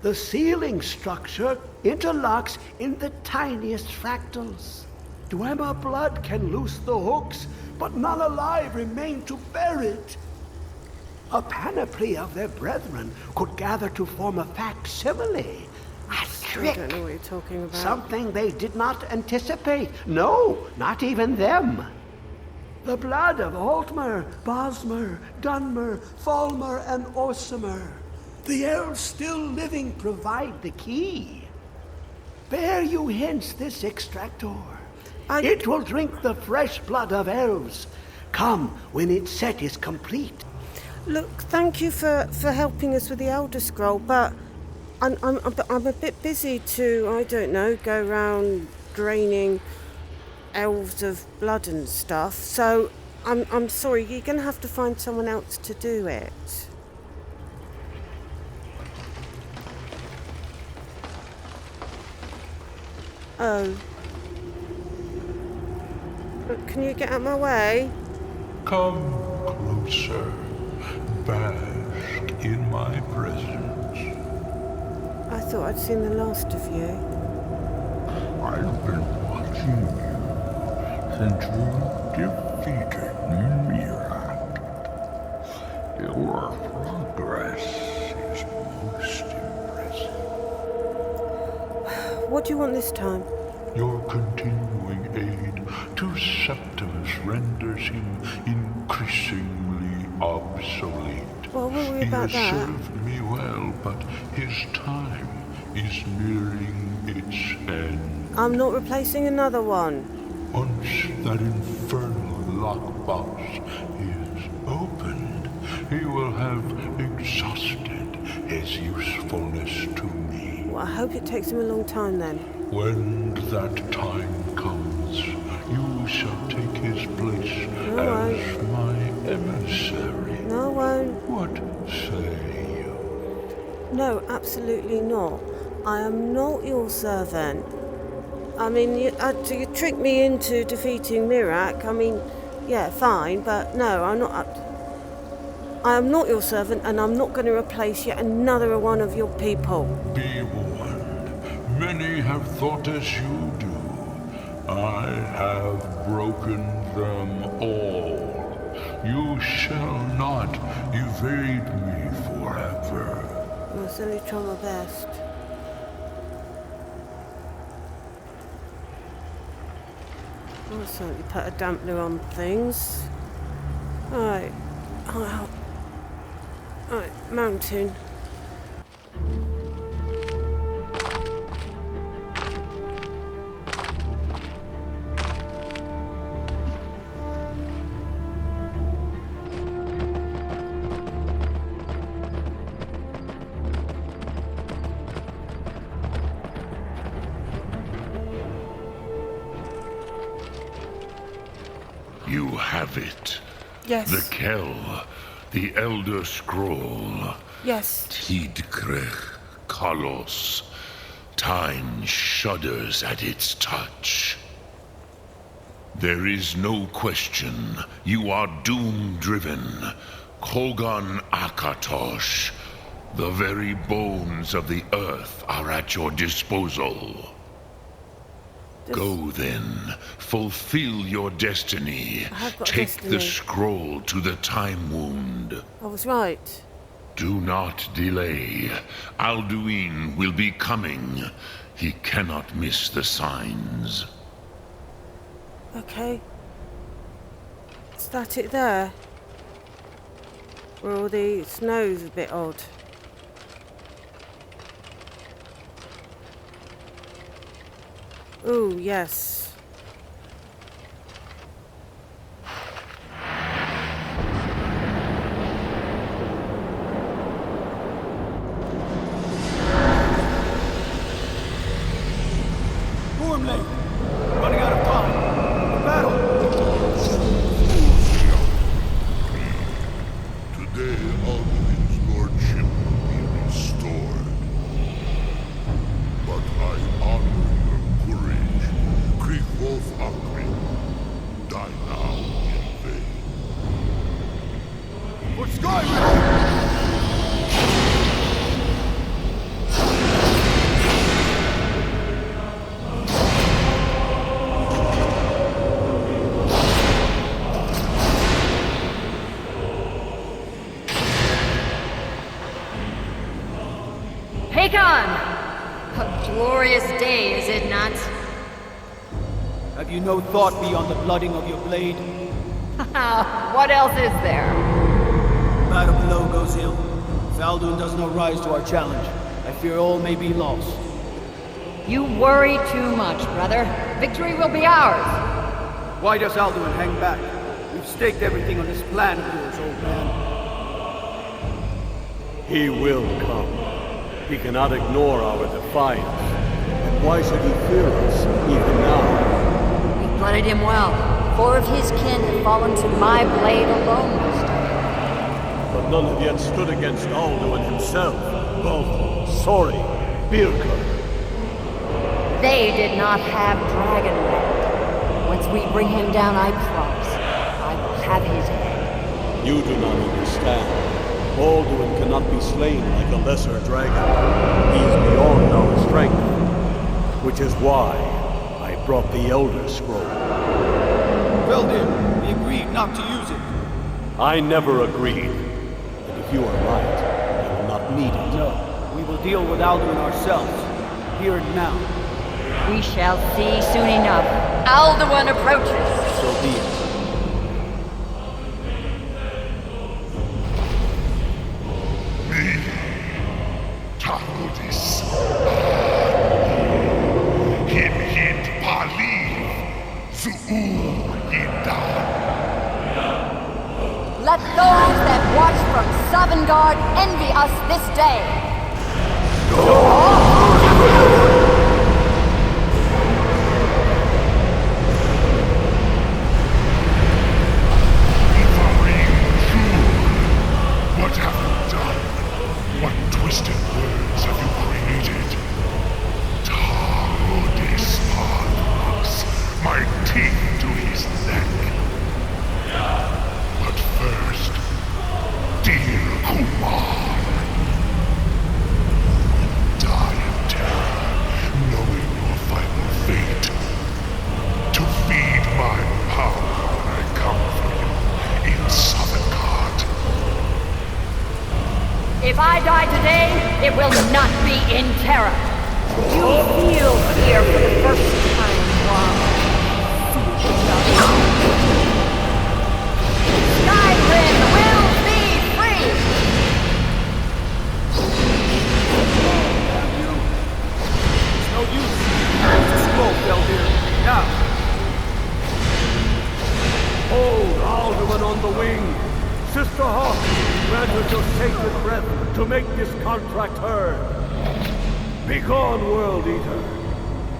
S: The ceiling structure interlocks in the tiniest fractals. Dwemer blood can loose the hooks, but none alive remain to bear it. A panoply of their brethren could gather to form a facsimile. A trick.
A: I don't know what you're talking about.
S: Something they did not anticipate. No, not even them. The blood of Altmer, Bosmer, Dunmer, Falmer, and Orsimer. The elves still living provide the key. Bear you hence this extractor. It will drink the fresh blood of elves. Come when its set is complete.
A: Look, thank you for helping us with the Elder Scroll, but I'm a bit busy to, I don't know, go around draining elves of blood and stuff. So I'm sorry, you're gonna have to find someone else to do it. Oh. But can you get out of my way?
F: Come closer. Bask in my presence.
A: I thought I'd seen the last of you.
F: I've been watching you since you defeated Mirak. Your progress is most impressive.
A: What do you want this time?
F: Your continuing aid to Septimus renders him increasingly obsolete.
A: Well, what were we about
F: he has
A: that?
F: served me well, but his time is nearing its end.
A: I'm not replacing another one.
F: Once that infernal lockbox is opened, he will have exhausted his usefulness to me.
A: Well, I hope it takes him a long time then.
F: When that time comes, you shall take his place as my emissary.
A: No, I won't.
F: What say you?
A: No, absolutely not. I am not your servant. I mean, you tricked me into defeating Mirak. I mean, yeah, fine, but no, I'm not. I am not your servant, and I'm not going to replace yet another one of your people.
F: Be warned. Many have thought as you do. I have broken them all. You shall not evade me forever.
A: I'll certainly try my best. I'll certainly put a dampener on things. Right. Right, mountain.
E: You have it.
A: Yes.
E: The Kell, the Elder Scroll.
A: Yes.
E: Tidkrech Kalos. Time shudders at its touch. There is no question. You are doom-driven. Kogan Akatosh. The very bones of the earth are at your disposal. Go then, fulfill your destiny. Take the scroll to the Time Wound.
A: I was right.
E: Do not delay. Alduin will be coming. He cannot miss the signs.
A: Okay. Is that it there? Where all the snow's a bit odd. Ooh, yes.
I: Gormley! Running out of time! The battle!
E: Today, Alduin's lordship will be restored. But I honor your courage. Kriegwolf Akrin. Die now in vain.
I: For Skyrim!
W: Hakon! A glorious day, is it not?
I: Have you no thought beyond the blooding of your blade?
W: What else is there?
I: Battle below goes ill. If Alduin does not rise to our challenge, I fear all may be lost.
W: You worry too much, brother. Victory will be ours.
I: Why does Alduin hang back? We've staked everything on this plan of yours, old man.
P: He will come. He cannot ignore our defiance. And why should he fear us, even now?
W: We blooded him well. 4 of his kin have fallen to my blade alone this day.
P: But none have yet stood against Alduin himself. Both Sori, Birka.
W: They did not have Dragonland. Once we bring him down, I promise, I will have his head.
P: You do not understand. Alduin cannot be slain like a lesser dragon. He is beyond our strength. Which is why I brought the Elder Scroll.
I: Helgen, we agreed not to use it.
P: I never agreed. But if you are right, I will not need it.
I: No, we will deal with Alduin ourselves. Here and now.
W: We shall see soon enough. Alduin approaches.
P: So be it.
W: Let those that watch from Sovngarde envy us this day.
E: What have you done? What twisted words have you created? Tarudis Padras, my teeth to his neck. But first, dear Kumar, die in terror, knowing your final fate. To feed my power when I come for you in Sovngarde.
W: If I die today, it will not be in terror. You'll feel fear for the first time, Juan. Skyrim will be free!
P: sacred breath to make this contract heard. Begone, World Eater.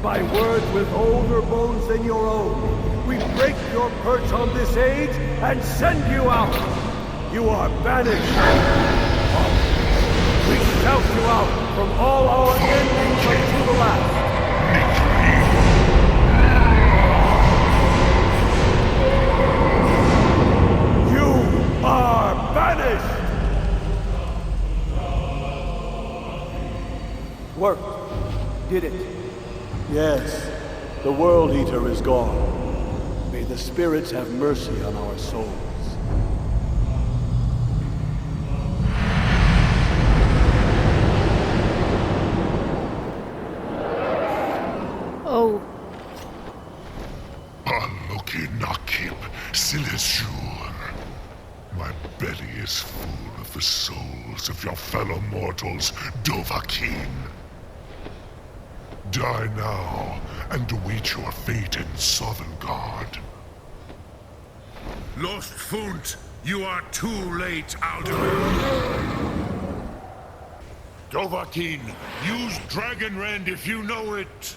P: By words with older bones than your own, we break your perch on this age and send you out. You are banished. We shout you out from all our endings unto the last. You are banished!
I: Worked. Did it.
P: Yes, the World Eater is gone. May the spirits have mercy on our souls.
A: Oh.
E: Aloki Nakib Silesur. My belly is full of the souls of your fellow mortals, Dovahkiin. Die now, and await your fate in Sovngarde.
T: Lost Funt, you are too late, Alduin. Dovahkiin, use Dragon Rend if you know it.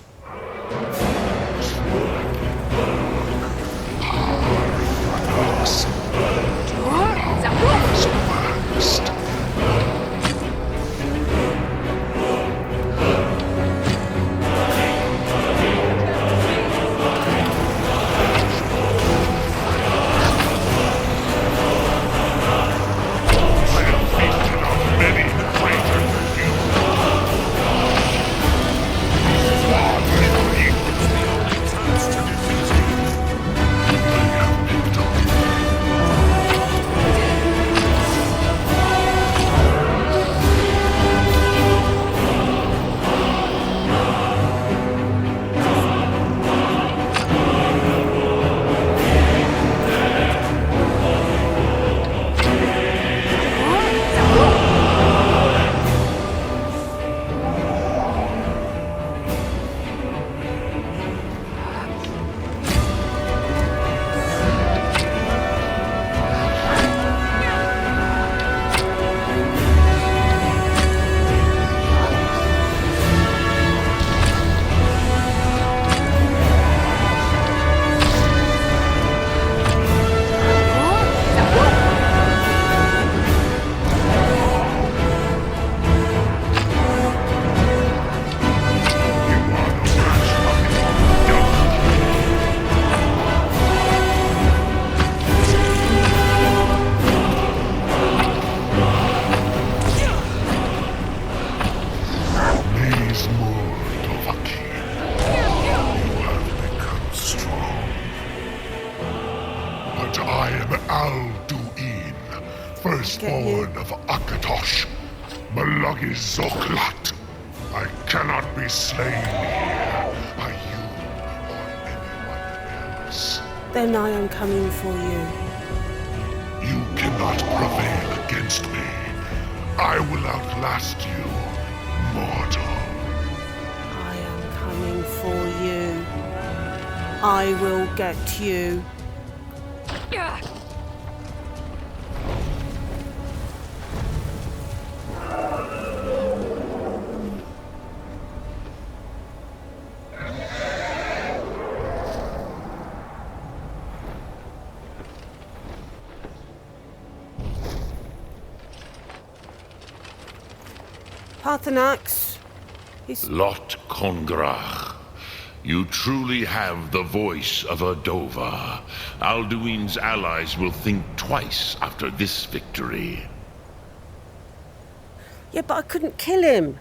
E: Firstborn of Akatosh, Malagi Zoklat. I cannot be slain here by you or anyone else.
A: Then I am coming for you.
E: You cannot prevail against me. I will outlast you, mortal.
A: I am coming for you. I will get you. Parthenax.
E: Lot Kongrach. You truly have the voice of a Dova. Alduin's allies will think twice after this victory.
A: Yeah, but I couldn't kill him.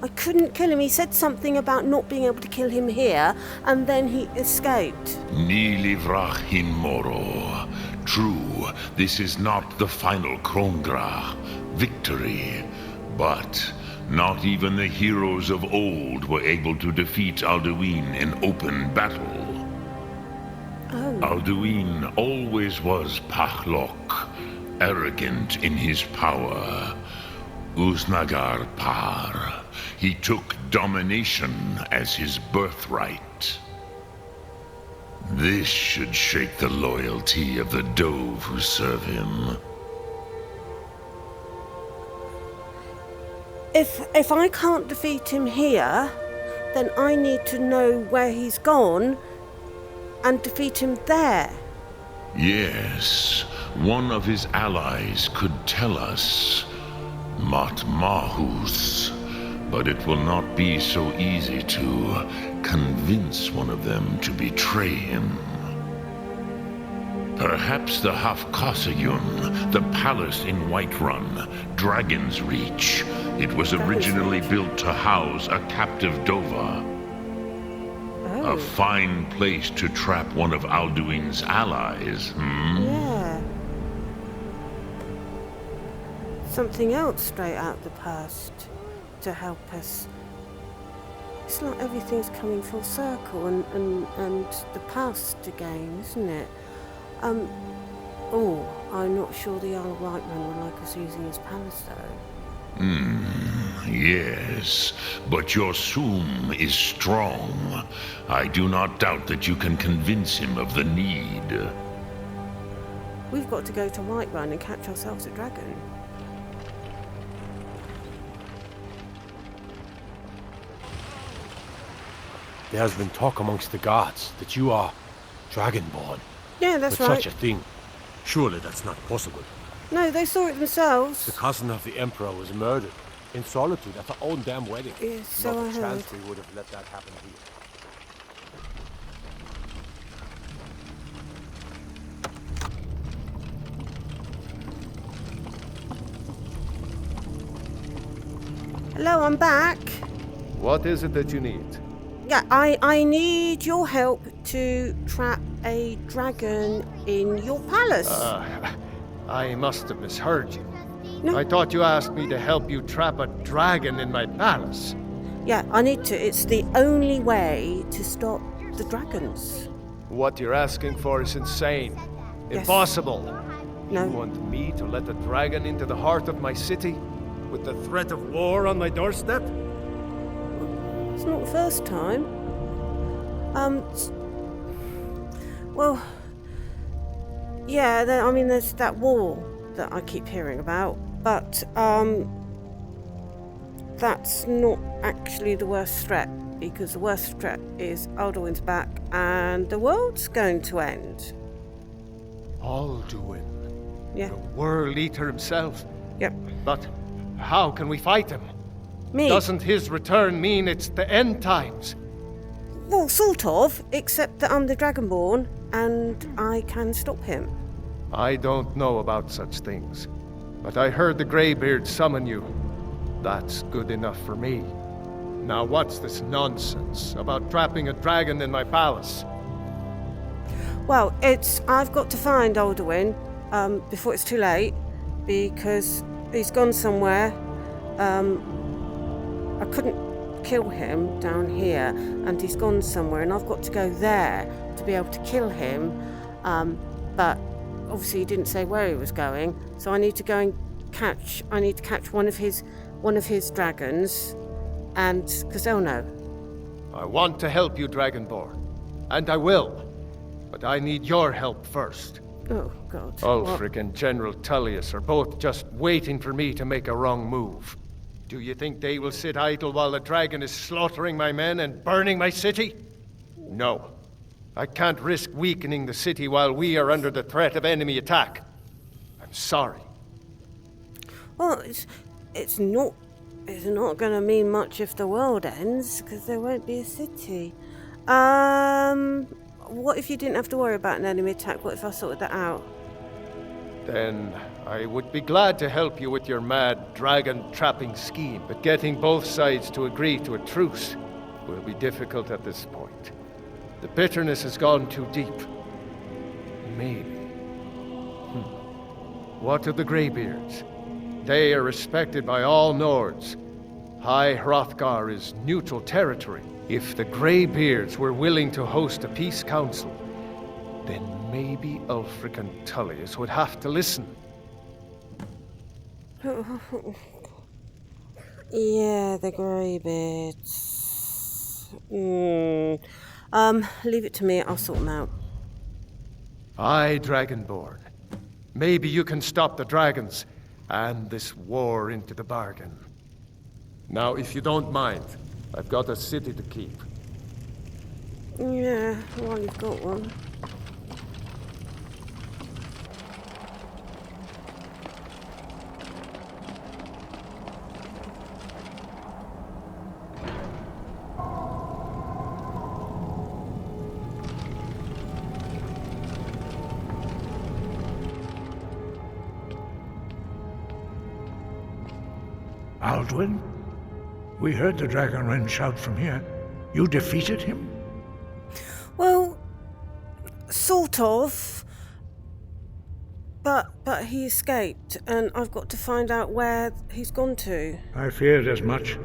A: I couldn't kill him. He said something about not being able to kill him here, and then he escaped.
E: Ni livrach hin moro. True, this is not the final Kongrach victory, but not even the heroes of old were able to defeat Alduin in open battle.
A: Oh.
E: Alduin always was Pahlok, arrogant in his power. Uznagar Par. He took domination as his birthright. This should shake the loyalty of the Dove who serve him.
A: if I can't defeat him here, then I need to know where he's gone and defeat him there.
E: Yes, one of his allies could tell us. Matmahus. But it will not be so easy to convince one of them to betray him. Perhaps the Hafkasayun, the palace in Whiterun, Dragon's Reach. It was originally built to house a captive Dova. A fine place to trap one of Alduin's allies,
A: Yeah. Something else straight out the past to help us. It's like everything's coming full circle and the past again, isn't it? I'm not sure the Isle of Whiteman would like us using his palace though.
E: Yes, but your Soom is strong. I do not doubt that you can convince him of the need.
A: We've got to go to Whiterun and catch ourselves a dragon.
C: There has been talk amongst the gods that you are dragonborn.
A: Yeah, that's
C: but
A: right.
C: Such a thing. Surely that's not possible.
A: No, they saw it themselves.
C: The cousin of the Emperor was murdered in solitude at her own damn wedding.
A: Yes, so
C: not
A: I
C: a
A: heard.
C: chance we would have let that happen here.
A: Hello, I'm back.
R: What is it that you need?
A: Yeah, I need your help to trap a dragon in your palace.
R: I must have misheard you.
A: No.
R: I thought you asked me to help you trap a dragon in my palace.
A: Yeah, I need to. It's the only way to stop the dragons.
R: What you're asking for is insane.
A: Yes.
R: Impossible.
A: No.
R: You want me to let a dragon into the heart of my city? With the threat of war on my doorstep?
A: It's not the first time. Well, yeah, there's that war that I keep hearing about, but, that's not actually the worst threat, because the worst threat is Alduin's back and the world's going to end.
R: Alduin?
A: Yeah.
R: The World Eater himself?
A: Yep.
R: But how can we fight him?
A: Me?
R: Doesn't his return mean it's the end times?
A: Well, sort of, except that I'm the Dragonborn and I can stop him.
R: I don't know about such things, but I heard the Greybeard summon you. That's good enough for me. Now what's this nonsense about trapping a dragon in my palace?
A: Well, I've got to find Alduin before it's too late, because he's gone somewhere. I couldn't kill him down here, and he's gone somewhere, and I've got to go there to be able to kill him. But obviously he didn't say where he was going, so I need to go and catch one of his dragons, and because they'll know.
R: I want to help you, Dragonborn, and I will, but I need your help first.
A: Oh, God.
R: Ulfric and General Tullius are both just waiting for me to make a wrong move. Do you think they will sit idle while the dragon is slaughtering my men and burning my city? No. I can't risk weakening the city while we are under the threat of enemy attack. I'm sorry.
A: Well, it's not going to mean much if the world ends, because there won't be a city. What if you didn't have to worry about an enemy attack? What if I sorted that out?
R: Then I would be glad to help you with your mad dragon trapping scheme, but getting both sides to agree to a truce will be difficult at this point. The bitterness has gone too deep. Maybe. What of the Greybeards? They are respected by all Nords. High Hrothgar is neutral territory. If the Greybeards were willing to host a peace council, then maybe Ulfric and Tullius would have to listen.
A: Yeah, the Greybeards. Leave it to me, I'll sort them out.
R: Aye, Dragonborn. Maybe you can stop the dragons, and this war into the bargain. Now, if you don't mind, I've got a city to keep.
A: Yeah, well, you've got one.
F: Alduin? We heard the Dragonren shout from here. You defeated him?
A: Well, sort of. But he escaped, and I've got to find out where he's gone to.
F: I feared as much.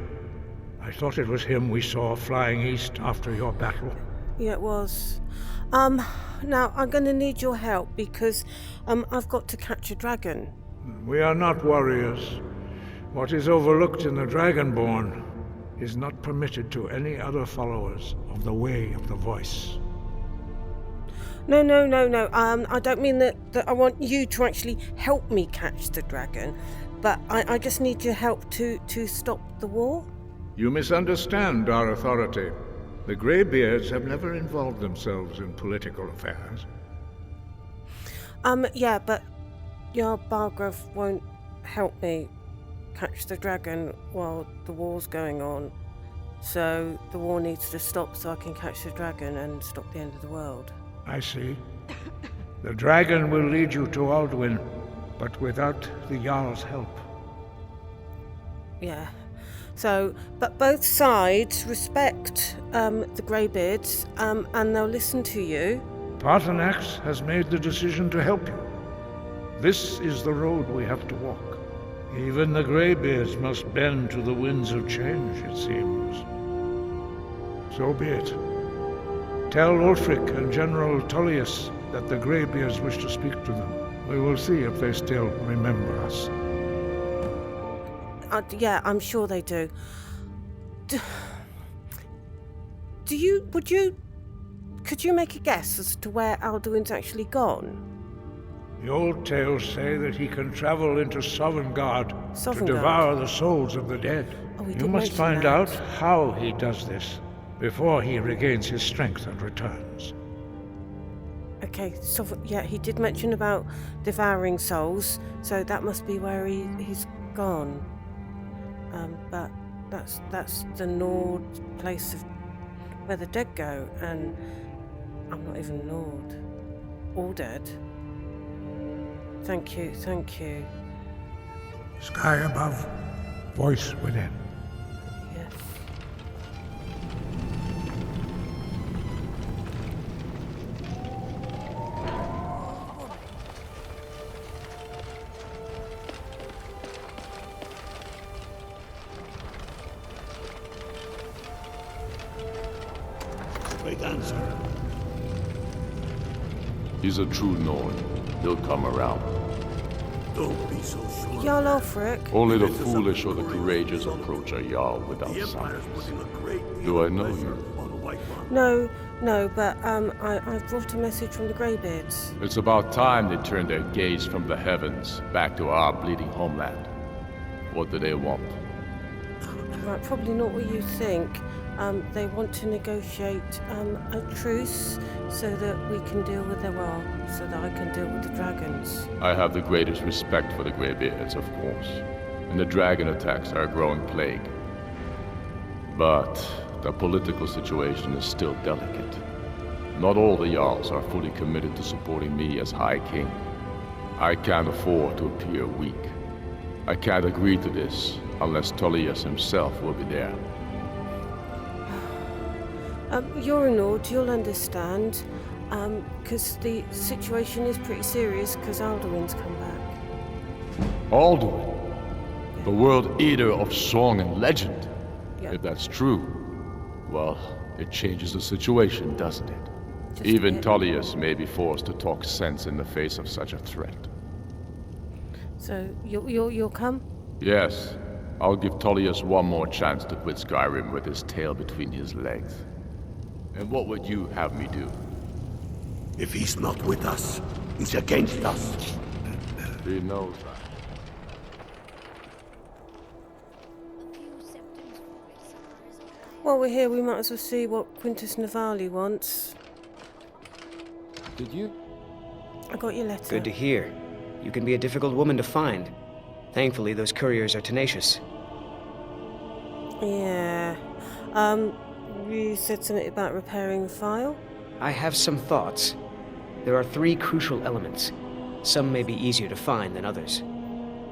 F: I thought it was him we saw flying east after your battle.
A: Yeah, it was. Now I'm going to need your help because I've got to catch a dragon.
F: We are not warriors. What is overlooked in the Dragonborn is not permitted to any other followers of the Way of the Voice.
A: No. I don't mean that I want you to actually help me catch the dragon, but I just need your help to stop the war.
F: You misunderstand our authority. The Greybeards have never involved themselves in political affairs.
A: Yeah, but your Bargrove won't help me catch the dragon while the war's going on. So the war needs to stop so I can catch the dragon and stop the end of the world.
F: I see. The dragon will lead you to Alduin, but without the Jarl's help.
A: Yeah. So, but both sides respect the Greybeards, and they'll listen to you.
F: Paarthurnax has made the decision to help you. This is the road we have to walk. Even the Greybeards must bend to the winds of change, it seems. So be it. Tell Ulfric and General Tullius that the Greybeards wish to speak to them. We will see if they still remember us.
A: Yeah, I'm sure they do. Could you make a guess as to where Alduin's actually gone?
F: The old tales say that he can travel into Sovngarde to devour the souls of the dead. You must find out how he does this before he regains his strength and returns.
A: Okay, so yeah, he did mention about devouring souls, so that must be where he's gone. But that's the Nord place of where the dead go, and I'm not even Nord or dead. Thank you.
F: Sky above, voice within.
A: Yes.
P: Great answer.
E: He's a true Nord. He'll come around.
P: Don't be so sure.
A: Jarl Ulfric.
E: Only the foolish or the courageous approach a Jarl without science. Do I know you?
A: No, but I brought a message from the Greybeards.
E: It's about time they turned their gaze from the heavens back to our bleeding homeland. What do they want?
A: Right, probably not what you think. They want to negotiate a truce so that we can deal with the war, so that I can deal with the dragons.
E: I have the greatest respect for the Greybeards, of course, and the dragon attacks are a growing plague. But the political situation is still delicate. Not all the Jarls are fully committed to supporting me as High King. I can't afford to appear weak. I can't agree to this unless Tullius himself will be there.
A: You're a Nord, you'll understand, because the situation is pretty serious because Alduin's come back.
E: Alduin? The World Eater of song and legend?
A: Yeah.
E: If that's true, well, it changes the situation, doesn't it? Even Tullius may be forced to talk sense in the face of such a threat.
A: So, you'll come?
E: Yes. I'll give Tullius one more chance to quit Skyrim with his tail between his legs. And what would you have me do?
P: If he's not with us, he's against us.
E: He knows that.
A: While we're here, we might as well see what Quintus Navali wants.
Q: Did you?
A: I got your letter.
Q: Good to hear. You can be a difficult woman to find. Thankfully, those couriers are tenacious.
A: Yeah. You said something about repairing the file?
Q: I have some thoughts. There are 3 crucial elements. Some may be easier to find than others.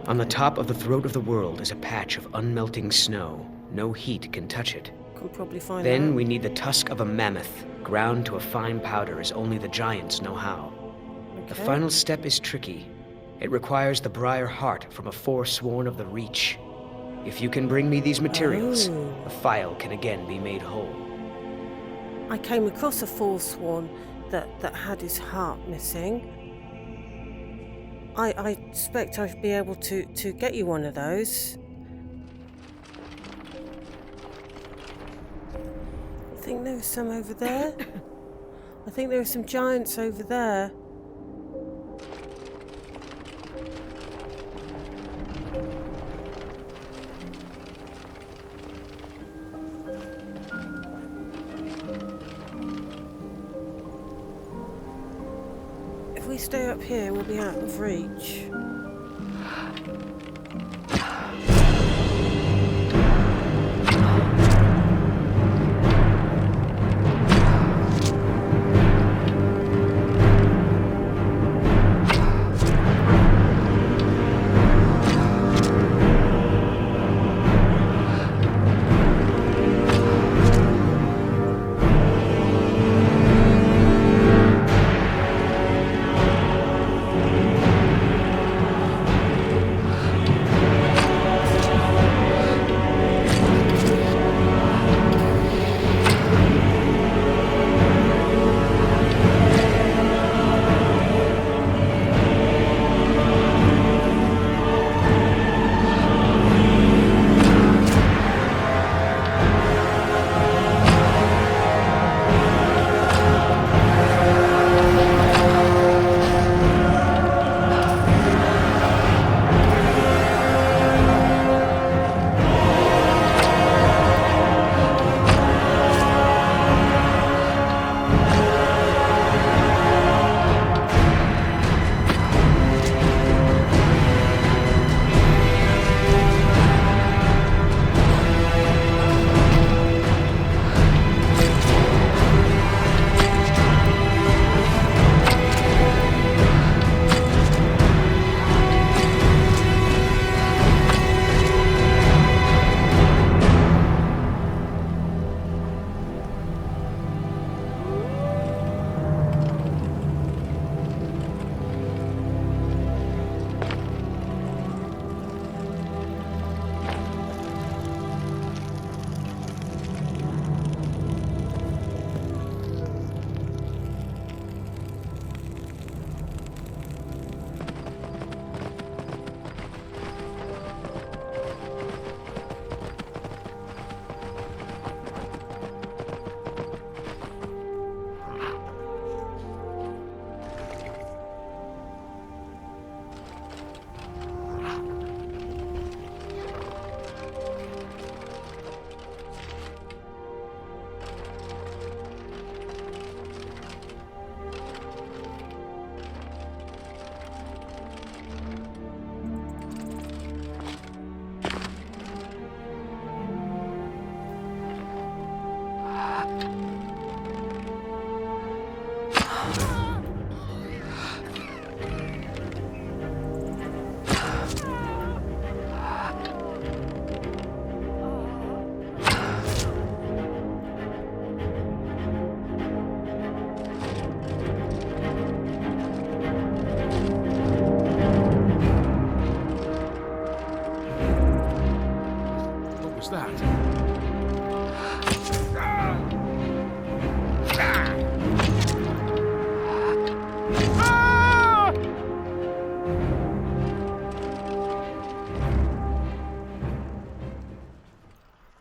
Q: On the top of the throat of the world is a patch of unmelting snow. No heat can touch it.
A: Can probably find
Q: Then
A: out.
Q: we need the tusk of a mammoth, ground to a fine powder as only the giants know how. The final step is tricky. It requires the briar heart from a forsworn of the Reach. If you can bring me these materials, the file can again be made whole.
A: I came across a forsworn that had his heart missing. I expect I'd be able to get you one of those. I think there's some over there. I think there are some giants over there. If we stay up here, we'll be out of reach.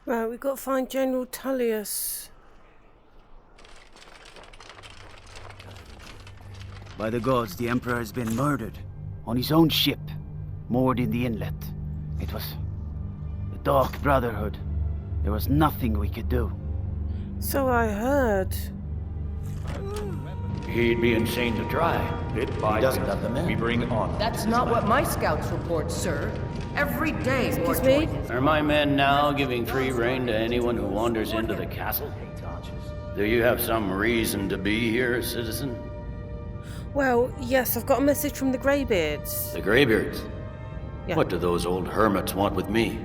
A: Right, we've got to find General Tullius.
I: By the gods, the Emperor has been murdered. On his own ship. Moored in the inlet. It was the Dark Brotherhood. There was nothing we could do.
A: So I heard.
G: He'd be insane to try. Bit by
H: doesn't
G: bit,
H: have the men.
G: we bring on.
J: That's not what my scouts report, sir. Every day more
A: Excuse me?
J: choices.
G: Are my men now giving free rein to anyone who wanders into the castle? Do you have some reason to be here, citizen?
A: Well, yes, I've got a message from the Greybeards.
G: The Greybeards?
A: Yeah.
G: What do those old hermits want with me?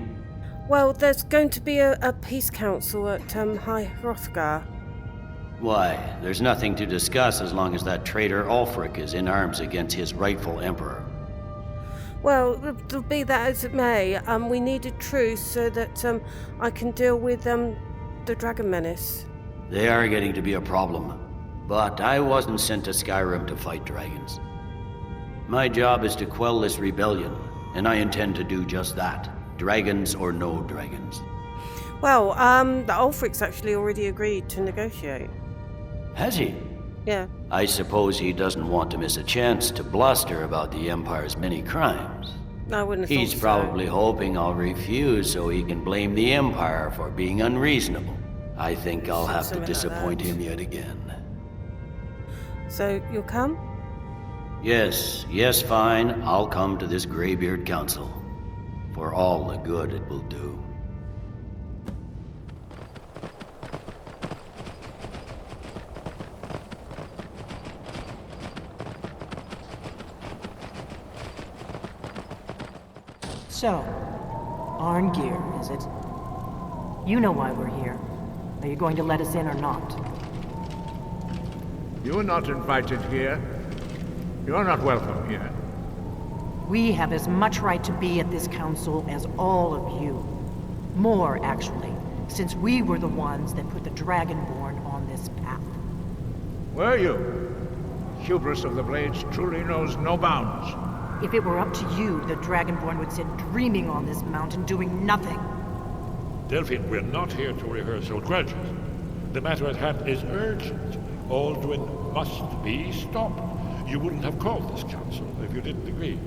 A: Well, there's going to be a peace council at High Hrothgar.
G: Why, there's nothing to discuss as long as that traitor Ulfric is in arms against his rightful emperor.
A: Well, be that as it may, we need a truce so that I can deal with the dragon menace.
G: They are getting to be a problem. But I wasn't sent to Skyrim to fight dragons. My job is to quell this rebellion, and I intend to do just that. Dragons or no dragons.
A: Well, the Ulfric's actually already agreed to negotiate.
G: Has he?
A: Yeah.
G: I suppose he doesn't want to miss a chance to bluster about the Empire's many crimes.
A: I wouldn't have
G: He's
A: thought
G: probably hoping I'll refuse so he can blame the Empire for being unreasonable. I think I'll have to
A: Something like
G: disappoint
A: that.
G: him yet again.
A: So, you'll come?
G: Yes, fine. I'll come to this Greybeard Council. For all the good it will do.
K: So, Arngeir, is it? You know why we're here. Are you going to let us in or not?
F: You are not invited here. You are not welcome here.
K: We have as much right to be at this council as all of you. More, actually, since we were the ones that put the Dragonborn on this path.
F: Were you? Hubris of the Blades truly knows no bounds.
K: If it were up to you, the Dragonborn would sit dreaming on this mountain doing nothing.
E: Delphine, we're not here to rehearse old grudges. The matter at hand is urgent. Alduin must be stopped. You wouldn't have called this council if you didn't agree.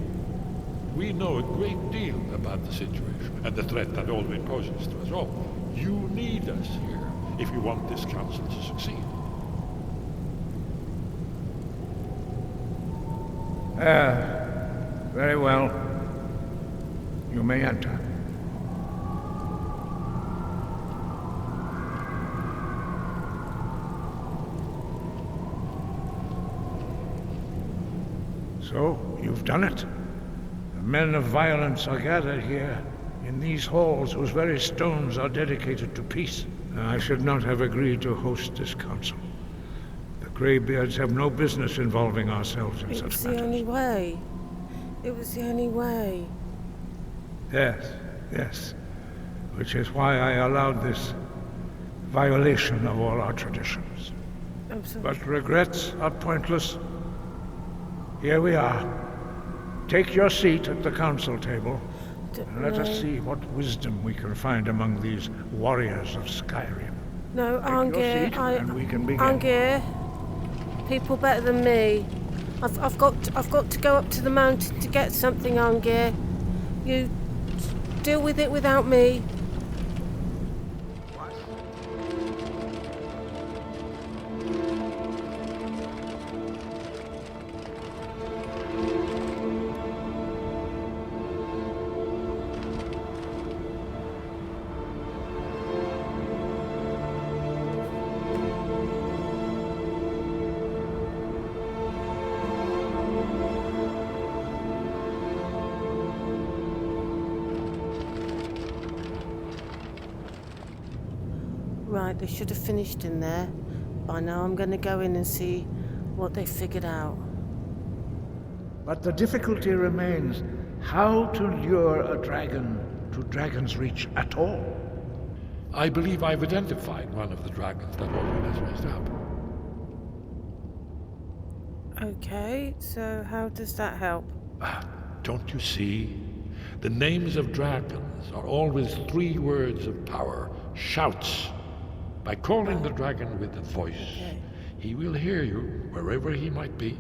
E: We know a great deal about the situation and the threat that Alduin poses to us all. You need us here if you want this council to succeed.
F: Very well. You may enter. So, you've done it. The men of violence are gathered here, in these halls whose very stones are dedicated to peace. I should not have agreed to host this council. The Greybeards have no business involving ourselves in
A: It
F: such
A: was the
F: matters.
A: only way. It was the only way.
F: Yes. Which is why I allowed this violation of all our traditions.
A: Absolutely.
F: But regrets are pointless. Here we are. Take your seat at the council table, and let us see what wisdom we can find among these warriors of Skyrim.
A: No,
F: Take your seat, and we can begin.
A: Arngeir, people better than me. I've got to go up to the mountain to get something, Arngeir. You deal with it without me. Right, they should have finished in there. By now I'm going to go in and see what they figured out.
F: But the difficulty remains how to lure a dragon to Dragon's Reach at all.
E: I believe I've identified one of the dragons that Alduin has raised up.
A: Okay, so how does that help?
E: Don't you see? The names of dragons are always 3 words of power, shouts. By calling the dragon with a voice, he will hear you wherever he might be.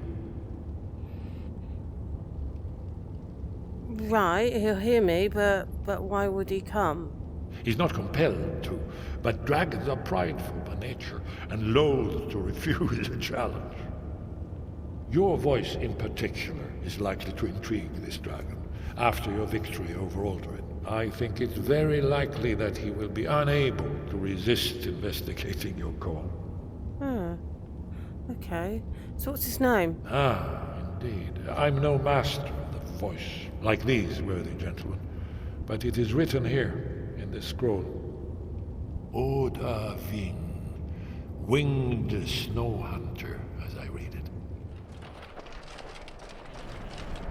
A: Right, he'll hear me, but why would he come?
E: He's not compelled to, but dragons are prideful by nature and loath to refuse a challenge. Your voice in particular is likely to intrigue this dragon after your victory over Alduin. I think it's very likely that he will be unable to resist investigating your call.
A: Okay. So what's his name?
E: Ah, indeed. I'm no master of the voice, like these worthy gentlemen, but it is written here in this scroll. Oda Ving, winged snow hunter, as I read it.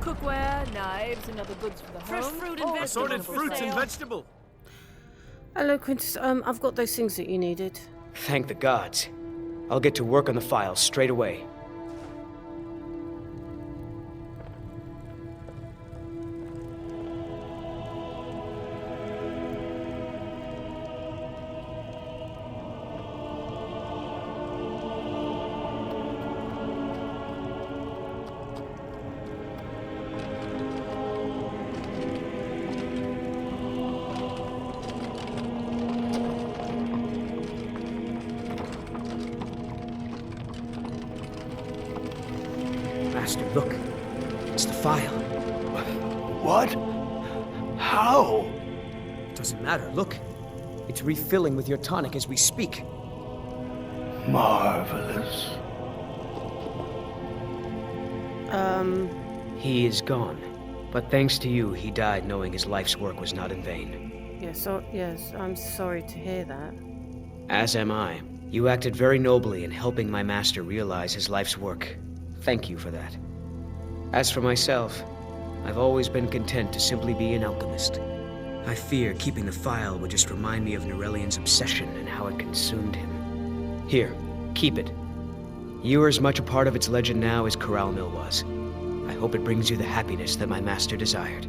O: Cookware, knives, and other goods for the
J: Fresh
O: home.
J: fruit and vegetables.
P: Assorted fruits and vegetables.
A: Hello, Quintus. I've got those things that you needed.
Q: Thank the gods. I'll get to work on the files straight away. Master, look. It's the file.
S: What? How?
Q: Doesn't matter, look. It's refilling with your tonic as we speak.
S: Marvelous.
Q: He is gone. But thanks to you, he died knowing his life's work was not in vain.
A: Yes, I'm sorry to hear that.
Q: As am I. You acted very nobly in helping my master realize his life's work. Thank you for that. As for myself, I've always been content to simply be an alchemist. I fear keeping the file would just remind me of Nerelian's obsession and how it consumed him. Here, keep it. You are as much a part of its legend now as Corral Mill was. I hope it brings you the happiness that my master desired.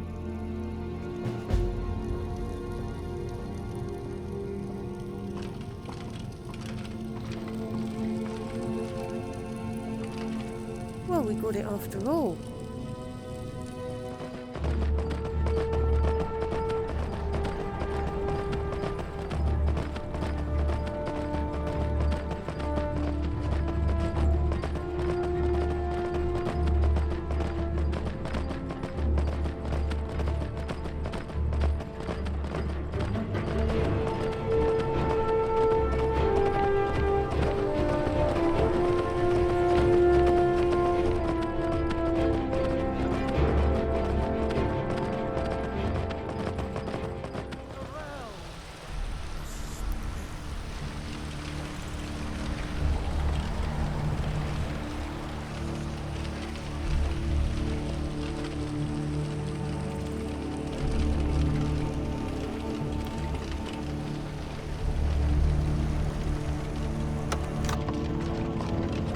A: Well, we got it after all.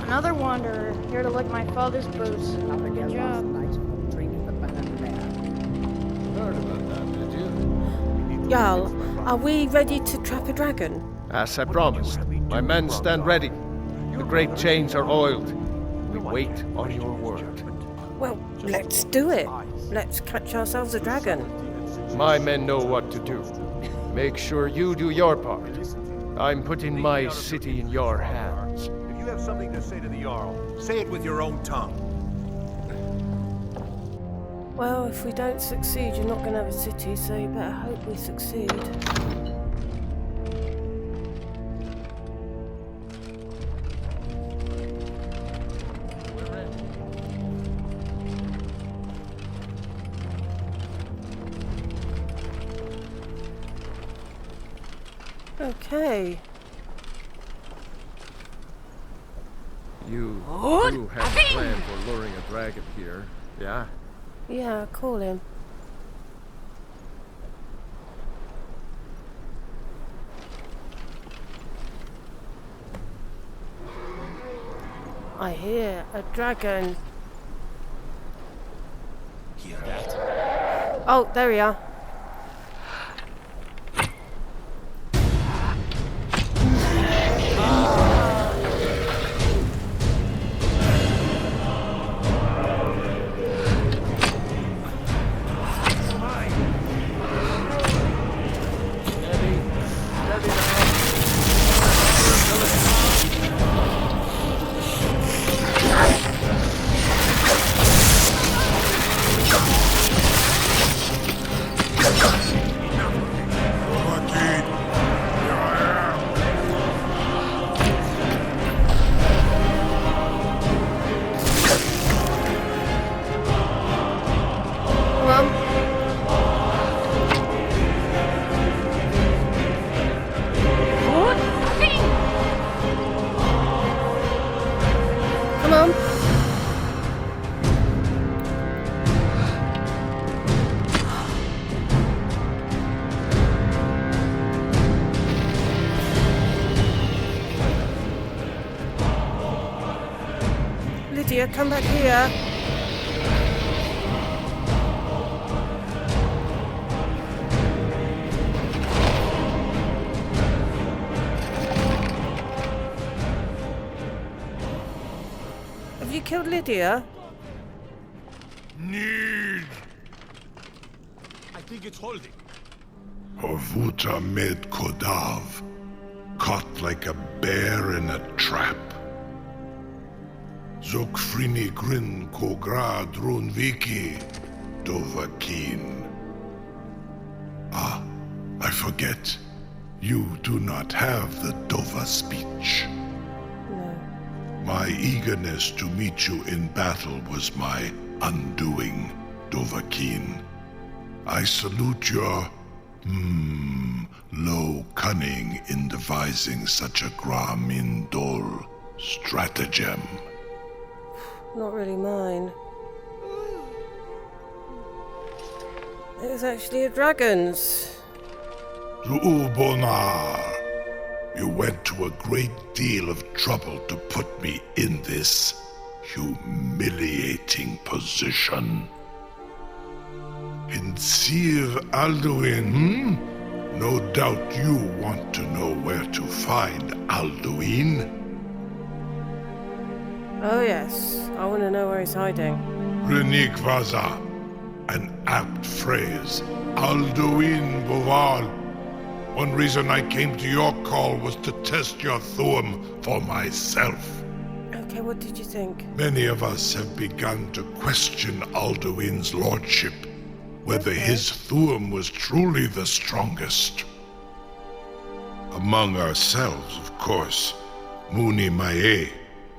M: Another wanderer, here to lick my father's boots. Good job.
R: Heard about that, did you?
A: Jarl, are we ready to trap a dragon?
R: As I promised, my men stand ready. The great chains are oiled. We wait on your word.
A: Well, let's do it. Let's catch ourselves a dragon.
R: My men know what to do. Make sure you do your part. I'm putting my city in your hands.
L: If you have something to say to the Jarl, say it with your own tongue.
A: Well, if we don't succeed, you're not going to have a city, so you better hope we succeed. Okay.
R: You do have a plan for luring a dragon here, yeah?
A: Yeah, call him. I hear a dragon.
L: Hear that?
A: Oh, there we are. Lydia, come back here. Have you killed Lydia?
P: Need.
C: I think it's holding.
P: Horvuta med Kodav, caught like a bear in a trap. Zokfrini grin kogra drunviki dovakin. Ah, I forget. You do not have the Dova speech.
A: No.
P: My eagerness to meet you in battle was my undoing, Dovahkiin. I salute your, low cunning in devising such a Gramindol stratagem.
A: Not really mine. It was actually a dragon's.
P: Zuubonar, you went to a great deal of trouble to put me in this humiliating position. In Sir Alduin, No doubt you want to know where to find Alduin.
A: Oh yes, I want to know where he's hiding.
P: Renikvaza, an apt phrase. Alduin Boval. One reason I came to your call was to test your Thuum for myself.
A: Okay, what did you think?
P: Many of us have begun to question Alduin's lordship, whether his Thuum was truly the strongest. Among ourselves, of course, Muni Mae,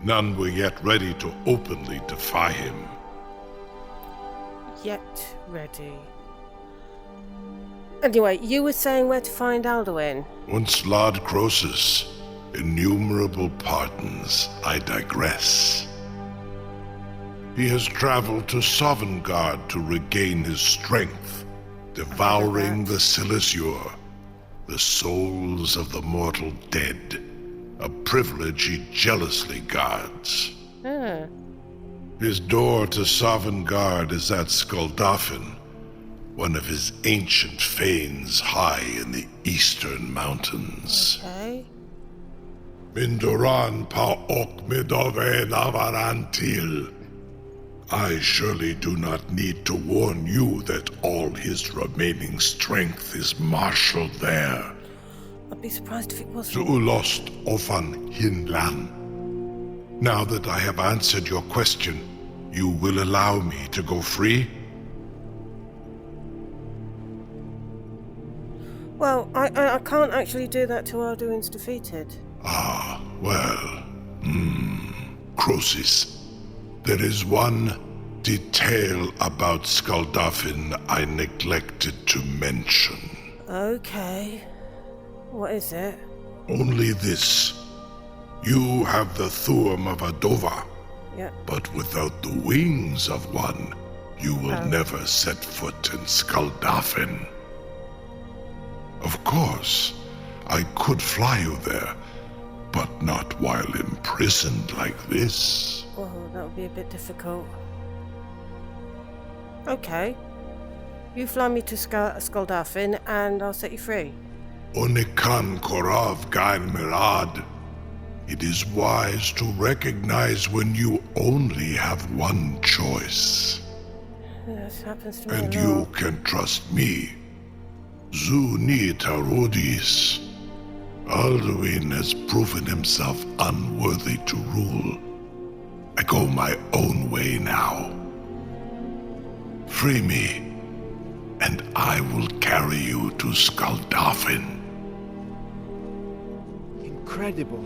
P: none were yet ready to openly defy him.
A: Yet ready. Anyway, you were saying where to find Alduin.
P: Once Lord Croesus, innumerable pardons, I digress. He has traveled to Sovngarde to regain his strength, devouring the Silesure, the souls of the mortal dead, a privilege he jealously guards. His door to Sovngarde is at Skuldafn, one of his ancient fanes high in the eastern mountains.
A: Okay.
P: Mindoran pa ok midove navarantil. I surely do not need to warn you that all his remaining strength is marshaled there.
A: I'd be surprised if it wasn't.
P: Zuulost ofan hinlan. Now that I have answered your question, you will allow me to go free?
A: Well, I can't actually do that till Alduin's defeated.
P: Ah, well, Croesus. There is one detail about Skuldafn I neglected to mention.
A: Okay. What is it?
P: Only this. You have the Thuum of a Dova.
A: Yeah.
P: But without the wings of one, you will never set foot in Skuldafn. Of course, I could fly you there, but not while imprisoned like this.
A: Oh, that would be a bit difficult. Okay. You fly me to Skuldafn and I'll set you free.
P: Onikan Korav Gain Mirad. It is wise to recognize when you only have one choice.
A: This happens to me
P: And
A: a
P: you
A: lot.
P: can trust me. Zuni Tarodis. Alduin has proven himself unworthy to rule. I go my own way now. Free me, and I will carry you to Skuldafn.
N: Incredible.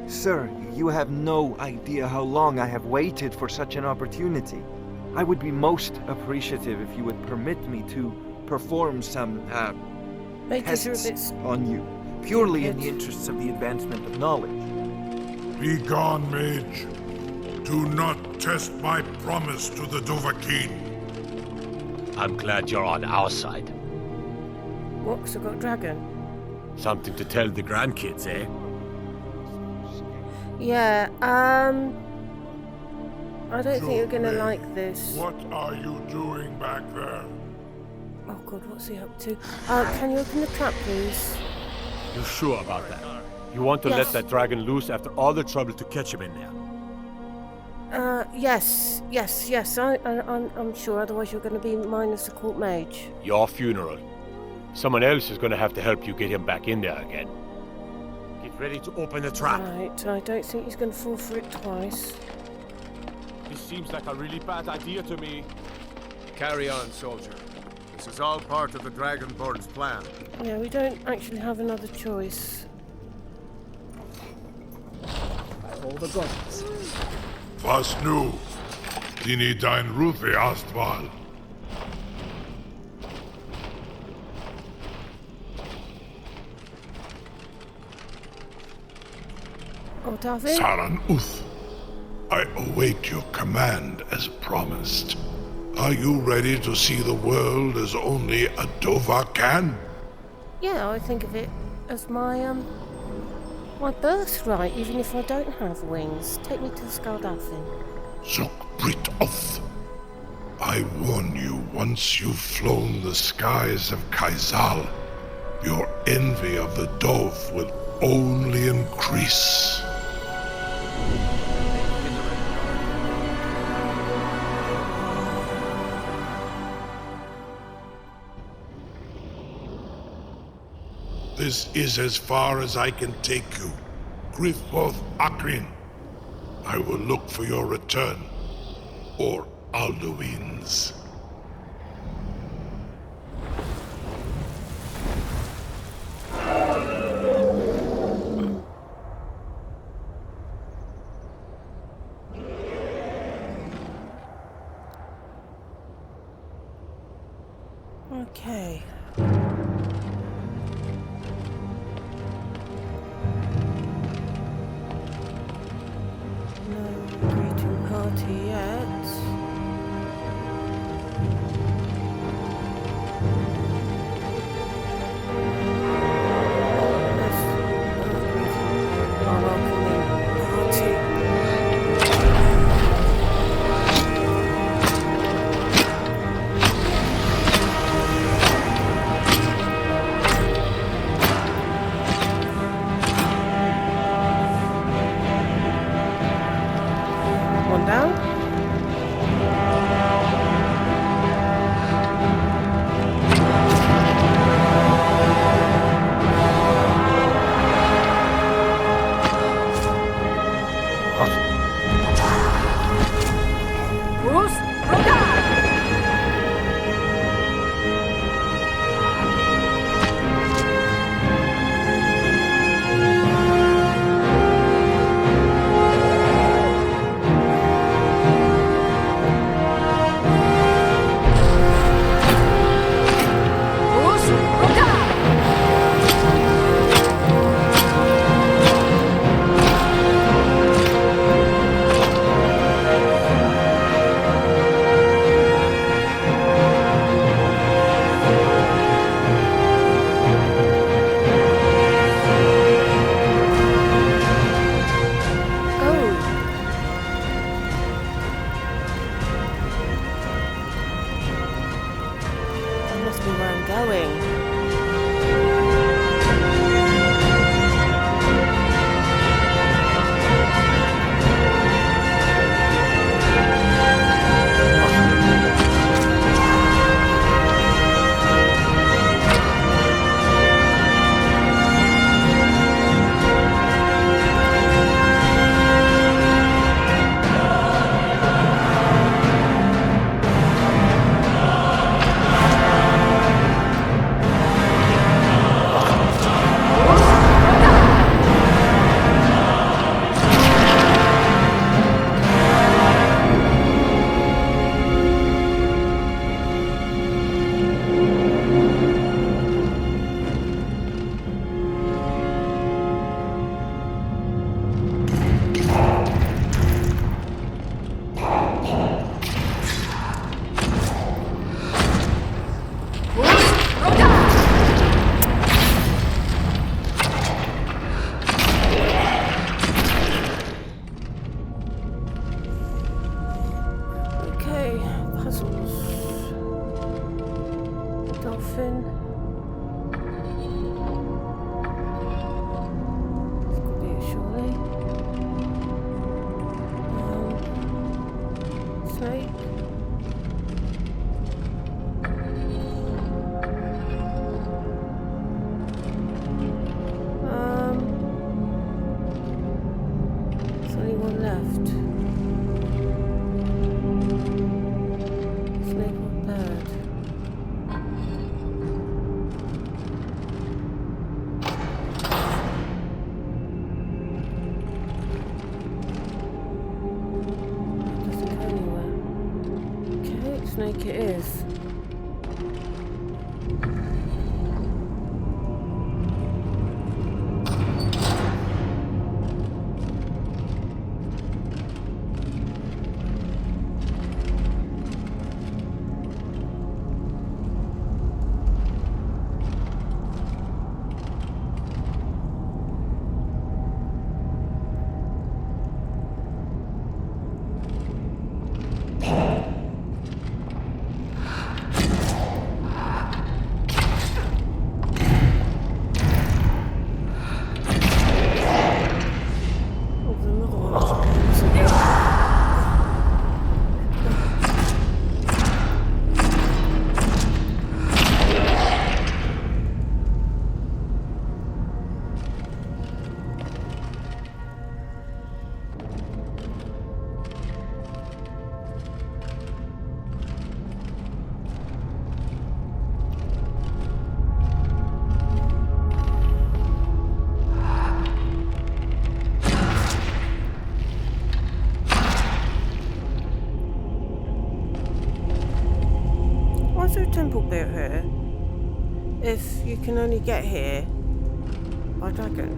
N: Sir, you have no idea how long I have waited for such an opportunity. I would be most appreciative if you would permit me to perform some, tests on you, purely in the interests of the advancement of knowledge.
P: Be gone, mage. Do not test my promise to the Dovahkiin.
C: I'm glad you're on our side.
A: What? 'Cause I've got a dragon?
C: Something to tell the grandkids, eh?
A: Yeah, I don't think you're gonna like this.
E: What are you doing back there?
A: Oh god, what's he up to? Can you open the trap, please?
C: You sure about that? You want to let that dragon loose after all the trouble to catch him in there?
A: Yes. I'm sure, otherwise you're going to be minus the court mage.
C: Your funeral. Someone else is going to have to help you get him back in there again. Get ready to open the trap.
A: Right, I don't think he's going to fall for it twice.
C: This seems like a really bad idea to me.
R: Carry on, soldier. This is all part of the Dragonborn's plan.
A: Yeah, we don't actually have another choice.
I: By all the gods.
E: Was nu? Dini dein Rufe Astval.
A: Oh, David?
E: Saran Uth. I await your command as promised. Are you ready to see the world as only a Dova can?
A: Yeah, I think of it as my birthright, even if I don't have wings. Take me to Skaldafin.
E: Zuk Brit Oth. I warn you, once you've flown the skies of Kaizal, your envy of the Dove will only increase. This is as far as I can take you. Grifoth Akrin. I will look for your return. Or Alduin's.
A: Okay. No greeting party yet. like it is. Why's there a temple bit here? If you can only get here by dragon.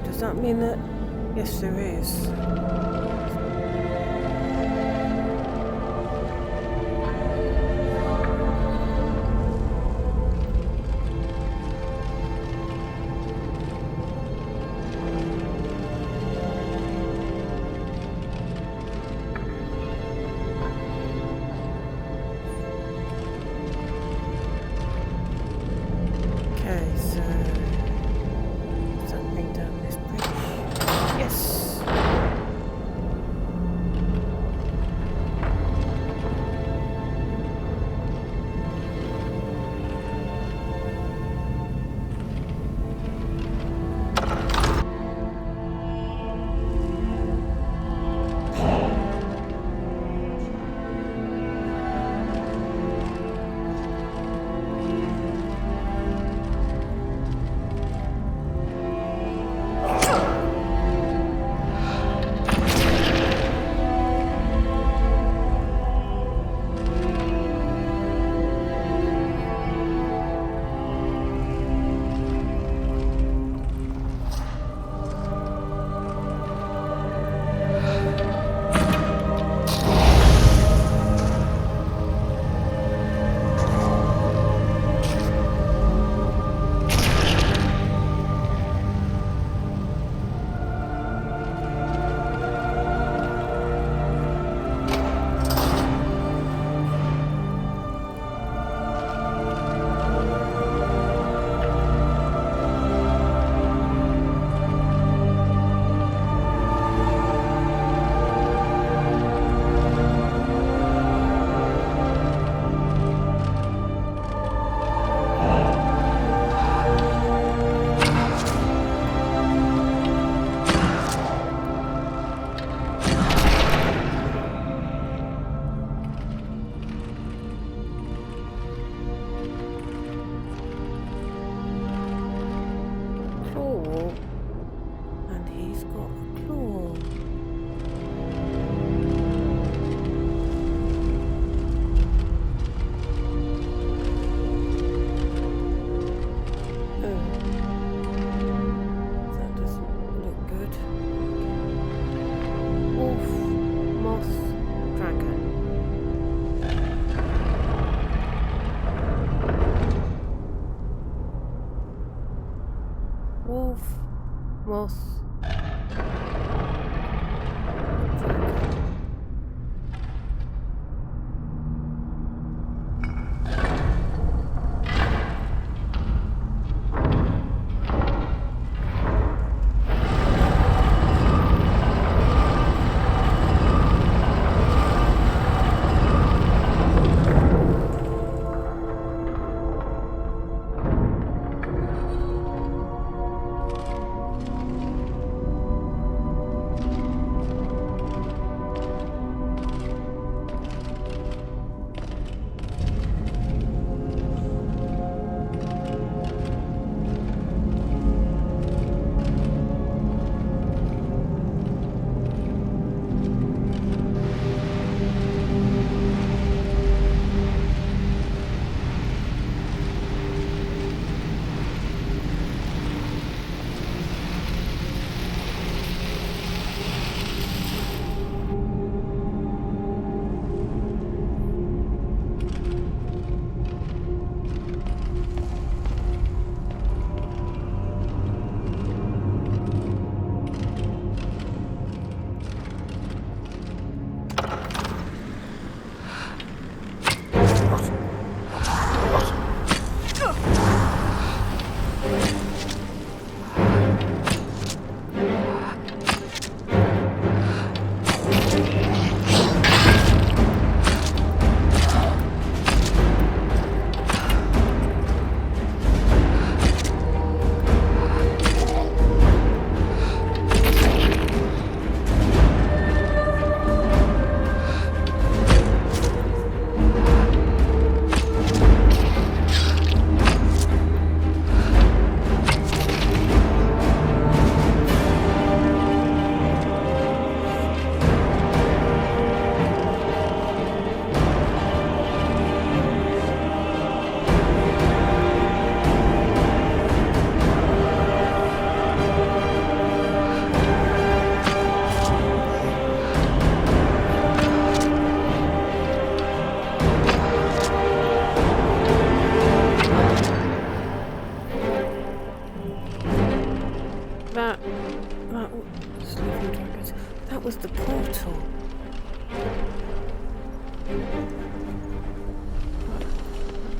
A: Does that mean that... Yes, there is.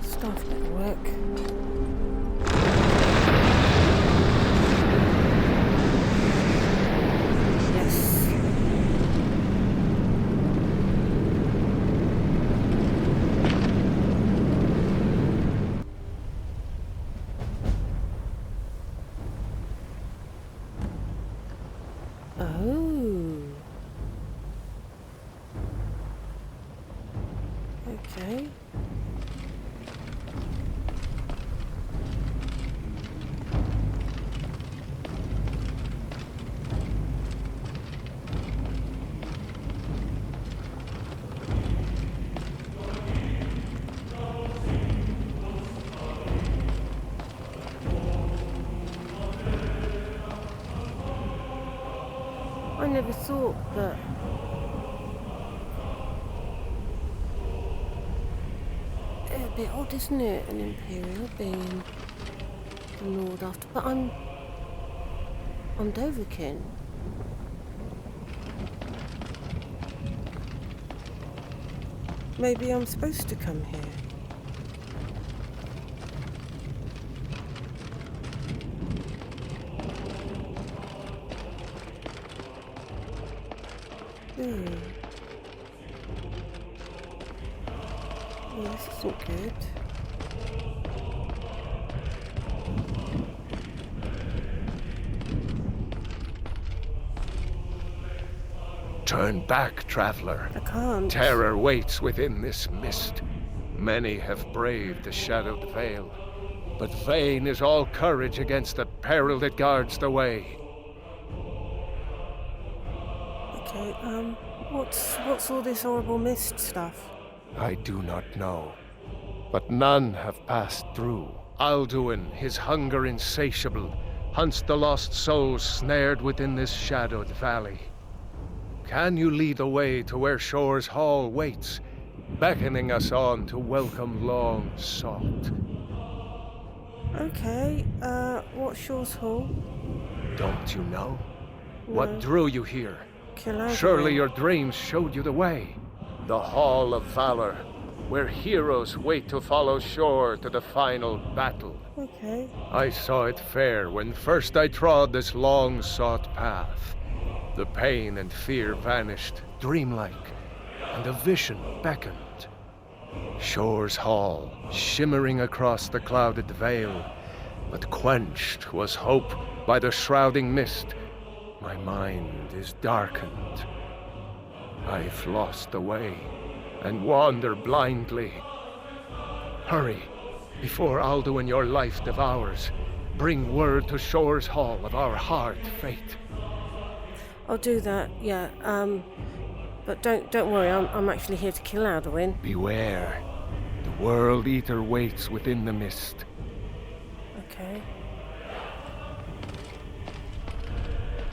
A: Stuff better work. Yes. Oh. Okay. I never thought that it's a bit odd, isn't it? An Imperial being the Lord after, but I'm Dovahkiin. Maybe I'm supposed to come here. Yeah, this isn't good.
R: Turn back, traveler.
A: I can't.
R: Terror waits within this mist. Many have braved the shadowed veil, but vain is all courage against the peril that guards the way.
A: Okay, what's all this horrible mist stuff?
R: I do not know, but none have passed through. Alduin, his hunger insatiable, hunts the lost souls snared within this shadowed valley. Can you lead the way to where Shore's Hall waits, beckoning us on to welcome long sought?
A: Okay, what's Shore's Hall?
R: Don't you know?
A: No.
R: What drew you here? Surely your dreams showed you the way. The Hall of Valor, where heroes wait to follow Shore to the final battle.
A: Okay.
R: I saw it fair when first I trod this long-sought path. The pain and fear vanished, dreamlike, and a vision beckoned. Shore's Hall, shimmering across the clouded veil, but quenched was hope by the shrouding mist. My mind is darkened. I've lost the way and wander blindly. Hurry, before Alduin your life devours. Bring word to Shore's Hall of our hard fate.
A: I'll do that, yeah. But don't worry, I'm actually here to kill Alduin.
R: Beware. The World Eater waits within the mist.
A: Okay.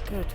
A: Good.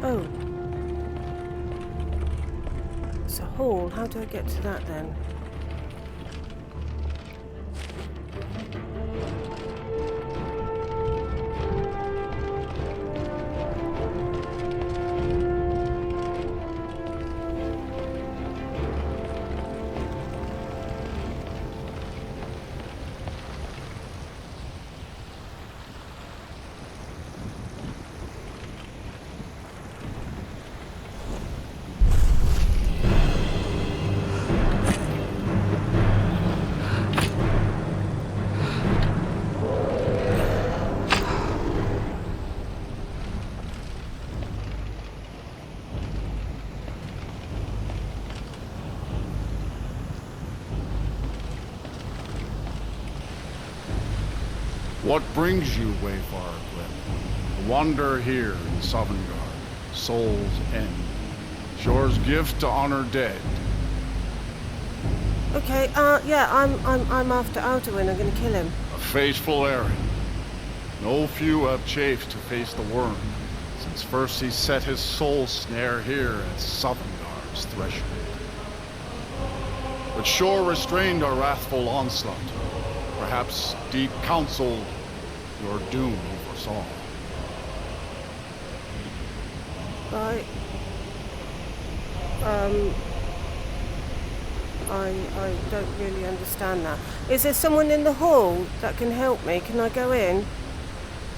A: Oh. It's a hall. How do I get to that then?
D: What brings you, Wayfarer Grim? A wanderer here in Sovngarde, Soul's End. Shore's gift to honor dead.
A: Okay, yeah, I'm after Alduin. I'm gonna kill him.
D: A faithful errand. No few have chafed to face the worm, since first he set his soul snare here at Sovngarde's threshold. But Shore restrained our wrathful onslaught. Perhaps deep counseled your doom he foresaw.
A: Right. I don't really understand that. Is there someone in the hall that can help me? Can I go in?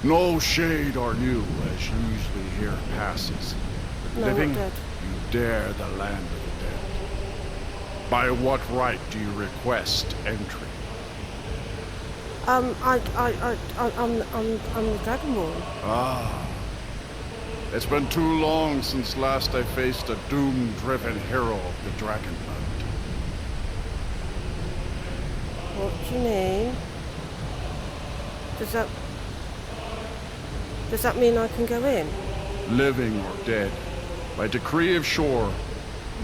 D: No shade or new, as usually here passes. But
A: No,
D: living,
A: not dead.
D: you dare the land of the dead. By what right do you request entry?
A: I'm the Dragonborn.
D: Ah. It's been too long since last I faced a doom-driven hero of the Dragonland.
A: What do you mean? Does that mean I can go in?
D: Living or dead, by decree of Shore,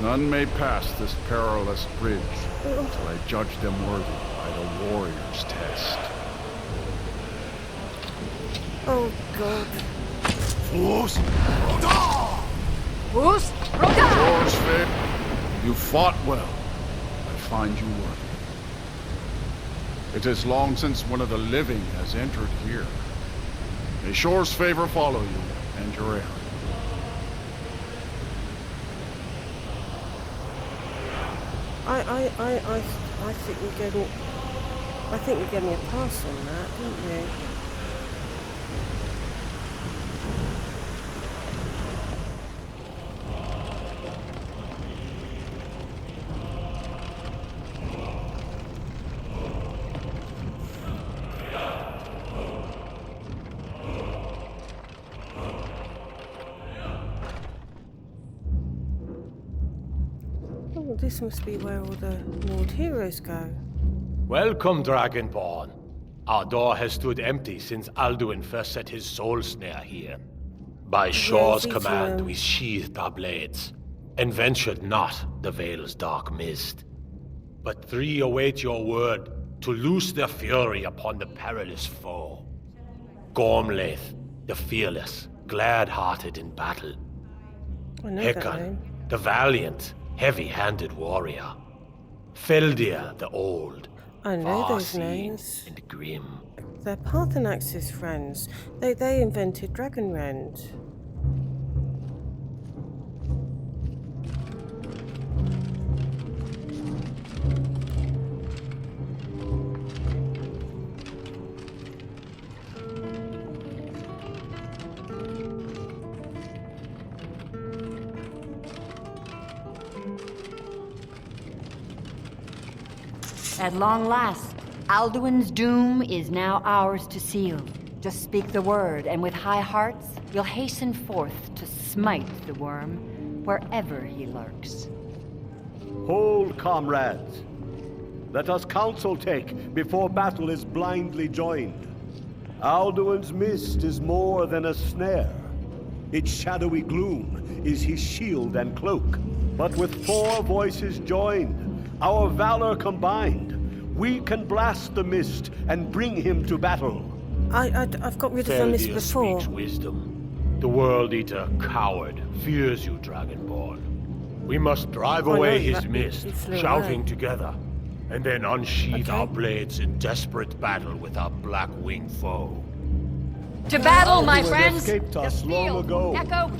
D: none may pass this perilous bridge till I judge them worthy by the warrior's test.
A: Oh, God.
D: Fools!
A: Who's?
D: Shore's fair. You fought well. I find you worthy. It is long since one of the living has entered here. May Shore's favor follow you and your errand.
A: I think you gave me a pass on that, didn't you? This must be where all the Nord heroes go.
C: Welcome, Dragonborn. Our door has stood empty since Alduin first set his soul snare here. By Shore's command, we sheathed our blades, and ventured not the Vale's dark mist. But three await your word to loose their fury upon the perilous foe. Gormlaith, the fearless, glad-hearted in battle. Helgen, the valiant, heavy-handed warrior. Feldir, the old.
A: I know those names.
C: And grim.
A: They're Parthenax's friends. They invented Dragonrend.
U: At long last, Alduin's doom is now ours to seal. Just speak the word, and with high hearts, you'll hasten forth to smite the worm wherever he lurks.
P: Hold, comrades. Let us counsel take before battle is blindly joined. Alduin's mist is more than a snare. Its shadowy gloom is his shield and cloak. But with 4 voices joined, our valor combined, we can blast the mist and bring him to battle.
A: I've got rid of the mist before.
C: Speaks wisdom. The World Eater, coward, fears you, Dragonborn. We must drive away his mist, shouting together, and then unsheath our blades in desperate battle with our black-winged foe.
U: To battle, my friends!
P: Escaped us long ago.
U: Echo.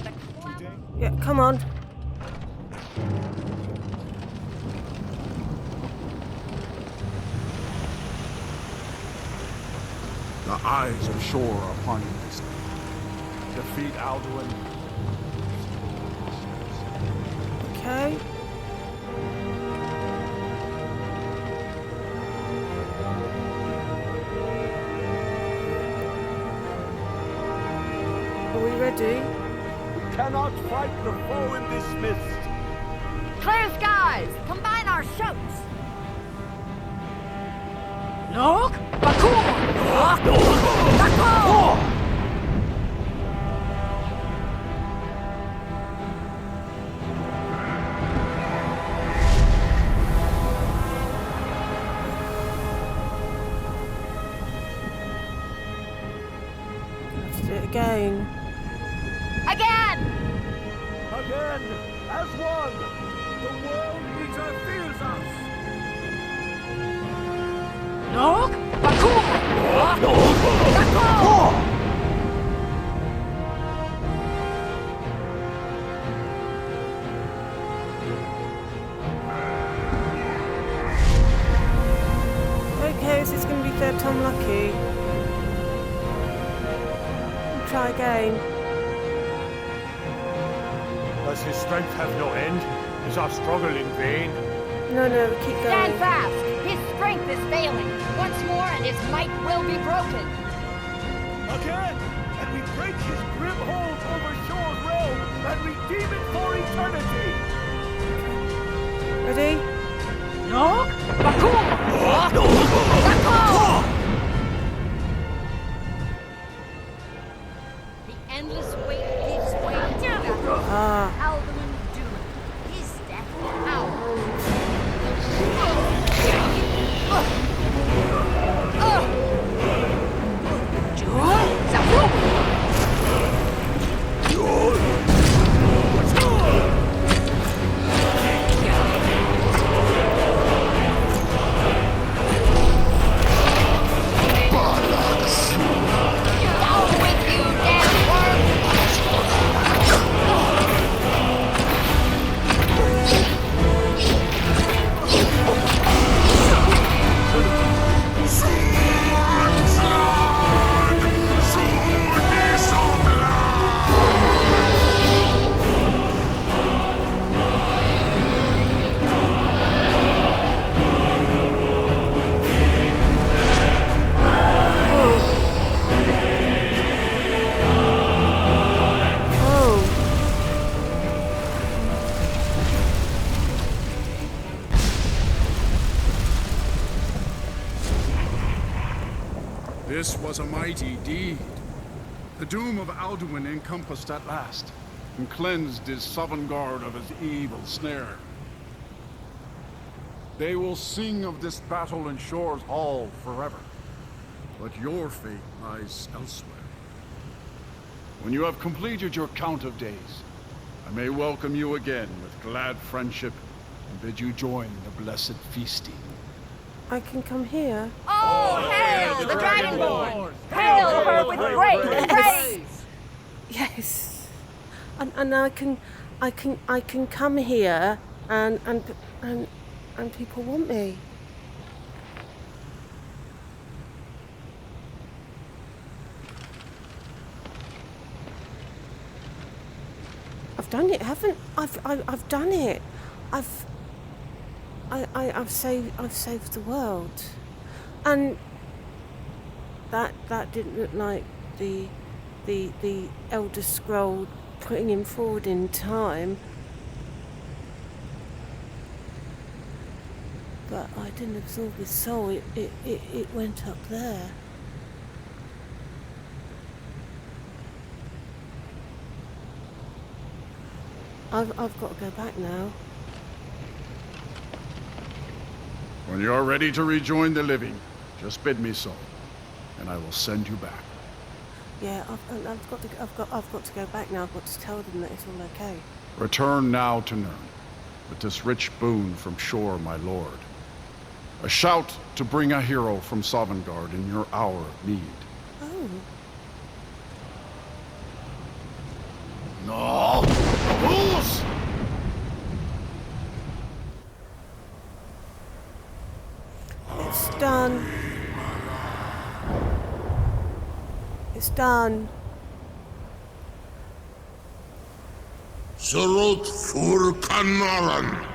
A: Yeah, come on.
D: The eyes of Shore upon you this day. Defeat Alduin.
A: Okay. Are we ready?
P: We cannot fight the foe in this mist.
U: Clear skies! Combine our shouts! Look! Bakur!
A: Let's do it again.
J: Again!
P: Again, as one, the World Eater fears us!
J: Nog! Bakur! Bakur!
A: Okay, is this going to be third time lucky? We'll try again.
C: Does his strength have no end? Is our struggle in vain?
A: No, keep going.
J: Stand fast! His strength is failing. Once more and his might will be broken.
P: Again! And we break his grim hold over Shore's realm and redeem it for eternity!
A: Ready?
J: Nog! Bakur! Bakur! The endless weight gives way to Alduin's doom. His death ours.
D: This was a mighty deed. The doom of Alduin encompassed at last, and cleansed his Sovngarde of his evil snare. They will sing of this battle in Shore's Hall forever, but your fate lies elsewhere. When you have completed your count of days, I may welcome you again with glad friendship and bid you join the blessed feasting.
A: I can come here.
J: Oh, hail the Dragonborn! Hail her with great praise!
A: Yes, and I can come here, and people want me. I've done it, haven't I've done it. I've saved the world, and that didn't look like the Elder Scroll putting him forward in time, but I didn't absorb his soul. It went up there. I've got to go back now.
D: When you are ready to rejoin the living, just bid me so, and I will send you back.
A: Yeah, I've got to go back now. I've got to tell them that it's all okay.
D: Return now to Nirn, with this rich boon from Shore, my lord. A shout to bring a hero from Sovngarde in your hour of need.
A: Oh.
D: No! Fools!
A: It's done. It's done.
B: Surut fur kanaran.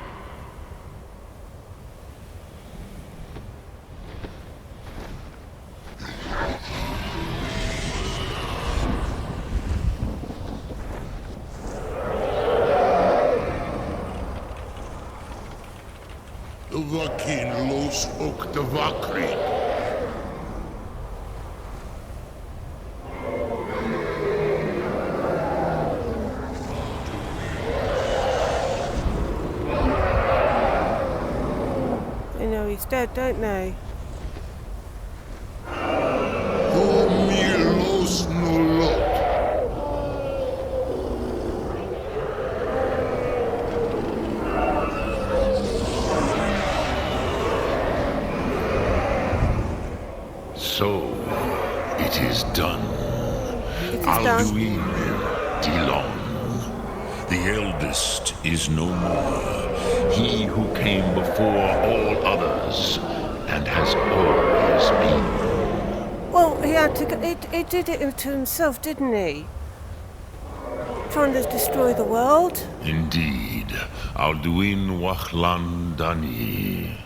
B: Vakin los ok de vakri.
A: They know he's dead, don't they?
E: So, it is done. Alduin Dilon. The eldest is no more. He who came before all others, and has always been.
A: Well, he had to. He did it to himself, didn't he? Trying to destroy the world.
E: Indeed, Alduin Wachlan Dani.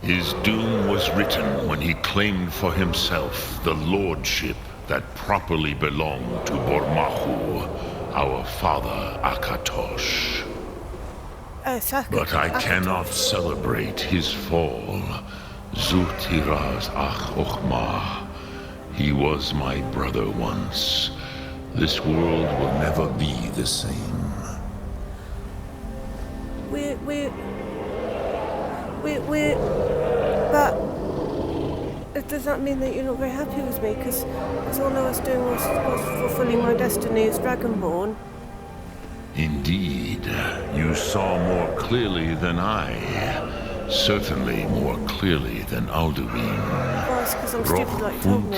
E: His doom was written when he claimed for himself the lordship that properly belonged to Bormahu, our father Akatosh. But I cannot celebrate his fall. Zutiraz Ach Ochma. He was my brother once. This world will never be the same.
A: But does that mean that you're not very happy with me? Because all I was doing was fulfilling my destiny as Dragonborn.
E: Indeed, you saw more clearly than I. Certainly more clearly than Alduin.
A: Well, it's because I'm stupid like you told me.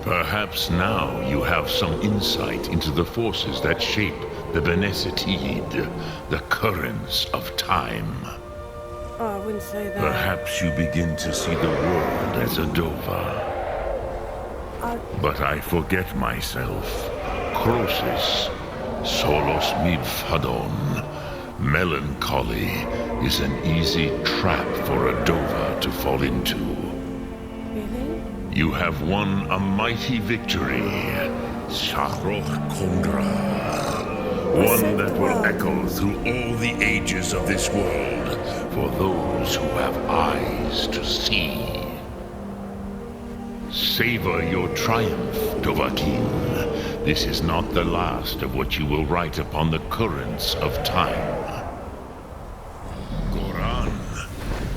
E: Perhaps now you have some insight into the forces that shape the Benesitid, the currents of time.
A: Oh, I wouldn't say that.
E: Perhaps you begin to see the world as a Dova. But I forget myself. Crosis, solos midfadon. Melancholy is an easy trap for a Dova to fall into.
A: Really?
E: You have won a mighty victory, Shachroch Kondra. One that will echo through all the ages of this world for those who have eyes to see. Savor your triumph, Dovahkiin. This is not the last of what you will write upon the currents of time. Goran,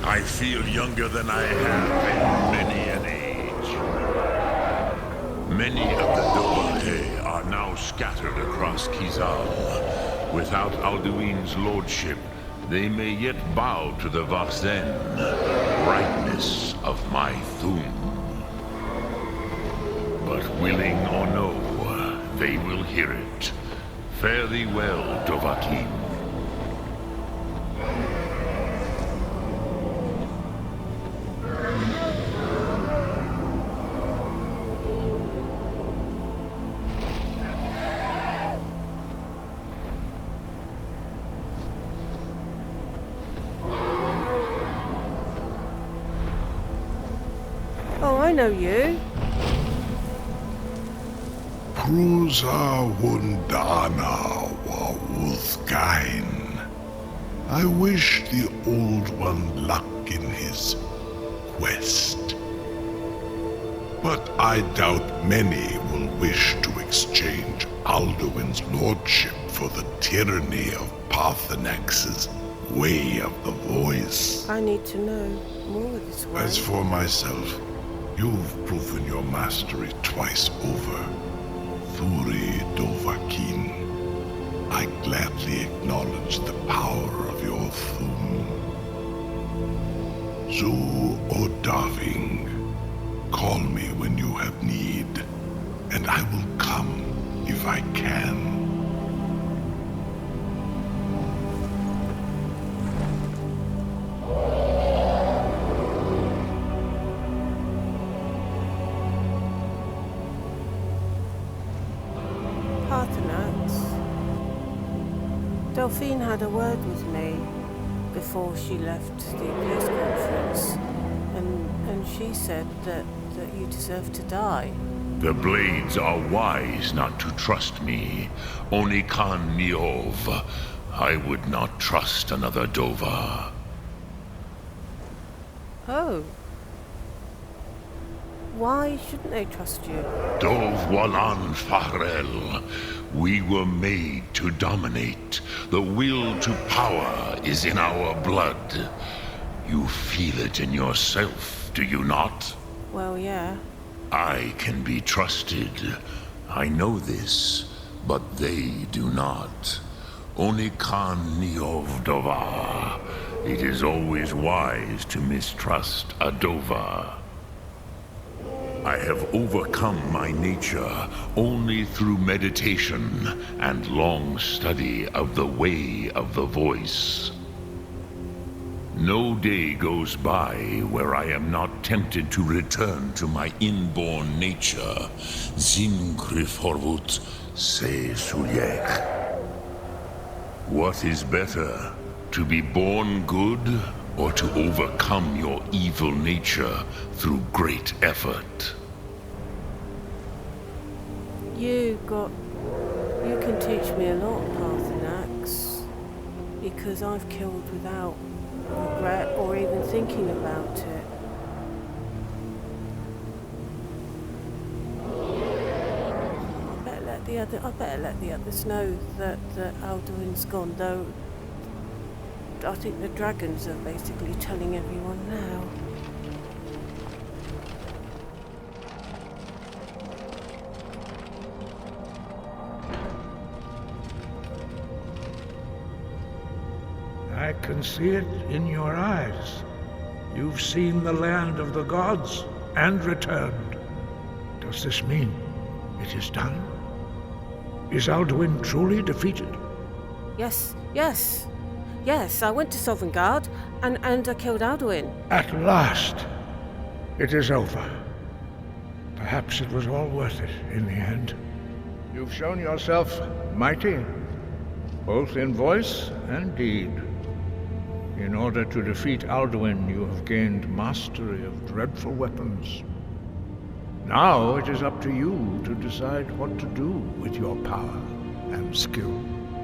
E: I feel younger than I have in many an age. Many of the Dovahe are now scattered across Kizal. Without Alduin's lordship, they may yet bow to the Vaxen, brightness of my Thum. But willing or no, they will hear it. Fare thee well, Dovahkiin.
A: Oh, I know you.
B: Cruza Wundana wa Wuthgain. I wish the Old One luck in his quest. But I doubt many will wish to exchange Alduin's lordship for the tyranny of Parthenax's way of the voice.
A: I need to know more of this way.
B: As for myself, you've proven your mastery twice over. Thuri Dovahkiin, I gladly acknowledge the power of your Thum. Zu Odaving, call me when you have need, and I will come if I can.
A: Delphine had a word with me before she left the peace conference, and she said that you deserve to die.
E: The Blades are wise not to trust me. Onikan Niov. I would not trust another Dova.
A: Oh. Why shouldn't they trust you?
B: Dov Walan Farel. We were made to dominate. The will to power is in our blood. You feel it in yourself, do you not?
A: Well, yeah.
B: I can be trusted. I know this, but they do not. Only Khan Niov Dovar. It is always wise to mistrust a Dovar. I have overcome my nature only through meditation and long study of the way of the voice. No day goes by where I am not tempted to return to my inborn nature. Zimgriforvut se Sulyek. What is better, to be born good or to overcome your evil nature through great effort?
A: You can teach me a lot, Parthenax, because I've killed without regret or even thinking about it. I better let the others know that Alduin's gone, though I think the dragons are basically telling everyone now.
F: I can see it in your eyes. You've seen the land of the gods and returned. Does this mean it is done? Is Alduin truly defeated?
A: Yes, I went to Sovngarde and I killed Alduin.
F: At last, it is over. Perhaps it was all worth it in the end. You've shown yourself mighty, both in voice and deed. In order to defeat Alduin, you have gained mastery of dreadful weapons. Now it is up to you to decide what to do with your power and skill.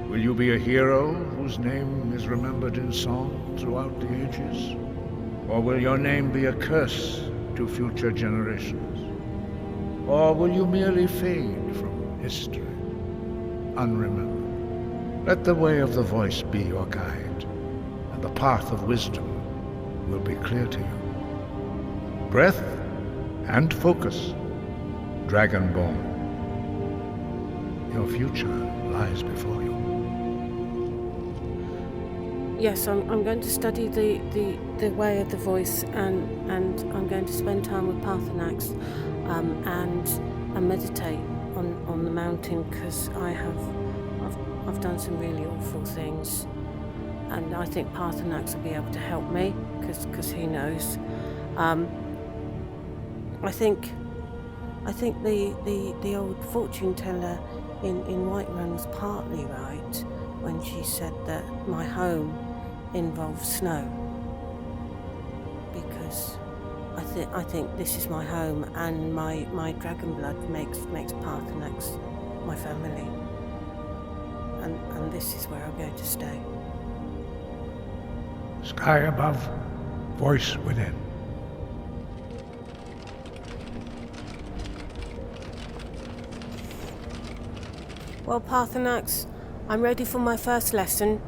F: Will you be a hero whose name is remembered in song throughout the ages? Or will your name be a curse to future generations? Or will you merely fade from history, unremembered? Let the way of the voice be your guide, and the path of wisdom will be clear to you. Breath and focus, Dragonborn. Your future lies before you.
A: Yes, I'm going to study the way of the voice, and I'm going to spend time with Parthenax, and meditate on the mountain, because I've done some really awful things, and I think Parthenax will be able to help me because he knows. I think the old fortune teller in Whiterun was partly right when she said that my home involves snow, because I think this is my home, and my dragon blood makes Parthenax my family, and this is where I'm going to stay.
F: Sky above, voice within.
A: Well, Parthenax, I'm ready for my first lesson.